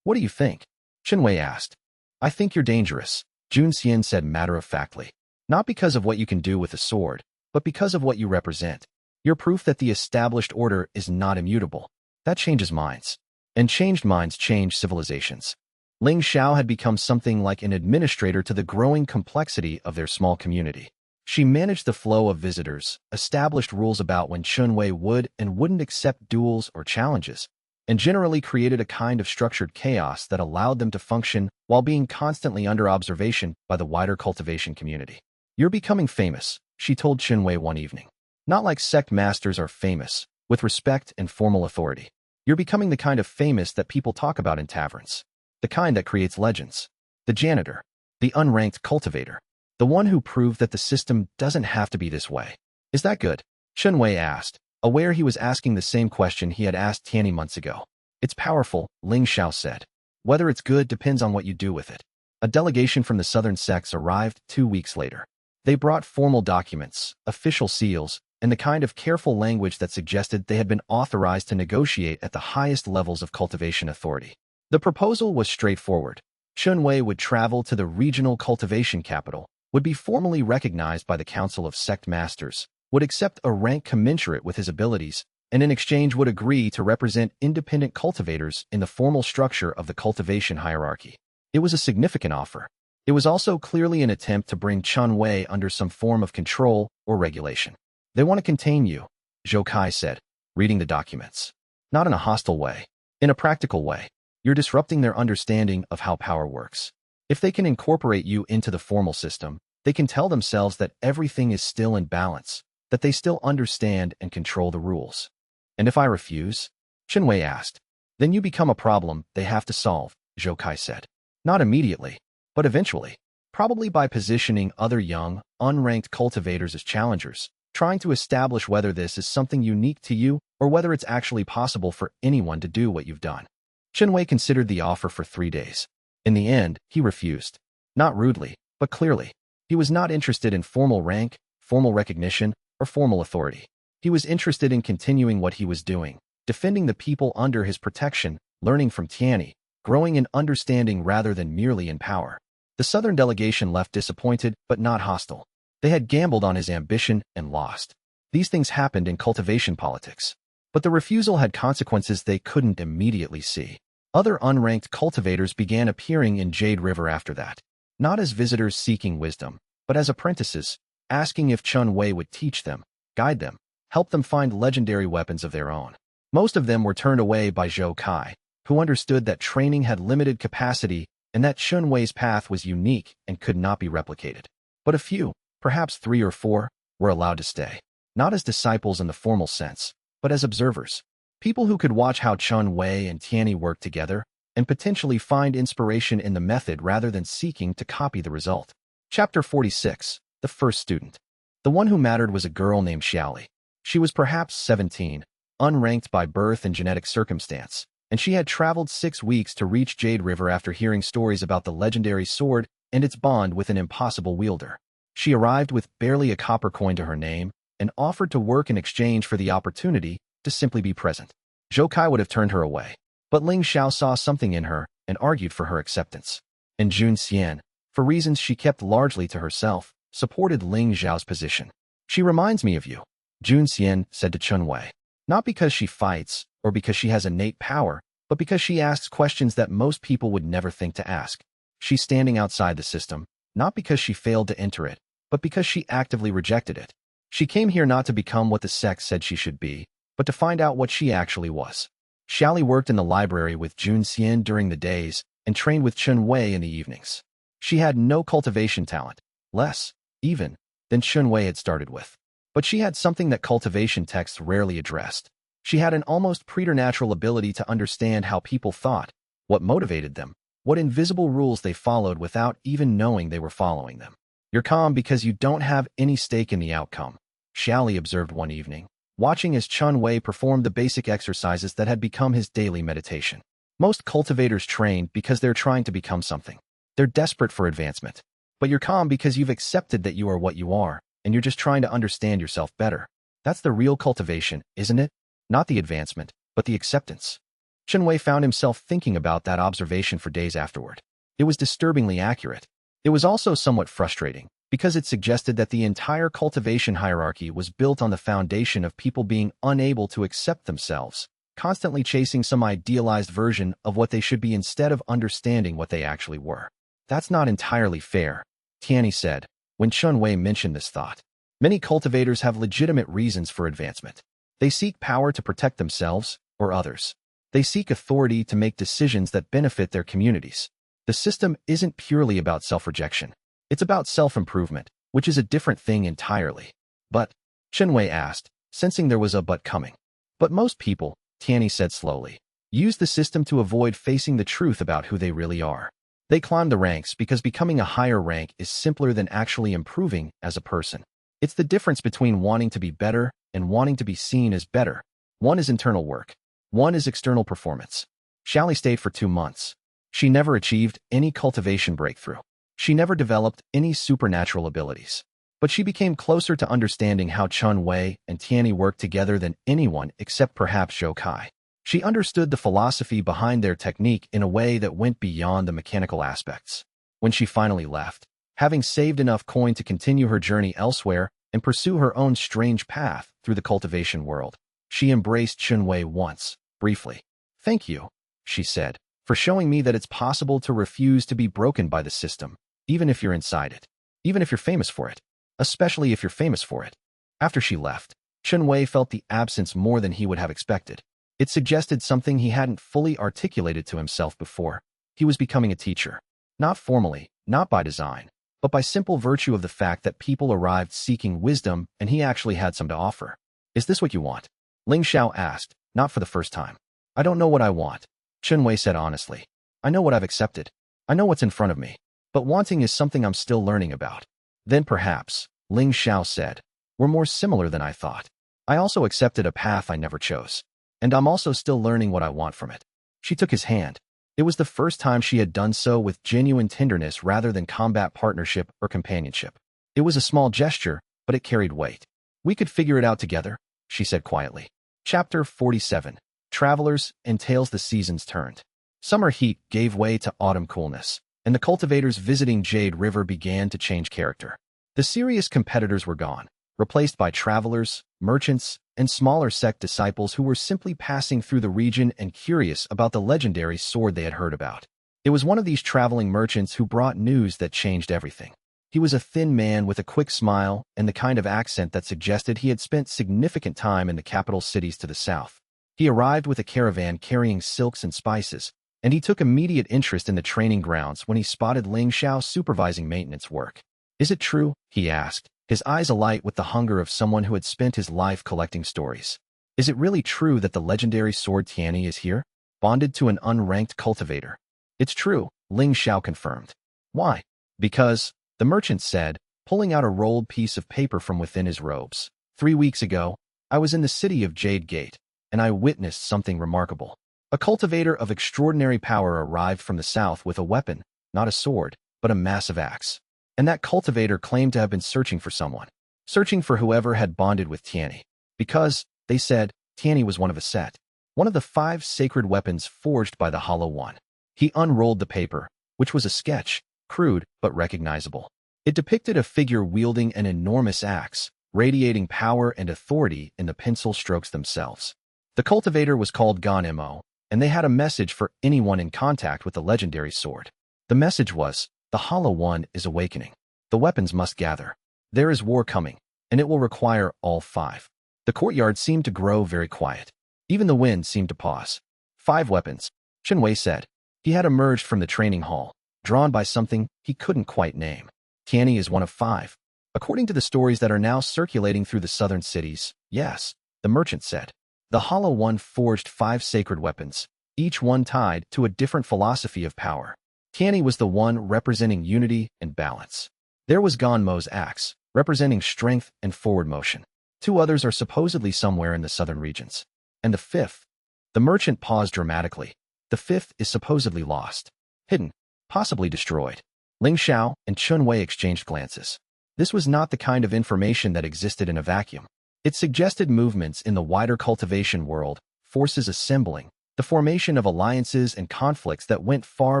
"What do you think?" Chen Wei asked. "I think you're dangerous," Jun Xian said matter-of-factly. "Not because of what you can do with a sword, but because of what you represent. You're proof that the established order is not immutable. That changes minds. And changed minds change civilizations." Ling Xiao had become something like an administrator to the growing complexity of their small community. She managed the flow of visitors, established rules about when Chen Wei would and wouldn't accept duels or challenges, and generally created a kind of structured chaos that allowed them to function while being constantly under observation by the wider cultivation community. "You're becoming famous," she told Chen Wei one evening. "Not like sect masters are famous, with respect and formal authority. You're becoming the kind of famous that people talk about in taverns. The kind that creates legends. The janitor. The unranked cultivator. The one who proved that the system doesn't have to be this way. Is that good?" Chen Wei asked, aware he was asking the same question he had asked Tianyi months ago. "It's powerful," Ling Xiao said. "Whether it's good depends on what you do with it." A delegation from the southern sects arrived 2 weeks later. They brought formal documents, official seals, and the kind of careful language that suggested they had been authorized to negotiate at the highest levels of cultivation authority. The proposal was straightforward. Chen Wei would travel to the regional cultivation capital, would be formally recognized by the Council of Sect Masters, would accept a rank commensurate with his abilities, and in exchange would agree to represent independent cultivators in the formal structure of the cultivation hierarchy. It was a significant offer. It was also clearly an attempt to bring Chen Wei under some form of control or regulation. "They want to contain you," Zhou Kai said, reading the documents. "Not in a hostile way. In a practical way. You're disrupting their understanding of how power works. If they can incorporate you into the formal system, they can tell themselves that everything is still in balance, that they still understand and control the rules." "And if I refuse?" Chen Wei asked. "Then you become a problem they have to solve," Zhou Kai said. "Not immediately, but eventually. Probably by positioning other young, unranked cultivators as challengers, trying to establish whether this is something unique to you or whether it's actually possible for anyone to do what you've done." Chen Wei considered the offer for 3 days. In the end, he refused. Not rudely, but clearly. He was not interested in formal rank, formal recognition, or formal authority. He was interested in continuing what he was doing, defending the people under his protection, learning from Tianyi, growing in understanding rather than merely in power. The southern delegation left disappointed but not hostile. They had gambled on his ambition and lost. These things happened in cultivation politics. But the refusal had consequences they couldn't immediately see. Other unranked cultivators began appearing in Jade River after that. not as visitors seeking wisdom, but as apprentices, asking if Chen Wei would teach them, guide them, help them find legendary weapons of their own. Most of them were turned away by Zhou Kai, who understood that training had limited capacity and that Chen Wei's path was unique and could not be replicated. But a few, perhaps 3 or 4, were allowed to stay, not as disciples in the formal sense, but as observers. People who could watch how Chen Wei and Tianyi worked together and potentially find inspiration in the method rather than seeking to copy the result. Chapter 46. The First Student. The one who mattered was a girl named Xiaoli. She was perhaps 17, unranked by birth and genetic circumstance, and she had traveled 6 weeks to reach Jade River after hearing stories about the legendary sword and its bond with an impossible wielder. She arrived with barely a copper coin to her name and offered to work in exchange for the opportunity to simply be present. Zhou Kai would have turned her away, but Ling Xiao saw something in her and argued for her acceptance. And Jun Xian, for reasons she kept largely to herself, supported Ling Xiao's position. She reminds me of you, Jun Xian said to Chen Wei. Not because she fights or because she has innate power, but because she asks questions that most people would never think to ask. She's standing outside the system, not because she failed to enter it, but because she actively rejected it. She came here not to become what the sect said she should be, but to find out what she actually was. Xiaoli worked in the library with Jun Xian during the days and trained with Chen Wei in the evenings. She had no cultivation talent, less, even, than Chen Wei had started with. But she had something that cultivation texts rarely addressed. She had an almost preternatural ability to understand how people thought, what motivated them, what invisible rules they followed without even knowing they were following them. You're calm because you don't have any stake in the outcome, Xiaoli observed one evening, watching as Chen Wei performed the basic exercises that had become his daily meditation. Most cultivators train because they're trying to become something. They're desperate for advancement. But you're calm because you've accepted that you are what you are, and you're just trying to understand yourself better. That's the real cultivation, isn't it? Not the advancement, but the acceptance. Chen Wei found himself thinking about that observation for days afterward. It was disturbingly accurate. It was also somewhat frustrating, because it suggested that the entire cultivation hierarchy was built on the foundation of people being unable to accept themselves, constantly chasing some idealized version of what they should be instead of understanding what they actually were. That's not entirely fair, Tianyi said, when Chen Wei mentioned this thought. Many cultivators have legitimate reasons for advancement. They seek power to protect themselves or others. They seek authority to make decisions that benefit their communities. The system isn't purely about self-rejection. It's about self-improvement, which is a different thing entirely. But, Chen Wei asked, sensing there was a but coming. But most people, Tianyi said slowly, use the system to avoid facing the truth about who they really are. They climb the ranks because becoming a higher rank is simpler than actually improving as a person. It's the difference between wanting to be better and wanting to be seen as better. One is internal work. One is external performance. Xiaoli stayed for 2 months. She never achieved any cultivation breakthrough. She never developed any supernatural abilities. But she became closer to understanding how Chen Wei and Tianyi worked together than anyone except perhaps Zhou Kai. She understood the philosophy behind their technique in a way that went beyond the mechanical aspects. When she finally left, having saved enough coin to continue her journey elsewhere and pursue her own strange path through the cultivation world, she embraced Chen Wei once, briefly. "Thank you," she said, "for showing me that it's possible to refuse to be broken by the system, even if you're inside it, even if you're famous for it, especially if you're famous for it." After she left, Chen Wei felt the absence more than he would have expected. It suggested something he hadn't fully articulated to himself before. He was becoming a teacher. Not formally, not by design, but by simple virtue of the fact that people arrived seeking wisdom and he actually had some to offer. "Is this what you want?" Ling Xiao asked, not for the first time. "I don't know what I want," Chen Wei said honestly. "I know what I've accepted. I know what's in front of me. But wanting is something I'm still learning about." "Then perhaps," Ling Xiao said, "we're more similar than I thought. I also accepted a path I never chose. And I'm also still learning what I want from it." She took his hand. It was the first time she had done so with genuine tenderness rather than combat partnership or companionship. It was a small gesture, but it carried weight. "We could figure it out together," she said quietly. Chapter 47. Travelers and Tales. The seasons turned. Summer heat gave way to autumn coolness, and the cultivators visiting Jade River began to change character. The serious competitors were gone, replaced by travelers, merchants, and smaller sect disciples who were simply passing through the region and curious about the legendary sword they had heard about. It was one of these traveling merchants who brought news that changed everything. He was a thin man with a quick smile and the kind of accent that suggested he had spent significant time in the capital cities to the south. He arrived with a caravan carrying silks and spices, and he took immediate interest in the training grounds when he spotted Ling Xiao supervising maintenance work. "Is it true?" he asked, his eyes alight with the hunger of someone who had spent his life collecting stories. "Is it really true that the legendary sword Tianyi is here, bonded to an unranked cultivator?" "It's true," Ling Xiao confirmed. "Why?" "Because," the merchant said, pulling out a rolled piece of paper from within his robes. 3 weeks ago, I was in the city of Jade Gate, and I witnessed something remarkable. A cultivator of extraordinary power arrived from the south with a weapon, not a sword, but a massive axe. And that cultivator claimed to have been searching for someone, searching for whoever had bonded with Tianyi. Because, they said, Tianyi was one of a set, one of the 5 sacred weapons forged by the Hollow One. He unrolled the paper, which was a sketch, crude but recognizable. It depicted a figure wielding an enormous axe, radiating power and authority in the pencil strokes themselves. The cultivator was called Gan Mo, and they had a message for anyone in contact with the legendary sword. The message was, "The Hollow One is awakening. The weapons must gather. There is war coming, and it will require all 5. The courtyard seemed to grow very quiet. Even the wind seemed to pause. 5 weapons, Chen Wei said. He had emerged from the training hall, drawn by something he couldn't quite name. Tianyi is one of 5. According to the stories that are now circulating through the southern cities, yes, the merchant said. The Hollow One forged 5 sacred weapons, each one tied to a different philosophy of power. Tianyi was the one representing unity and balance. There was Gan Mo's axe, representing strength and forward motion. 2 others are supposedly somewhere in the southern regions. And the 5th? The merchant paused dramatically. The 5th is supposedly lost, hidden, possibly destroyed. Ling Xiao and Chen Wei exchanged glances. This was not the kind of information that existed in a vacuum. It suggested movements in the wider cultivation world, forces assembling, the formation of alliances and conflicts that went far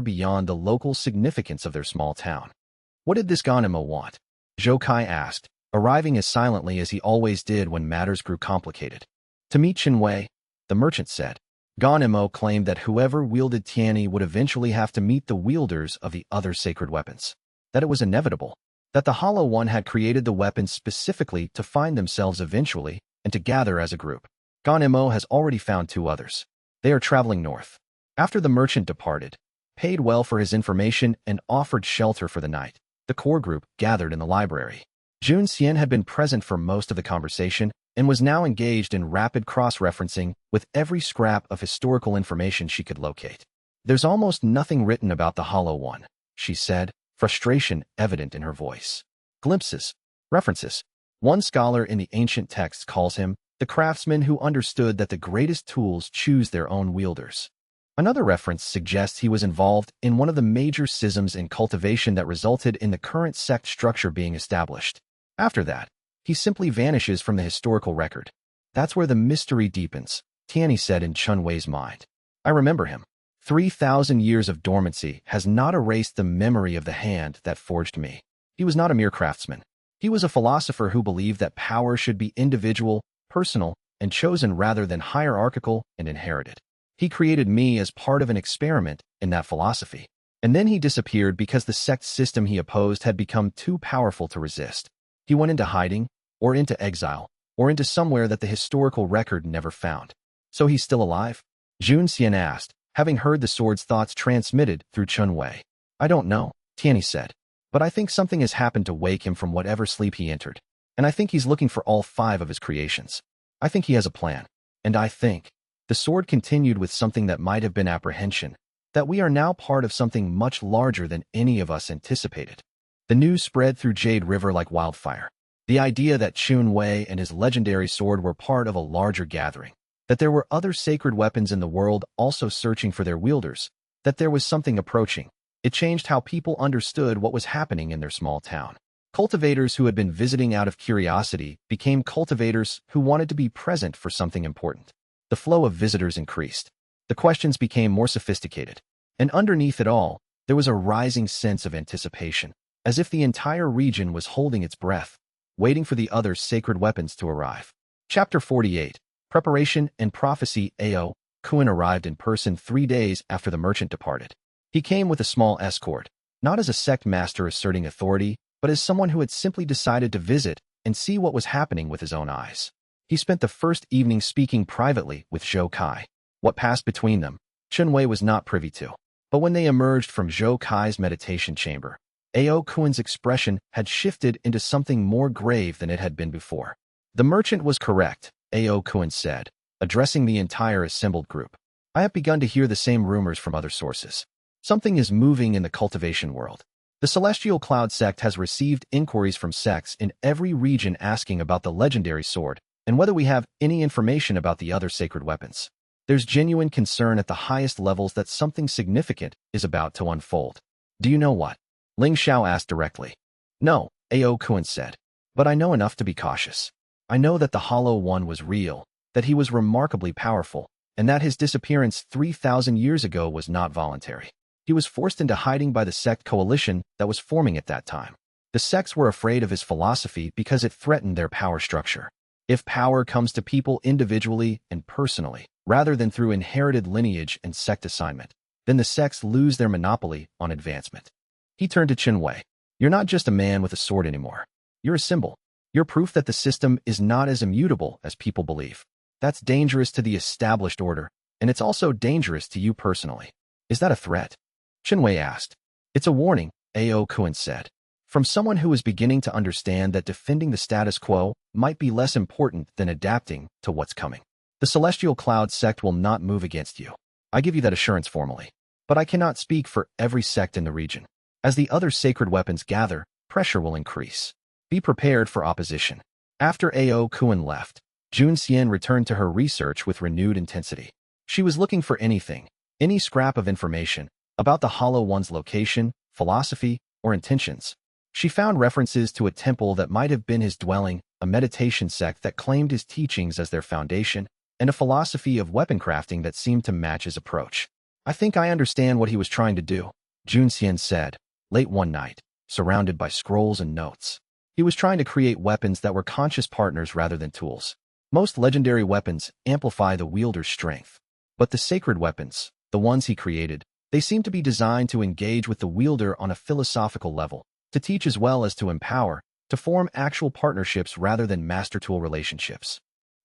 beyond the local significance of their small town. What did this Ganemo want? Zhou Kai asked, arriving as silently as he always did when matters grew complicated. To meet Chen Wei, the merchant said. Ganemo claimed that whoever wielded Tianyi would eventually have to meet the wielders of the other sacred weapons, that it was inevitable, that the Hollow One had created the weapons specifically to find themselves eventually and to gather as a group. Ganemo has already found 2 others. They are traveling north. After the merchant departed, paid well for his information and offered shelter for the night, the core group gathered in the library. Jun Xian had been present for most of the conversation and was now engaged in rapid cross-referencing with every scrap of historical information she could locate. There's almost nothing written about the Hollow One, she said, frustration evident in her voice. Glimpses, references. One scholar in the ancient texts calls him the craftsman who understood that the greatest tools choose their own wielders. Another reference suggests he was involved in one of the major schisms in cultivation that resulted in the current sect structure being established. After that, he simply vanishes from the historical record. That's where the mystery deepens, Tianyi said in Chen Wei's mind. I remember him. 3,000 years of dormancy has not erased the memory of the hand that forged me. He was not a mere craftsman. He was a philosopher who believed that power should be individual, personal, and chosen rather than hierarchical and inherited. He created me as part of an experiment in that philosophy. And then he disappeared because the sect system he opposed had become too powerful to resist. He went into hiding, or into exile, or into somewhere that the historical record never found. So he's still alive? Jun Xian asked, having heard the sword's thoughts transmitted through Chen Wei. I don't know, Tianyi said, but I think something has happened to wake him from whatever sleep he entered. And I think he's looking for all 5 of his creations. I think he has a plan. And I think, the sword continued with something that might have been apprehension, that we are now part of something much larger than any of us anticipated. The news spread through Jade River like wildfire. The idea that Chen Wei and his legendary sword were part of a larger gathering, that there were other sacred weapons in the world also searching for their wielders, that there was something approaching. It changed how people understood what was happening in their small town. Cultivators who had been visiting out of curiosity became cultivators who wanted to be present for something important. The flow of visitors increased. The questions became more sophisticated. And underneath it all, there was a rising sense of anticipation, as if the entire region was holding its breath, waiting for the other sacred weapons to arrive. Chapter 48. Preparation and Prophecy. Ao Kuan arrived in person 3 days after the merchant departed. He came with a small escort, not as a sect master asserting authority, but as someone who had simply decided to visit and see what was happening with his own eyes. He spent the first evening speaking privately with Zhou Kai. What passed between them, Chen Wei was not privy to. But when they emerged from Zhou Kai's meditation chamber, Ao Kuan's expression had shifted into something more grave than it had been before. The merchant was correct, Ao Kuan said, addressing the entire assembled group. I have begun to hear the same rumors from other sources. Something is moving in the cultivation world. The Celestial Cloud sect has received inquiries from sects in every region asking about the legendary sword and whether we have any information about the other sacred weapons. There's genuine concern at the highest levels that something significant is about to unfold. Do you know what? Ling Xiao asked directly. No, Ao Kuan said. But I know enough to be cautious. I know that the Hollow One was real, that he was remarkably powerful, and that his disappearance 3,000 years ago was not voluntary. He was forced into hiding by the sect coalition that was forming at that time. The sects were afraid of his philosophy because it threatened their power structure. If power comes to people individually and personally, rather than through inherited lineage and sect assignment, then the sects lose their monopoly on advancement. He turned to Chen Wei. You're not just a man with a sword anymore. You're a symbol. You're proof that the system is not as immutable as people believe. That's dangerous to the established order, and it's also dangerous to you personally. Is that a threat? Chen Wei asked. It's a warning, Ao Kuan said. From someone who is beginning to understand that defending the status quo might be less important than adapting to what's coming. The Celestial Cloud sect will not move against you. I give you that assurance formally. But I cannot speak for every sect in the region. As the other sacred weapons gather, pressure will increase. Be prepared for opposition. After Ao Kuan left, Jun Xian returned to her research with renewed intensity. She was looking for anything, any scrap of information, about the Hollow One's location, philosophy, or intentions. She found references to a temple that might have been his dwelling, a meditation sect that claimed his teachings as their foundation, and a philosophy of weapon crafting that seemed to match his approach. I think I understand what he was trying to do, Jun Xian said, late one night, surrounded by scrolls and notes. He was trying to create weapons that were conscious partners rather than tools. Most legendary weapons amplify the wielder's strength. But the sacred weapons, the ones he created, they seem to be designed to engage with the wielder on a philosophical level, to teach as well as to empower, to form actual partnerships rather than master-tool relationships.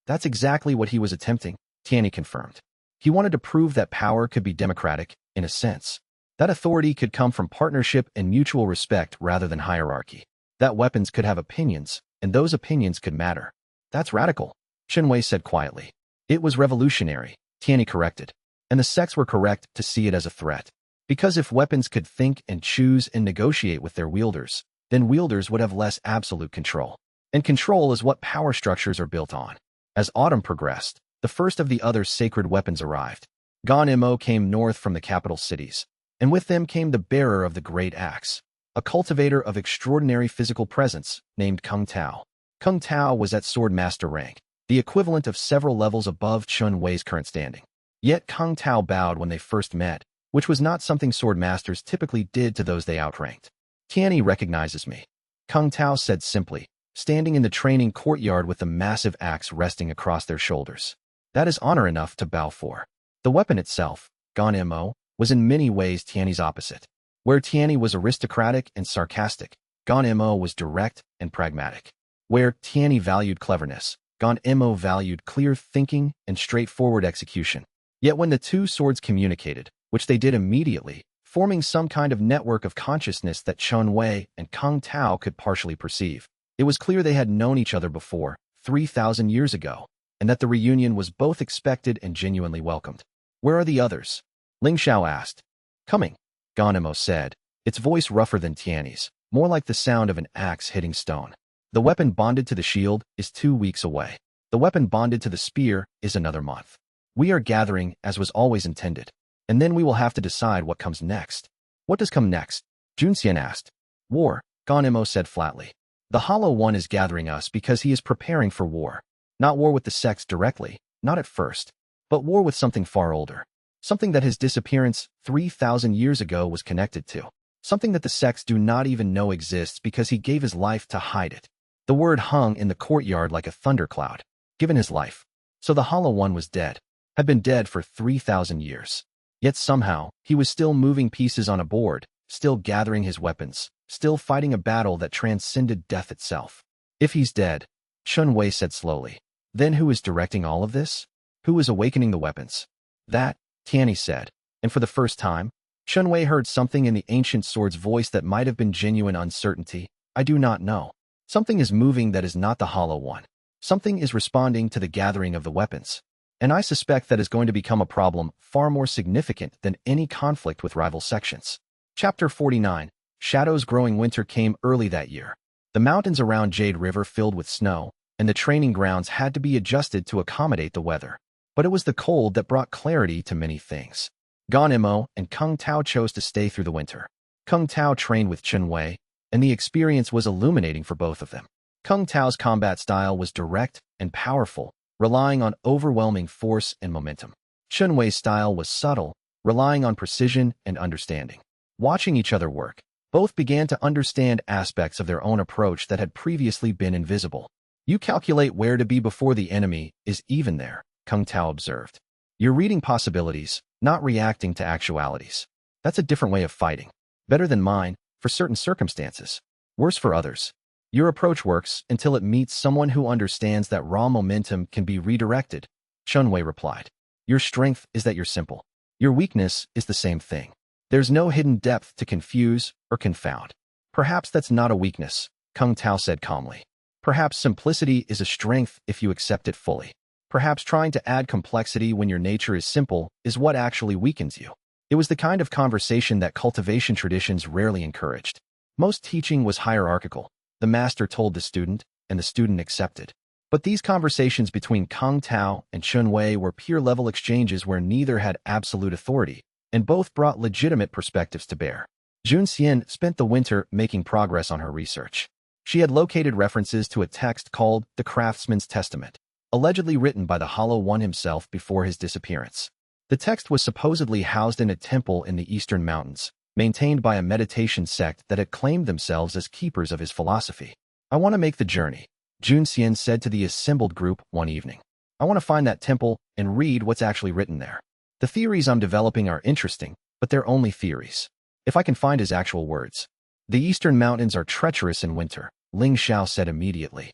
That's exactly what he was attempting, Tianyi confirmed. He wanted to prove that power could be democratic, in a sense. That authority could come from partnership and mutual respect rather than hierarchy. That weapons could have opinions, and those opinions could matter. That's radical, Chen Wei said quietly. It was revolutionary, Tianyi corrected. And the sects were correct to see it as a threat. Because if weapons could think and choose and negotiate with their wielders, then wielders would have less absolute control. And control is what power structures are built on. As autumn progressed, the first of the other sacred weapons arrived. Gan Mo came north from the capital cities, and with them came the bearer of the great axe, a cultivator of extraordinary physical presence named Kung Tao. Kung Tao was at sword master rank, the equivalent of several levels above Chen Wei's current standing. Yet Kung Tao bowed when they first met, which was not something sword masters typically did to those they outranked. Tianyi recognizes me, Kung Tao said simply, standing in the training courtyard with the massive axe resting across their shoulders. That is honor enough to bow for. The weapon itself, Gan Mo, was in many ways Tianyi's opposite. Where Tianyi was aristocratic and sarcastic, Gan Mo was direct and pragmatic. Where Tianyi valued cleverness, Gan Mo valued clear thinking and straightforward execution. Yet when the two swords communicated, which they did immediately, forming some kind of network of consciousness that Chen Wei and Kung Tao could partially perceive, it was clear they had known each other before, 3,000 years ago, and that the reunion was both expected and genuinely welcomed. Where are the others? Ling Xiao asked. Coming, Gan Mo said, its voice rougher than Tianyi's, more like the sound of an axe hitting stone. The weapon bonded to the shield is 2 weeks away. The weapon bonded to the spear is another month. We are gathering as was always intended, and then we will have to decide what comes next. What does come next? Jun Xian asked. War, Gan Mo said flatly. The Hollow One is gathering us because he is preparing for war. Not war with the sects directly, not at first, but war with something far older. Something that his disappearance 3,000 years ago was connected to. Something that the sects do not even know exists because he gave his life to hide it. The word hung in the courtyard like a thundercloud. Given his life. So the Hollow One was dead. Had been dead for 3,000 years. Yet somehow, he was still moving pieces on a board, still gathering his weapons, still fighting a battle that transcended death itself. If he's dead, Chen Wei said slowly, then who is directing all of this? Who is awakening the weapons? That, Tianyi said, and for the first time, Chen Wei heard something in the ancient sword's voice that might have been genuine uncertainty. I do not know. Something is moving that is not the hollow one. Something is responding to the gathering of the weapons. And I suspect that is going to become a problem far more significant than any conflict with rival sections. Chapter 49. Shadows growing. Winter came early that year. The mountains around Jade River filled with snow, and the training grounds had to be adjusted to accommodate the weather. But it was the cold that brought clarity to many things. Gan Imo and Kung Tao chose to stay through the winter. Kung Tao trained with Chen Wei, and the experience was illuminating for both of them. Kung Tao's combat style was direct and powerful, relying on overwhelming force and momentum. Chen Wei's style was subtle, relying on precision and understanding. Watching each other work, both began to understand aspects of their own approach that had previously been invisible. You calculate where to be before the enemy is even there, Kung Tao observed. You're reading possibilities, not reacting to actualities. That's a different way of fighting. Better than mine, for certain circumstances. Worse for others. Your approach works until it meets someone who understands that raw momentum can be redirected, Chen Wei replied. Your strength is that you're simple. Your weakness is the same thing. There's no hidden depth to confuse or confound. Perhaps that's not a weakness, Kung Tao said calmly. Perhaps simplicity is a strength if you accept it fully. Perhaps trying to add complexity when your nature is simple is what actually weakens you. It was the kind of conversation that cultivation traditions rarely encouraged. Most teaching was hierarchical. The master told the student, and the student accepted. But these conversations between Kung Tao and Chen Wei were peer-level exchanges where neither had absolute authority, and both brought legitimate perspectives to bear. Jun Xian spent the winter making progress on her research. She had located references to a text called The Craftsman's Testament, allegedly written by the Hollow One himself before his disappearance. The text was supposedly housed in a temple in the eastern mountains, maintained by a meditation sect that had claimed themselves as keepers of his philosophy. I want to make the journey, Jun Xian said to the assembled group one evening. I want to find that temple and read what's actually written there. The theories I'm developing are interesting, but they're only theories. If I can find his actual words. The eastern mountains are treacherous in winter, Ling Xiao said immediately.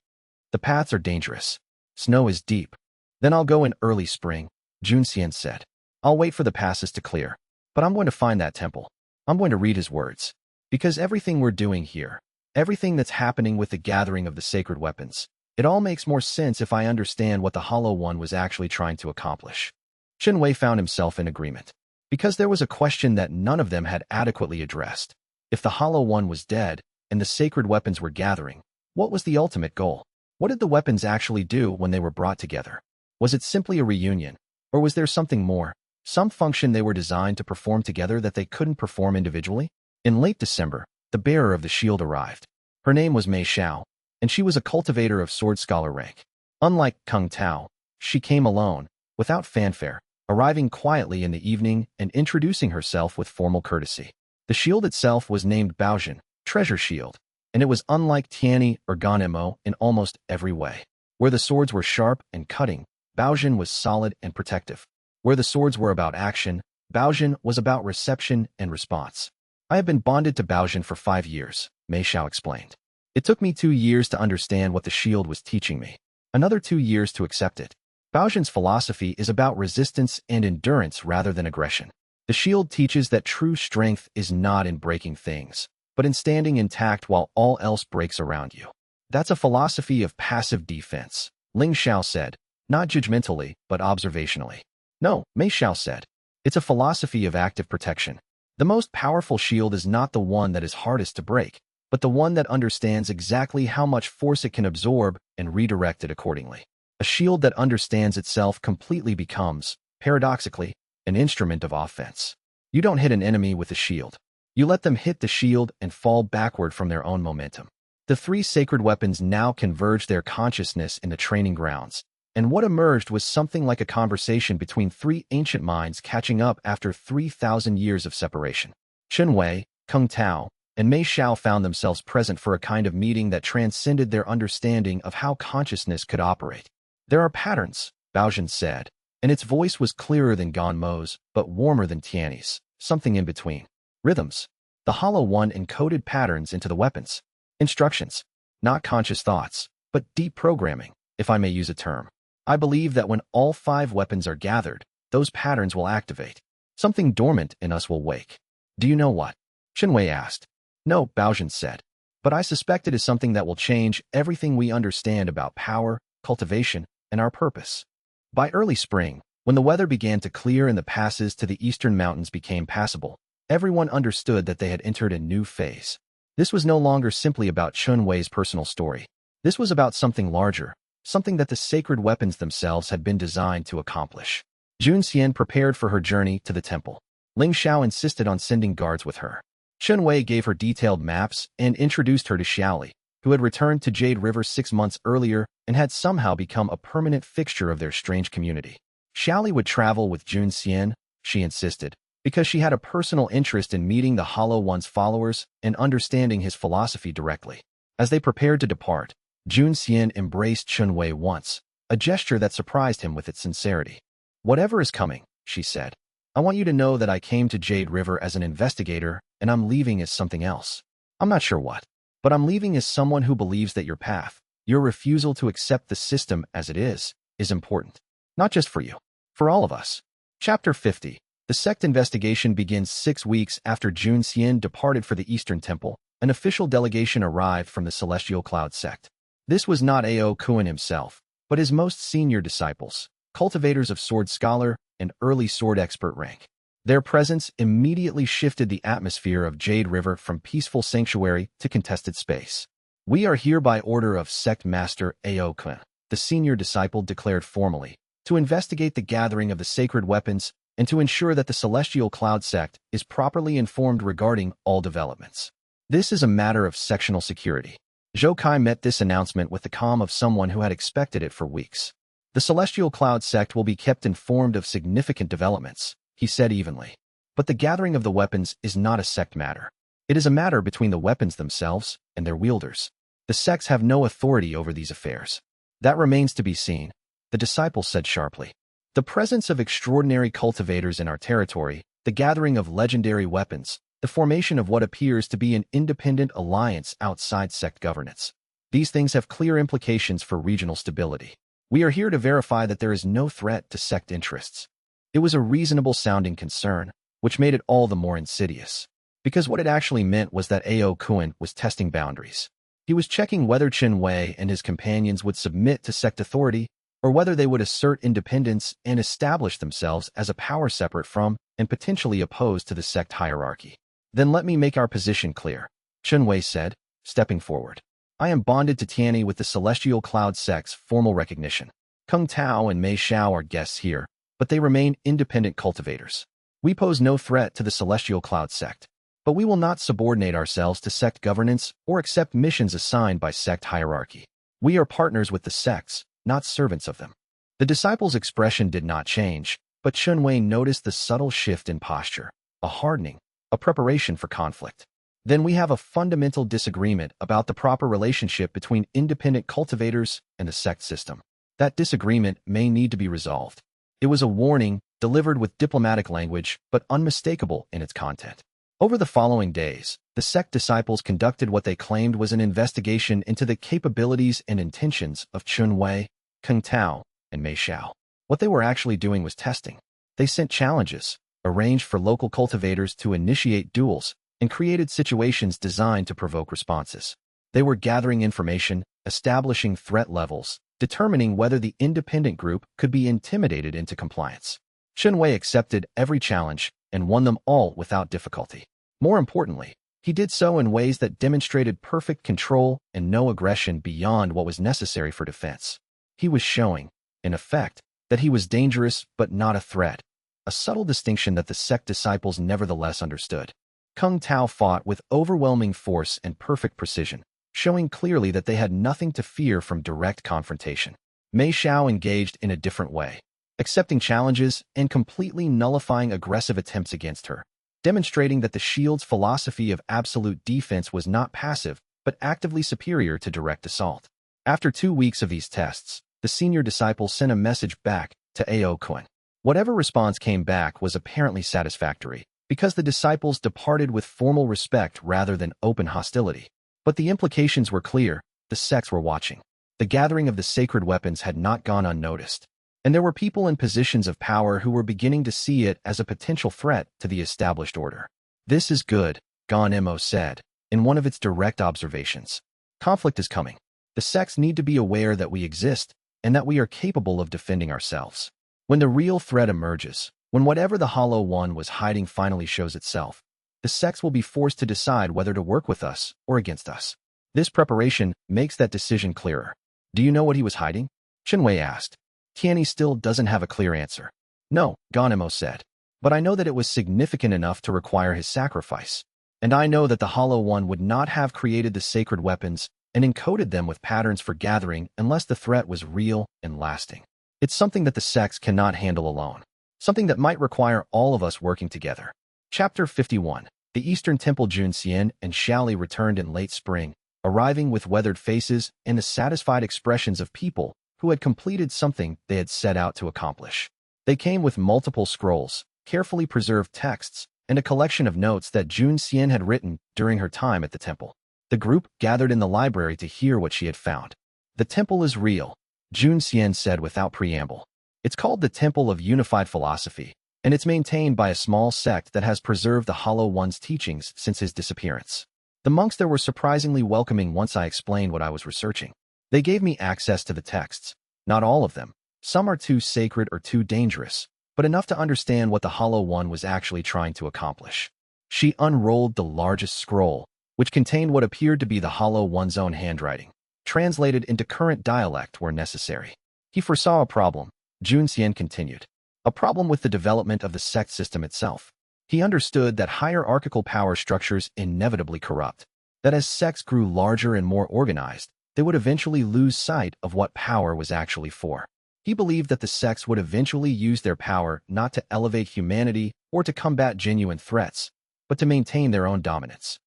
The paths are dangerous. Snow is deep. Then I'll go in early spring, Jun Xian said. I'll wait for the passes to clear, but I'm going to find that temple. I'm going to read his words. Because everything we're doing here, everything that's happening with the gathering of the sacred weapons, it all makes more sense if I understand what the Hollow One was actually trying to accomplish. Chen Wei found himself in agreement. Because there was a question that none of them had adequately addressed. If the Hollow One was dead, and the sacred weapons were gathering, what was the ultimate goal? What did the weapons actually do when they were brought together? Was it simply a reunion? Or was there something more? Some function they were designed to perform together that they couldn't perform individually? In late December, the bearer of the shield arrived. Her name was Mei Xiao, and she was a cultivator of sword scholar rank. Unlike Kung Tao, she came alone, without fanfare, arriving quietly in the evening and introducing herself with formal courtesy. The shield itself was named Baozhen, Treasure Shield, and it was unlike Tianyi or Gan Imo in almost every way. Where the swords were sharp and cutting, Baozhen was solid and protective. Where the swords were about action, Baozhen was about reception and response. I have been bonded to Baozhen for 5 years, Mei Xiao explained. It took me 2 years to understand what the shield was teaching me. Another 2 years to accept it. Baozhen's philosophy is about resistance and endurance rather than aggression. The shield teaches that true strength is not in breaking things, but in standing intact while all else breaks around you. That's a philosophy of passive defense, Ling Xiao said, not judgmentally, but observationally. No, Mei Xiao said. It's a philosophy of active protection. The most powerful shield is not the one that is hardest to break, but the one that understands exactly how much force it can absorb and redirect it accordingly. A shield that understands itself completely becomes, paradoxically, an instrument of offense. You don't hit an enemy with a shield. You let them hit the shield and fall backward from their own momentum. The 3 sacred weapons now converged their consciousness in the training grounds, and what emerged was something like a conversation between 3 ancient minds catching up after 3,000 years of separation. Chen Wei, Kung Tao, and Mei Xiao found themselves present for a kind of meeting that transcended their understanding of how consciousness could operate. There are patterns, Baozhen said, and its voice was clearer than Gan Mo's, but warmer than Tiany's, something in between. Rhythms. The Hollow One encoded patterns into the weapons. Instructions. Not conscious thoughts, but deep programming, if I may use a term. I believe that when all 5 weapons are gathered, those patterns will activate. Something dormant in us will wake. Do you know what? Chen Wei asked. No, Baozhen said. But I suspect it is something that will change everything we understand about power, cultivation, and our purpose. By early spring, when the weather began to clear and the passes to the eastern mountains became passable, everyone understood that they had entered a new phase. This was no longer simply about Chen Wei's personal story. This was about something larger, something that the sacred weapons themselves had been designed to accomplish. Jun Xian prepared for her journey to the temple. Ling Xiao insisted on sending guards with her. Chen Wei gave her detailed maps and introduced her to Xiaoli, who had returned to Jade River 6 months earlier and had somehow become a permanent fixture of their strange community. Xiaoli would travel with Jun Xian, she insisted, because she had a personal interest in meeting the Hollow One's followers and understanding his philosophy directly. As they prepared to depart, Jun Xian embraced Chen Wei once, a gesture that surprised him with its sincerity. Whatever is coming, she said, I want you to know that I came to Jade River as an investigator and I'm leaving as something else. I'm not sure what, but I'm leaving as someone who believes that your path, your refusal to accept the system as it is important. Not just for you, for all of us. Chapter 50. The sect investigation begins 6 weeks after Jun Xian departed for the Eastern Temple. An official delegation arrived from the Celestial Cloud sect. This was not Ao Kuan himself, but his most senior disciples, cultivators of sword scholar and early sword expert rank. Their presence immediately shifted the atmosphere of Jade River from peaceful sanctuary to contested space. We are here by order of Sect Master Ao Kuan, the senior disciple declared formally, to investigate the gathering of the sacred weapons and to ensure that the Celestial Cloud sect is properly informed regarding all developments. This is a matter of sectional security. Zhou Kai met this announcement with the calm of someone who had expected it for weeks. The Celestial Cloud sect will be kept informed of significant developments, he said evenly. But the gathering of the weapons is not a sect matter. It is a matter between the weapons themselves and their wielders. The sects have no authority over these affairs. That remains to be seen, the disciple said sharply. The presence of extraordinary cultivators in our territory, the gathering of legendary weapons, the formation of what appears to be an independent alliance outside sect governance. These things have clear implications for regional stability. We are here to verify that there is no threat to sect interests. It was a reasonable-sounding concern, which made it all the more insidious. Because what it actually meant was that Ao Kuan was testing boundaries. He was checking whether Chen Wei and his companions would submit to sect authority, or whether they would assert independence and establish themselves as a power separate from and potentially opposed to the sect hierarchy. Then let me make our position clear, Chen Wei said, stepping forward. I am bonded to Tiany with the Celestial Cloud sect's formal recognition. Kung Tao and Mei Xiao are guests here, but they remain independent cultivators. We pose no threat to the Celestial Cloud sect, but we will not subordinate ourselves to sect governance or accept missions assigned by sect hierarchy. We are partners with the sects, not servants of them. The disciple's expression did not change, but Chen Wei noticed the subtle shift in posture, a hardening, a preparation for conflict. Then we have a fundamental disagreement about the proper relationship between independent cultivators and the sect system. That disagreement may need to be resolved. It was a warning, delivered with diplomatic language, but unmistakable in its content. Over the following days, the sect disciples conducted what they claimed was an investigation into the capabilities and intentions of Chen Wei, Kung Tao, and Mei Xiao. What they were actually doing was testing. They sent challenges, arranged for local cultivators to initiate duels, and created situations designed to provoke responses. They were gathering information, establishing threat levels, determining whether the independent group could be intimidated into compliance. Chen Wei accepted every challenge and won them all without difficulty. More importantly, he did so in ways that demonstrated perfect control and no aggression beyond what was necessary for defense. He was showing, in effect, that he was dangerous but not a threat, a subtle distinction that the sect disciples nevertheless understood. Kung Tao fought with overwhelming force and perfect precision, showing clearly that they had nothing to fear from direct confrontation. Mei Xiao engaged in a different way, accepting challenges and completely nullifying aggressive attempts against her, demonstrating that the shield's philosophy of absolute defense was not passive, but actively superior to direct assault. After 2 weeks of these tests, the senior disciple sent a message back to Ao Kun. Whatever response came back was apparently satisfactory, because the disciples departed with formal respect rather than open hostility. But the implications were clear. The sects were watching. The gathering of the sacred weapons had not gone unnoticed, and there were people in positions of power who were beginning to see it as a potential threat to the established order. "This is good," Gan Mo said, in one of its direct observations. "Conflict is coming. The sects need to be aware that we exist and that we are capable of defending ourselves. When the real threat emerges, when whatever the Hollow One was hiding finally shows itself, the sects will be forced to decide whether to work with us or against us. This preparation makes that decision clearer." "Do you know what he was hiding?" Chen Wei asked. Tianyi still doesn't have a clear answer. "No," Gan Mo said, "but I know that it was significant enough to require his sacrifice. And I know that the Hollow One would not have created the sacred weapons and encoded them with patterns for gathering unless the threat was real and lasting. It's something that the sects cannot handle alone. Something that might require all of us working together." Chapter 51. The Eastern Temple. Jun Xian and Xiaoli returned in late spring, arriving with weathered faces and the satisfied expressions of people who had completed something they had set out to accomplish. They came with multiple scrolls, carefully preserved texts, and a collection of notes that Jun Xian had written during her time at the temple. The group gathered in the library to hear what she had found. "The temple is real," Jun Xian said without preamble. "It's called the Temple of Unified Philosophy, and it's maintained by a small sect that has preserved the Hollow One's teachings since his disappearance. The monks there were surprisingly welcoming once I explained what I was researching. They gave me access to the texts. Not all of them. Some are too sacred or too dangerous, but enough to understand what the Hollow One was actually trying to accomplish." She unrolled the largest scroll, which contained what appeared to be the Hollow One's own handwriting, translated into current dialect where necessary. "He foresaw a problem," Jun Xian continued. "A problem with the development of the sect system itself. He understood that hierarchical power structures inevitably corrupt, that as sects grew larger and more organized, they would eventually lose sight of what power was actually for. He believed that the sects would eventually use their power not to elevate humanity or to combat genuine threats, but to maintain their own dominance."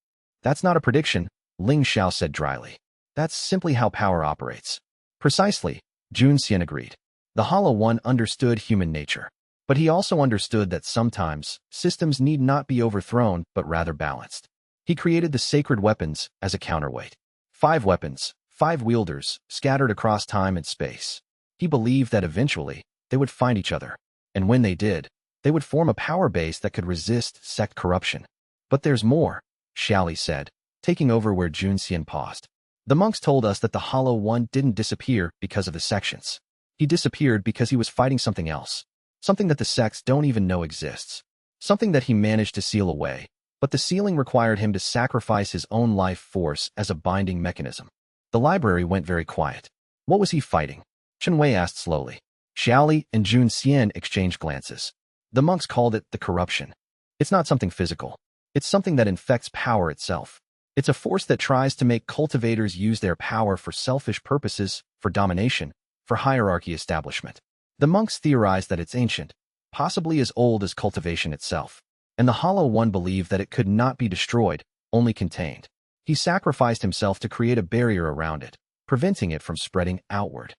"That's not a prediction," Ling Xiao said dryly. "That's simply how power operates." "Precisely," Jun Xian agreed. "The Hollow One understood human nature, but he also understood that sometimes systems need not be overthrown but rather balanced. He created the sacred weapons as a counterweight. 5 weapons, 5 wielders, scattered across time and space. He believed that eventually they would find each other, and when they did, they would form a power base that could resist sect corruption." "But there's more," Xiaoli said, taking over where Jun Xian paused. "The monks told us that the Hollow One didn't disappear because of the sections. He disappeared because he was fighting something else, something that the sects don't even know exists, something that he managed to seal away, but the sealing required him to sacrifice his own life force as a binding mechanism." The library went very quiet. "What was he fighting?" Chen Wei asked slowly. Xiaoli and Jun Xian exchanged glances. "The monks called it the corruption. It's not something physical. It's something that infects power itself. It's a force that tries to make cultivators use their power for selfish purposes, for domination, for hierarchy establishment. The monks theorized that it's ancient, possibly as old as cultivation itself, and the Hollow One believed that it could not be destroyed, only contained. He sacrificed himself to create a barrier around it, preventing it from spreading outward.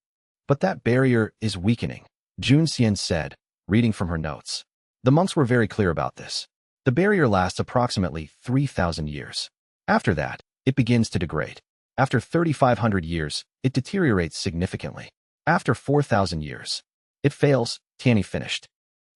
But that barrier is weakening," Jun Xian said, reading from her notes. "The monks were very clear about this. The barrier lasts approximately 3,000 years. After that, it begins to degrade. After 3,500 years, it deteriorates significantly. After 4,000 years, it fails." Tianyi finished.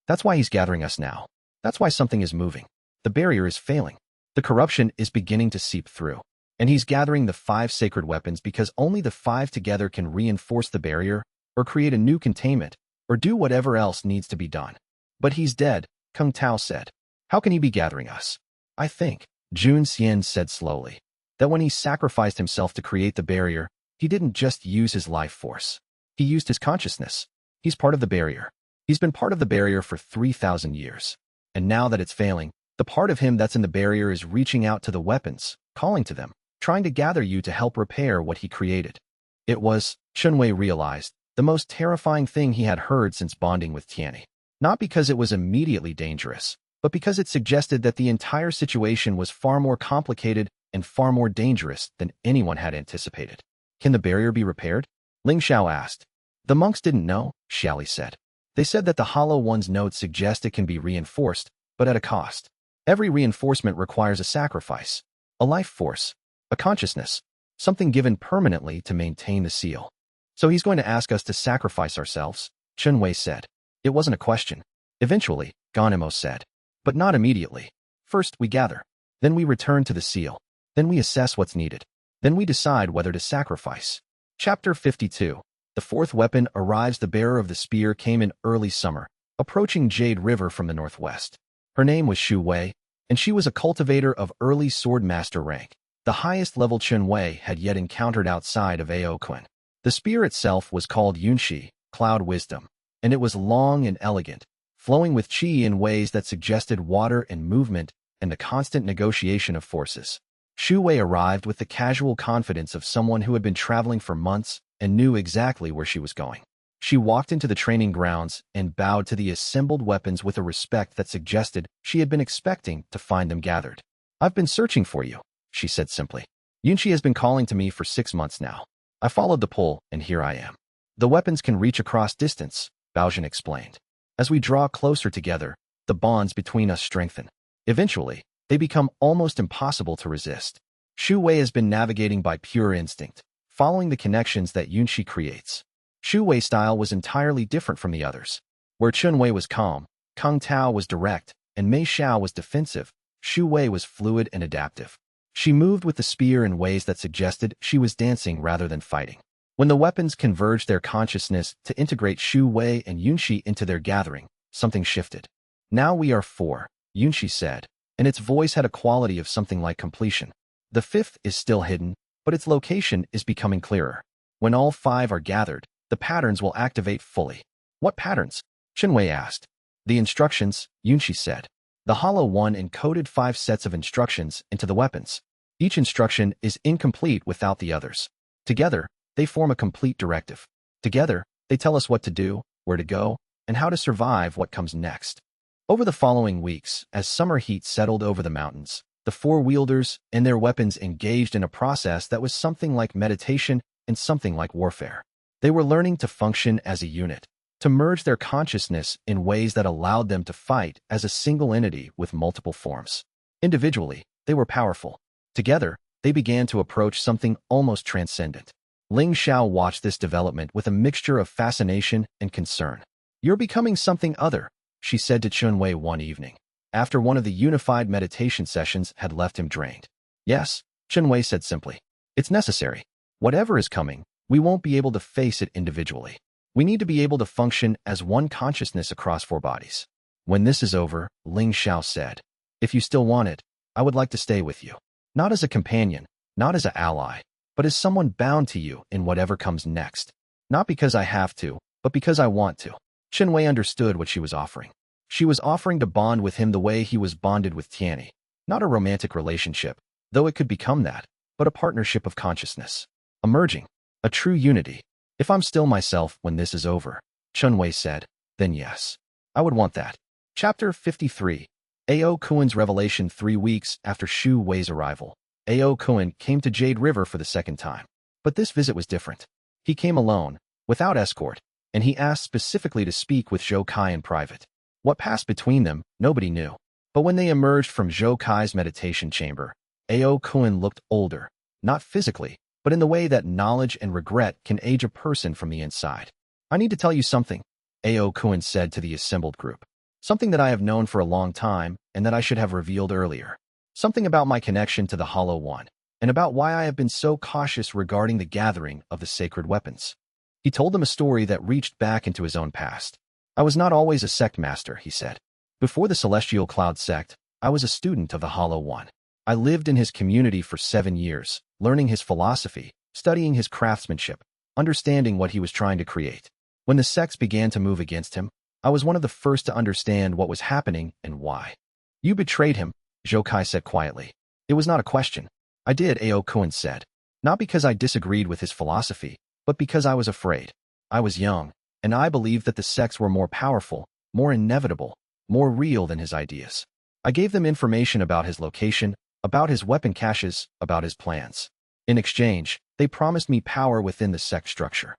"That's why he's gathering us now. That's why something is moving. The barrier is failing. The corruption is beginning to seep through. And he's gathering the 5 sacred weapons because only the 5 together can reinforce the barrier, or create a new containment, or do whatever else needs to be done." "But he's dead," Kung Tao said. "How can he be gathering us?" "I think," Jun Xian said slowly, "that when he sacrificed himself to create the barrier, he didn't just use his life force. He used his consciousness. He's part of the barrier. He's been part of the barrier for 3,000 years. And now that it's failing, the part of him that's in the barrier is reaching out to the weapons, calling to them, trying to gather you to help repair what he created." It was, Chen Wei realized, the most terrifying thing he had heard since bonding with Tianyi. Not because it was immediately dangerous, but because it suggested that the entire situation was far more complicated and far more dangerous than anyone had anticipated. "Can the barrier be repaired?" Ling Xiao asked. "The monks didn't know," Xiaoli said. They said that the Hollow One's notes suggest it can be reinforced, but at a cost. Every reinforcement requires a sacrifice, a life force, a consciousness, something given permanently to maintain the seal. So he's going to ask us to sacrifice ourselves, Chen Wei said. It wasn't a question. Eventually, Ganemo said. But not immediately. First, we gather. Then we return to the seal. Then we assess what's needed. Then we decide whether to sacrifice. Chapter 52. The fourth weapon arrives. The bearer of the spear came in early summer, approaching Jade River from the northwest. Her name was Chen Wei, and she was a cultivator of early sword master rank, the highest level Chen Wei had yet encountered outside of Aoquan. The spear itself was called Yunxi, Cloud Wisdom, and it was long and elegant, flowing with qi in ways that suggested water and movement and the constant negotiation of forces. Chen Wei arrived with the casual confidence of someone who had been traveling for months and knew exactly where she was going. She walked into the training grounds and bowed to the assembled weapons with a respect that suggested she had been expecting to find them gathered. "I've been searching for you," she said simply. "Yunxi has been calling to me for 6 months now. I followed the pull, and here I am." "The weapons can reach across distance," Baojin explained. "As we draw closer together, the bonds between us strengthen. Eventually, they become almost impossible to resist." Chen Wei has been navigating by pure instinct, following the connections that Yunxi creates. Chen Wei's style was entirely different from the others. Where Chen Wei was calm, Kung Tao was direct, and Mei Xiao was defensive, Chen Wei was fluid and adaptive. She moved with the spear in ways that suggested she was dancing rather than fighting. When the weapons converged their consciousness to integrate Chen Wei and Yunxi into their gathering, something shifted. "Now we are 4, Yunxi said, and its voice had a quality of something like completion. "The 5th is still hidden, but its location is becoming clearer. When all 5 are gathered, the patterns will activate fully." "What patterns?" Chen Wei asked. "The instructions," Yunxi said. "The Hollow One encoded 5 sets of instructions into the weapons. Each instruction is incomplete without the others. Together, they form a complete directive. Together, they tell us what to do, where to go, and how to survive what comes next." Over the following weeks, as summer heat settled over the mountains, the 4 wielders and their weapons engaged in a process that was something like meditation and something like warfare. They were learning to function as a unit, to merge their consciousness in ways that allowed them to fight as a single entity with multiple forms. Individually, they were powerful. Together, they began to approach something almost transcendent. Ling Xiao watched this development with a mixture of fascination and concern. "You're becoming something other," she said to Chen Wei one evening, after one of the unified meditation sessions had left him drained. "Yes," Chen Wei said simply. "It's necessary. Whatever is coming, we won't be able to face it individually. We need to be able to function as one consciousness across 4 bodies." "When this is over," Ling Xiao said, "if you still want it, I would like to stay with you. Not as a companion, not as an ally, but as someone bound to you in whatever comes next. Not because I have to, but because I want to." Chen Wei understood what she was offering. She was offering to bond with him the way he was bonded with Tianyi. Not a romantic relationship, though it could become that, but a partnership of consciousness. Emerging. A true unity. "If I'm still myself when this is over," Chen Wei said, "then yes. I would want that." Chapter 53. Ao Kuan's revelation. 3 weeks after Chen Wei's arrival, Ao Kuan came to Jade River for the 2nd time. But this visit was different. He came alone, without escort, and he asked specifically to speak with Zhou Kai in private. What passed between them, nobody knew. But when they emerged from Zhou Kai's meditation chamber, Ao Kuan looked older, not physically, but in the way that knowledge and regret can age a person from the inside. "I need to tell you something," Ao Kuan said to the assembled group. "Something that I have known for a long time and that I should have revealed earlier. Something about my connection to the Hollow One, and about why I have been so cautious regarding the gathering of the sacred weapons." He told them a story that reached back into his own past. "I was not always a sect master," he said. "Before the Celestial Cloud sect, I was a student of the Hollow One. I lived in his community for 7 years, learning his philosophy, studying his craftsmanship, understanding what he was trying to create. When the sects began to move against him, I was one of the first to understand what was happening and why." "You betrayed him," Zhou Kai said quietly. "It was not a question." "I did," Ao Kuan said. "Not because I disagreed with his philosophy, but because I was afraid. I was young, and I believed that the sects were more powerful, more inevitable, more real than his ideas. I gave them information about his location, about his weapon caches, about his plans. In exchange, they promised me power within the sect structure."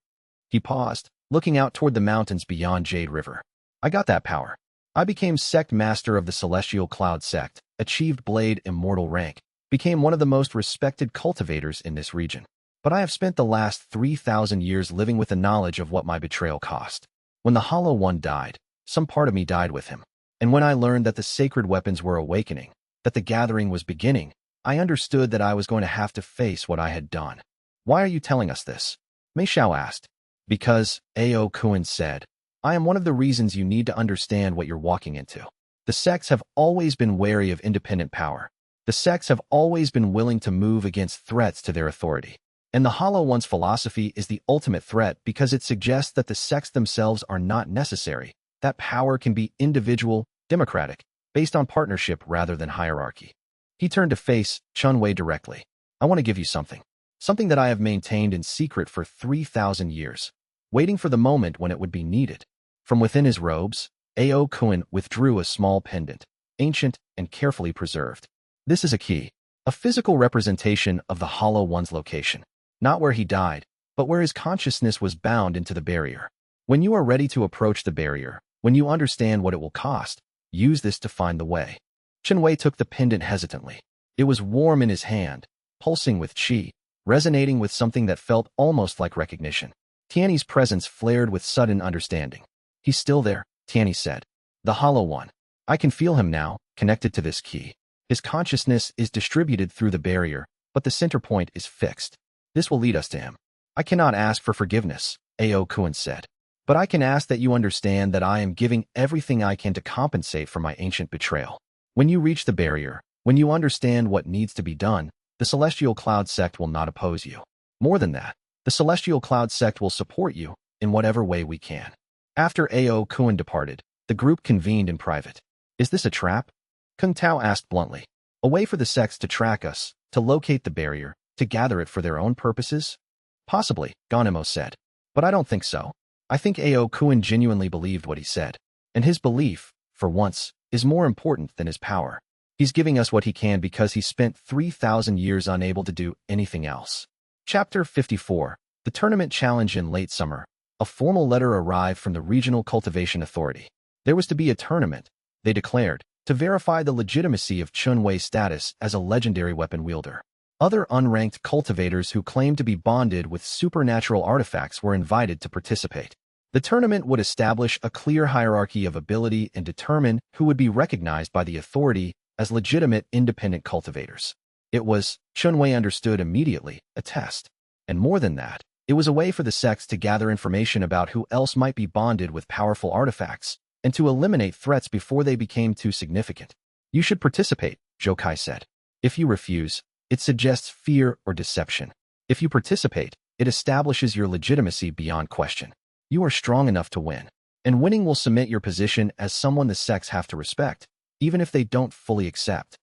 He paused, looking out toward the mountains beyond Jade River. I got that power. I became sect master of the Celestial Cloud sect, achieved Blade Immortal rank, became one of the most respected cultivators in this region. But I have spent the last 3,000 years living with the knowledge of what my betrayal cost. When the Hollow One died, some part of me died with him. And when I learned that the sacred weapons were awakening, that the gathering was beginning, I understood that I was going to have to face what I had done. Why are you telling us this? Mei Xiao asked. Because, Ao Kuan said, I am one of the reasons you need to understand what you're walking into. The sects have always been wary of independent power. The sects have always been willing to move against threats to their authority. And the Hollow One's philosophy is the ultimate threat because it suggests that the sects themselves are not necessary, that power can be individual, democratic, based on partnership rather than hierarchy. He turned to face Chen Wei directly. I want to give you something. Something that I have maintained in secret for 3,000 years, waiting for the moment when it would be needed. From within his robes, Ao Kuan withdrew a small pendant, ancient and carefully preserved. This is a key, a physical representation of the Hollow One's location. Not where he died, but where his consciousness was bound into the barrier. When you are ready to approach the barrier, when you understand what it will cost, use this to find the way. Chen Wei took the pendant hesitantly. It was warm in his hand, pulsing with qi, resonating with something that felt almost like recognition. Tiany's presence flared with sudden understanding. He's still there, Tiany said. The Hollow One. I can feel him now, connected to this key. His consciousness is distributed through the barrier, but the center point is fixed. This will lead us to him. I cannot ask for forgiveness, Ao Kuan said. But I can ask that you understand that I am giving everything I can to compensate for my ancient betrayal. When you reach the barrier, when you understand what needs to be done, the Celestial Cloud sect will not oppose you. More than that, the Celestial Cloud sect will support you in whatever way we can. After Ao Kuan departed, the group convened in private. Is this a trap? Kung Tao asked bluntly. A way for the sects to track us, to locate the barrier, to gather it for their own purposes? Possibly, Ganemo said. But I don't think so. I think Ao Kuan genuinely believed what he said. And his belief, for once, is more important than his power. He's giving us what he can because he spent 3,000 years unable to do anything else. Chapter 54. The Tournament Challenge in late summer. A formal letter arrived from the Regional Cultivation Authority. There was to be a tournament, they declared, to verify the legitimacy of Chen Wei's status as a legendary weapon wielder. Other unranked cultivators who claimed to be bonded with supernatural artifacts were invited to participate. The tournament would establish a clear hierarchy of ability and determine who would be recognized by the authority as legitimate independent cultivators. It was, Chen Wei understood immediately, a test. And more than that, it was a way for the sects to gather information about who else might be bonded with powerful artifacts, and to eliminate threats before they became too significant. You should participate, Zhou Kai said. If you refuse, it suggests fear or deception. If you participate, it establishes your legitimacy beyond question. You are strong enough to win, and winning will cement your position as someone the sects have to respect, even if they don't fully accept.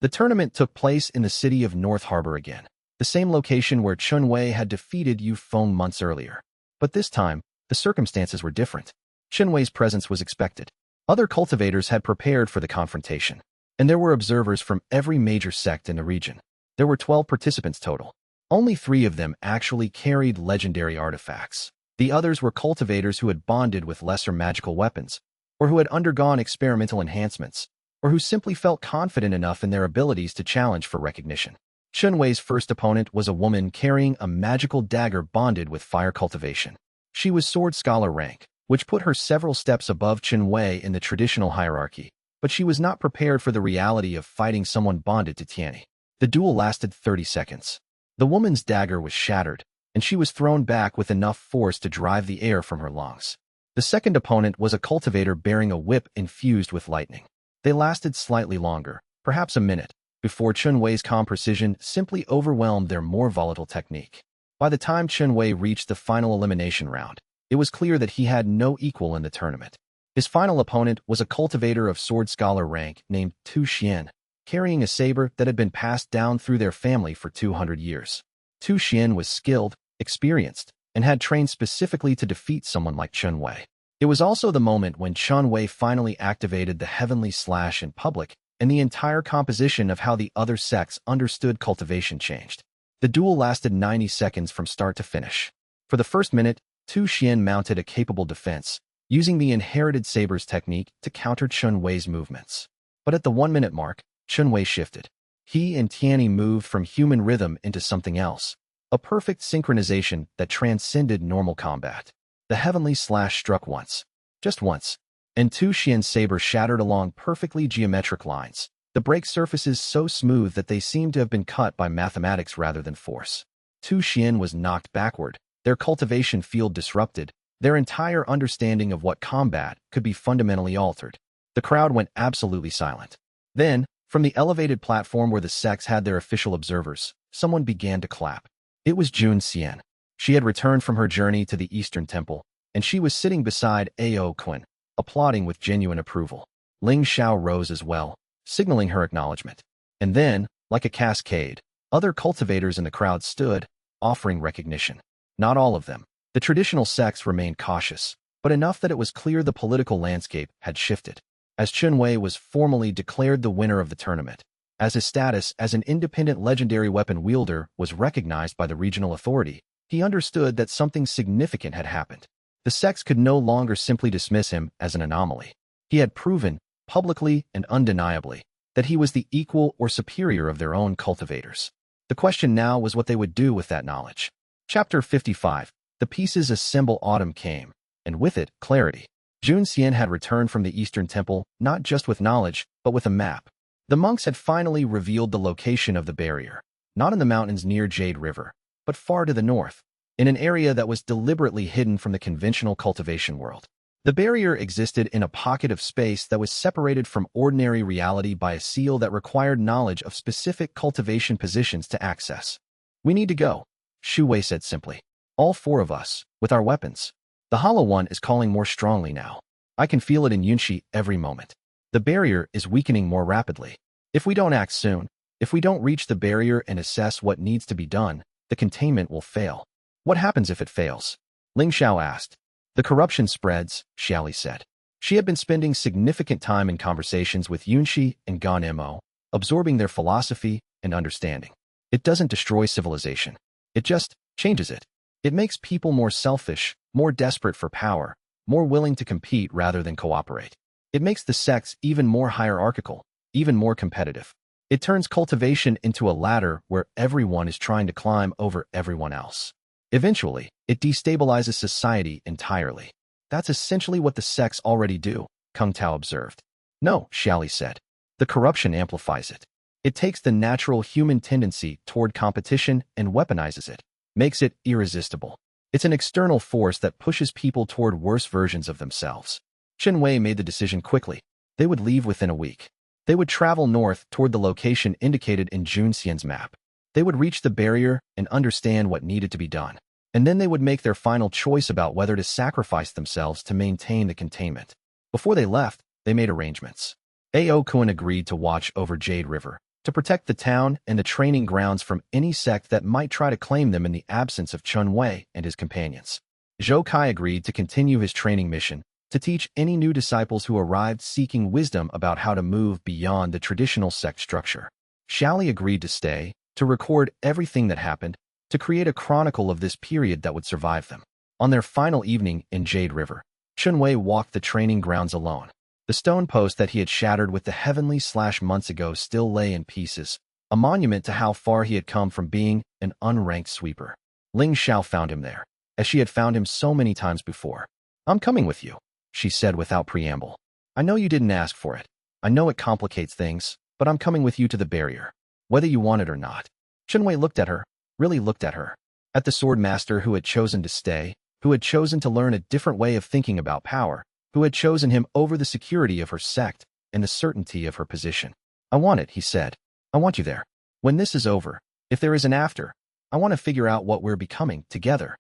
The tournament took place in the city of North Harbor again, the same location where Chen Wei had defeated Yu Feng months earlier. But this time, the circumstances were different. Chen Wei's presence was expected. Other cultivators had prepared for the confrontation, and there were observers from every major sect in the region. There were 12 participants total. Only 3 of them actually carried legendary artifacts. The others were cultivators who had bonded with lesser magical weapons, or who had undergone experimental enhancements, or who simply felt confident enough in their abilities to challenge for recognition. Chen Wei's first opponent was a woman carrying a magical dagger bonded with fire cultivation. She was Sword Scholar rank, which put her several steps above Chen Wei in the traditional hierarchy, but she was not prepared for the reality of fighting someone bonded to Tiany. The duel lasted 30 seconds. The woman's dagger was shattered, and she was thrown back with enough force to drive the air from her lungs. The second opponent was a cultivator bearing a whip infused with lightning. They lasted slightly longer, perhaps a minute, before Chen Wei's calm precision simply overwhelmed their more volatile technique. By the time Chen Wei reached the final elimination round, it was clear that he had no equal in the tournament. His final opponent was a cultivator of Sword Scholar rank named Tu Xian, carrying a saber that had been passed down through their family for 200 years. Tu Xian was skilled, experienced, and had trained specifically to defeat someone like Chen Wei. It was also the moment when Chen Wei finally activated the Heavenly Slash in public, and the entire composition of how the other sects understood cultivation changed. The duel lasted 90 seconds from start to finish. For the first minute, Tu Xian mounted a capable defense, using the inherited saber's technique to counter Chen Wei's movements. But at the 1-minute mark, Chen Wei shifted. He and Tianyi moved from human rhythm into something else, a perfect synchronization that transcended normal combat. The heavenly slash struck once, just once, and two Xian sabers shattered along perfectly geometric lines, the break surfaces so smooth that they seemed to have been cut by mathematics rather than force. Tu Xian was knocked backward, their cultivation field disrupted, their entire understanding of what combat could be fundamentally altered. The crowd went absolutely silent. Then, from the elevated platform where the sects had their official observers, someone began to clap. It was Jun Xian. She had returned from her journey to the Eastern Temple, and she was sitting beside Ao Kun, applauding with genuine approval. Ling Xiao rose as well, signaling her acknowledgement. And then, like a cascade, other cultivators in the crowd stood, offering recognition. Not all of them. The traditional sects remained cautious, but enough that it was clear the political landscape had shifted. As Chen Wei was formally declared the winner of the tournament, as his status as an independent legendary weapon wielder was recognized by the regional authority, he understood that something significant had happened. The sects could no longer simply dismiss him as an anomaly. He had proven, publicly and undeniably, that he was the equal or superior of their own cultivators. The question now was what they would do with that knowledge. Chapter 55. The pieces assemble. Autumn came, and with it, clarity. Jun Xian had returned from the Eastern Temple not just with knowledge, but with a map. The monks had finally revealed the location of the barrier, not in the mountains near Jade River, but far to the north, in an area that was deliberately hidden from the conventional cultivation world. The barrier existed in a pocket of space that was separated from ordinary reality by a seal that required knowledge of specific cultivation positions to access. "We need to go," Shu Wei said simply. "All four of us, with our weapons. The Hollow One is calling more strongly now. I can feel it in Yunxi every moment. The barrier is weakening more rapidly. If we don't act soon, if we don't reach the barrier and assess what needs to be done, the containment will fail." "What happens if it fails?" Ling Xiao asked. "The corruption spreads," Xiaoli said. She had been spending significant time in conversations with Yunxi and Gan Mo, absorbing their philosophy and understanding. "It doesn't destroy civilization. It just changes it. It makes people more selfish, more desperate for power, more willing to compete rather than cooperate. It makes the sects even more hierarchical, even more competitive. It turns cultivation into a ladder where everyone is trying to climb over everyone else. Eventually, it destabilizes society entirely. That's essentially what the sects already do," Kung Tao observed. "No," Xiaoli said. "The corruption amplifies it. It takes the natural human tendency toward competition and weaponizes it, makes it irresistible. It's an external force that pushes people toward worse versions of themselves." Chen Wei made the decision quickly. They would leave within a week. They would travel north toward the location indicated in Jun Xian's map. They would reach the barrier and understand what needed to be done. And then they would make their final choice about whether to sacrifice themselves to maintain the containment. Before they left, they made arrangements. Ao Kun agreed to watch over Jade River, to protect the town and the training grounds from any sect that might try to claim them in the absence of Chen Wei and his companions. Zhou Kai agreed to continue his training mission, to teach any new disciples who arrived seeking wisdom about how to move beyond the traditional sect structure. Xiaoli agreed to stay, to record everything that happened, to create a chronicle of this period that would survive them. On their final evening in Jade River, Chen Wei walked the training grounds alone. The stone post that he had shattered with the heavenly slash months ago still lay in pieces, a monument to how far he had come from being an unranked sweeper. Ling Xiao found him there, as she had found him so many times before. "I'm coming with you," she said without preamble. "I know you didn't ask for it. I know it complicates things, but I'm coming with you to the barrier, whether you want it or not." Chen Wei looked at her, really looked at her, at the sword master who had chosen to stay, who had chosen to learn a different way of thinking about power, who had chosen him over the security of her sect and the certainty of her position. "I want it," he said. "I want you there. When this is over, if there is an after, I want to figure out what we're becoming together."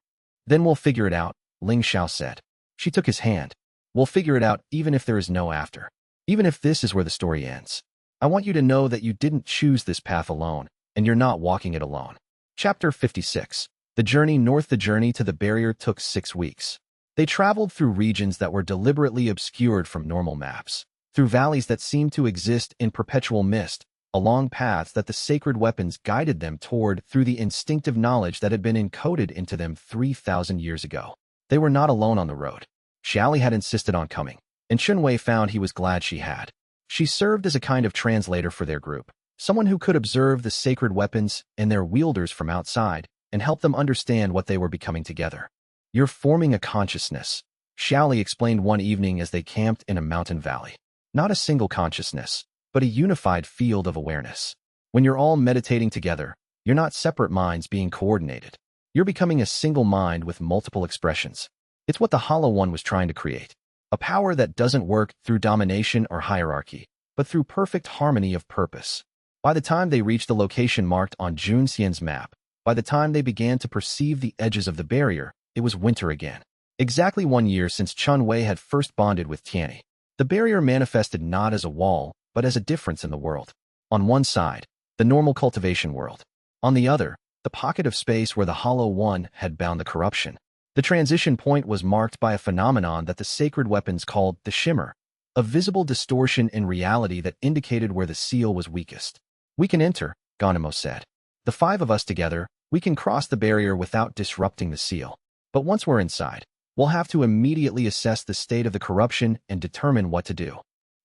"Then we'll figure it out," Ling Xiao said. She took his hand. "We'll figure it out even if there is no after. Even if this is where the story ends. I want you to know that you didn't choose this path alone, and you're not walking it alone." Chapter 56. The journey north. The journey to the barrier took 6 weeks. They traveled through regions that were deliberately obscured from normal maps, through valleys that seemed to exist in perpetual mist, along paths that the sacred weapons guided them toward through the instinctive knowledge that had been encoded into them 3,000 years ago. They were not alone on the road. Xiaoli had insisted on coming, and Chen Wei found he was glad she had. She served as a kind of translator for their group, someone who could observe the sacred weapons and their wielders from outside and help them understand what they were becoming together. You're forming a consciousness, Xiaoli explained one evening as they camped in a mountain valley. Not a single consciousness, but a unified field of awareness. When you're all meditating together, you're not separate minds being coordinated. You're becoming a single mind with multiple expressions. It's what the Hollow One was trying to create. A power that doesn't work through domination or hierarchy, but through perfect harmony of purpose. By the time they reached the location marked on Jun Xian's map, by the time they began to perceive the edges of the barrier, it was winter again. Exactly 1 year since Chen Wei had first bonded with Tianyi. The barrier manifested not as a wall, but as a difference in the world. On one side, the normal cultivation world. On the other, the pocket of space where the Hollow One had bound the corruption. The transition point was marked by a phenomenon that the sacred weapons called the shimmer, a visible distortion in reality that indicated where the seal was weakest. We can enter, Ganemo said. The 5 of us together, we can cross the barrier without disrupting the seal. But once we're inside, we'll have to immediately assess the state of the corruption and determine what to do.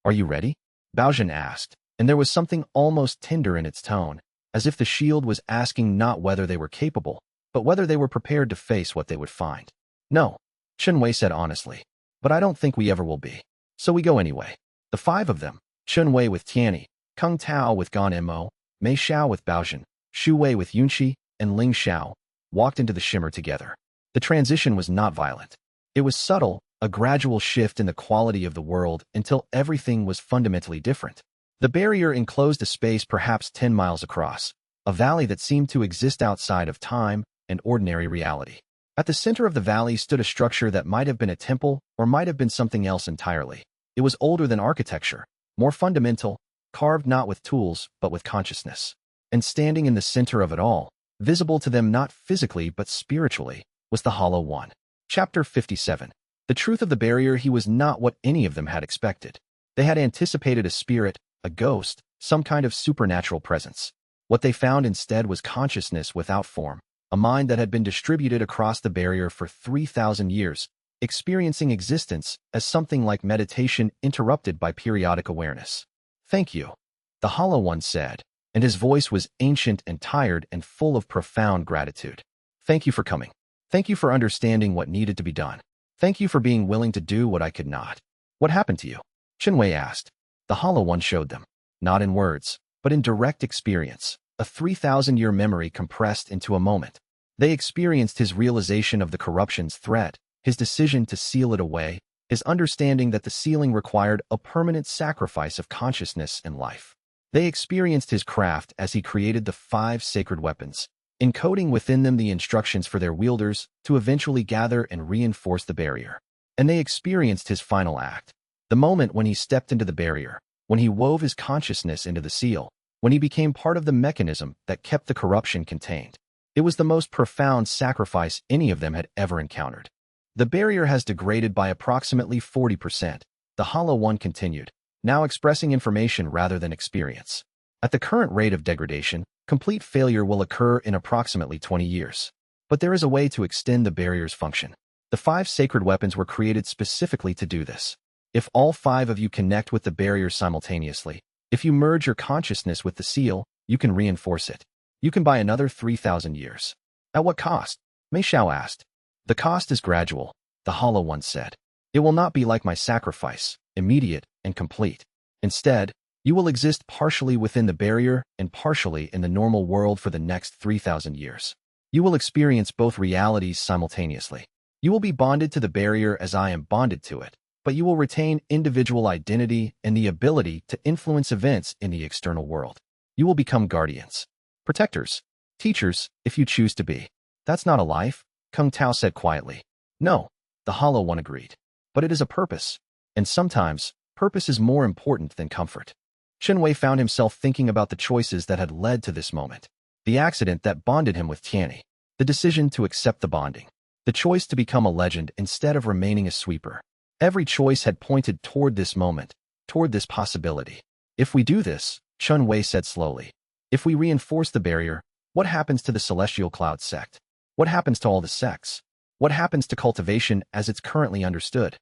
Are you ready? Baozhen asked, and there was something almost tender in its tone, as if the shield was asking not whether they were capable, but whether they were prepared to face what they would find. No, Chen Wei said honestly, but I don't think we ever will be. So we go anyway. The 5 of them, Chen Wei with Tianyi, Kung Tao with Ganemo, Mei Xiao with Baozhen, Xu Wei with Yunqi, and Ling Xiao, walked into the shimmer together. The transition was not violent. It was subtle, a gradual shift in the quality of the world until everything was fundamentally different. The barrier enclosed a space perhaps 10 miles across, a valley that seemed to exist outside of time and ordinary reality. At the center of the valley stood a structure that might have been a temple or might have been something else entirely. It was older than architecture, more fundamental, carved not with tools but with consciousness. And standing in the center of it all, visible to them not physically but spiritually, was the Hollow One. Chapter 57. The truth of the barrier. He was not what any of them had expected. They had anticipated a spirit, a ghost, some kind of supernatural presence. What they found instead was consciousness without form, a mind that had been distributed across the barrier for 3,000 years, experiencing existence as something like meditation interrupted by periodic awareness. Thank you, the Hollow One said, and his voice was ancient and tired and full of profound gratitude. Thank you for coming. Thank you for understanding what needed to be done. Thank you for being willing to do what I could not. What happened to you? Chen Wei asked. The Hollow One showed them, not in words, but in direct experience, a 3,000-year memory compressed into a moment. They experienced his realization of the corruption's threat, his decision to seal it away, his understanding that the sealing required a permanent sacrifice of consciousness and life. They experienced his craft as he created the 5 sacred weapons, encoding within them the instructions for their wielders to eventually gather and reinforce the barrier. And they experienced his final act, the moment when he stepped into the barrier, when he wove his consciousness into the seal, when he became part of the mechanism that kept the corruption contained. It was the most profound sacrifice any of them had ever encountered. The barrier has degraded by approximately 40%, the Hollow One continued, now expressing information rather than experience. At the current rate of degradation, complete failure will occur in approximately 20 years. But there is a way to extend the barrier's function. The 5 sacred weapons were created specifically to do this. If all 5 of you connect with the barrier simultaneously, if you merge your consciousness with the seal, you can reinforce it. You can buy another 3,000 years. At what cost? Mei Xiao asked. The cost is gradual, the Hollow One said. It will not be like my sacrifice, immediate and complete. Instead, you will exist partially within the barrier and partially in the normal world for the next 3,000 years. You will experience both realities simultaneously. You will be bonded to the barrier as I am bonded to it, but you will retain individual identity and the ability to influence events in the external world. You will become guardians, protectors, teachers, if you choose to be. That's not a life, Kung Tao said quietly. No, the Hollow One agreed. But it is a purpose, and sometimes, purpose is more important than comfort. Chen Wei found himself thinking about the choices that had led to this moment. The accident that bonded him with Tianyi, the decision to accept the bonding, the choice to become a legend instead of remaining a sweeper. Every choice had pointed toward this moment, toward this possibility. If we do this, Chen Wei said slowly, if we reinforce the barrier, what happens to the Celestial Cloud sect? What happens to all the sects? What happens to cultivation as it's currently understood?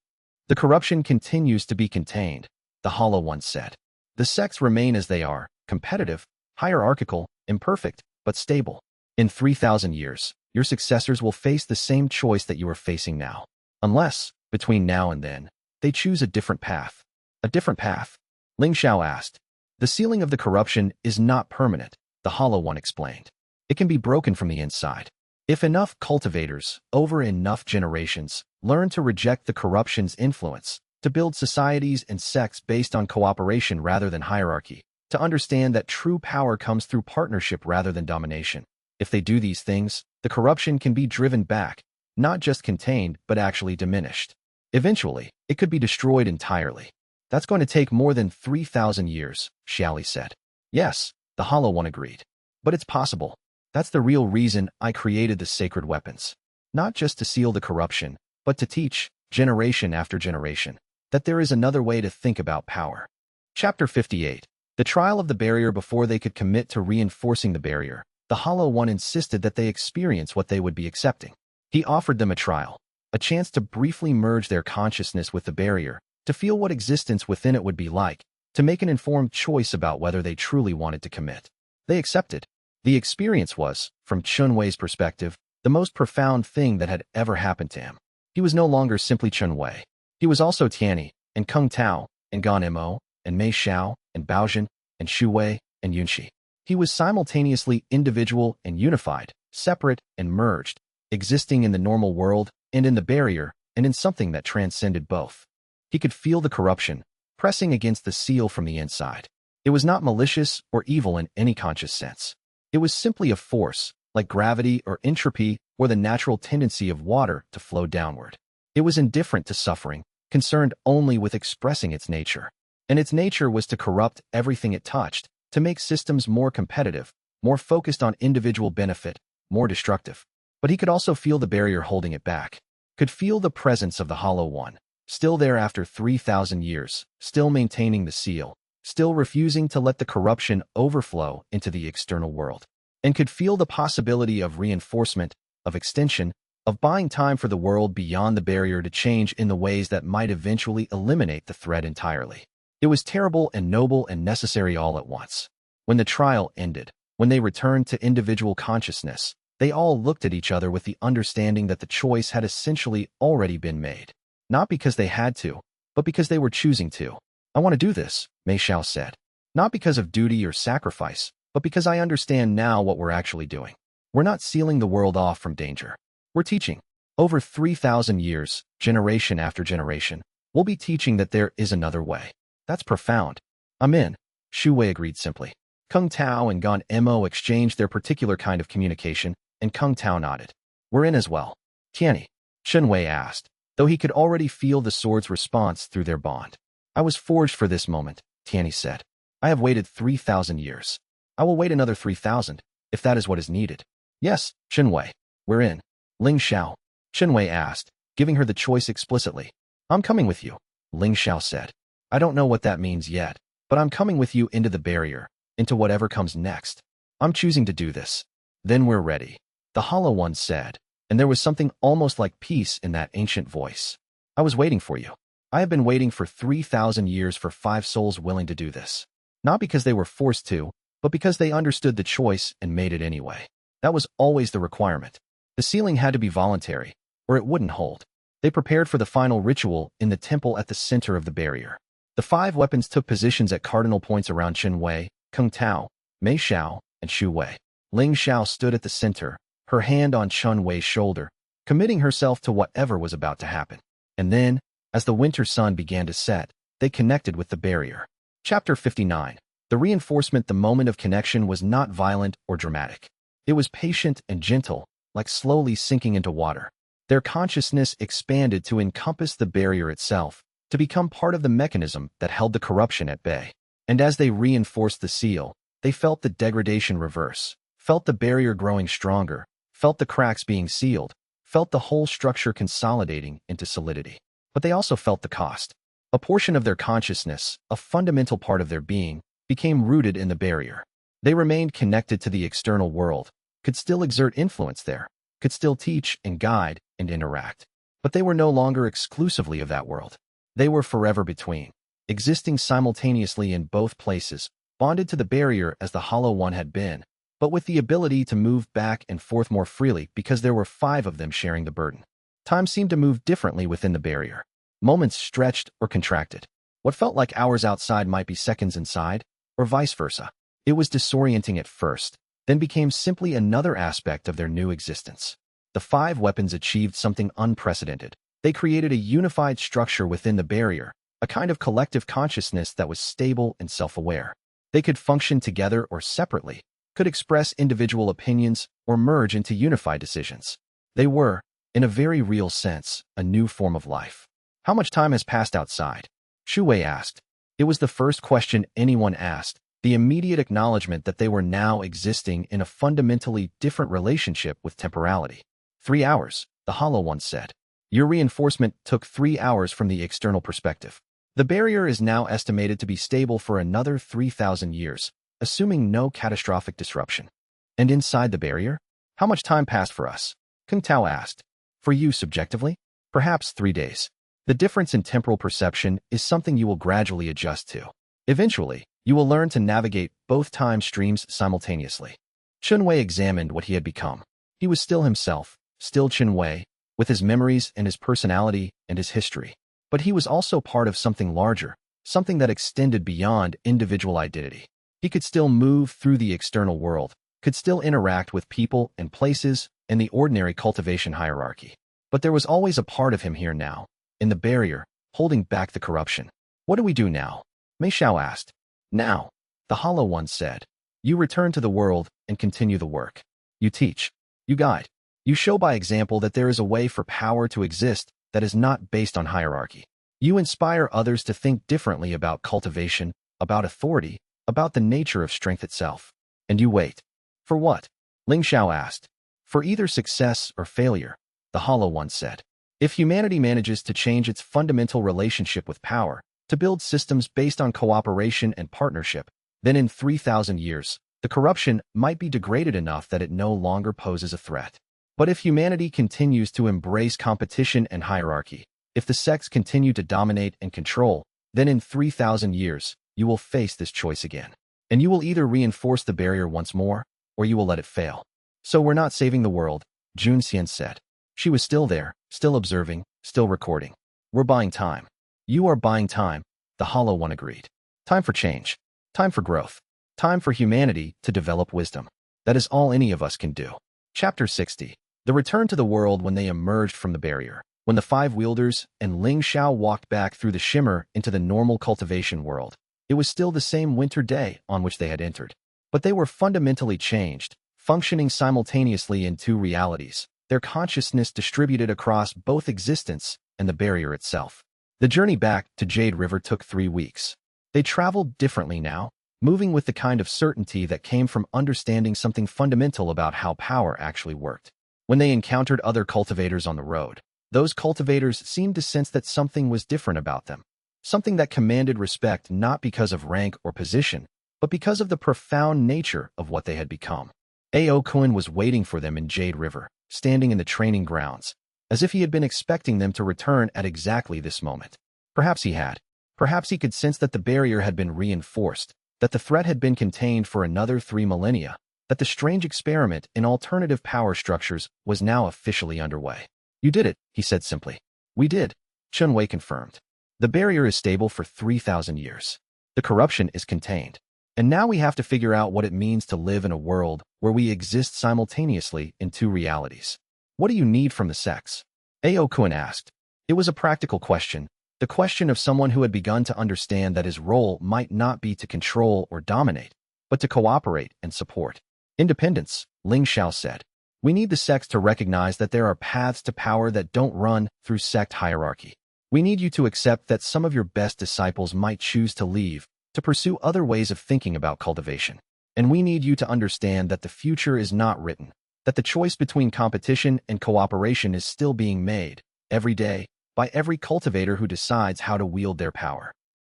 The corruption continues to be contained, the Hollow One said. The sects remain as they are, competitive, hierarchical, imperfect, but stable. In 3,000 years, your successors will face the same choice that you are facing now. Unless, between now and then, they choose a different path. A different path? Ling Xiao asked. The sealing of the corruption is not permanent, the Hollow One explained. It can be broken from the inside. If enough cultivators, over enough generations, learn to reject the corruption's influence, to build societies and sects based on cooperation rather than hierarchy, to understand that true power comes through partnership rather than domination. If they do these things, the corruption can be driven back, not just contained but actually diminished. Eventually, it could be destroyed entirely. That's going to take more than 3,000 years, Xiaoli said. Yes, the Hollow One agreed. But it's possible. That's the real reason I created the sacred weapons. Not just to seal the corruption, but to teach, generation after generation, that there is another way to think about power. Chapter 58. The trial of the barrier. Before they could commit to reinforcing the barrier, the Hollow One insisted that they experience what they would be accepting. He offered them a trial, a chance to briefly merge their consciousness with the barrier, to feel what existence within it would be like, to make an informed choice about whether they truly wanted to commit. They accepted. The experience was, from Chen Wei's perspective, the most profound thing that had ever happened to him. He was no longer simply Chen Wei. He was also Tianyi, and Kung Tao, and Gan Mo, and Mei Xiao, and Baozhen, and Xu Wei, and Yunxi. He was simultaneously individual and unified, separate and merged, existing in the normal world and in the barrier and in something that transcended both. He could feel the corruption, pressing against the seal from the inside. It was not malicious or evil in any conscious sense. It was simply a force, like gravity or entropy or the natural tendency of water to flow downward. It was indifferent to suffering, concerned only with expressing its nature. And its nature was to corrupt everything it touched, to make systems more competitive, more focused on individual benefit, more destructive. But he could also feel the barrier holding it back, could feel the presence of the Hollow One, still there after 3,000 years, still maintaining the seal, still refusing to let the corruption overflow into the external world, and could feel the possibility of reinforcement, of extension, of buying time for the world beyond the barrier to change in the ways that might eventually eliminate the threat entirely. It was terrible and noble and necessary all at once. When the trial ended, when they returned to individual consciousness, they all looked at each other with the understanding that the choice had essentially already been made. Not because they had to, but because they were choosing to. I want to do this, Mei Xiao said. Not because of duty or sacrifice, but because I understand now what we're actually doing. We're not sealing the world off from danger. We're teaching. Over 3,000 years, generation after generation, we'll be teaching that there is another way. That's profound. I'm in, Xu Wei agreed simply. Kung Tao and Gan Mo exchanged their particular kind of communication, and Kung Tao nodded. We're in as well. Tianyi, Chen Wei asked, though he could already feel the sword's response through their bond. I was forged for this moment, Tianyi said. I have waited 3,000 years. I will wait another 3,000, if that is what is needed. Yes, Chen Wei. We're in. Ling Xiao, Chen Wei asked, giving her the choice explicitly. I'm coming with you, Ling Xiao said. I don't know what that means yet, but I'm coming with you into the barrier, into whatever comes next. I'm choosing to do this. Then we're ready, the Hollow One said, and there was something almost like peace in that ancient voice. I was waiting for you. I have been waiting for 3,000 years for 5 souls willing to do this. Not because they were forced to, but because they understood the choice and made it anyway. That was always the requirement. The sealing had to be voluntary, or it wouldn't hold. They prepared for the final ritual in the temple at the center of the barrier. The 5 weapons took positions at cardinal points around Chen Wei, Kung Tao, Mei Xiao, and Xu Wei. Ling Xiao stood at the center, her hand on Chen Wei's shoulder, committing herself to whatever was about to happen. And then, as the winter sun began to set, they connected with the barrier. Chapter 59. The reinforcement. The moment of connection was not violent or dramatic. It was patient and gentle, like slowly sinking into water. Their consciousness expanded to encompass the barrier itself, to become part of the mechanism that held the corruption at bay. And as they reinforced the seal, they felt the degradation reverse, felt the barrier growing stronger, felt the cracks being sealed, felt the whole structure consolidating into solidity. But they also felt the cost. A portion of their consciousness, a fundamental part of their being, became rooted in the barrier. They remained connected to the external world, could still exert influence there, could still teach and guide and interact. But they were no longer exclusively of that world. They were forever between, existing simultaneously in both places, bonded to the barrier as the Hollow One had been, but with the ability to move back and forth more freely because there were 5 of them sharing the burden. Time seemed to move differently within the barrier. Moments stretched or contracted. What felt like hours outside might be seconds inside, or vice versa. It was disorienting at first, then became simply another aspect of their new existence. The 5 weapons achieved something unprecedented. They created a unified structure within the barrier, a kind of collective consciousness that was stable and self-aware. They could function together or separately, could express individual opinions or merge into unified decisions. They were, in a very real sense, a new form of life. How much time has passed outside? Chen Wei asked. It was the first question anyone asked, the immediate acknowledgement that they were now existing in a fundamentally different relationship with temporality. 3 hours, the Hollow One said. Your reinforcement took 3 hours from the external perspective. The barrier is now estimated to be stable for another 3,000 years, assuming no catastrophic disruption. And inside the barrier? How much time passed for us? Kung Tao asked. For you subjectively? Perhaps 3 days. The difference in temporal perception is something you will gradually adjust to. Eventually, you will learn to navigate both time streams simultaneously. Chen Wei examined what he had become. He was still himself, still Chen Wei, with his memories and his personality and his history. But he was also part of something larger, something that extended beyond individual identity. He could still move through the external world, could still interact with people and places in the ordinary cultivation hierarchy. But there was always a part of him here now, in the barrier, holding back the corruption. What do we do now? Mei Xiao asked. Now, the Hollow One said. You return to the world and continue the work. You teach. You guide. You show by example that there is a way for power to exist that is not based on hierarchy. You inspire others to think differently about cultivation, about authority, about the nature of strength itself. And you wait. For what? Ling Xiao asked. For either success or failure, the Hollow One said. If humanity manages to change its fundamental relationship with power, to build systems based on cooperation and partnership, then in 3,000 years, the corruption might be degraded enough that it no longer poses a threat. But if humanity continues to embrace competition and hierarchy, if the sects continue to dominate and control, then in 3,000 years, you will face this choice again. And you will either reinforce the barrier once more, or you will let it fail. So we're not saving the world, Jun Xian said. She was still there, still observing, still recording. We're buying time. You are buying time, the Hollow One agreed. Time for change. Time for growth. Time for humanity to develop wisdom. That is all any of us can do. Chapter 60. The return to the world when they emerged from the barrier. When the 5 wielders and Ling Xiao walked back through the shimmer into the normal cultivation world, it was still the same winter day on which they had entered. But they were fundamentally changed, functioning simultaneously in 2 realities, their consciousness distributed across both existence and the barrier itself. The journey back to Jade River took 3 weeks. They traveled differently now, moving with the kind of certainty that came from understanding something fundamental about how power actually worked. When they encountered other cultivators on the road, those cultivators seemed to sense that something was different about them, something that commanded respect not because of rank or position, but because of the profound nature of what they had become. Ao Kun was waiting for them in Jade River, standing in the training grounds, as if he had been expecting them to return at exactly this moment. Perhaps he had. Perhaps he could sense that the barrier had been reinforced, that the threat had been contained for another 3 millennia, that the strange experiment in alternative power structures was now officially underway. You did it, he said simply. We did, Chen Wei confirmed. The barrier is stable for 3,000 years. The corruption is contained. And now we have to figure out what it means to live in a world where we exist simultaneously in 2 realities. What do you need from the sects? Ao Kun asked. It was a practical question, the question of someone who had begun to understand that his role might not be to control or dominate, but to cooperate and support. Independence, Ling Xiao said. We need the sects to recognize that there are paths to power that don't run through sect hierarchy. We need you to accept that some of your best disciples might choose to leave, to pursue other ways of thinking about cultivation. And we need you to understand that the future is not written, that the choice between competition and cooperation is still being made, every day, by every cultivator who decides how to wield their power.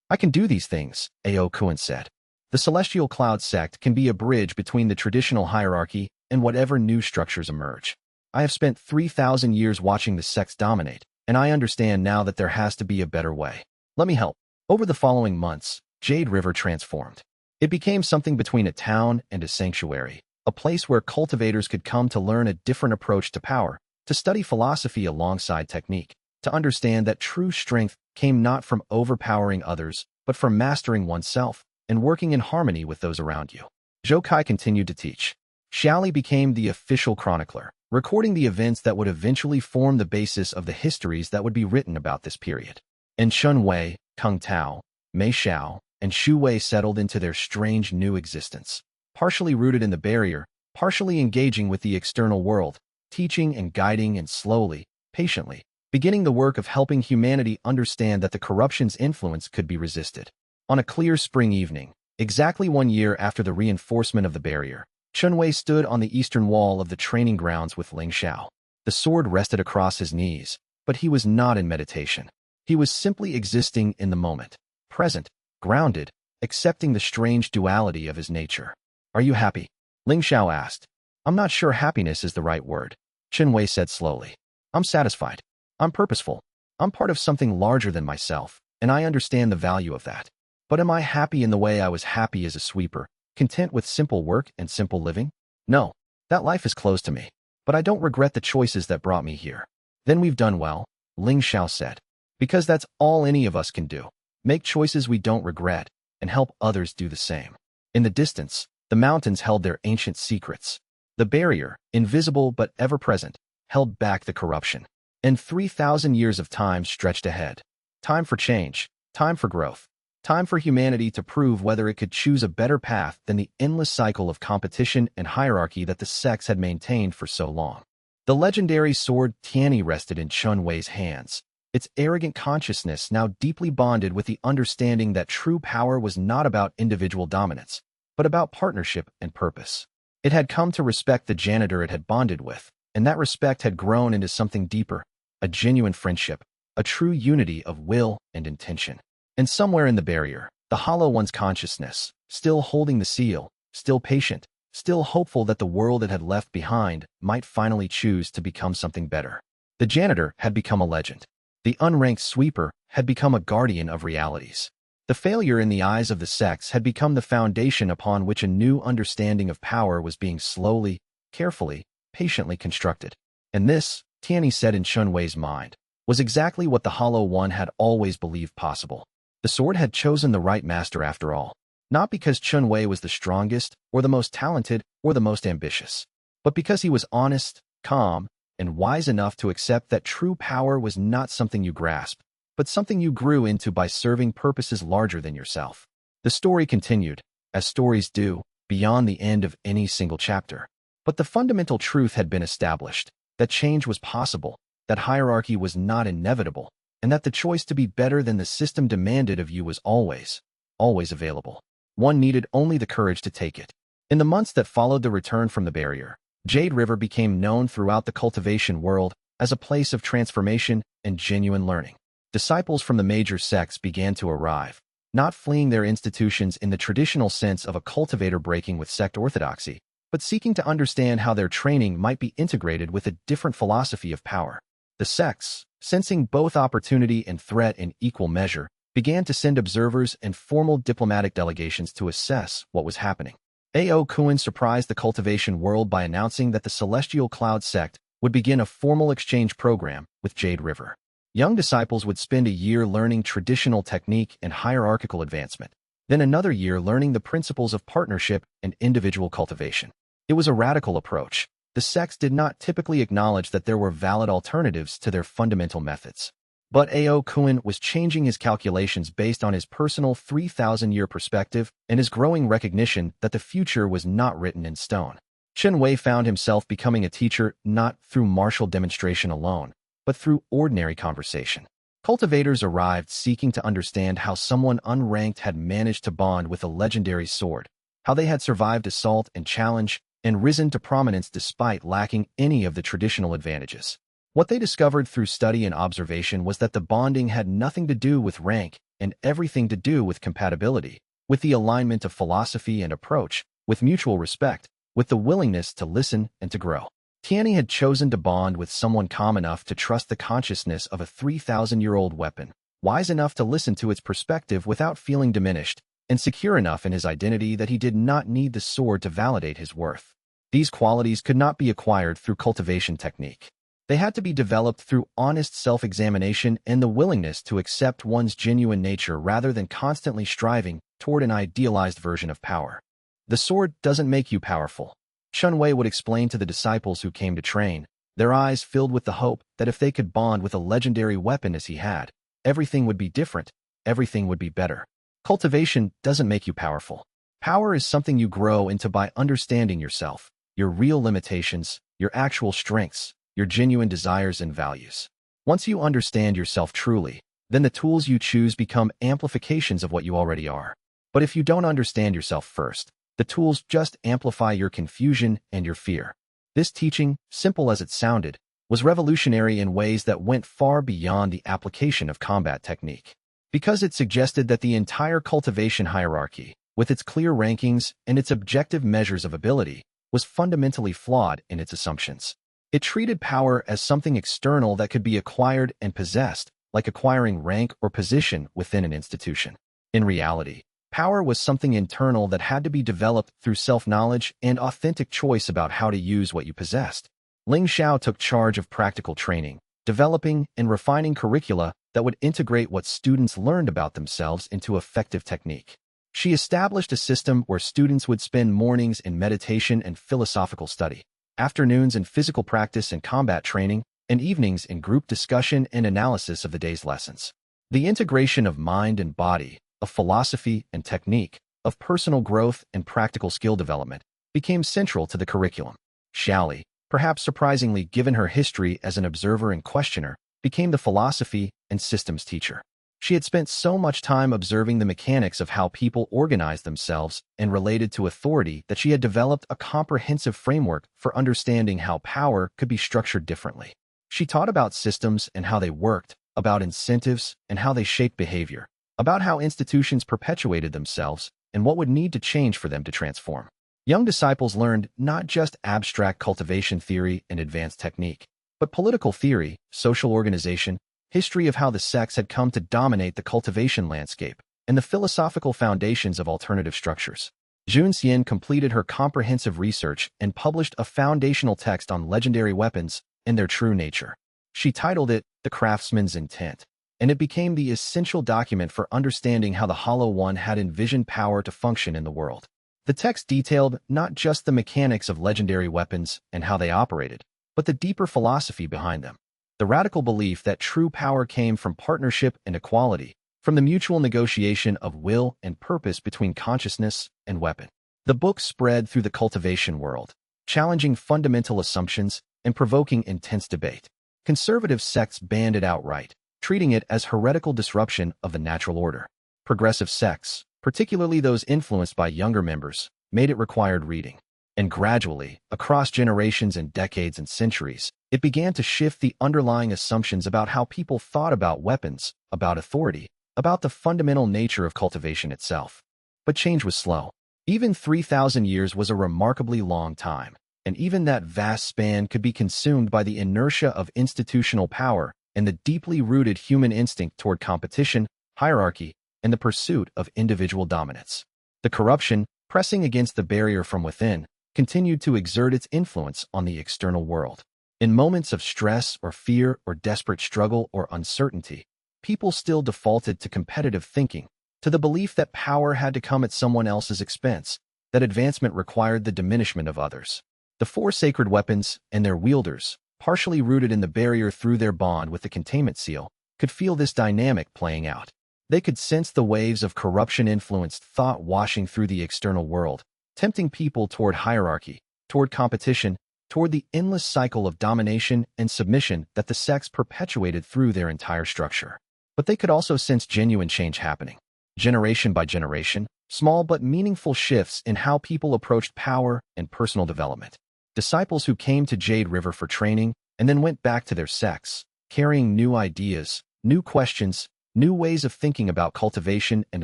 I can do these things, Ao Kun said. The Celestial Cloud sect can be a bridge between the traditional hierarchy and whatever new structures emerge. I have spent 3,000 years watching the sects dominate, and I understand now that there has to be a better way. Let me help. Over the following months, Jade River transformed. It became something between a town and a sanctuary, a place where cultivators could come to learn a different approach to power, to study philosophy alongside technique, to understand that true strength came not from overpowering others, but from mastering oneself and working in harmony with those around you. Zhou Kai continued to teach. Xiaoli became the official chronicler, recording the events that would eventually form the basis of the histories that would be written about this period. And Chen Wei, Kung Tao, Mei Xiao, and Xu Wei settled into their strange new existence, partially rooted in the barrier, partially engaging with the external world, teaching and guiding and slowly, patiently, beginning the work of helping humanity understand that the corruption's influence could be resisted. On a clear spring evening, exactly 1 year after the reinforcement of the barrier, Chen Wei stood on the eastern wall of the training grounds with Ling Xiao. The sword rested across his knees, but he was not in meditation. He was simply existing in the moment, present, grounded, accepting the strange duality of his nature. Are you happy? Ling Xiao asked. I'm not sure happiness is the right word, Chen Wei said slowly. I'm satisfied. I'm purposeful. I'm part of something larger than myself, and I understand the value of that. But am I happy in the way I was happy as a sweeper, content with simple work and simple living? No, that life is closed to me, but I don't regret the choices that brought me here. Then we've done well, Ling Xiao said, because that's all any of us can do. Make choices we don't regret, and help others do the same. In the distance, the mountains held their ancient secrets. The barrier, invisible but ever-present, held back the corruption. And 3,000 years of time stretched ahead. Time for change, time for growth, time for humanity to prove whether it could choose a better path than the endless cycle of competition and hierarchy that the sects had maintained for so long. The legendary sword Tianyi rested in Chen Wei's hands, its arrogant consciousness now deeply bonded with the understanding that true power was not about individual dominance, but about partnership and purpose. It had come to respect the janitor it had bonded with, and that respect had grown into something deeper, a genuine friendship, a true unity of will and intention. And somewhere in the barrier, the Hollow One's consciousness, still holding the seal, still patient, still hopeful that the world it had left behind might finally choose to become something better. The janitor had become a legend. The unranked sweeper had become a guardian of realities. The failure in the eyes of the sects had become the foundation upon which a new understanding of power was being slowly, carefully, patiently constructed. And this, Tianyi said in Chen Wei's mind, was exactly what the Hollow One had always believed possible. The sword had chosen the right master after all, not because Chen Wei was the strongest, or the most talented, or the most ambitious, but because he was honest, calm, and wise enough to accept that true power was not something you grasped, but something you grew into by serving purposes larger than yourself. The story continued, as stories do, beyond the end of any single chapter. But the fundamental truth had been established, that change was possible, that hierarchy was not inevitable, and that the choice to be better than the system demanded of you was always available. One needed only the courage to take it. In the months that followed the return from the barrier, Jade River became known throughout the cultivation world as a place of transformation and genuine learning. Disciples from the major sects began to arrive, not fleeing their institutions in the traditional sense of a cultivator breaking with sect orthodoxy, but seeking to understand how their training might be integrated with a different philosophy of power. The sects, sensing both opportunity and threat in equal measure, began to send observers and formal diplomatic delegations to assess what was happening. A.O. Kuan surprised the cultivation world by announcing that the Celestial Cloud sect would begin a formal exchange program with Jade River. Young disciples would spend a year learning traditional technique and hierarchical advancement, then another year learning the principles of partnership and individual cultivation. It was a radical approach. The sects did not typically acknowledge that there were valid alternatives to their fundamental methods. But A.O. Kuan was changing his calculations based on his personal 3,000-year perspective and his growing recognition that the future was not written in stone. Chen Wei found himself becoming a teacher not through martial demonstration alone, but through ordinary conversation. Cultivators arrived seeking to understand how someone unranked had managed to bond with a legendary sword, how they had survived assault and challenge, and risen to prominence despite lacking any of the traditional advantages. What they discovered through study and observation was that the bonding had nothing to do with rank and everything to do with compatibility, with the alignment of philosophy and approach, with mutual respect, with the willingness to listen and to grow. Tianyi had chosen to bond with someone calm enough to trust the consciousness of a 3,000-year-old weapon, wise enough to listen to its perspective without feeling diminished, and secure enough in his identity that he did not need the sword to validate his worth. These qualities could not be acquired through cultivation technique. They had to be developed through honest self-examination and the willingness to accept one's genuine nature rather than constantly striving toward an idealized version of power. The sword doesn't make you powerful. Chen Wei would explain to the disciples who came to train, their eyes filled with the hope that if they could bond with a legendary weapon as he had, everything would be different, everything would be better. Cultivation doesn't make you powerful. Power is something you grow into by understanding yourself, your real limitations, your actual strengths, your genuine desires and values. Once you understand yourself truly, then the tools you choose become amplifications of what you already are. But if you don't understand yourself first, the tools just amplify your confusion and your fear. This teaching, simple as it sounded, was revolutionary in ways that went far beyond the application of combat technique. Because it suggested that the entire cultivation hierarchy, with its clear rankings and its objective measures of ability, was fundamentally flawed in its assumptions. It treated power as something external that could be acquired and possessed, like acquiring rank or position within an institution. In reality, power was something internal that had to be developed through self-knowledge and authentic choice about how to use what you possessed. Ling Xiao took charge of practical training, developing and refining curricula that would integrate what students learned about themselves into effective technique. She established a system where students would spend mornings in meditation and philosophical study, afternoons in physical practice and combat training, and evenings in group discussion and analysis of the day's lessons. The integration of mind and body, of philosophy and technique, of personal growth and practical skill development, became central to the curriculum. Xiaoli, perhaps surprisingly given her history as an observer and questioner, became the philosophy and systems teacher. She had spent so much time observing the mechanics of how people organized themselves and related to authority that she had developed a comprehensive framework for understanding how power could be structured differently. She taught about systems and how they worked, about incentives and how they shaped behavior, about how institutions perpetuated themselves and what would need to change for them to transform. Young disciples learned not just abstract cultivation theory and advanced technique, but political theory, social organization, history of how the sects had come to dominate the cultivation landscape, and the philosophical foundations of alternative structures. Jun Xian completed her comprehensive research and published a foundational text on legendary weapons and their true nature. She titled it The Craftsman's Intent, and it became the essential document for understanding how the Hollow One had envisioned power to function in the world. The text detailed not just the mechanics of legendary weapons and how they operated, but the deeper philosophy behind them. The radical belief that true power came from partnership and equality, from the mutual negotiation of will and purpose between consciousness and weapon. The book spread through the cultivation world, challenging fundamental assumptions and provoking intense debate. Conservative sects banned it outright, treating it as heretical disruption of the natural order. Progressive sects, particularly those influenced by younger members, made it required reading. And gradually, across generations and decades and centuries, it began to shift the underlying assumptions about how people thought about weapons, about authority, about the fundamental nature of cultivation itself. But change was slow. Even 3,000 years was a remarkably long time, and even that vast span could be consumed by the inertia of institutional power and the deeply rooted human instinct toward competition, hierarchy, and the pursuit of individual dominance. The corruption, pressing against the barrier from within, continued to exert its influence on the external world. In moments of stress or fear or desperate struggle or uncertainty, people still defaulted to competitive thinking, to the belief that power had to come at someone else's expense, that advancement required the diminishment of others. The four sacred weapons and their wielders, partially rooted in the barrier through their bond with the containment seal, could feel this dynamic playing out. They could sense the waves of corruption-influenced thought washing through the external world, tempting people toward hierarchy, toward competition, toward the endless cycle of domination and submission that the sects perpetuated through their entire structure. But they could also sense genuine change happening. Generation by generation, small but meaningful shifts in how people approached power and personal development. Disciples who came to Jade River for training and then went back to their sects, carrying new ideas, new questions, new ways of thinking about cultivation and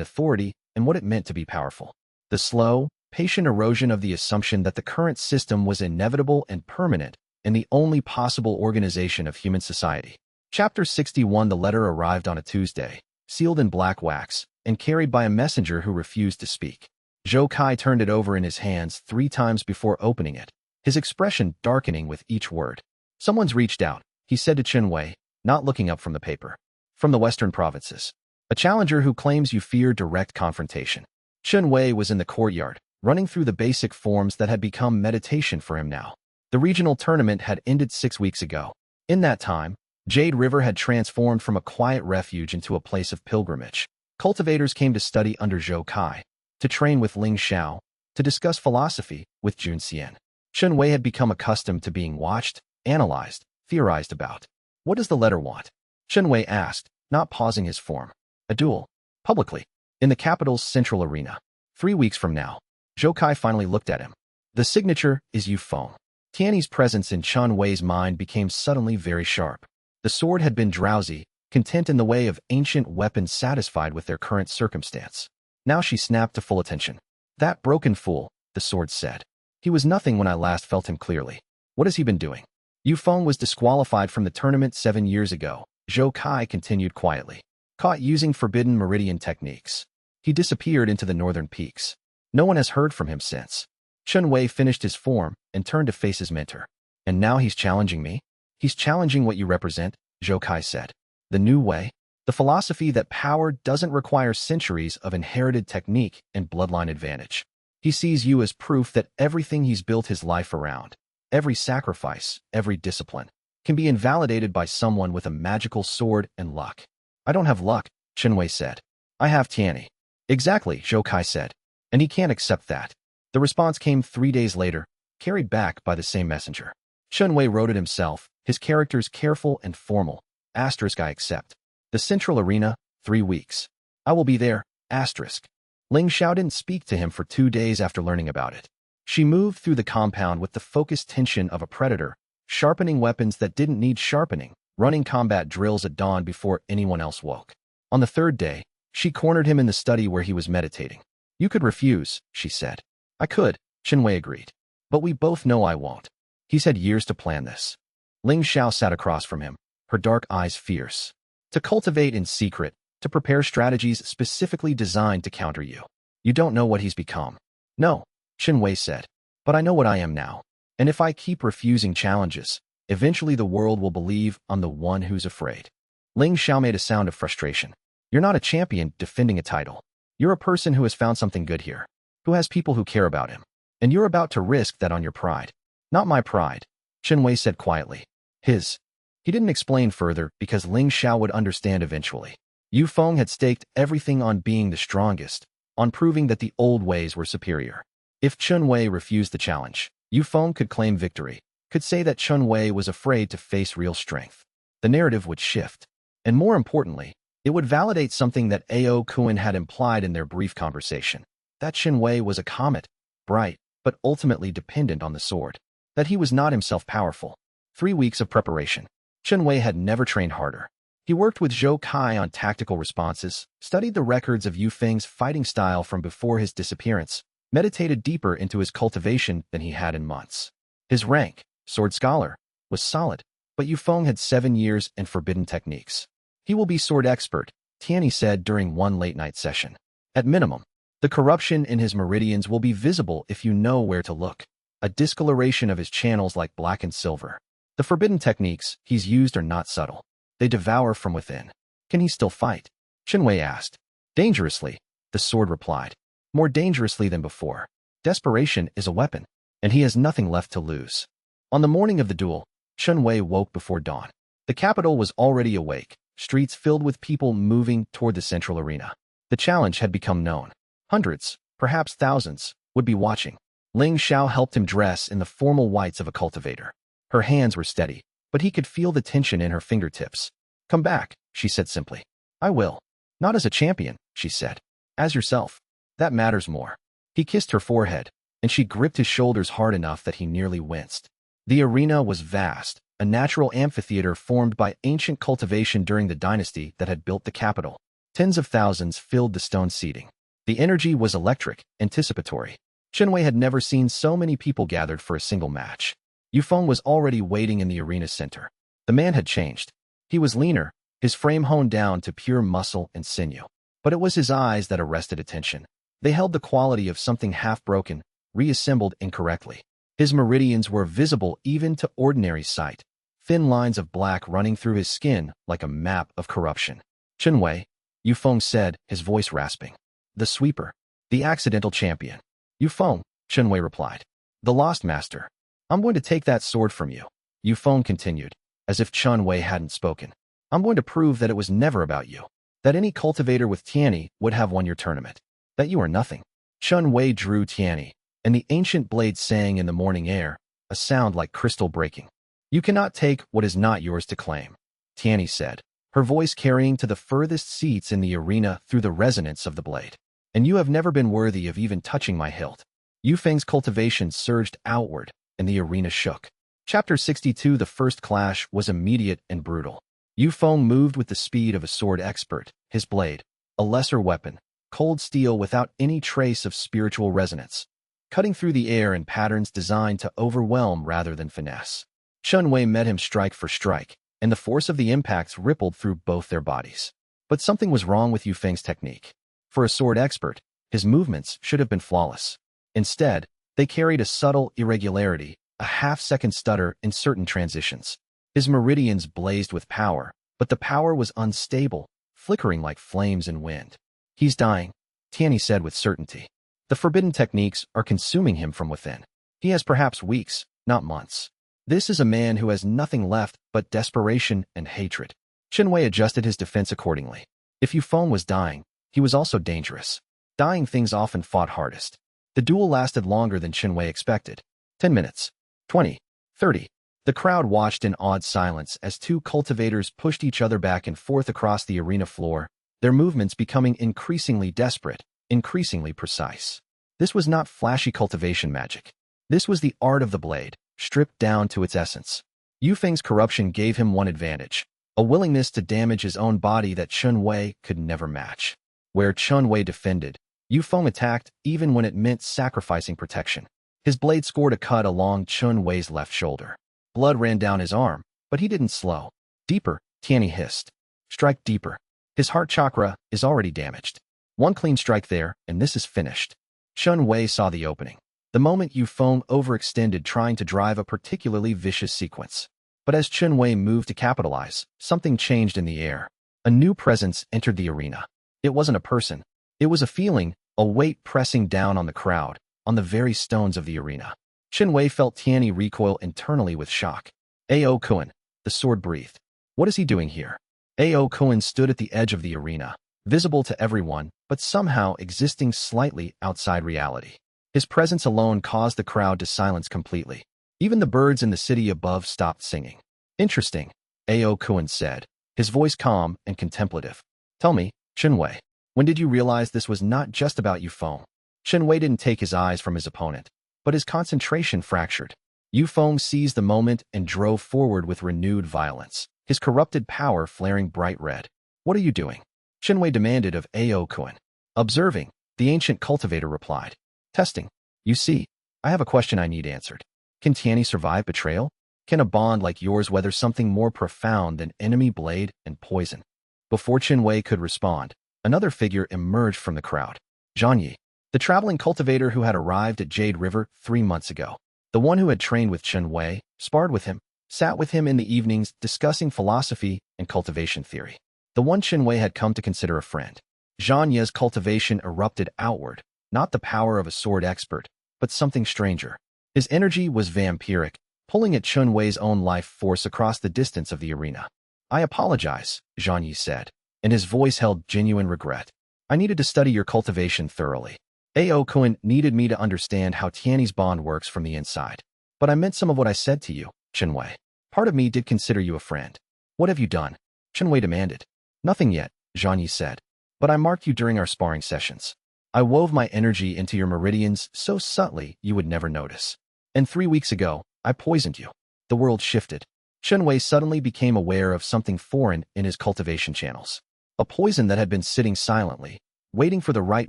authority and what it meant to be powerful. The slow, patient erosion of the assumption that the current system was inevitable and permanent and the only possible organization of human society. Chapter 61. The letter arrived on a Tuesday, sealed in black wax, and carried by a messenger who refused to speak. Zhou Kai turned it over in his hands 3 times before opening it, his expression darkening with each word. Someone's reached out, he said to Chen Wei, not looking up from the paper. From the western provinces. A challenger who claims you fear direct confrontation. Chen Wei was in the courtyard, running through the basic forms that had become meditation for him now. The regional tournament had ended 6 weeks ago. In that time, Jade River had transformed from a quiet refuge into a place of pilgrimage. Cultivators came to study under Zhou Kai, to train with Ling Xiao, to discuss philosophy with Jun Xian. Chen Wei had become accustomed to being watched, analyzed, theorized about. What does the letter want? Chen Wei asked, not pausing his form. A duel. Publicly. In the capital's central arena. 3 weeks from now. Zhou Kai finally looked at him. The signature is Yu Feng. Tianyi's presence in Chen Wei's mind became suddenly very sharp. The sword had been drowsy, content in the way of ancient weapons satisfied with their current circumstance. Now she snapped to full attention. That broken fool, the sword said. He was nothing when I last felt him clearly. What has he been doing? Yu Feng was disqualified from the tournament 7 years ago, Zhou Kai continued quietly. Caught using forbidden meridian techniques. He disappeared into the northern peaks. No one has heard from him since. Chen Wei finished his form and turned to face his mentor. And now he's challenging me? He's challenging what you represent, Zhou Kai said. The new way? The philosophy that power doesn't require centuries of inherited technique and bloodline advantage. He sees you as proof that everything he's built his life around, every sacrifice, every discipline, can be invalidated by someone with a magical sword and luck. I don't have luck, Chen Wei said. I have Tianyi. Exactly, Zhou Kai said. And he can't accept that. The response came 3 days later, carried back by the same messenger. Chen Wei wrote it himself, his characters careful and formal. Asterisk I accept. The central arena, 3 weeks. I will be there, asterisk. Ling Xiao didn't speak to him for 2 days after learning about it. She moved through the compound with the focused tension of a predator, sharpening weapons that didn't need sharpening, running combat drills at dawn before anyone else woke. On the 3rd day, she cornered him in the study where he was meditating. You could refuse, she said. I could, Chen Wei agreed. But we both know I won't. He's had years to plan this. Ling Xiao sat across from him, her dark eyes fierce. To cultivate in secret, to prepare strategies specifically designed to counter you. You don't know what he's become. No, Chen Wei said. But I know what I am now. And if I keep refusing challenges, eventually the world will believe I'm the one who's afraid. Ling Xiao made a sound of frustration. You're not a champion defending a title. You're a person who has found something good here, who has people who care about him. And you're about to risk that on your pride. Not my pride, Chen Wei said quietly. His. He didn't explain further because Ling Xiao would understand eventually. Yu Feng had staked everything on being the strongest, on proving that the old ways were superior. If Chen Wei refused the challenge, Yu Feng could claim victory, could say that Chen Wei was afraid to face real strength. The narrative would shift. And more importantly, it would validate something that Ao Kuan had implied in their brief conversation. That Chen Wei was a comet, bright, but ultimately dependent on the sword. That he was not himself powerful. 3 weeks of preparation. Chen Wei had never trained harder. He worked with Zhou Kai on tactical responses, studied the records of Yu Feng's fighting style from before his disappearance, meditated deeper into his cultivation than he had in months. His rank, sword scholar, was solid, but Yu Feng had 7 years and forbidden techniques. He will be sword expert, Tianyi said during one late-night session. At minimum, the corruption in his meridians will be visible if you know where to look. A discoloration of his channels like black and silver. The forbidden techniques he's used are not subtle. They devour from within. Can he still fight? Chen Wei asked. Dangerously, the sword replied. More dangerously than before. Desperation is a weapon, and he has nothing left to lose. On the morning of the duel, Chen Wei woke before dawn. The capital was already awake, streets filled with people moving toward the central arena. The challenge had become known. Hundreds, perhaps thousands, would be watching. Ling Xiao helped him dress in the formal whites of a cultivator. Her hands were steady, but he could feel the tension in her fingertips. Come back, she said simply. I will. Not as a champion, she said. As yourself. That matters more. He kissed her forehead, and she gripped his shoulders hard enough that he nearly winced. The arena was vast, a natural amphitheater formed by ancient cultivation during the dynasty that had built the capital. Tens of thousands filled the stone seating. The energy was electric, anticipatory. Chen Wei had never seen so many people gathered for a single match. Yu Feng was already waiting in the arena center. The man had changed. He was leaner, his frame honed down to pure muscle and sinew. But it was his eyes that arrested attention. They held the quality of something half-broken, reassembled incorrectly. His meridians were visible even to ordinary sight, thin lines of black running through his skin like a map of corruption. Chen Wei, Yu Feng said, his voice rasping. The sweeper. The accidental champion. Yu Feng, Chen Wei replied. The lost master. I'm going to take that sword from you. Yu Feng continued, as if Chen Wei hadn't spoken. I'm going to prove that it was never about you. That any cultivator with Tianyi would have won your tournament. That you are nothing. Chen Wei drew Tianyi, and the ancient blade sang in the morning air, a sound like crystal breaking. You cannot take what is not yours to claim, Tianyi said, her voice carrying to the furthest seats in the arena through the resonance of the blade. And you have never been worthy of even touching my hilt. Yu Feng's cultivation surged outward, and the arena shook. Chapter 62. The first clash was immediate and brutal. Yu Feng moved with the speed of a sword expert, his blade, a lesser weapon, cold steel without any trace of spiritual resonance, cutting through the air in patterns designed to overwhelm rather than finesse. Chen Wei met him strike for strike, and the force of the impacts rippled through both their bodies. But something was wrong with Yu Feng's technique. For a sword expert, his movements should have been flawless. Instead, they carried a subtle irregularity, a half-second stutter in certain transitions. His meridians blazed with power, but the power was unstable, flickering like flames in wind. He's dying, Tianyi said with certainty. The forbidden techniques are consuming him from within. He has perhaps weeks, not months. This is a man who has nothing left but desperation and hatred. Chen Wei adjusted his defense accordingly. If Yu Feng was dying, he was also dangerous. Dying things often fought hardest. The duel lasted longer than Chen Wei expected. 10 minutes. 20. 30. The crowd watched in awed silence as two cultivators pushed each other back and forth across the arena floor, their movements becoming increasingly desperate, increasingly precise. This was not flashy cultivation magic. This was the art of the blade, stripped down to its essence. Yu Feng's corruption gave him one advantage, a willingness to damage his own body that Chen Wei could never match. Where Chen Wei defended, Yu Feng attacked even when it meant sacrificing protection. His blade scored a cut along Chen Wei's left shoulder. Blood ran down his arm, but he didn't slow. Deeper, Tianyi hissed. Strike deeper. His heart chakra is already damaged. One clean strike there, and this is finished. Chen Wei saw the opening. The moment Yu Feng overextended trying to drive a particularly vicious sequence. But as Chen Wei moved to capitalize, something changed in the air. A new presence entered the arena. It wasn't a person. It was a feeling, a weight pressing down on the crowd, on the very stones of the arena. Chen Wei felt Tianyi recoil internally with shock. Ao Kuan, the sword breathed. What is he doing here? Ao Kuan stood at the edge of the arena, visible to everyone, but somehow existing slightly outside reality. His presence alone caused the crowd to silence completely. Even the birds in the city above stopped singing. Interesting, Ao Kuan said, his voice calm and contemplative. Tell me, Chen Wei, when did you realize this was not just about Yu Feng? Chen Wei didn't take his eyes from his opponent, but his concentration fractured. Yu Feng seized the moment and drove forward with renewed violence, his corrupted power flaring bright red. What are you doing? Chen Wei demanded of Ao Kuan. Observing, the ancient cultivator replied. Testing. You see, I have a question I need answered. Can Tianyi survive betrayal? Can a bond like yours weather something more profound than enemy blade and poison? Before Chen Wei could respond, another figure emerged from the crowd. Zhang Yi, the traveling cultivator who had arrived at Jade River 3 months ago. The one who had trained with Chen Wei, sparred with him, sat with him in the evenings discussing philosophy and cultivation theory. The one Chen Wei had come to consider a friend. Zhang Yi's cultivation erupted outward, not the power of a sword expert, but something stranger. His energy was vampiric, pulling at Chen Wei's own life force across the distance of the arena. I apologize, Zhang Yi said, and his voice held genuine regret. I needed to study your cultivation thoroughly. Ao Kuan needed me to understand how Tianyi's bond works from the inside. But I meant some of what I said to you, Chen Wei. Part of me did consider you a friend. What have you done? Chen Wei demanded. Nothing yet, Zhang Yi said. But I marked you during our sparring sessions. I wove my energy into your meridians so subtly you would never notice. And 3 weeks ago, I poisoned you. The world shifted. Chen Wei suddenly became aware of something foreign in his cultivation channels. A poison that had been sitting silently, waiting for the right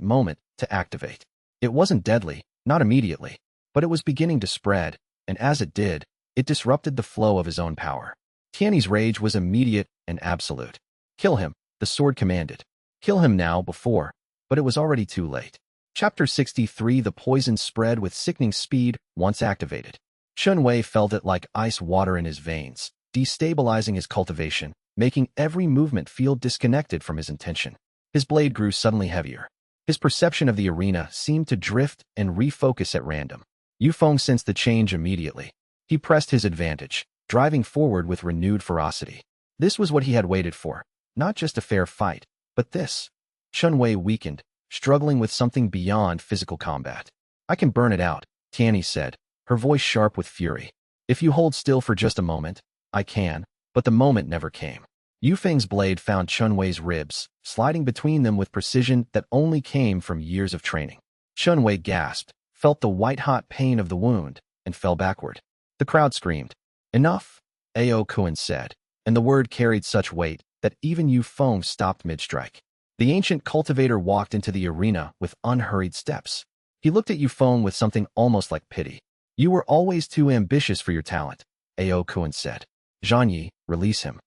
moment to activate. It wasn't deadly, not immediately, but it was beginning to spread, and as it did, it disrupted the flow of his own power. Tianyi's rage was immediate and absolute. Kill him, the sword commanded. Kill him now before, but it was already too late. Chapter 63 The poison spread with sickening speed once activated. Chen Wei felt it like ice water in his veins, destabilizing his cultivation, making every movement feel disconnected from his intention. His blade grew suddenly heavier. His perception of the arena seemed to drift and refocus at random. Yufeng sensed the change immediately. He pressed his advantage, driving forward with renewed ferocity. This was what he had waited for, not just a fair fight, but this. Chen Wei weakened, struggling with something beyond physical combat. I can burn it out, Tianyi said, her voice sharp with fury. If you hold still for just a moment, I can, but the moment never came. Yufeng's blade found Chen Wei's ribs, sliding between them with precision that only came from years of training. Chen Wei gasped, felt the white-hot pain of the wound, and fell backward. The crowd screamed. Enough, Ao Kuan said, and the word carried such weight that even Yufeng stopped mid-strike. The ancient cultivator walked into the arena with unhurried steps. He looked at Yufeng with something almost like pity. You were always too ambitious for your talent, Ao Kuan said. Zhang, release him.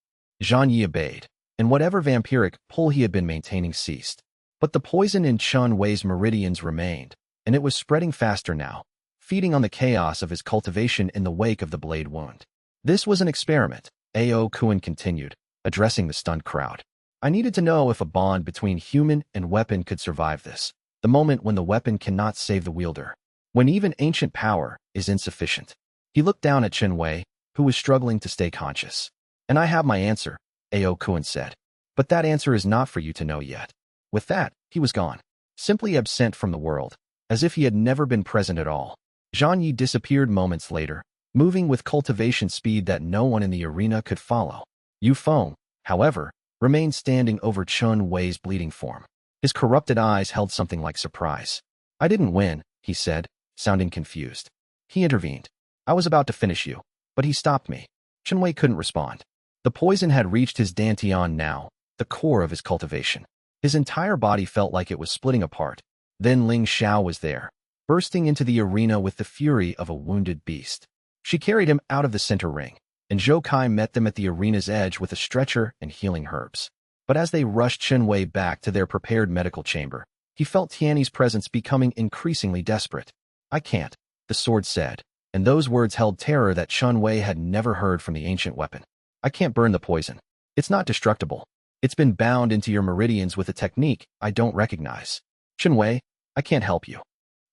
Zhang obeyed, and whatever vampiric pull he had been maintaining ceased. But the poison in Chen Wei's meridians remained, and it was spreading faster now, feeding on the chaos of his cultivation in the wake of the blade wound. This was an experiment, Ao Kuan continued, addressing the stunned crowd. I needed to know if a bond between human and weapon could survive this, the moment when the weapon cannot save the wielder, when even ancient power is insufficient. He looked down at Chen Wei, who was struggling to stay conscious. And I have my answer, Ao Kuan said. But that answer is not for you to know yet. With that, he was gone, simply absent from the world, as if he had never been present at all. Zhang Yi disappeared moments later, moving with cultivation speed that no one in the arena could follow. Yufeng, however, remained standing over Chen Wei's bleeding form. His corrupted eyes held something like surprise. I didn't win, he said, sounding confused. He intervened. I was about to finish you, but he stopped me. Chen Wei couldn't respond. The poison had reached his dantian now, the core of his cultivation. His entire body felt like it was splitting apart. Then Ling Xiao was there, bursting into the arena with the fury of a wounded beast. She carried him out of the center ring, and Zhou Kai met them at the arena's edge with a stretcher and healing herbs. But as they rushed Chen Wei back to their prepared medical chamber, he felt Tianyi's presence becoming increasingly desperate. I can't, the sword said, and those words held terror that Chen Wei had never heard from the ancient weapon. I can't burn the poison. It's not destructible. It's been bound into your meridians with a technique I don't recognize. Chen Wei, I can't help you.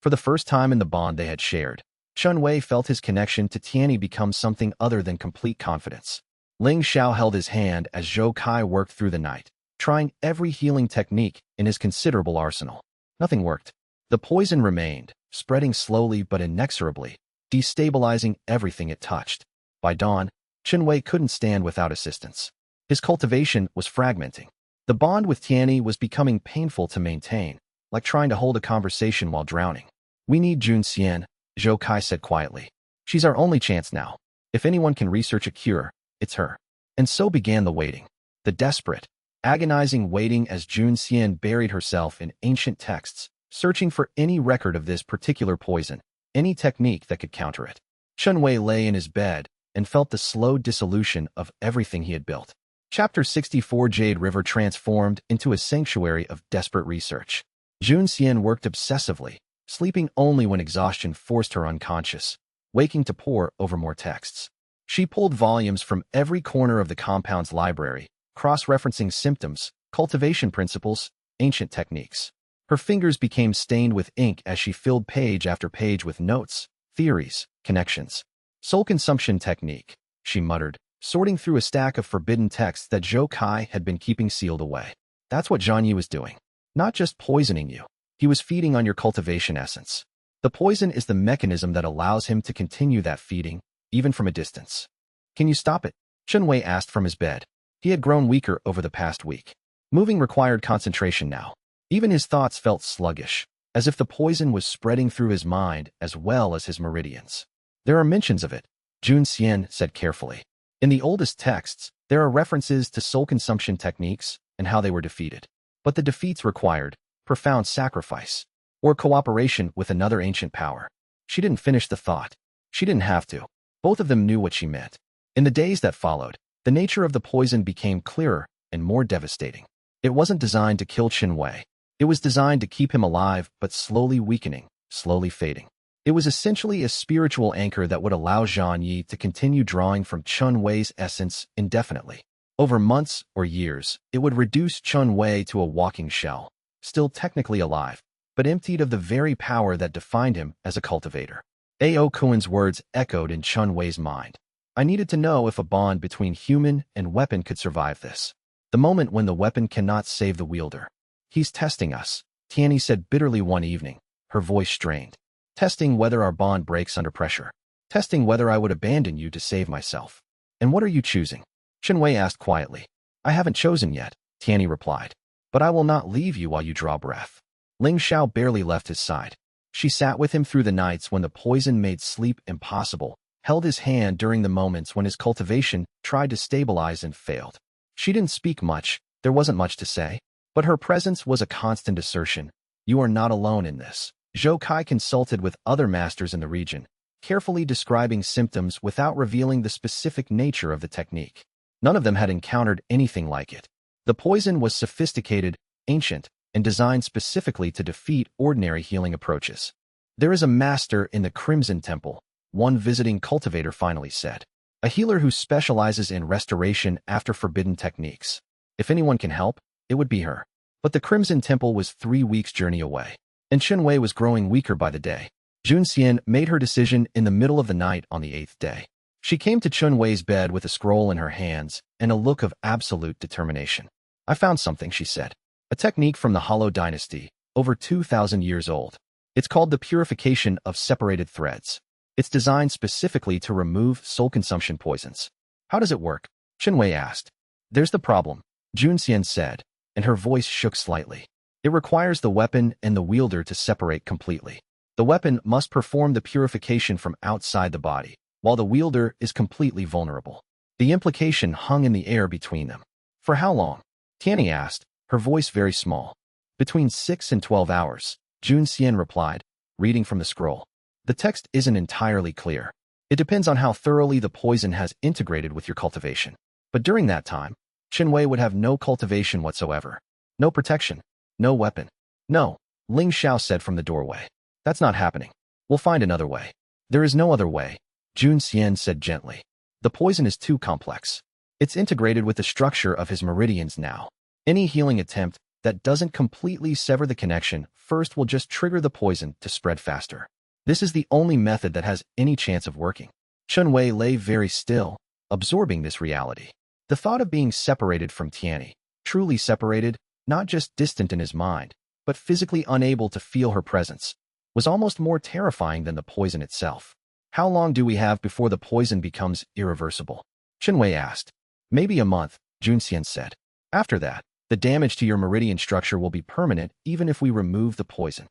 For the first time in the bond they had shared, Chen Wei felt his connection to Tianyi become something other than complete confidence. Ling Xiao held his hand as Zhou Kai worked through the night, trying every healing technique in his considerable arsenal. Nothing worked. The poison remained, spreading slowly but inexorably, destabilizing everything it touched. By dawn, Chen Wei couldn't stand without assistance. His cultivation was fragmenting. The bond with Tianyi was becoming painful to maintain, like trying to hold a conversation while drowning. We need Jun Xian, Zhou Kai said quietly. She's our only chance now. If anyone can research a cure, it's her. And so began the waiting. The desperate, agonizing waiting as Jun Xian buried herself in ancient texts, searching for any record of this particular poison, any technique that could counter it. Chen Wei lay in his bed and felt the slow dissolution of everything he had built. Chapter 64 Jade River transformed into a sanctuary of desperate research. Jun Xian worked obsessively, sleeping only when exhaustion forced her unconscious, waking to pore over more texts. She pulled volumes from every corner of the compound's library, cross-referencing symptoms, cultivation principles, ancient techniques. Her fingers became stained with ink as she filled page after page with notes, theories, connections. Soul consumption technique, she muttered, sorting through a stack of forbidden texts that Zhou Kai had been keeping sealed away. That's what Zhang Yi was doing. Not just poisoning you. He was feeding on your cultivation essence. The poison is the mechanism that allows him to continue that feeding, even from a distance. Can you stop it? Chen Wei asked from his bed. He had grown weaker over the past week. Moving required concentration now. Even his thoughts felt sluggish, as if the poison was spreading through his mind as well as his meridians. There are mentions of it, Jun Xian said carefully. In the oldest texts, there are references to soul consumption techniques and how they were defeated. But the defeats required profound sacrifice or cooperation with another ancient power. She didn't finish the thought. She didn't have to. Both of them knew what she meant. In the days that followed, The nature of the poison became clearer and more devastating. It wasn't designed to kill Chen Wei. It was designed to keep him alive, but slowly weakening, slowly fading. It was essentially a spiritual anchor that would allow Zhang Yi to continue drawing from Chen Wei's essence indefinitely. Over months or years, it would reduce Chen Wei to a walking shell, still technically alive, but emptied of the very power that defined him as a cultivator. A.O. Kuan's words echoed in Chen Wei's mind. I needed to know if a bond between human and weapon could survive this. The moment when the weapon cannot save the wielder. He's testing us, Tianyi said bitterly one evening, her voice strained. Testing whether our bond breaks under pressure. Testing whether I would abandon you to save myself. And what are you choosing? Chen Wei asked quietly. I haven't chosen yet, Tianyi replied. But I will not leave you while you draw breath. Ling Xiao barely left his side. She sat with him through the nights when the poison made sleep impossible, held his hand during the moments when his cultivation tried to stabilize and failed. She didn't speak much, there wasn't much to say, but her presence was a constant assertion. You are not alone in this. Zhou Kai consulted with other masters in the region, carefully describing symptoms without revealing the specific nature of the technique. None of them had encountered anything like it. The poison was sophisticated, ancient, and designed specifically to defeat ordinary healing approaches. There is a master in the Crimson Temple, one visiting cultivator finally said. A healer who specializes in restoration after forbidden techniques. If anyone can help, it would be her. But the Crimson Temple was 3 weeks' journey away, and Chen Wei was growing weaker by the day. Jun Xian made her decision in the middle of the night on the 8th day. She came to Chen Wei's bed with a scroll in her hands and a look of absolute determination. I found something, she said. A technique from the Hollow Dynasty, over 2,000 years old. It's called the purification of separated threads. It's designed specifically to remove soul consumption poisons. How does it work? Chen Wei asked. There's the problem, Jun Xian said, and her voice shook slightly. It requires the weapon and the wielder to separate completely. The weapon must perform the purification from outside the body, while the wielder is completely vulnerable. The implication hung in the air between them. For how long? Tianyi asked, her voice very small. Between 6 and 12 hours, Jun Xian replied, reading from the scroll. The text isn't entirely clear. It depends on how thoroughly the poison has integrated with your cultivation. But during that time, Chen Wei would have no cultivation whatsoever. No protection. No weapon. No, Ling Xiao said from the doorway. That's not happening. We'll find another way. There is no other way, Jun Xian said gently. The poison is too complex. It's integrated with the structure of his meridians now. Any healing attempt that doesn't completely sever the connection first will just trigger the poison to spread faster. This is the only method that has any chance of working. Chen Wei lay very still, absorbing this reality. The thought of being separated from Tianyi, truly separated, not just distant in his mind, but physically unable to feel her presence, was almost more terrifying than the poison itself. How long do we have before the poison becomes irreversible? Chen Wei asked. Maybe a month, Jun Xian said. After that, the damage to your meridian structure will be permanent even if we remove the poison.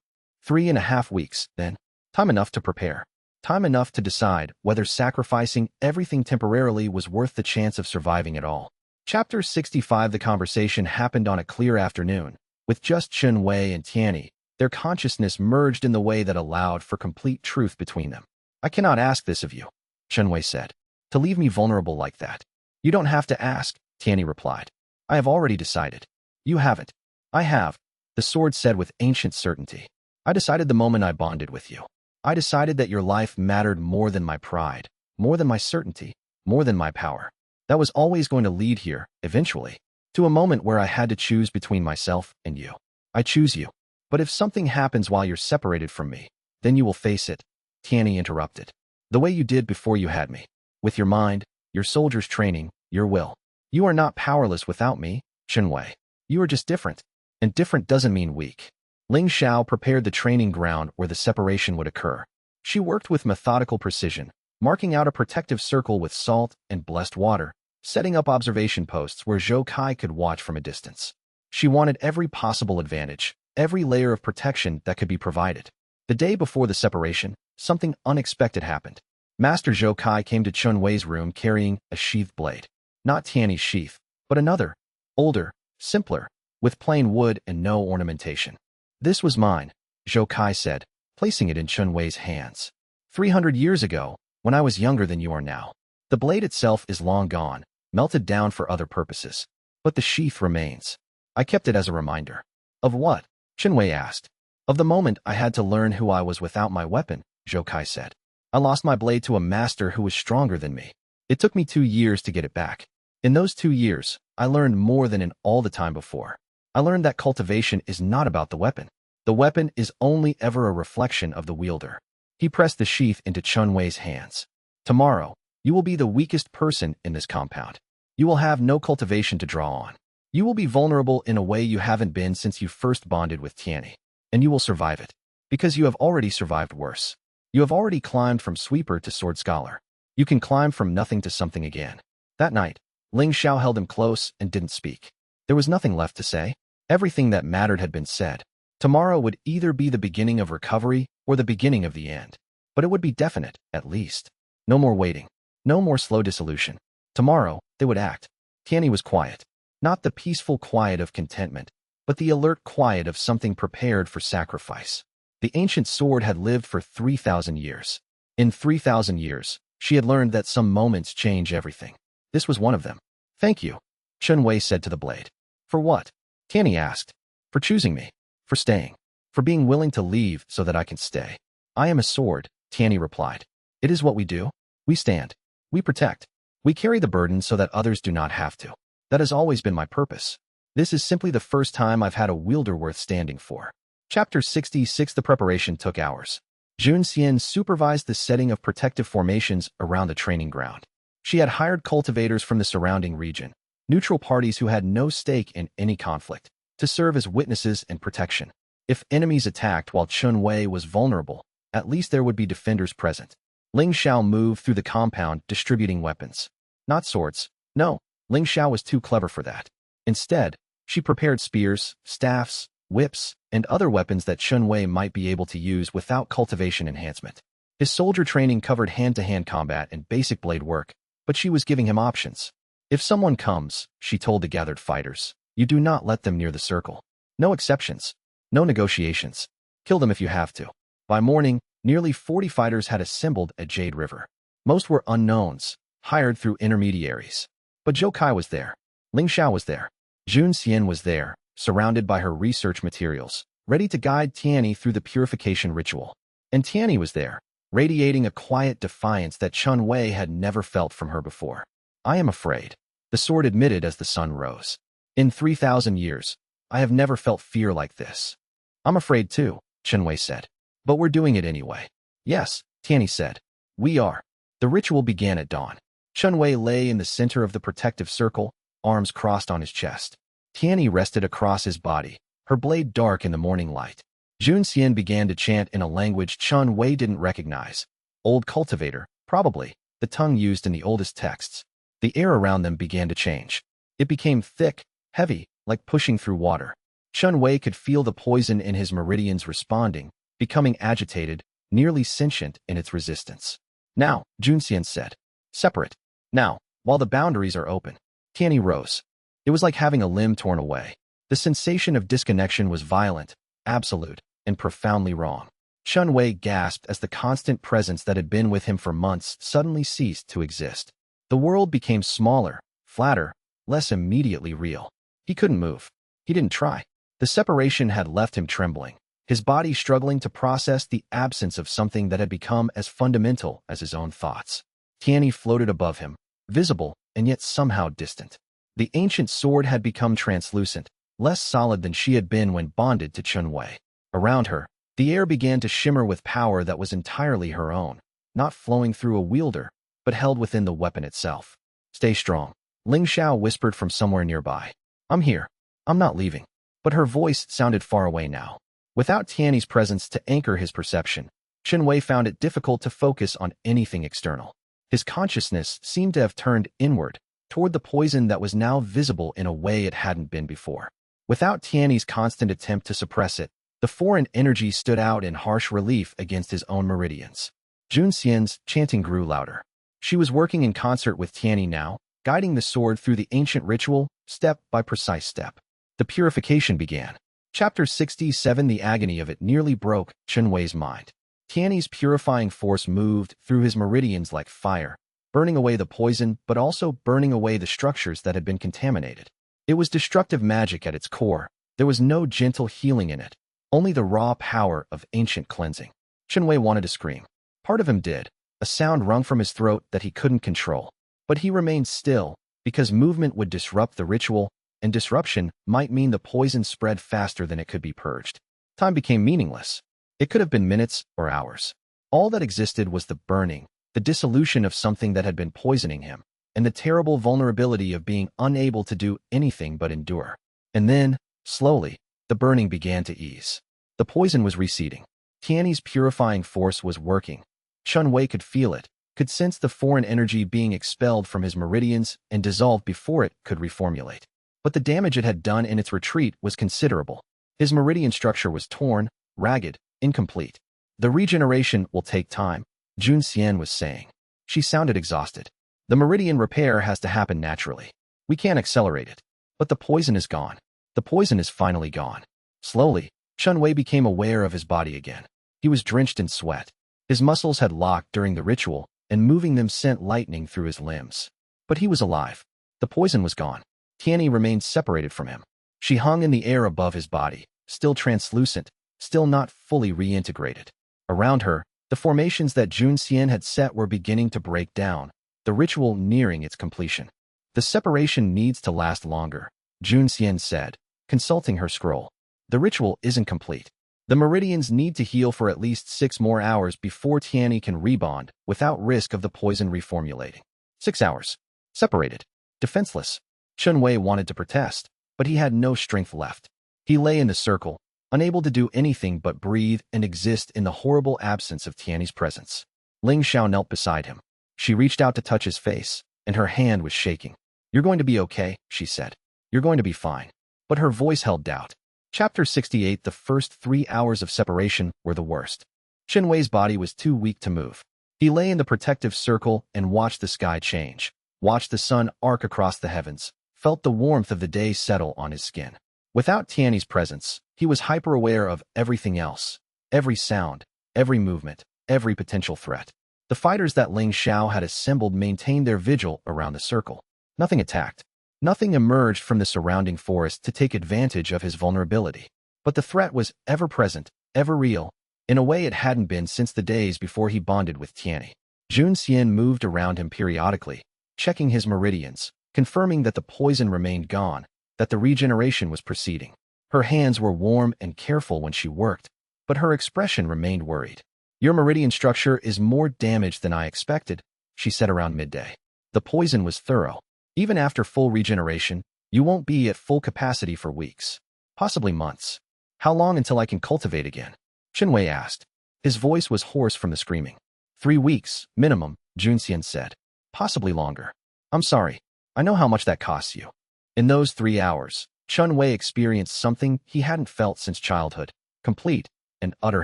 3.5 weeks, then. Time enough to prepare. Time enough to decide whether sacrificing everything temporarily was worth the chance of surviving at all. Chapter 65. The conversation happened on a clear afternoon, with just Chen Wei and Tianyi. Their consciousness merged in the way that allowed for complete truth between them. I cannot ask this of you, Chen Wei said. To leave me vulnerable like that. You don't have to ask, Tianyi replied. I have already decided. You haven't. I have, the sword said with ancient certainty. I decided the moment I bonded with you. I decided that your life mattered more than my pride, more than my certainty, more than my power. That was always going to lead here, eventually, to a moment where I had to choose between myself and you. I choose you. But if something happens while you're separated from me, then you will face it, Tianyi interrupted. The way you did before you had me. With your mind, your soldier's training, your will. You are not powerless without me, Chen Wei. You are just different. And different doesn't mean weak. Ling Xiao prepared the training ground where the separation would occur. She worked with methodical precision, marking out a protective circle with salt and blessed water, setting up observation posts where Zhou Kai could watch from a distance. She wanted every possible advantage, every layer of protection that could be provided. The day before the separation, something unexpected happened. Master Zhou Kai came to Chen Wei's room carrying a sheathed blade. Not Tianyi's sheath, but another, older, simpler, with plain wood and no ornamentation. This was mine, Zhou Kai said, placing it in Chen Wei's hands. 300 years ago, when I was younger than you are now. The blade itself is long gone, melted down for other purposes. But the sheath remains. I kept it as a reminder. Of what? Chen Wei asked. Of the moment I had to learn who I was without my weapon, Zhou Kai said. I lost my blade to a master who was stronger than me. It took me 2 years to get it back. In those 2 years, I learned more than in all the time before. I learned that cultivation is not about the weapon. The weapon is only ever a reflection of the wielder. He pressed the sheath into Chen Wei's hands. Tomorrow, you will be the weakest person in this compound. You will have no cultivation to draw on. You will be vulnerable in a way you haven't been since you first bonded with Tianyi. And you will survive it. Because you have already survived worse. You have already climbed from sweeper to sword scholar. You can climb from nothing to something again. That night, Ling Xiao held him close and didn't speak. There was nothing left to say. Everything that mattered had been said. Tomorrow would either be the beginning of recovery or the beginning of the end. But it would be definite, at least. No more waiting. No more slow dissolution. Tomorrow, they would act. Tianyi was quiet. Not the peaceful quiet of contentment, but the alert quiet of something prepared for sacrifice. The ancient sword had lived for 3,000 years. In 3,000 years, she had learned that some moments change everything. This was one of them. Thank you, Chen Wei said to the blade. For what? Tianyi asked. For choosing me. For staying. For being willing to leave so that I can stay. I am a sword, Tianyi replied. It is what we do. We stand. We protect. We carry the burden so that others do not have to. That has always been my purpose. This is simply the first time I've had a wielder worth standing for. Chapter 66. The preparation took hours. Jun Xian supervised the setting of protective formations around the training ground. She had hired cultivators from the surrounding region, neutral parties who had no stake in any conflict, to serve as witnesses and protection. If enemies attacked while Chen Wei was vulnerable, at least there would be defenders present. Ling Xiao moved through the compound distributing weapons. Not swords. No, Ling Xiao was too clever for that. Instead, she prepared spears, staffs, whips, and other weapons that Chen Wei might be able to use without cultivation enhancement. His soldier training covered hand-to-hand combat and basic blade work, but she was giving him options. If someone comes, she told the gathered fighters, you do not let them near the circle. No exceptions. No negotiations. Kill them if you have to. By morning, nearly 40 fighters had assembled at Jade River. Most were unknowns, hired through intermediaries. But Zhou Kai was there. Ling Xiao was there. Jun Xian was there, surrounded by her research materials, ready to guide Tianyi through the purification ritual. And Tianyi was there, radiating a quiet defiance that Chen Wei had never felt from her before. I am afraid, the sword admitted as the sun rose. In 3,000 years, I have never felt fear like this. I'm afraid too, Chen Wei said. But we're doing it anyway. Yes, Tianyi said. We are. The ritual began at dawn. Chen Wei lay in the center of the protective circle, arms crossed on his chest. Tianyi rested across his body, her blade dark in the morning light. Jun Xian began to chant in a language Chen Wei didn't recognize. Old cultivator, probably, the tongue used in the oldest texts. The air around them began to change. It became thick, heavy, like pushing through water. Chen Wei could feel the poison in his meridians responding, becoming agitated, nearly sentient in its resistance. Now, Jun Xian said. Separate. Now, while the boundaries are open. Tianyi rose. It was like having a limb torn away. The sensation of disconnection was violent, absolute, and profoundly wrong. Chen Wei gasped as the constant presence that had been with him for months suddenly ceased to exist. The world became smaller, flatter, less immediately real. He couldn't move. He didn't try. The separation had left him trembling, his body struggling to process the absence of something that had become as fundamental as his own thoughts. Tianyi floated above him, visible and yet somehow distant. The ancient sword had become translucent, less solid than she had been when bonded to Chen Wei. Around her, the air began to shimmer with power that was entirely her own, not flowing through a wielder, but held within the weapon itself. Stay strong, Ling Xiao whispered from somewhere nearby. I'm here. I'm not leaving. But her voice sounded far away now. Without Tianyi's presence to anchor his perception, Chen Wei found it difficult to focus on anything external. His consciousness seemed to have turned inward, toward the poison that was now visible in a way it hadn't been before. Without Tianyi's constant attempt to suppress it, the foreign energy stood out in harsh relief against his own meridians. Jun Xian's chanting grew louder. She was working in concert with Tianyi now, guiding the sword through the ancient ritual, step by precise step. The purification began. Chapter 67. The agony of it nearly broke Chen Wei's mind. Tianyi's purifying force moved through his meridians like fire, burning away the poison but also burning away the structures that had been contaminated. It was destructive magic at its core. There was no gentle healing in it, only the raw power of ancient cleansing. Chen Wei wanted to scream. Part of him did, a sound wrung from his throat that he couldn't control. But he remained still, because movement would disrupt the ritual, and disruption might mean the poison spread faster than it could be purged. Time became meaningless. It could have been minutes or hours. All that existed was the burning, the dissolution of something that had been poisoning him, and the terrible vulnerability of being unable to do anything but endure. And then, slowly, the burning began to ease. The poison was receding. Tiany's purifying force was working. Chen Wei could feel it, could sense the foreign energy being expelled from his meridians and dissolved before it could reformulate. But the damage it had done in its retreat was considerable. His meridian structure was torn, ragged, incomplete. The regeneration will take time, Jun Xian was saying. She sounded exhausted. The meridian repair has to happen naturally. We can't accelerate it. But the poison is gone. The poison is finally gone. Slowly, Chen Wei became aware of his body again. He was drenched in sweat. His muscles had locked during the ritual, and moving them sent lightning through his limbs. But he was alive. The poison was gone. Tiany remained separated from him. She hung in the air above his body, still translucent, still not fully reintegrated. Around her, the formations that Jun Xian had set were beginning to break down, the ritual nearing its completion. The separation needs to last longer, Jun Xian said, consulting her scroll. The ritual isn't complete. The meridians need to heal for at least 6 more hours before Tiany can rebond without risk of the poison reformulating. 6 hours. Separated. Defenseless. Chen Wei wanted to protest, but he had no strength left. He lay in the circle, unable to do anything but breathe and exist in the horrible absence of Tiany's presence. Ling Xiao knelt beside him. She reached out to touch his face, and her hand was shaking. "You're going to be okay," she said. "You're going to be fine." But her voice held doubt. Chapter 68. The first 3 hours of separation were the worst. Chen Wei's body was too weak to move. He lay in the protective circle and watched the sky change, watched the sun arc across the heavens, felt the warmth of the day settle on his skin. Without Tiany's presence, he was hyper-aware of everything else, every sound, every movement, every potential threat. The fighters that Ling Xiao had assembled maintained their vigil around the circle. Nothing attacked. Nothing emerged from the surrounding forest to take advantage of his vulnerability. But the threat was ever present, ever real, in a way it hadn't been since the days before he bonded with Tiany. Jun Xian moved around him periodically, checking his meridians, confirming that the poison remained gone, that the regeneration was proceeding. Her hands were warm and careful when she worked, but her expression remained worried. "Your meridian structure is more damaged than I expected," she said around midday. "The poison was thorough. Even after full regeneration, you won't be at full capacity for weeks, possibly months. How long until I can cultivate again?" Chen Wei asked. His voice was hoarse from the screaming. 3 weeks, minimum, Jun Xian said. "Possibly longer. I'm sorry. I know how much that costs you." In those 3 hours, Chen Wei experienced something he hadn't felt since childhood, complete and utter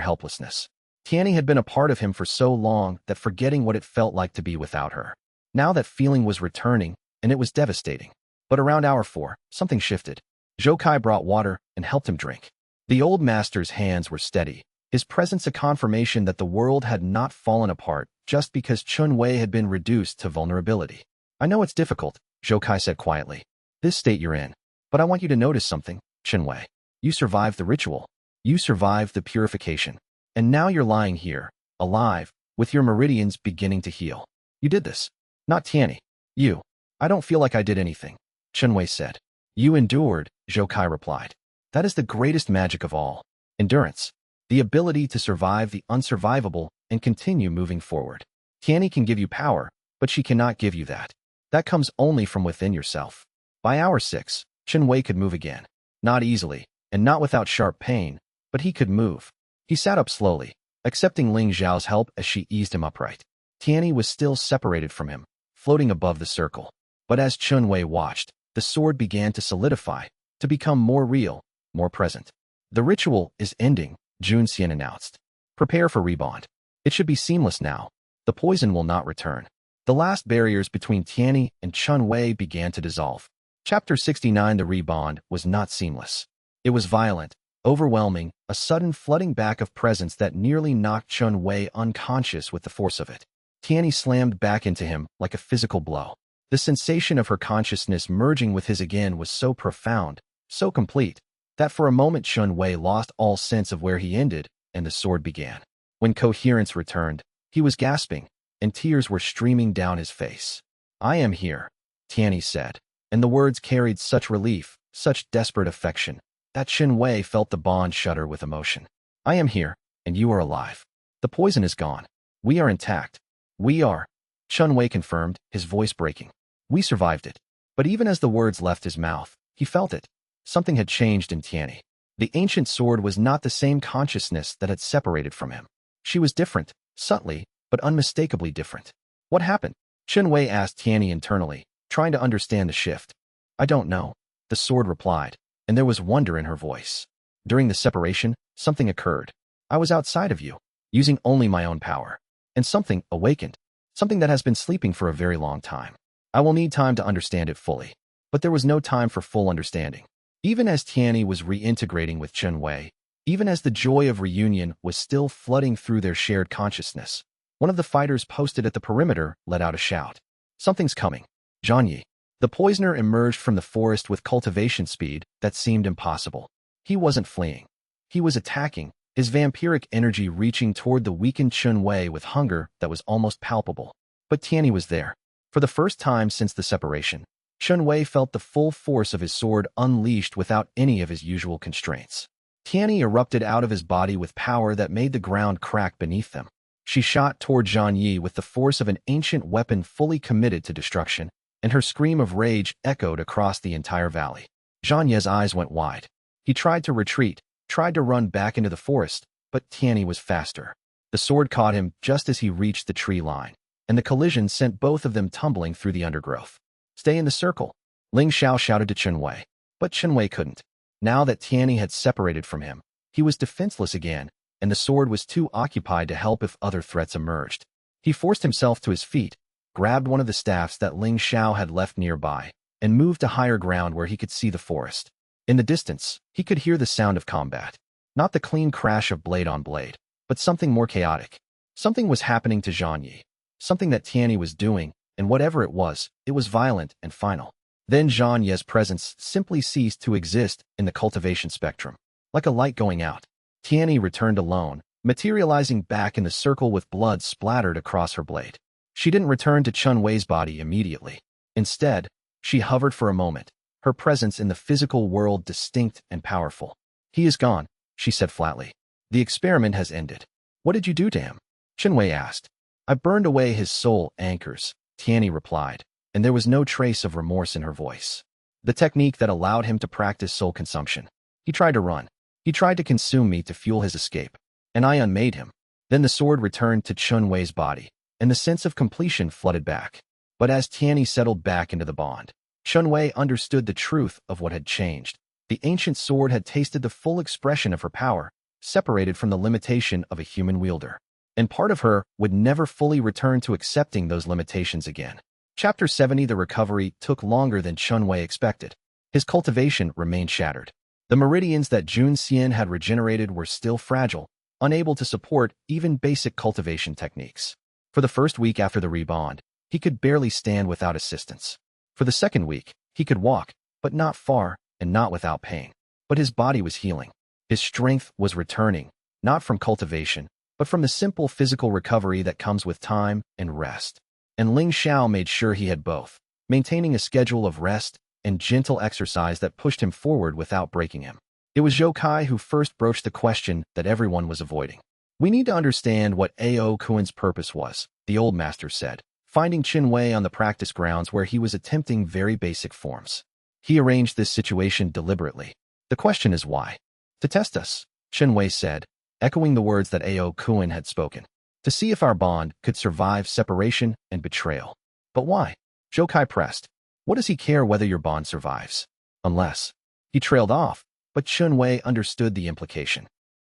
helplessness. Tiany had been a part of him for so long that forgetting what it felt like to be without her. Now that feeling was returning, and it was devastating. But around hour 4, something shifted. Zhou Kai brought water and helped him drink. The old master's hands were steady, his presence a confirmation that the world had not fallen apart just because Chen Wei had been reduced to vulnerability. "I know it's difficult," Zhou Kai said quietly. "This state you're in. But I want you to notice something, Chen Wei. You survived the ritual. You survived the purification. And now you're lying here, alive, with your meridians beginning to heal. You did this. Not Tiany. You. I don't feel like I did anything," Chen Wei said. "You endured," Zhou Kai replied. "That is the greatest magic of all. Endurance. The ability to survive the unsurvivable and continue moving forward. Tiany can give you power, but she cannot give you that. That comes only from within yourself." By hour 6, Chen Wei could move again. Not easily, and not without sharp pain, but he could move. He sat up slowly, accepting Ling Zhao's help as she eased him upright. Tiany was still separated from him, floating above the circle. But as Chen Wei watched, the sword began to solidify, to become more real, more present. "The ritual is ending," Jun Xian announced. "Prepare for rebond. It should be seamless now. The poison will not return." The last barriers between Tiany and Chen Wei began to dissolve. Chapter 69. The rebond was not seamless. It was violent, overwhelming, a sudden flooding back of presence that nearly knocked Chen Wei unconscious with the force of it. Tianyi slammed back into him like a physical blow. The sensation of her consciousness merging with his again was so profound, so complete, that for a moment Chen Wei lost all sense of where he ended and the sword began. When coherence returned, he was gasping, and tears were streaming down his face. "I am here," Tianyi said, and the words carried such relief, such desperate affection, that Chen Wei felt the bond shudder with emotion. "I am here, and you are alive. The poison is gone. We are intact. We are," Chen Wei confirmed, his voice breaking. "We survived it." But even as the words left his mouth, he felt it. Something had changed in Tianyi. The ancient sword was not the same consciousness that had separated from him. She was different, subtly, but unmistakably different. "What happened?" Chen Wei asked Tianyi internally, trying to understand the shift. "I don't know," the sword replied, and there was wonder in her voice. "During the separation, something occurred. I was outside of you, using only my own power. And something awakened, something that has been sleeping for a very long time. I will need time to understand it fully." But there was no time for full understanding. Even as Tianyi was reintegrating with Chen Wei, even as the joy of reunion was still flooding through their shared consciousness, one of the fighters posted at the perimeter let out a shout. "Something's coming." Zhang. The poisoner emerged from the forest with cultivation speed that seemed impossible. He wasn't fleeing. He was attacking, his vampiric energy reaching toward the weakened Chen Wei with hunger that was almost palpable. But Tianyi was there. For the first time since the separation, Chen Wei felt the full force of his sword unleashed without any of his usual constraints. Tianyi erupted out of his body with power that made the ground crack beneath them. She shot toward Zhang Yi with the force of an ancient weapon fully committed to destruction, and her scream of rage echoed across the entire valley. Zhang Yi's eyes went wide. He tried to retreat, tried to run back into the forest, but Tianyi was faster. The sword caught him just as he reached the tree line, and the collision sent both of them tumbling through the undergrowth. "Stay in the circle," Ling Xiao shouted to Chen Wei. But Chen Wei couldn't. Now that Tianyi had separated from him, he was defenseless again, and the sword was too occupied to help if other threats emerged. He forced himself to his feet, grabbed one of the staffs that Ling Xiao had left nearby, and moved to higher ground where he could see the forest. In the distance, he could hear the sound of combat. Not the clean crash of blade on blade, but something more chaotic. Something was happening to Zhang Yi. Something that Tianyi was doing, and whatever it was violent and final. Then Zhang Yi's presence simply ceased to exist in the cultivation spectrum. Like a light going out, Tianyi returned alone, materializing back in the circle with blood splattered across her blade. She didn't return to Chen Wei's body immediately. Instead, she hovered for a moment, her presence in the physical world distinct and powerful. "He is gone," she said flatly. "The experiment has ended." "What did you do to him?" Chen Wei asked. "I burned away his soul anchors," Tianyi replied, and there was no trace of remorse in her voice. "The technique that allowed him to practice soul consumption. He tried to run. He tried to consume me to fuel his escape, and I unmade him." Then the sword returned to Chen Wei's body, and the sense of completion flooded back. But as Tianyi settled back into the bond, Chen Wei understood the truth of what had changed. The ancient sword had tasted the full expression of her power, separated from the limitation of a human wielder. And part of her would never fully return to accepting those limitations again. Chapter 70. The recovery took longer than Chen Wei expected. His cultivation remained shattered. The meridians that Jun Xian had regenerated were still fragile, unable to support even basic cultivation techniques. For the first week after the rebond, he could barely stand without assistance. For the second week, he could walk, but not far and not without pain. But his body was healing. His strength was returning, not from cultivation, but from the simple physical recovery that comes with time and rest. And Ling Xiao made sure he had both, maintaining a schedule of rest and gentle exercise that pushed him forward without breaking him. It was Zhou Kai who first broached the question that everyone was avoiding. "We need to understand what Ao Kuan's purpose was," the old master said, finding Chen Wei on the practice grounds where he was attempting very basic forms. He arranged this situation deliberately. "The question is why?" "To test us," Chen Wei said, echoing the words that Ao Kuan had spoken. "To see if our bond could survive separation and betrayal." "But why?" Zhou Kai pressed. "What does he care whether your bond survives? Unless—" He trailed off, but Chen Wei understood the implication.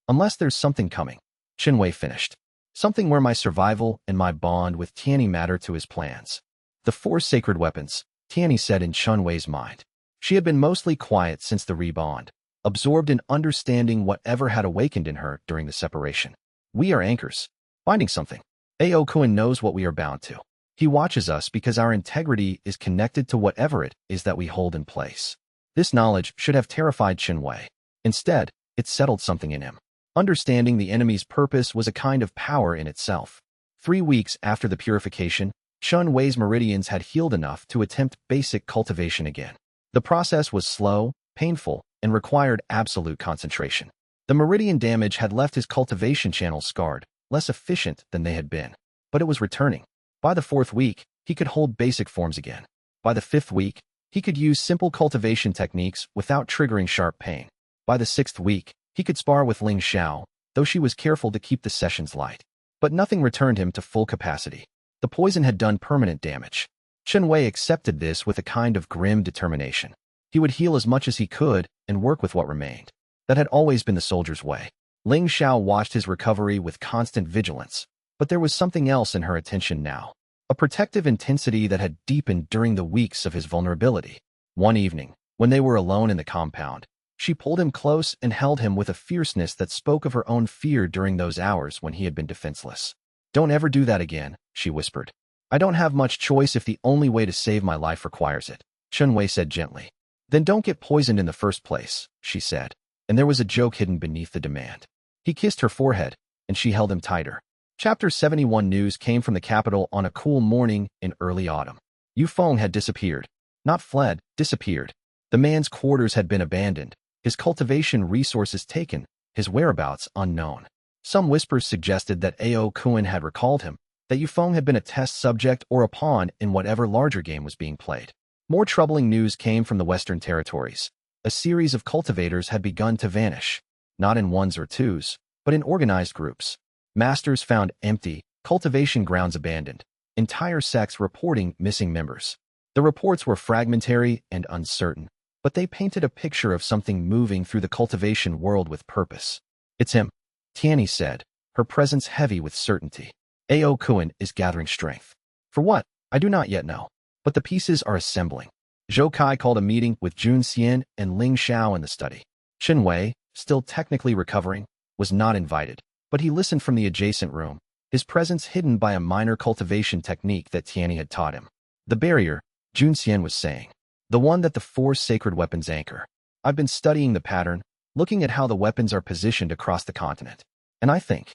"Unless there's something coming," Chen Wei finished. "Something where my survival and my bond with Tianyi matter to his plans." "The four sacred weapons," Tianyi said in Chen Wei's mind. She had been mostly quiet since the rebond, absorbed in understanding whatever had awakened in her during the separation. "We are anchors, binding something." Ao Kuan knows what we are bound to. He watches us because our integrity is connected to whatever it is that we hold in place. This knowledge should have terrified Chen Wei. Instead, it settled something in him. Understanding the enemy's purpose was a kind of power in itself. 3 weeks after the purification, Chen Wei's meridians had healed enough to attempt basic cultivation again. The process was slow, painful, and required absolute concentration. The meridian damage had left his cultivation channels scarred, less efficient than they had been. But it was returning. By the 4th week, he could hold basic forms again. By the 5th week, he could use simple cultivation techniques without triggering sharp pain. By the 6th week, he could spar with Ling Xiao, though she was careful to keep the sessions light. But nothing returned him to full capacity. The poison had done permanent damage. Chen Wei accepted this with a kind of grim determination. He would heal as much as he could and work with what remained. That had always been the soldier's way. Ling Xiao watched his recovery with constant vigilance, but there was something else in her attention now. A protective intensity that had deepened during the weeks of his vulnerability. One evening, when they were alone in the compound, she pulled him close and held him with a fierceness that spoke of her own fear during those hours when he had been defenseless. "Don't ever do that again," she whispered. "I don't have much choice if the only way to save my life requires it," Chen Wei said gently. "Then don't get poisoned in the first place," she said, and there was a joke hidden beneath the demand. He kissed her forehead, and she held him tighter. Chapter 71 news came from the capital on a cool morning in early autumn. Yu Feng had disappeared. Not fled, disappeared. The man's quarters had been abandoned, his cultivation resources taken, his whereabouts unknown. Some whispers suggested that Ao Kuan had recalled him, that Yu Feng had been a test subject or a pawn in whatever larger game was being played. More troubling news came from the Western territories. A series of cultivators had begun to vanish, not in ones or twos, but in organized groups. Masters found empty, cultivation grounds abandoned, entire sects reporting missing members. The reports were fragmentary and uncertain, but they painted a picture of something moving through the cultivation world with purpose. "It's him," Tianyi said, her presence heavy with certainty. "Ao Kuan is gathering strength. For what? I do not yet know, but the pieces are assembling." Zhou Kai called a meeting with Jun Xian and Ling Xiao in the study. Chen Wei, still technically recovering, was not invited, but he listened from the adjacent room, his presence hidden by a minor cultivation technique that Tianyi had taught him. "The barrier," Jun Xian was saying. "The one that the 4 sacred weapons anchor. I've been studying the pattern, looking at how the weapons are positioned across the continent. And I think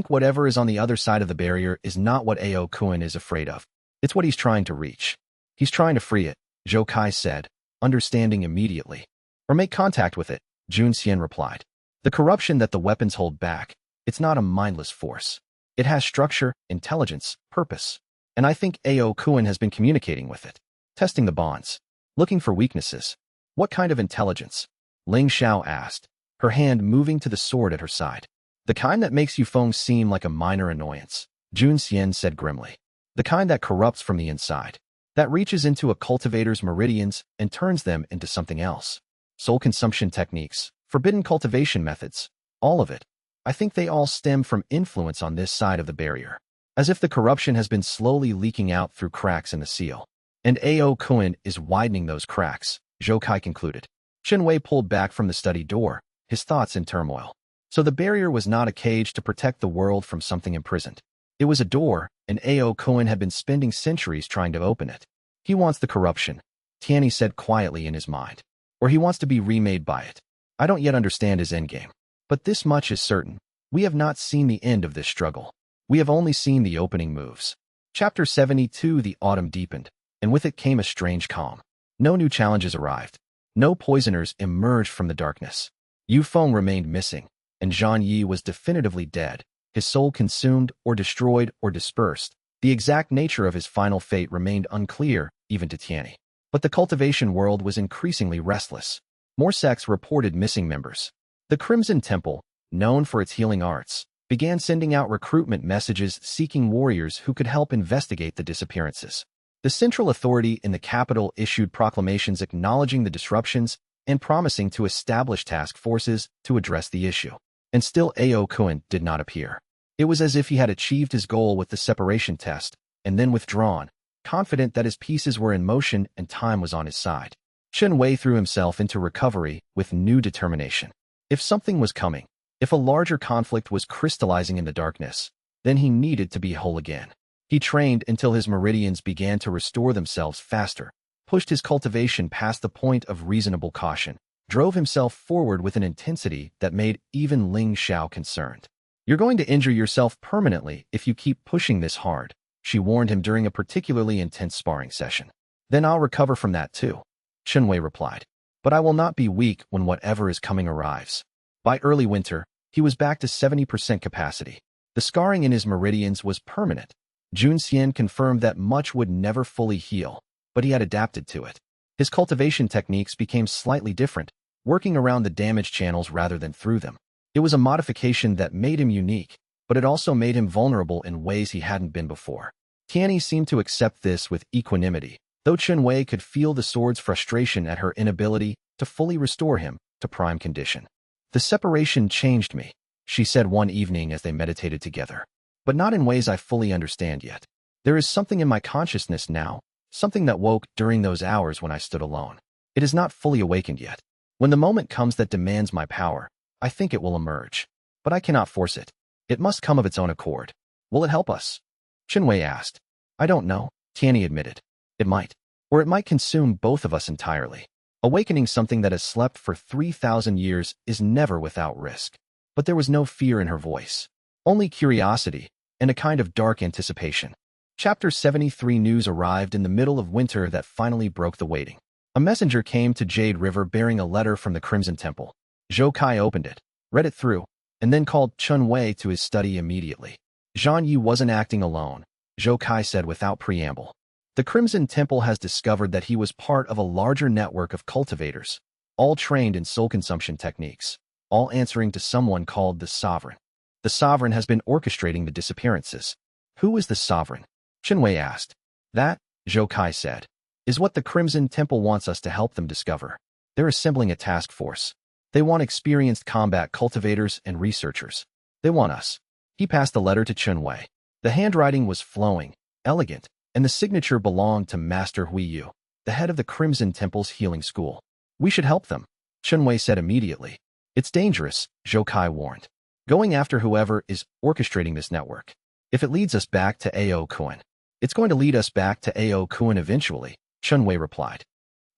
whatever is on the other side of the barrier is not what Ao Kuan is afraid of. It's what he's trying to reach. He's trying to free it," Zhou Kai said, understanding immediately. "Or make contact with it," Jun Xian replied. "The corruption that the weapons hold back, it's not a mindless force. It has structure, intelligence, purpose. And I think Ao Kuan has been communicating with it, testing the bonds, looking for weaknesses." "What kind of intelligence?" Ling Xiao asked, her hand moving to the sword at her side. "The kind that makes Yu Feng seem like a minor annoyance," Jun Xian said grimly. "The kind that corrupts from the inside, that reaches into a cultivator's meridians and turns them into something else. Soul consumption techniques, forbidden cultivation methods, all of it. I think they all stem from influence on this side of the barrier. As if the corruption has been slowly leaking out through cracks in the seal. And Ao Kuan is widening those cracks," Zhou Kai concluded. Chen Wei pulled back from the study door, his thoughts in turmoil. So the barrier was not a cage to protect the world from something imprisoned. It was a door, and Ao Kuan had been spending centuries trying to open it. "He wants the corruption," Tianyi said quietly in his mind. "Or he wants to be remade by it. I don't yet understand his endgame. But this much is certain. We have not seen the end of this struggle. We have only seen the opening moves." Chapter 72 The autumn deepened, and with it came a strange calm. No new challenges arrived. No poisoners emerged from the darkness. Yu Feng remained missing, and Zhang Yi was definitively dead, his soul consumed or destroyed or dispersed. The exact nature of his final fate remained unclear, even to Tianyi. But the cultivation world was increasingly restless. More sects reported missing members. The Crimson Temple, known for its healing arts, began sending out recruitment messages seeking warriors who could help investigate the disappearances. The central authority in the capital issued proclamations acknowledging the disruptions and promising to establish task forces to address the issue. And still Ao Kuan did not appear. It was as if he had achieved his goal with the separation test, and then withdrawn, confident that his pieces were in motion and time was on his side. Chen Wei threw himself into recovery with new determination. If something was coming, if a larger conflict was crystallizing in the darkness, Then he needed to be whole again. He trained until his meridians began to restore themselves faster, pushed his cultivation past the point of reasonable caution, drove himself forward with an intensity that made even Ling Xiao concerned. "You're going to injure yourself permanently if you keep pushing this hard," she warned him during a particularly intense sparring session. "Then I'll recover from that too," Chen Wei replied. "But I will not be weak when whatever is coming arrives." By early winter, he was back to 70% capacity. The scarring in his meridians was permanent. Jun Xian confirmed that much would never fully heal, but he had adapted to it. His cultivation techniques became slightly different, working around the damaged channels rather than through them. It was a modification that made him unique, but it also made him vulnerable in ways he hadn't been before. Tianyi seemed to accept this with equanimity, though Chen Wei could feel the sword's frustration at her inability to fully restore him to prime condition. "The separation changed me," she said one evening as they meditated together. "But not in ways I fully understand yet. There is something in my consciousness now, something that woke during those hours when I stood alone. It is not fully awakened yet. When the moment comes that demands my power, I think it will emerge. But I cannot force it. It must come of its own accord. Will it help us?" Chen Wei asked. "I don't know," Tianyi admitted. "It might. Or it might consume both of us entirely. Awakening something that has slept for 3,000 years is never without risk." But there was no fear in her voice. Only curiosity and a kind of dark anticipation. Chapter 73 news arrived in the middle of winter that finally broke the waiting. A messenger came to Jade River bearing a letter from the Crimson Temple. Zhou Kai opened it, read it through, and then called Chen Wei to his study immediately. Zhang Yi wasn't acting alone, Zhou Kai said without preamble. The Crimson Temple has discovered that he was part of a larger network of cultivators, all trained in soul consumption techniques, all answering to someone called the Sovereign. The Sovereign has been orchestrating the disappearances. "Who is the Sovereign?" Chen Wei asked. "That," Zhou Kai said, "is what the Crimson Temple wants us to help them discover. They're assembling a task force. They want experienced combat cultivators and researchers. They want us." He passed the letter to Chen Wei. The handwriting was flowing, elegant, and the signature belonged to Master Hui Yu, the head of the Crimson Temple's healing school. "We should help them," Chen Wei said immediately. "It's dangerous," Zhou Kai warned. "Going after whoever is orchestrating this network. If it leads us back to Ao Kuan, it's going to lead us back to Ao Kuan eventually," Chen Wei replied.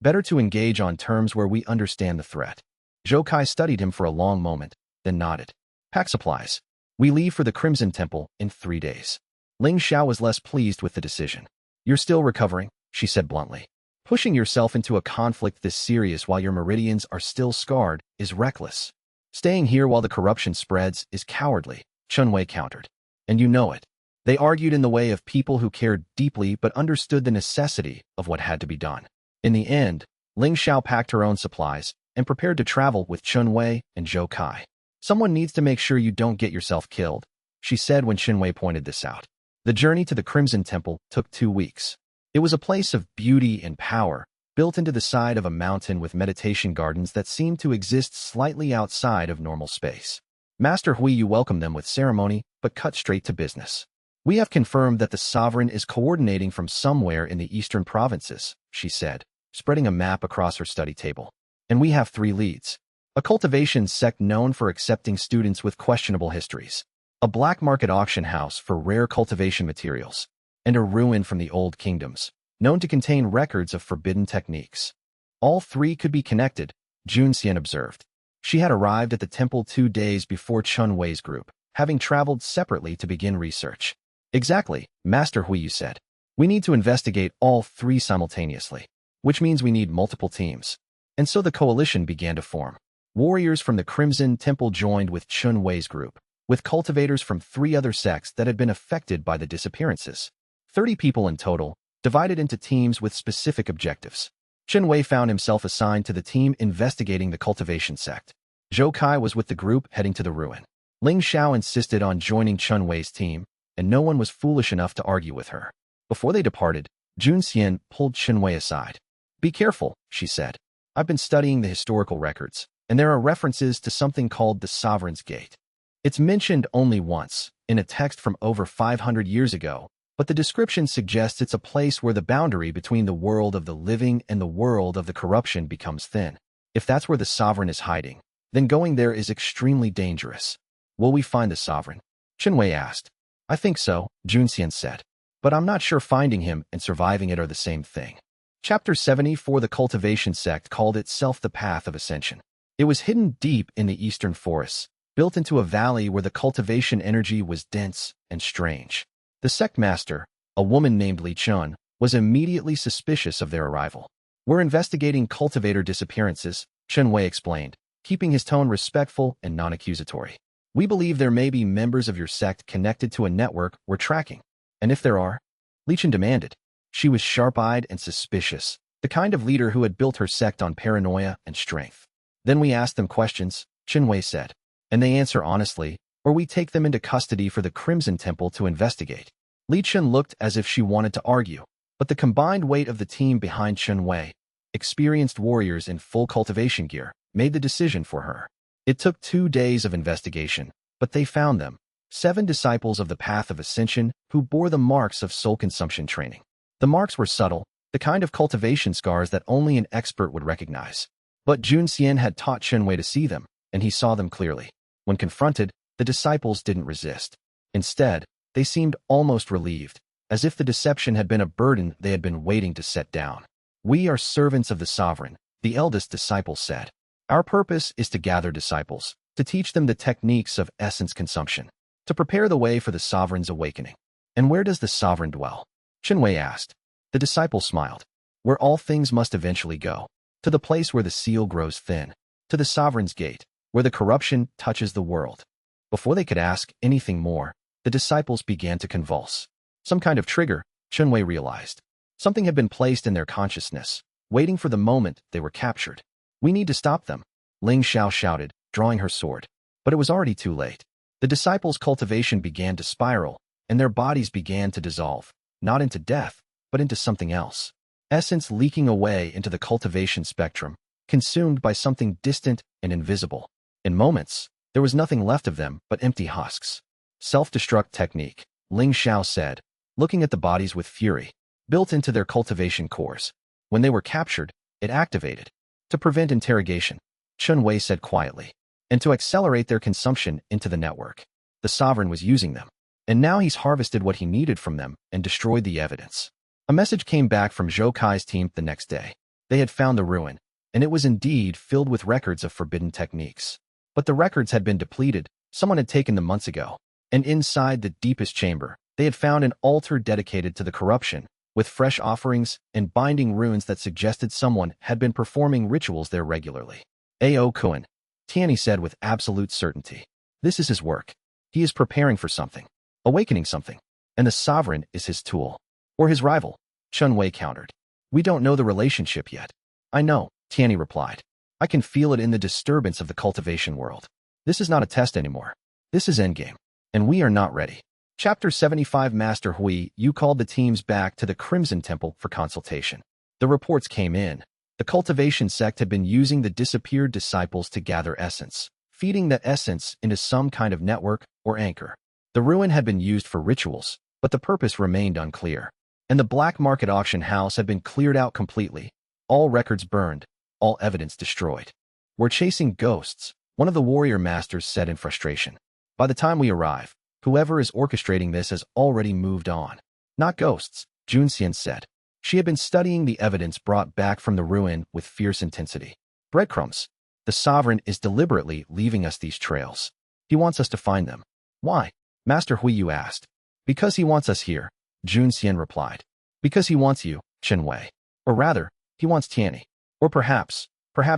"Better to engage on terms where we understand the threat." Zhou Kai studied him for a long moment, then nodded. "Pack supplies. We leave for the Crimson Temple in 3 days." Ling Xiao was less pleased with the decision. "You're still recovering," she said bluntly. "Pushing yourself into a conflict this serious while your meridians are still scarred is reckless. Staying here while the corruption spreads is cowardly," Chen Wei countered. "And you know it." They argued in the way of people who cared deeply but understood the necessity of what had to be done. In the end, Ling Xiao packed her own supplies and prepared to travel with Chen Wei and Zhou Kai. "Someone needs to make sure you don't get yourself killed," she said when Chen Wei pointed this out. The journey to the Crimson Temple took 2 weeks. It was a place of beauty and power, built into the side of a mountain with meditation gardens that seemed to exist slightly outside of normal space. Master Hui Yu welcomed them with ceremony, but cut straight to business. "We have confirmed that the Sovereign is coordinating from somewhere in the eastern provinces," she said, spreading a map across her study table. "And we have 3 leads. A cultivation sect known for accepting students with questionable histories, a black market auction house for rare cultivation materials, and a ruin from the old kingdoms, known to contain records of forbidden techniques. All 3 could be connected," Jun Xian observed. She had arrived at the temple 2 days before Chen Wei's group, having traveled separately to begin research. "Exactly," Master Hui Yu said. "We need to investigate all 3 simultaneously, which means we need multiple teams." And so the coalition began to form. Warriors from the Crimson Temple joined with Chen Wei's group, with cultivators from 3 other sects that had been affected by the disappearances. 30 people in total, divided into teams with specific objectives. Chen Wei found himself assigned to the team investigating the cultivation sect. Zhou Kai was with the group heading to the ruin. Ling Xiao insisted on joining Chen Wei's team, and no one was foolish enough to argue with her. Before they departed, Jun Xian pulled Chen Wei aside. "Be careful," she said. "I've been studying the historical records, and there are references to something called the Sovereign's Gate. It's mentioned only once, in a text from over 500 years ago, but the description suggests it's a place where the boundary between the world of the living and the world of the corruption becomes thin. If that's where the Sovereign is hiding, then going there is extremely dangerous." "Will we find the Sovereign?" Chen Wei asked. I think so, Junxian said. But I'm not sure finding him and surviving it are the same thing. Chapter 74. The cultivation sect called itself the Path of Ascension. It was hidden deep in the eastern forests, built into a valley where the cultivation energy was dense and strange. The sect master, a woman named Li Chun, was immediately suspicious of their arrival. We're investigating cultivator disappearances, Chen Wei explained, keeping his tone respectful and non-accusatory. We believe there may be members of your sect connected to a network we're tracking. And if there are? Li Chun demanded. She was sharp-eyed and suspicious, the kind of leader who had built her sect on paranoia and strength. Then we ask them questions, Chen Wei said, and they answer honestly, or we take them into custody for the Crimson Temple to investigate. Li Chun looked as if she wanted to argue, but the combined weight of the team behind Chen Wei, experienced warriors in full cultivation gear, made the decision for her. It took 2 days of investigation, but they found them, 7 disciples of the Path of Ascension who bore the marks of soul consumption training. The marks were subtle, the kind of cultivation scars that only an expert would recognize. But Jun Xian had taught Chen Wei to see them, and he saw them clearly. When confronted, the disciples didn't resist. Instead, they seemed almost relieved, as if the deception had been a burden they had been waiting to set down. We are servants of the sovereign, the eldest disciple said. Our purpose is to gather disciples, to teach them the techniques of essence consumption, to prepare the way for the sovereign's awakening. And where does the sovereign dwell? Chen Wei asked. The disciple smiled. Where all things must eventually go. To the place where the seal grows thin. To the sovereign's gate, where the corruption touches the world. Before they could ask anything more, the disciples began to convulse. Some kind of trigger, Chen Wei realized. Something had been placed in their consciousness, waiting for the moment they were captured. We need to stop them, Ling Xiao shouted, drawing her sword. But it was already too late. The disciples' cultivation began to spiral, and their bodies began to dissolve, not into death, but into something else. Essence leaking away into the cultivation spectrum, consumed by something distant and invisible. In moments, there was nothing left of them but empty husks. Self-destruct technique, Ling Xiao said, looking at the bodies with fury, built into their cultivation cores. When they were captured, it activated. To prevent interrogation, Chen Wei said quietly, and to accelerate their consumption into the network. The sovereign was using them, and now he's harvested what he needed from them and destroyed the evidence. A message came back from Zhou Kai's team the next day. They had found the ruin, and it was indeed filled with records of forbidden techniques. But the records had been depleted, someone had taken them months ago, and inside the deepest chamber, they had found an altar dedicated to the corruption, with fresh offerings and binding runes that suggested someone had been performing rituals there regularly. A.O. Kuan, Tianyi said with absolute certainty. This is his work. He is preparing for something, awakening something, and the sovereign is his tool. Or his rival, Chen Wei countered. We don't know the relationship yet. I know, Tianyi replied. I can feel it in the disturbance of the cultivation world. This is not a test anymore. This is endgame, and we are not ready. Chapter 75. Master Hui, you called the teams back to the Crimson Temple for consultation. The reports came in. The cultivation sect had been using the disappeared disciples to gather essence, feeding that essence into some kind of network or anchor. The ruin had been used for rituals, but the purpose remained unclear. And the black market auction house had been cleared out completely, all records burned, all evidence destroyed. We're chasing ghosts, one of the warrior masters said in frustration. By the time we arrive, whoever is orchestrating this has already moved on. Not ghosts, Jun Xian said. She had been studying the evidence brought back from the ruin with fierce intensity. Breadcrumbs. The sovereign is deliberately leaving us these trails. He wants us to find them. Why? Master Hui Yu asked. Because he wants us here, Jun Xian replied. Because he wants you, Chen Wei. Or rather, he wants Tianyi. Or perhaps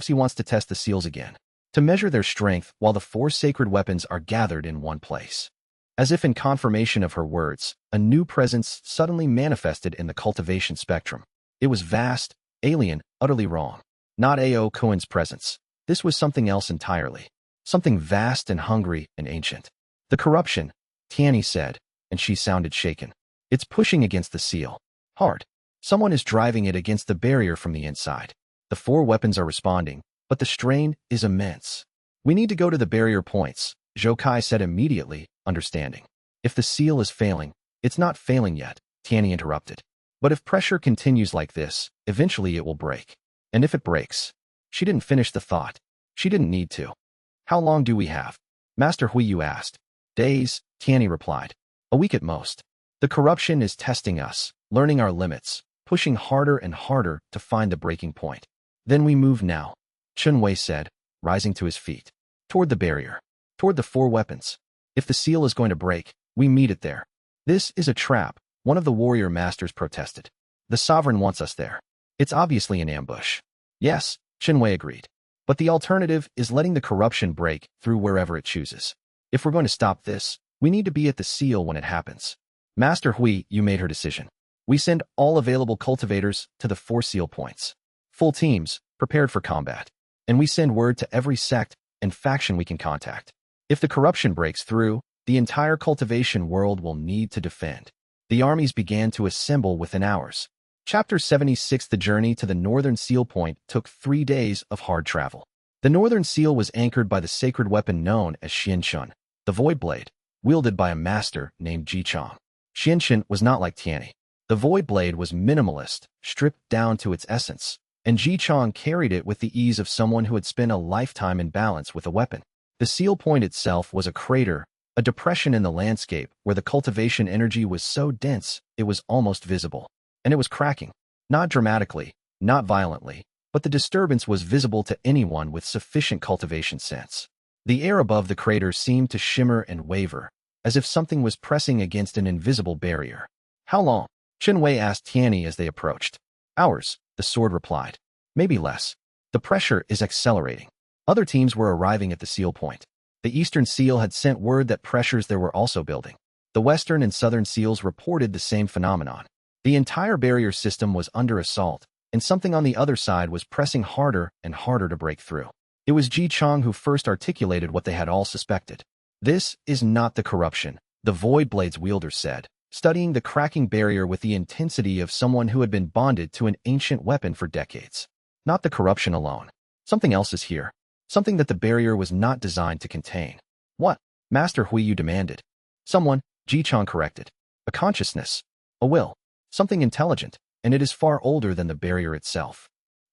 he wants to test the seals again. To measure their strength while the 4 sacred weapons are gathered in one place. As if in confirmation of her words, a new presence suddenly manifested in the cultivation spectrum. It was vast, alien, utterly wrong. Not A.O. Kuan's presence. This was something else entirely. Something vast and hungry and ancient. The corruption, Tianyi said, and she sounded shaken. It's pushing against the seal. Hard. Someone is driving it against the barrier from the inside. The 4 weapons are responding, but the strain is immense. We need to go to the barrier points, Zhou Kai said immediately, understanding. If the seal is failing, it's not failing yet, Tianyi interrupted. But if pressure continues like this, eventually it will break. And if it breaks, she didn't finish the thought. She didn't need to. How long do we have? Master Hui Yu asked. Days, Tianyi replied. A week at most. The corruption is testing us, learning our limits, pushing harder and harder to find the breaking point. Then we move now, Chen Wei said, rising to his feet. Toward the barrier. Toward the 4 weapons. If the seal is going to break, we meet it there. This is a trap, one of the warrior masters protested. The sovereign wants us there. It's obviously an ambush. Yes, Chen Wei agreed. But the alternative is letting the corruption break through wherever it chooses. If we're going to stop this, we need to be at the seal when it happens. Master Hui, you made her decision. We send all available cultivators to the 4 seal points. Full teams, prepared for combat. And we send word to every sect and faction we can contact. If the corruption breaks through, the entire cultivation world will need to defend. The armies began to assemble within hours. Chapter 76. The journey to the northern seal point took 3 days of hard travel. The northern seal was anchored by the sacred weapon known as xianxia, the void blade, wielded by a master named Ji Chang. Xianxia was not like Tianyi. The void blade was minimalist, stripped down to its essence, and Ji Chang carried it with the ease of someone who had spent a lifetime in balance with a weapon. The seal point itself was a crater, a depression in the landscape where the cultivation energy was so dense it was almost visible. And it was cracking. Not dramatically, not violently, but the disturbance was visible to anyone with sufficient cultivation sense. The air above the crater seemed to shimmer and waver, as if something was pressing against an invisible barrier. How long? Chen Wei asked Tianyi as they approached. Hours, the sword replied. Maybe less. The pressure is accelerating. Other teams were arriving at the seal point. The eastern seal had sent word that pressures there were also building. The western and southern seals reported the same phenomenon. The entire barrier system was under assault, and something on the other side was pressing harder and harder to break through. It was Ji Chang who first articulated what they had all suspected. This is not the corruption, the Void Blade's wielder said, studying the cracking barrier with the intensity of someone who had been bonded to an ancient weapon for decades. Not the corruption alone. Something else is here. Something that the barrier was not designed to contain. What? Master Hui, you demanded. Someone, Ji Chang corrected. A consciousness. A will. Something intelligent, and it is far older than the barrier itself.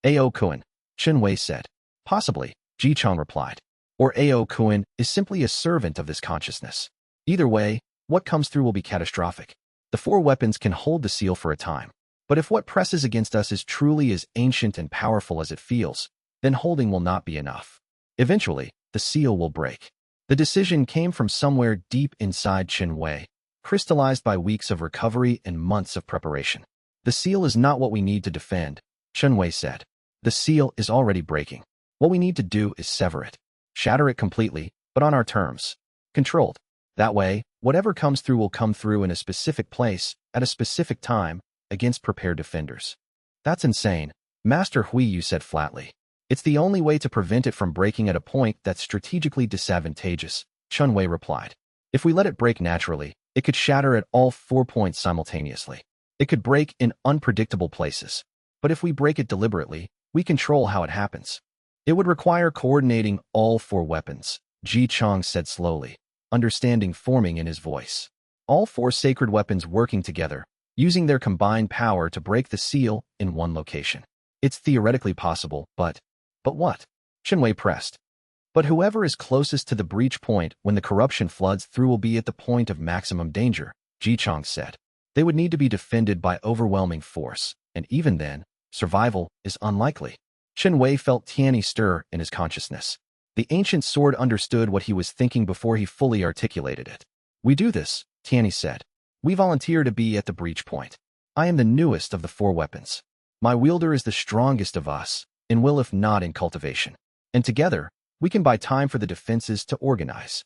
Ao Kuan, Chen Wei said. Possibly, Ji Chang replied. Or Ao Kuan is simply a servant of this consciousness. Either way, what comes through will be catastrophic. The 4 weapons can hold the seal for a time. But if what presses against us is truly as ancient and powerful as it feels, then holding will not be enough. Eventually, the seal will break. The decision came from somewhere deep inside Chen Wei, crystallized by weeks of recovery and months of preparation. The seal is not what we need to defend, Chen Wei said. The seal is already breaking. What we need to do is sever it. Shatter it completely, but on our terms. Controlled. That way, whatever comes through will come through in a specific place, at a specific time, against prepared defenders. That's insane, Master Hui, you said flatly. It's the only way to prevent it from breaking at a point that's strategically disadvantageous, Chen Wei replied. If we let it break naturally, it could shatter at all 4 points simultaneously. It could break in unpredictable places. But if we break it deliberately, we control how it happens. It would require coordinating all 4 weapons, Ji Chang said slowly, understanding forming in his voice. All 4 sacred weapons working together, using their combined power to break the seal in one location. It's theoretically possible, but what? Chen Wei pressed. But whoever is closest to the breach point when the corruption floods through will be at the point of maximum danger, Ji Chang said. They would need to be defended by overwhelming force, and even then, survival is unlikely. Chen Wei felt Tianyi stir in his consciousness. The ancient sword understood what he was thinking before he fully articulated it. We do this, Tianyi said. We volunteer to be at the breach point. I am the newest of the 4 weapons. My wielder is the strongest of us, in will if not in cultivation. And together, we can buy time for the defenses to organize.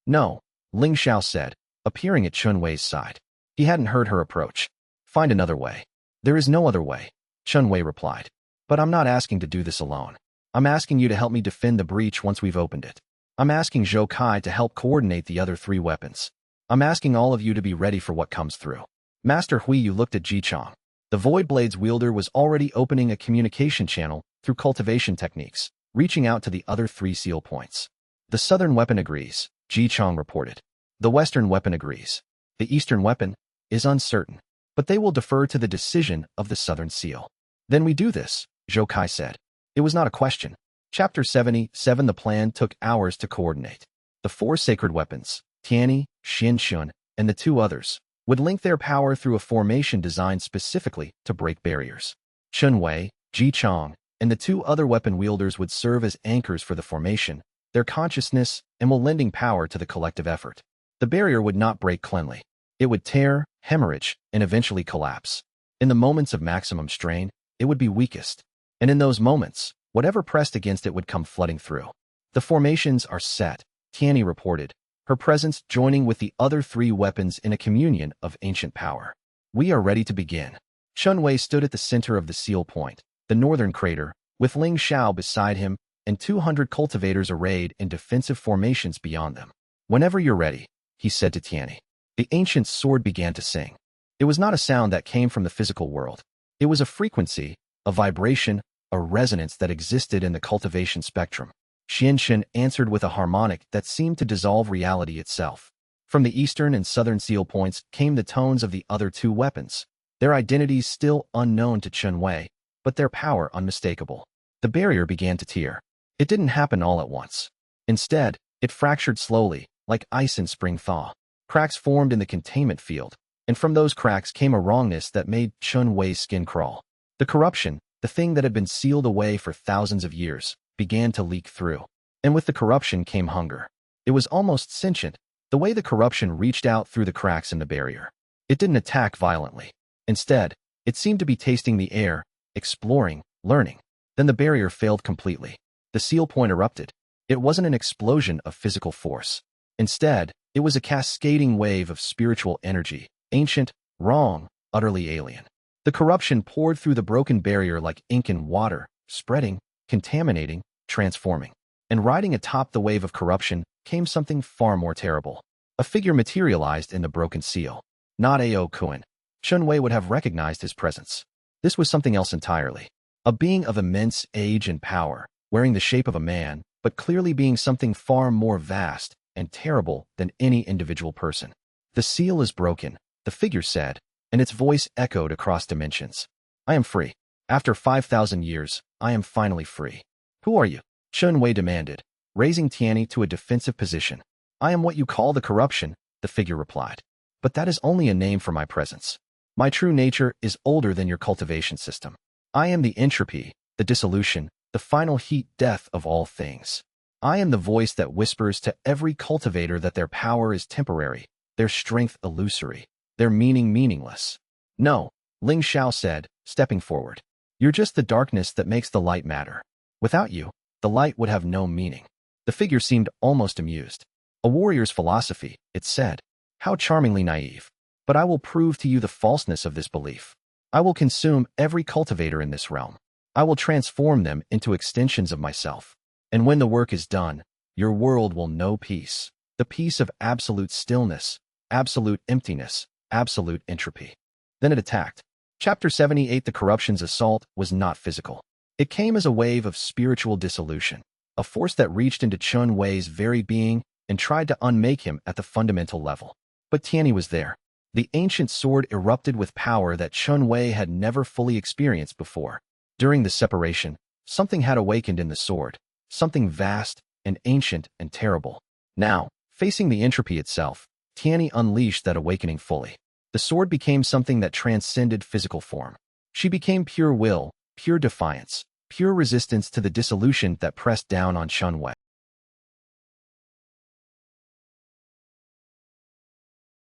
No, Ling Xiao said, appearing at Chen Wei's side. He hadn't heard her approach. Find another way. There is no other way, Chen Wei replied. But I'm not asking to do this alone. I'm asking you to help me defend the breach once we've opened it. I'm asking Zhou Kai to help coordinate the other 3 weapons. I'm asking all of you to be ready for what comes through. Master Hui, you looked at Ji Chang. The Void Blade's wielder was already opening a communication channel through cultivation techniques, reaching out to the other 3 seal points. The southern weapon agrees, Ji Chang reported. The western weapon agrees. The eastern weapon is uncertain, but they will defer to the decision of the southern seal. Then we do this, Zhou Kai said. It was not a question. Chapter 77. The plan took hours to coordinate. The 4 sacred weapons, Tianyi, xianxia, and the two others, would link their power through a formation designed specifically to break barriers. Chen Wei, Ji Chong, and the two other weapon wielders would serve as anchors for the formation, their consciousness, and will lending power to the collective effort. The barrier would not break cleanly. It would tear, hemorrhage, and eventually collapse. In the moments of maximum strain, it would be weakest. And in those moments, whatever pressed against it would come flooding through. The formations are set, Tianyi reported, her presence joining with the other three weapons in a communion of ancient power. We are ready to begin. Chen Wei stood at the center of the seal point, the northern crater, with Ling Xiao beside him and 200 cultivators arrayed in defensive formations beyond them. Whenever you're ready, he said to Tianyi. The ancient's sword began to sing. It was not a sound that came from the physical world. It was a frequency, a vibration, a resonance that existed in the cultivation spectrum. Xianxia answered with a harmonic that seemed to dissolve reality itself. From the eastern and southern seal points came the tones of the other two weapons, their identities still unknown to Chen Wei, but their power unmistakable. The barrier began to tear. It didn't happen all at once. Instead, it fractured slowly, like ice in spring thaw. Cracks formed in the containment field, and from those cracks came a wrongness that made Chen Wei's skin crawl. The corruption, the thing that had been sealed away for thousands of years, began to leak through. And with the corruption came hunger. It was almost sentient, the way the corruption reached out through the cracks in the barrier. It didn't attack violently. Instead, it seemed to be tasting the air, exploring, learning. Then the barrier failed completely. The seal point erupted. It wasn't an explosion of physical force. Instead, it was a cascading wave of spiritual energy, ancient, wrong, utterly alien. The corruption poured through the broken barrier like ink in water, spreading, contaminating, transforming. And riding atop the wave of corruption came something far more terrible. A figure materialized in the broken seal. Not Ao Kuan. Chen Wei would have recognized his presence. This was something else entirely. A being of immense age and power, wearing the shape of a man, but clearly being something far more vast and terrible than any individual person. The seal is broken, the figure said, and its voice echoed across dimensions. I am free. After 5,000 years, I am finally free. Who are you? Chen Wei demanded, raising Tianyi to a defensive position. I am what you call the corruption, the figure replied. But that is only a name for my presence. My true nature is older than your cultivation system. I am the entropy, the dissolution, the final heat death of all things. I am the voice that whispers to every cultivator that their power is temporary, their strength illusory, their meaning meaningless. No, Ling Xiao said, stepping forward. You're just the darkness that makes the light matter. Without you, the light would have no meaning. The figure seemed almost amused. A warrior's philosophy, it said. How charmingly naive. But I will prove to you the falseness of this belief. I will consume every cultivator in this realm. I will transform them into extensions of myself. And when the work is done, your world will know peace. The peace of absolute stillness, absolute emptiness, absolute entropy. Then it attacked. Chapter 78. The corruption's assault was not physical. It came as a wave of spiritual dissolution, a force that reached into Chen Wei's very being and tried to unmake him at the fundamental level. But Tianyi was there. The ancient sword erupted with power that Chen Wei had never fully experienced before. During the separation, something had awakened in the sword, something vast and ancient and terrible. Now, facing the entropy itself, Tianyi unleashed that awakening fully. The sword became something that transcended physical form. She became pure will, pure defiance, pure resistance to the dissolution that pressed down on Chen Wei.